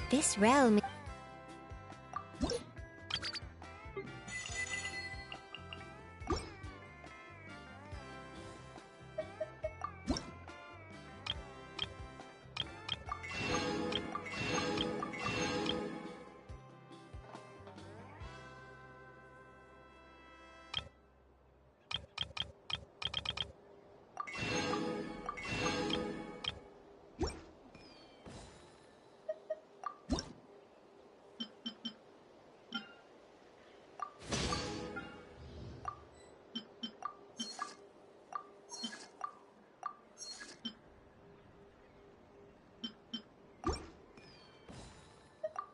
This realm...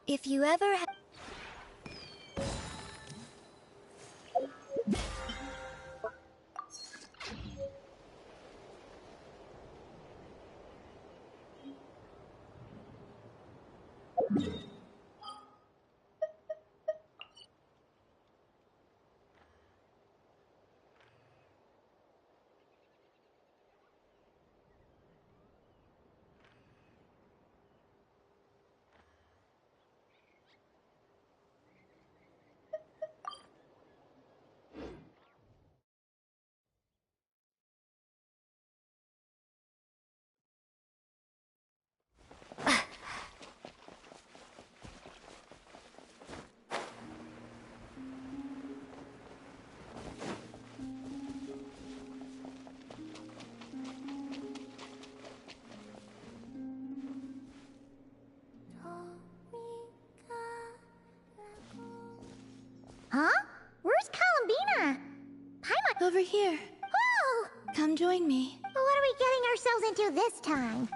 If you ever have... Huh? Where's Columbina? Paimon! Over here. Oh! Come join me. What are we getting ourselves into this time?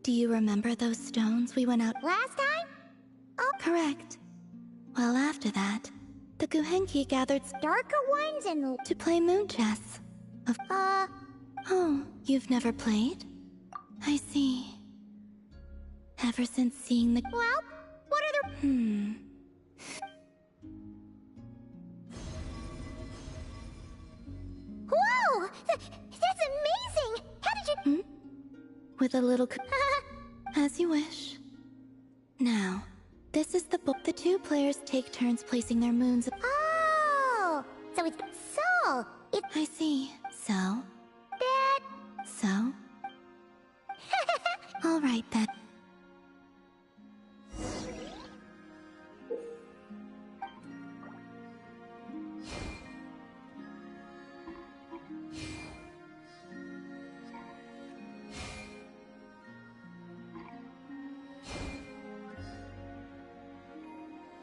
Do you remember those stones we went out last time? Oh. Correct. Well, after that, the Guhenki gathered darker ones and to play moon chess. Oh, you've never played? I see. Ever since seeing the... Well, what are the... Whoa! That's amazing! How did you... With a little... As you wish. Now, this is the book. The two players take turns placing their moons... Oh! So it's... So... I see. So? That... So? All right, then.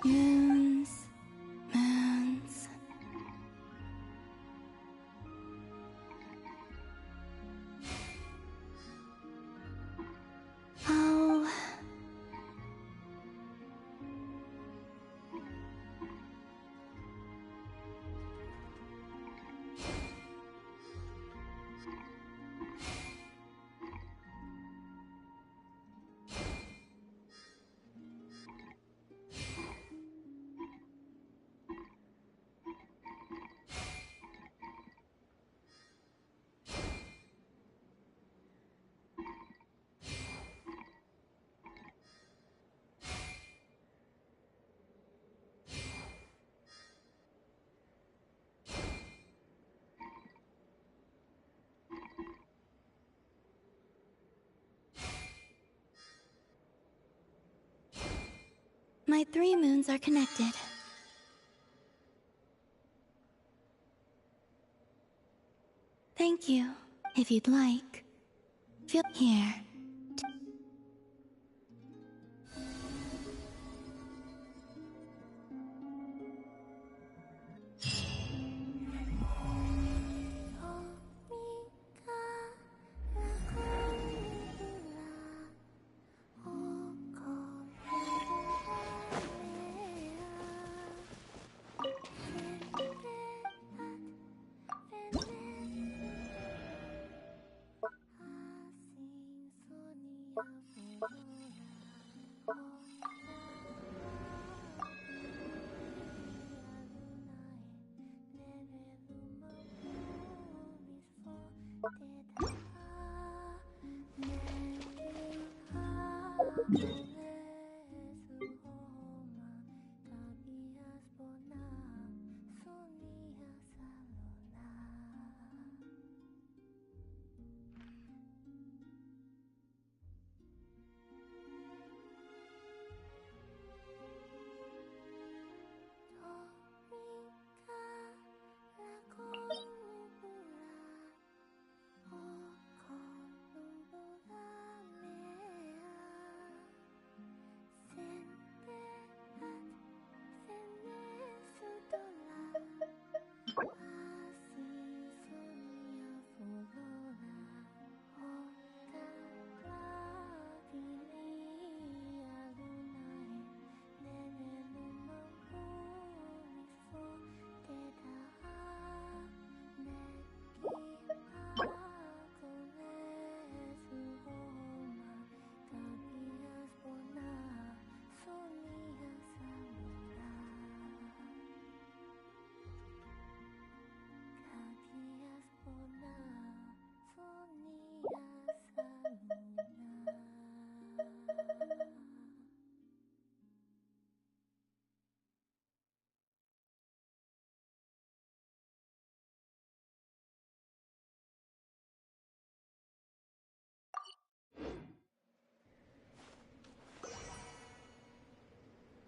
Moons, moons. Oh. My 3 moons are connected. Thank you. If you'd like, feel here.